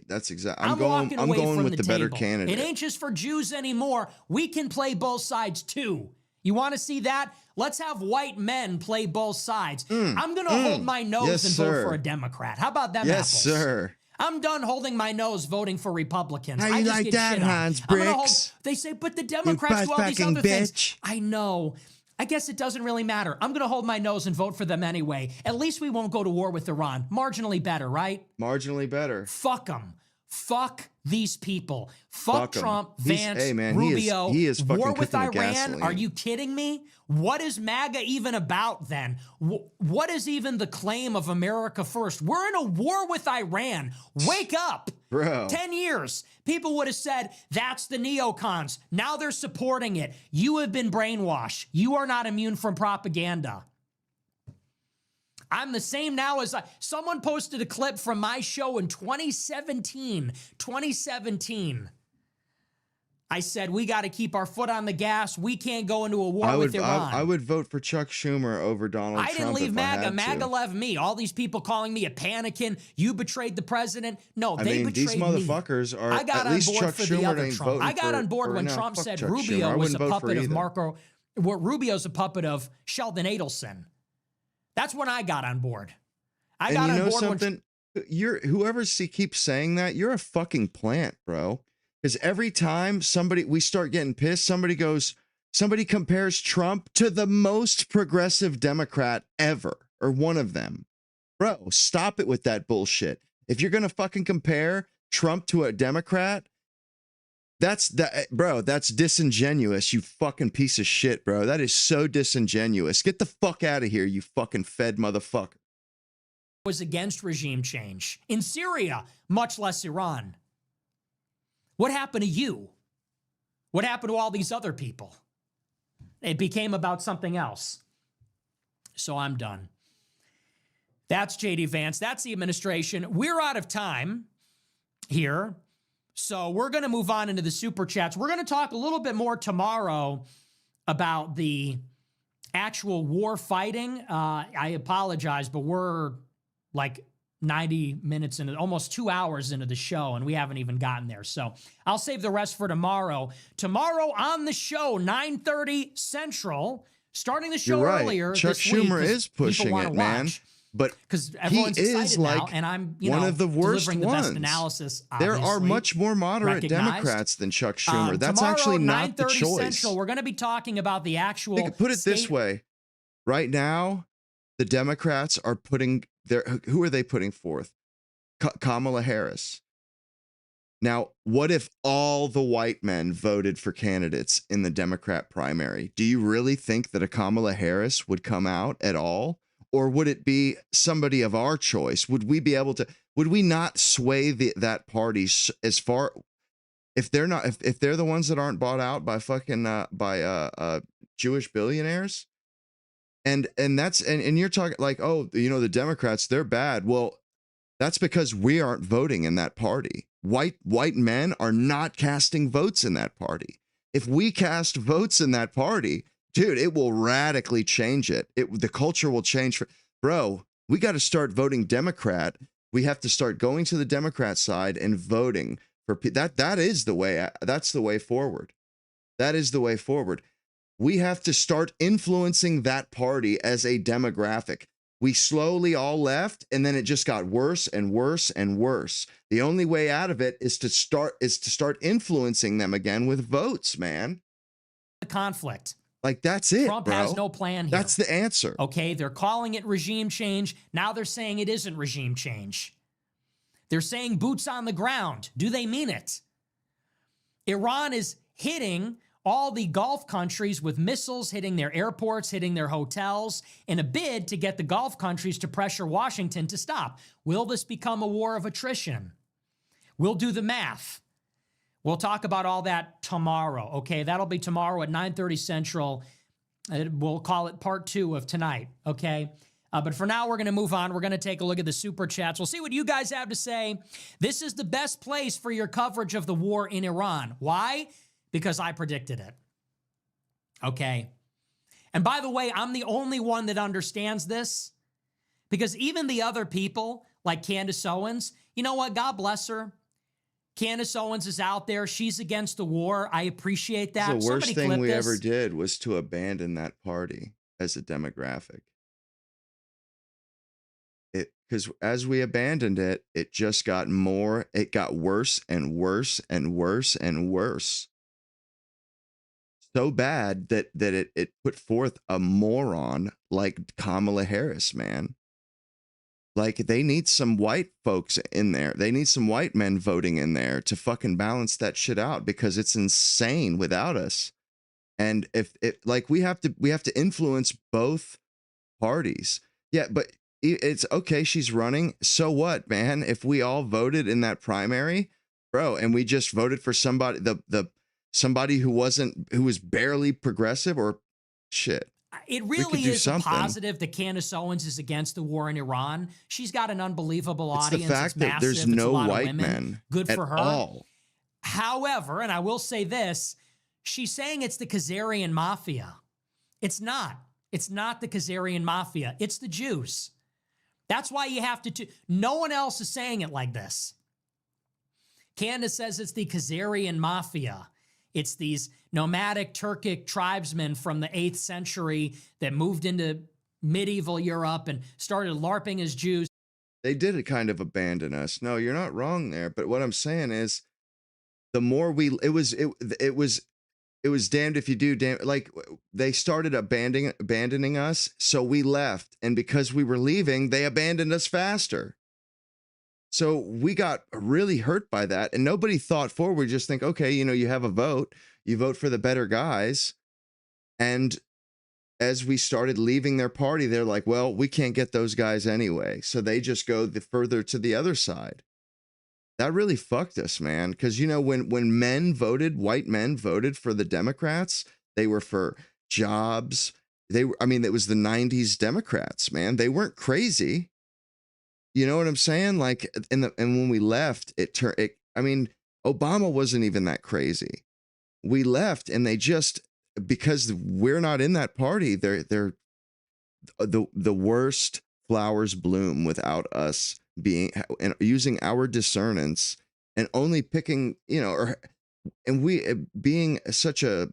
that's exactly. I'm going with the better candidate. It ain't just for Jews anymore. We can play both sides too. You want to see that? Let's have white men play both sides. I'm going to hold my nose and vote for a Democrat. How about them apples? Yes, sir. I'm done holding my nose voting for Republicans. How you like that, Hans Bricks? They say, but the Democrats do all these other things. I know. I guess it doesn't really matter. I'm going to hold my nose and vote for them anyway. At least we won't go to war with Iran. Marginally better, right? Marginally better. Fuck them. Fuck these people. Fuck Trump, Vance, man, Rubio. He is war with Iran? gasoline. Are you kidding me? What is MAGA even about then? What is even the claim of America first? We're in a war with Iran. Wake up. Bro. 10 years. People would have said, that's the neocons. Now they're supporting it. You have been brainwashed. You are not immune from propaganda. I'm the same now as someone posted a clip from my show in 2017. I said, we got to keep our foot on the gas. We can't go into a war with Iran. I would vote for Chuck Schumer over Donald Trump. I didn't leave MAGA. MAGA to. left me. All these people calling me a panikin. You betrayed the president. No, they betrayed these motherfuckers me. are. I got at least on board Chuck for Schumer the other ain't Trump. voting I got on board when no, Trump said Chuck Rubio Schumer. was a puppet of Rubio's a puppet of Sheldon Adelson. That's when I got on board. I got on board something? Whoever keeps saying that, you're a fucking plant, bro. Because every time we start getting pissed, somebody compares Trump to the most progressive Democrat ever, or one of them. Bro, stop it with that bullshit. If you're going to fucking compare Trump to a Democrat, that's disingenuous, you fucking piece of shit, bro. That is so disingenuous. Get the fuck out of here, you fucking fed motherfucker. Was against regime change in Syria, much less Iran. What happened to you? What happened to all these other people? It became about something else. So I'm done. That's JD Vance. That's the administration. We're out of time here. So we're going to move on into the super chats. We're going to talk a little bit more tomorrow about the actual war fighting. I apologize, but we're like 90 minutes into, almost 2 hours into the show, and we haven't even gotten there. So I'll save the rest for tomorrow. Tomorrow on the show, 9:30 Central, starting the show earlier. Chuck this week, Schumer is pushing it, man. But because everyone's he is excited like now, and I'm one of the worst delivering the best ones. analysis. There are obviously, much more moderate recognized. Democrats than Chuck Schumer. That's Tomorrow, actually not the 9:30 choice. Central, we're going to be talking about the actual. Put it this way: right now, the Democrats are putting who are they putting forth? Kamala Harris. Now, what if all the white men voted for candidates in the Democrat primary? Do you really think that a Kamala Harris would come out at all? Or would it be somebody of our choice? Would we be able to, would we not sway that party as far, if they're not, if they're the ones that aren't bought out by fucking, Jewish billionaires? And you're talking like, oh, the Democrats, they're bad. Well, that's because we aren't voting in that party. White men are not casting votes in that party. If we cast votes in that party, dude, it will radically change it. The culture will change. Bro, we got to start voting Democrat. We have to start going to the Democrat side and voting for that. That is the way. That's the way forward. That is the way forward. We have to start influencing that party as a demographic. We slowly all left, and then it just got worse and worse and worse. The only way out of it is to start influencing them again with votes, man. The conflict. Like, that's it, Trump bro. has no plan here. That's the answer. Okay, they're calling it regime change. Now they're saying it isn't regime change. They're saying boots on the ground. Do they mean it? Iran is hitting all the Gulf countries with missiles, hitting their airports, hitting their hotels, in a bid to get the Gulf countries to pressure Washington to stop. Will this become a war of attrition? We'll do the math. We'll talk about all that tomorrow, okay? That'll be tomorrow at 9:30 Central. We'll call it part 2 of tonight, okay? But for now, we're going to move on. We're going to take a look at the super chats. We'll see what you guys have to say. This is the best place for your coverage of the war in Iran. Why? Because I predicted it. Okay. And by the way, I'm the only one that understands this, because even the other people like Candace Owens, you know what? God bless her. Candace Owens is out there. She's against the war. I appreciate that. The worst thing we ever did was to abandon that party as a demographic. Because as we abandoned it, it just got more, it got worse and worse and worse and worse. So bad that it put forth a moron like Kamala Harris, man. Like, they need some white folks in there. They need some white men voting in there to fucking balance that shit out, because it's insane without us. And if it, like, we have to influence both parties. Yeah, but it's okay. She's running. So what, man? If we all voted in that primary, bro, and we just voted for somebody, somebody who was barely progressive or shit. It really is a positive that Candace Owens is against the war in Iran. She's got an unbelievable audience. It's the fact that there's no white men. Good for her. All. However, and I will say this, she's saying it's the Khazarian mafia. It's not. It's not the Khazarian mafia. It's the Jews. That's why you have to. No one else is saying it like this. Candace says it's the Khazarian mafia. It's these nomadic Turkic tribesmen from the 8th century that moved into medieval Europe and started LARPing as Jews. They did kind of abandon us. No, you're not wrong there. But what I'm saying is, the more it was damned if you do, damn, like, they started abandoning us, so we left. And because we were leaving, they abandoned us faster. So we got really hurt by that, and nobody thought forward. We just think, okay, you have a vote, you vote for the better guys. And as we started leaving their party, they're like, well, we can't get those guys anyway. So they just go further to the other side. That really fucked us, man. Because, when white men voted for the Democrats, they were for jobs. It was the 90s Democrats, man. They weren't crazy. You know what I'm saying? Like, and when we left, Obama wasn't even that crazy. We left, and they just, because we're not in that party, they're the worst flowers bloom without us being and using our discernance and only picking, and we being such a,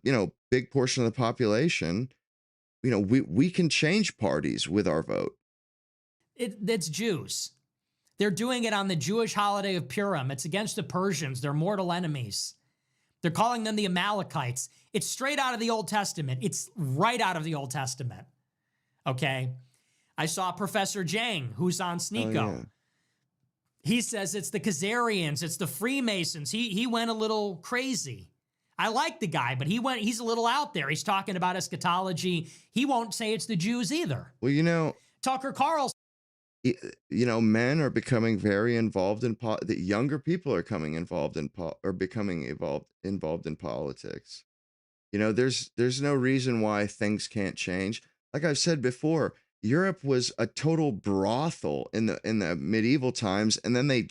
big portion of the population, we can change parties with our vote. It's Jews. They're doing it on the Jewish holiday of Purim. It's against the Persians. They're mortal enemies. They're calling them the Amalekites. It's straight out of the Old Testament. It's right out of the Old Testament. Okay? I saw Professor Jang, who's on Sneeko. Oh, yeah. He says it's the Khazarians, it's the Freemasons. He went a little crazy. I like the guy, but he's a little out there. He's talking about eschatology. He won't say it's the Jews either. Well, you know, Tucker Carlson. You know, men are becoming very involved in the younger people are becoming involved in politics. You know, there's no reason why things can't change. Like I've said before, Europe was a total brothel in the medieval times, and then they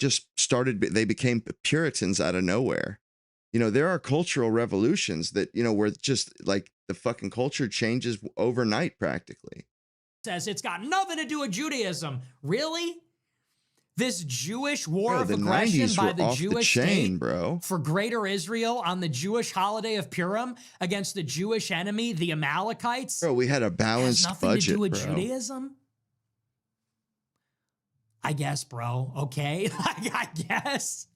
became Puritans out of nowhere. You know, there are cultural revolutions that, you know, where just like the fucking culture changes overnight practically. Says it's got nothing to do with Judaism. Really? This Jewish war of aggression by the Jewish state for greater Israel on the Jewish holiday of Purim against the Jewish enemy, the Amalekites. Bro, we had a balanced budget, nothing to do with bro. Judaism? I guess, bro. Okay. I guess.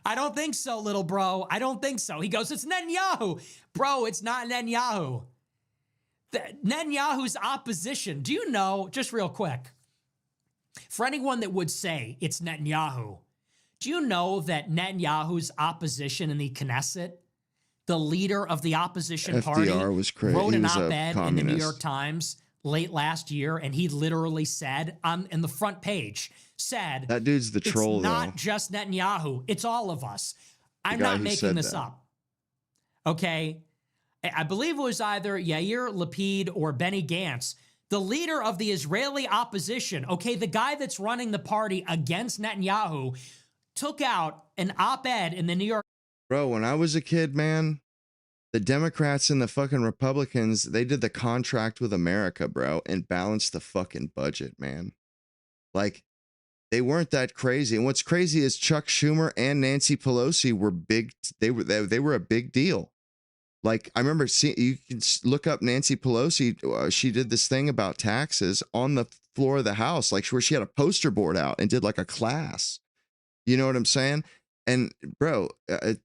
I don't think so, little bro. I don't think so. He goes, it's Netanyahu. Bro, it's not Netanyahu. Netanyahu's opposition. Do you know, just real quick, for anyone that would say it's Netanyahu, do you know that Netanyahu's opposition in the Knesset, the leader of the opposition party, was crazy. wrote an op-ed in the New York Times late last year, and he literally said in the front page, said, that dude's the troll, it's not just Netanyahu, it's all of us. I'm not making this up. Okay? I believe it was either Yair Lapid or Benny Gantz, the leader of the Israeli opposition, okay, the guy that's running the party against Netanyahu, took out an op-ed in the New York. Bro, when I was a kid, man, the Democrats and the fucking Republicans, they did the contract with America, bro, and balanced the fucking budget, man. Like, they weren't that crazy. And what's crazy is Chuck Schumer and Nancy Pelosi were big. They were a big deal. Like, I remember you can look up Nancy Pelosi. She did this thing about taxes on the floor of the House, like where she had a poster board out and did like a class. You know what I'm saying? And bro,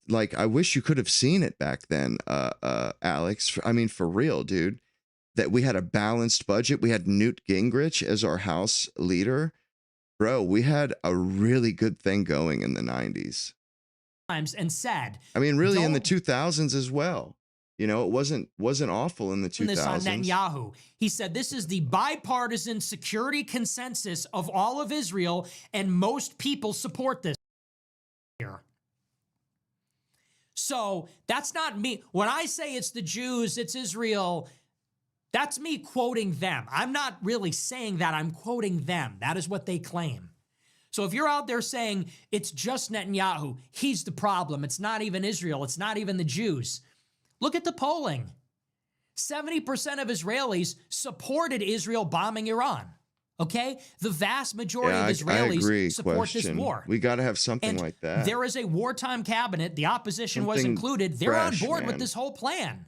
like, I wish you could have seen it back then, Alex. I mean, for real, dude, that we had a balanced budget. We had Newt Gingrich as our House leader. Bro, we had a really good thing going in the 90s. And said, I mean, really in the 2000s as well. You know, it wasn't awful in the 2000s. This on Netanyahu. He said, this is the bipartisan security consensus of all of Israel, and most people support this here. So that's not me. When I say it's the Jews, it's Israel, that's me quoting them. I'm not really saying that. I'm quoting them. That is what they claim. So if you're out there saying it's just Netanyahu, he's the problem. It's not even Israel. It's not even the Jews. Look at the polling. 70% of Israelis supported Israel bombing Iran. Okay? The vast majority of Israelis support this war. We got to have something like that. There is a wartime cabinet. The opposition was included. They're on board with this whole plan.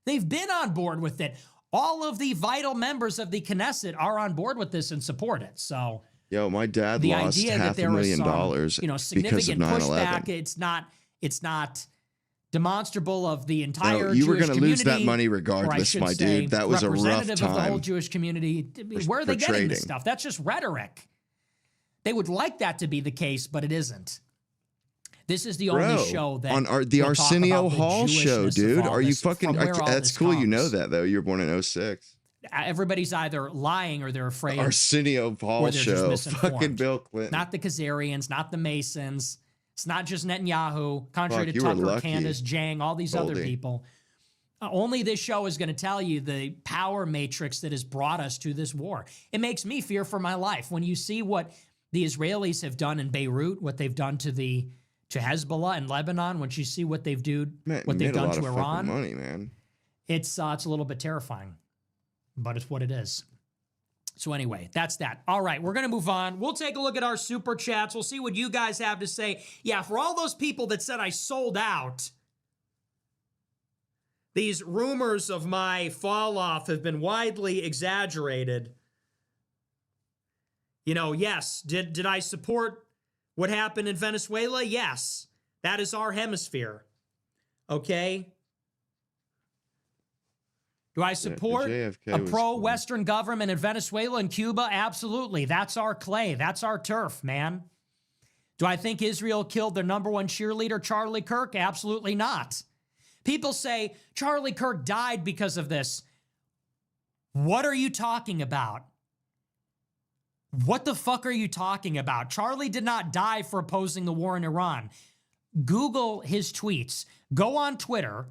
They've been on board with it. All of the vital members of the Knesset are on board with this and support it. So, yo, my dad lost $500,000 you know, significant pushback. It's not demonstrable of the entire you were Jewish going to lose that money regardless, my dude. That was a rough representative of the whole time. Jewish community. Where are they getting this stuff? That's just rhetoric. They would like that to be the case, but it isn't. This is the only show that on the Arsenio Hall show, dude. Are you fucking? That's cool. Comes. You know that though. You were born in 06. Everybody's either lying or they're afraid. Arsenio Hall show. Fucking Bill Clinton. Not the Khazarians, not the Masons. It's not just Netanyahu. Contrary to Tucker, Candace, Jang, all these other people. Only this show is going to tell you the power matrix that has brought us to this war. It makes me fear for my life when you see what the Israelis have done in Beirut, what they've done to Hezbollah and Lebanon. When you see what they've done to Iran, money, man. It's a little bit terrifying, but it's what it is. So anyway, that's that. All right, we're going to move on. We'll take a look at our super chats. We'll see what you guys have to say. Yeah, for all those people that said I sold out, these rumors of my fall off have been widely exaggerated. Yes. Did I support what happened in Venezuela? Yes. That is our hemisphere. Okay? Do I support a pro-Western government in Venezuela and Cuba? Absolutely. That's our clay. That's our turf, man. Do I think Israel killed their number one cheerleader, Charlie Kirk? Absolutely not. People say Charlie Kirk died because of this. What are you talking about? What the fuck are you talking about? Charlie did not die for opposing the war in Iran. Google his tweets. Go on Twitter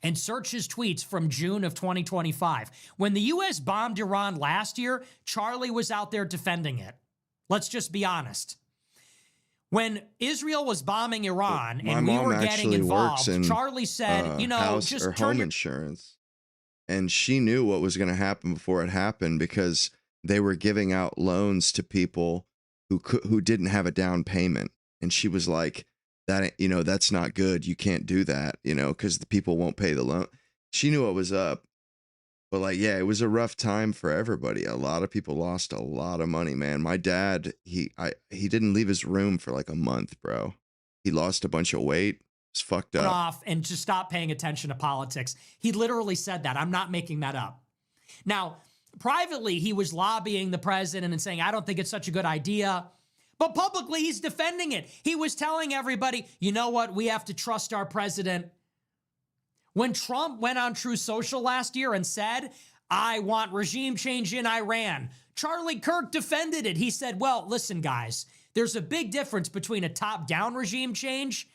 and search his tweets from June of 2025. When the U.S. bombed Iran last year, Charlie was out there defending it. Let's just be honest. When Israel was bombing Iran and we were getting involved, Charlie said, house just or home insurance. And she knew what was going to happen before it happened because they were giving out loans to people who didn't have a down payment. And she was like, that's not good. You can't do that, because the people won't pay the loan. She knew what was up. But it was a rough time for everybody. A lot of people lost a lot of money, man. My dad, he didn't leave his room for a month, bro. He lost a bunch of weight. It's fucked up. Off and to stop paying attention to politics. He literally said that. I'm not making that up. Now, privately, he was lobbying the president and saying, I don't think it's such a good idea. But publicly, he's defending it. He was telling everybody, you know what? We have to trust our president. When Trump went on True Social last year and said, I want regime change in Iran, Charlie Kirk defended it. He said, well, listen, guys, there's a big difference between a top-down regime change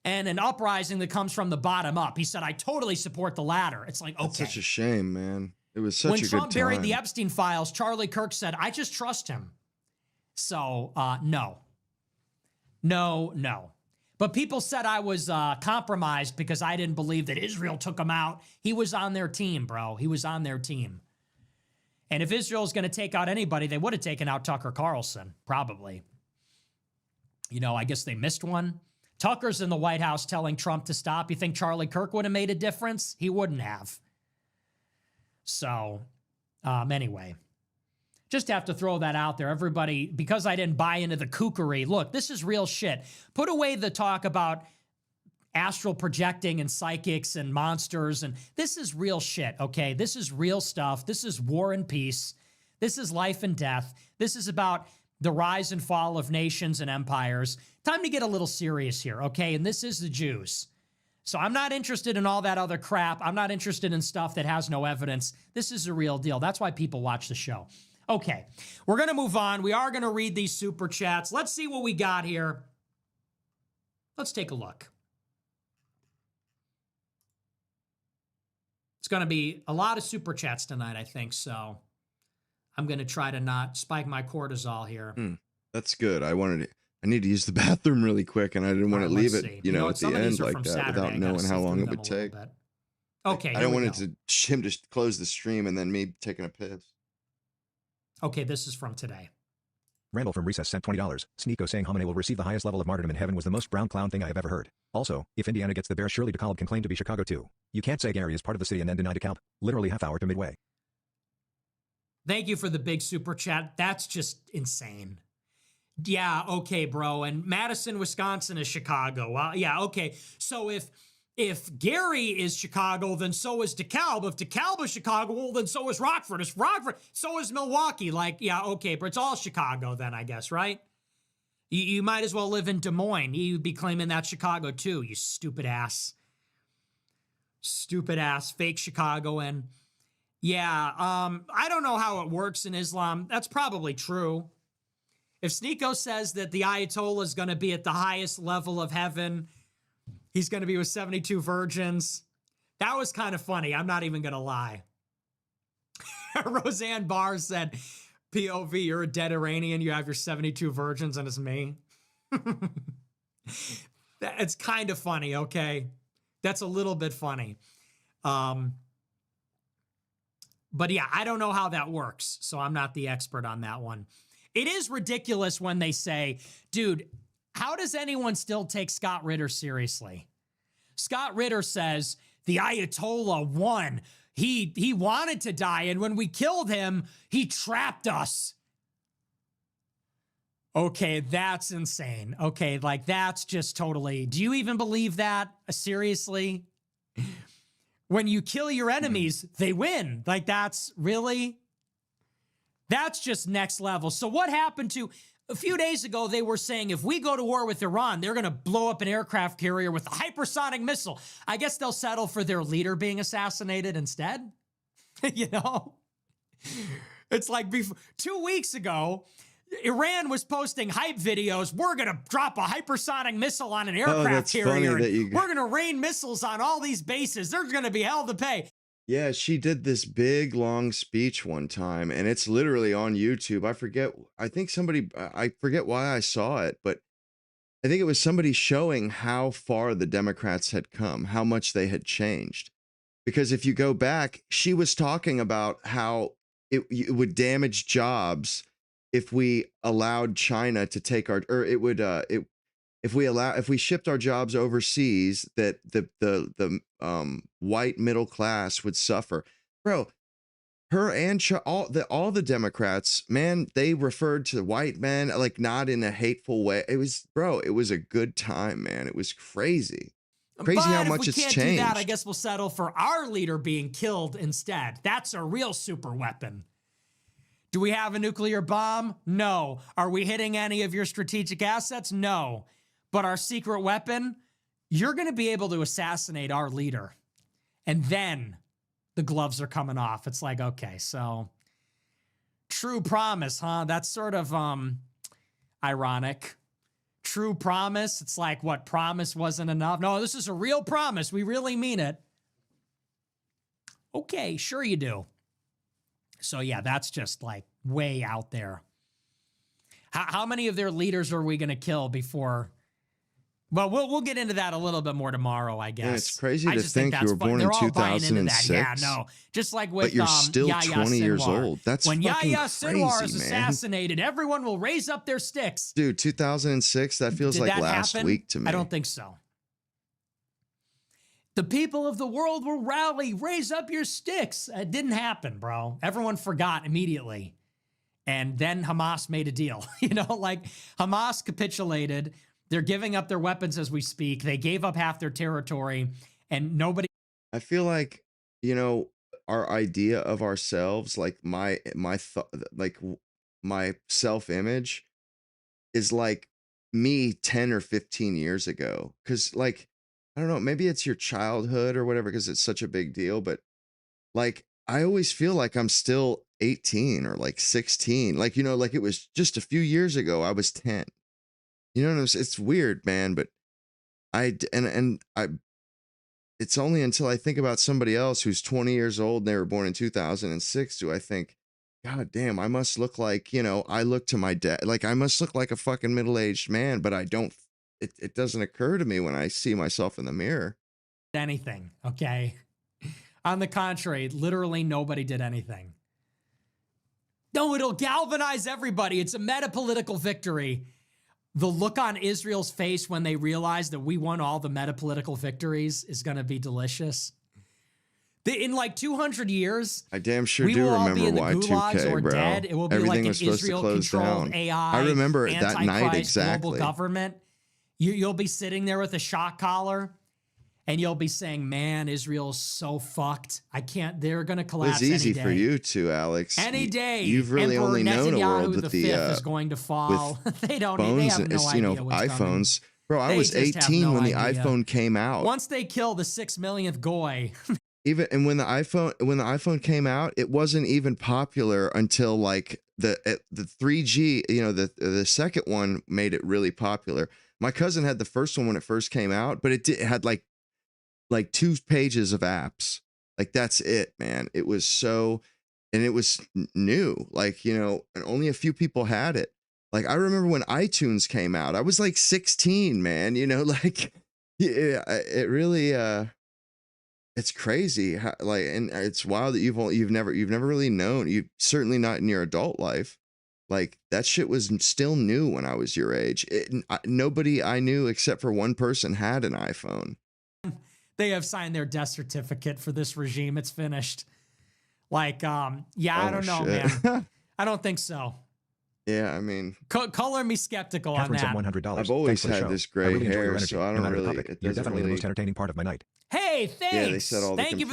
and an uprising that comes from the bottom up. He said, I totally support the latter. It's like, okay. It's such a shame, man. It was such a good time. When Trump buried the Epstein files, Charlie Kirk said, I just trust him. So, no. But people said I was compromised because I didn't believe that Israel took him out. He was on their team, bro. He was on their team. And if Israel's going to take out anybody, they would have taken out Tucker Carlson, probably. I guess they missed one. Tucker's in the White House telling Trump to stop. You think Charlie Kirk would have made a difference? He wouldn't have. So, anyway. Just have to throw that out there. Everybody, because I didn't buy into the kookery, look, this is real shit. Put away the talk about astral projecting and psychics and monsters. And this is real shit, okay? This is real stuff. This is war and peace. This is life and death. This is about the rise and fall of nations and empires. Time to get a little serious here, okay? And this is the Jews. So I'm not interested in all that other crap. I'm not interested in stuff that has no evidence. This is a real deal. That's why people watch the show. Okay, we're going to move on. We are going to read these super chats. Let's see what we got here. Let's take a look. It's going to be a lot of super chats tonight, I think, so I'm going to try to not spike my cortisol here. That's good. I need to use the bathroom really quick, and I didn't want to leave it, at the end like that without knowing how long it would take. Okay, I don't want him to close the stream and then me taking a piss. Okay, this is from today. Randall from Recess sent $20. Sneeko saying Hominy will receive the highest level of martyrdom in heaven was the most brown clown thing I have ever heard. Also, if Indiana gets the bear, surely DeKalb can claim to be Chicago too. You can't say Gary is part of the city and then deny DeKalb. Literally half hour to midway. Thank you for the big super chat. That's just insane. Yeah, okay, bro. And Madison, Wisconsin is Chicago. Well, yeah, okay. So if Gary is Chicago, then so is DeKalb. If DeKalb is Chicago, well, then so is Rockford. If Rockford, so is Milwaukee. Yeah, okay, but it's all Chicago then, I guess, right? You might as well live in Des Moines. You'd be claiming that's Chicago too, you stupid ass. Stupid ass, fake Chicagoan. Yeah, I don't know how it works in Islam. That's probably true. If Sneeko says that the Ayatollah is going to be at the highest level of heaven, he's going to be with 72 virgins. That was kind of funny. I'm not even going to lie. Roseanne Barr said, POV, you're a dead Iranian. You have your 72 virgins and it's me. It's kind of funny, okay? That's a little bit funny. But yeah, I don't know how that works. So I'm not the expert on that one. It is ridiculous when they say, dude, how does anyone still take Scott Ritter seriously? Scott Ritter says the Ayatollah won. He wanted to die, and when we killed him, he trapped us. Okay, that's insane. Okay, like that's just totally. Do you even believe that? Seriously? When you kill your enemies, they win. Like that's just next level. So what happened to a few days ago? They were saying if we go to war with Iran, they're going to blow up an aircraft carrier with a hypersonic missile. I guess they'll settle for their leader being assassinated instead. You know, it's like 2 weeks ago, Iran was posting hype videos. We're going to drop a hypersonic missile on an aircraft carrier. We're going to rain missiles on all these bases. There's going to be hell to pay. Yeah, she did this big, long speech one time, and it's literally on YouTube. I forget why I saw it, but I think it was somebody showing how far the Democrats had come, how much they had changed. Because if you go back, she was talking about how it would damage jobs if we allowed China to take our, or it would, if we shipped our jobs overseas, that the white middle class would suffer. Bro, her and all the Democrats, man, they referred to white men like not in a hateful way. It was a good time, man. It was crazy. Crazy how much it's changed. If we can't do that, I guess we'll settle for our leader being killed instead. That's a real super weapon. Do we have a nuclear bomb? No. Are we hitting any of your strategic assets? No. But our secret weapon, you're going to be able to assassinate our leader. And then the gloves are coming off. It's like, okay, so true promise, huh? That's sort of ironic. True promise. It's like, what, promise wasn't enough? No, this is a real promise. We really mean it. Okay, sure you do. So yeah, that's just like way out there. How many of their leaders are we going to kill before? Well, we'll get into that a little bit more tomorrow, I guess. Yeah, it's crazy to think you were born in 2006. Yeah, no. Just like with but you're still Yahya 20 years Sinwar. old. That's when fucking Yahya crazy, Sinwar is man. assassinated, everyone will raise up their sticks. Dude, 2006, that feels Did like that last happen? week to me. I don't think so. The people of the world will rally, raise up your sticks. It didn't happen, bro. Everyone forgot immediately. And then Hamas made a deal. You know, like Hamas capitulated. They're giving up their weapons as we speak. They gave up half their territory and nobody. I feel like, you know, our idea of ourselves, like my self-image is like me 10 or 15 years ago. Cause like, I don't know, maybe it's your childhood or whatever, because it's such a big deal. But like, I always feel like I'm still 18 or like 16. Like, you know, like it was just a few years ago, I was 10. You know, it's weird, man. But it's only until I think about somebody else who's 20 years old and they were born in 2006 do I think, God damn, I must look like, you know, I look to my dad, like I must look like a fucking middle-aged man, but I don't, it doesn't occur to me when I see myself in the mirror. Anything, okay? On the contrary, literally nobody did anything. No, it'll galvanize everybody. It's a meta-political victory. The look on Israel's face when they realize that we won all the meta-political victories is going to be delicious. In like 200 years, I damn sure do remember Y2K, bro. Dead. It will be Everything like was an supposed to close Israel-controlled down. AI. I remember it that night exactly. Global government. You'll be sitting there with a shock collar, and you'll be saying, "Man, Israel's so fucked. I can't. They're going to collapse." It's easy any day. for you too, Alex. Any day. You've really Emperor only known a world Netanyahu with the fifth is going to fall. They don't. Phones, they have no you idea know, what's iPhones. coming. Bro, I They was just have 18 no when the idea. iPhone came out. Once they kill the 6 millionth goy. And when the iPhone came out, it wasn't even popular until like the 3G, you know, the second one made it really popular. My cousin had the first one when it first came out, but it had like 2 pages of apps. Like that's it, man. It was so, and it was new, like, you know, and only a few people had it. Like I remember when iTunes came out, I was like 16, man, you know, like yeah, it really, it's crazy how, like, and it's wild that you've never really known, you certainly not in your adult life. Like that shit was still new when I was your age. Nobody I knew except for one person had an iPhone. They have signed their death certificate for this regime. It's finished. Like, yeah, I don't know, shit. man. I don't think so. Yeah, I mean, color me skeptical on Catherine that. sent $100. I've always Thanks for the had show. this I gray really enjoy your hair, energy. so I No don't matter the really. topic, It you're doesn't definitely the really. most entertaining part of my night. Hey, thanks. Yeah, they said all the Thank you for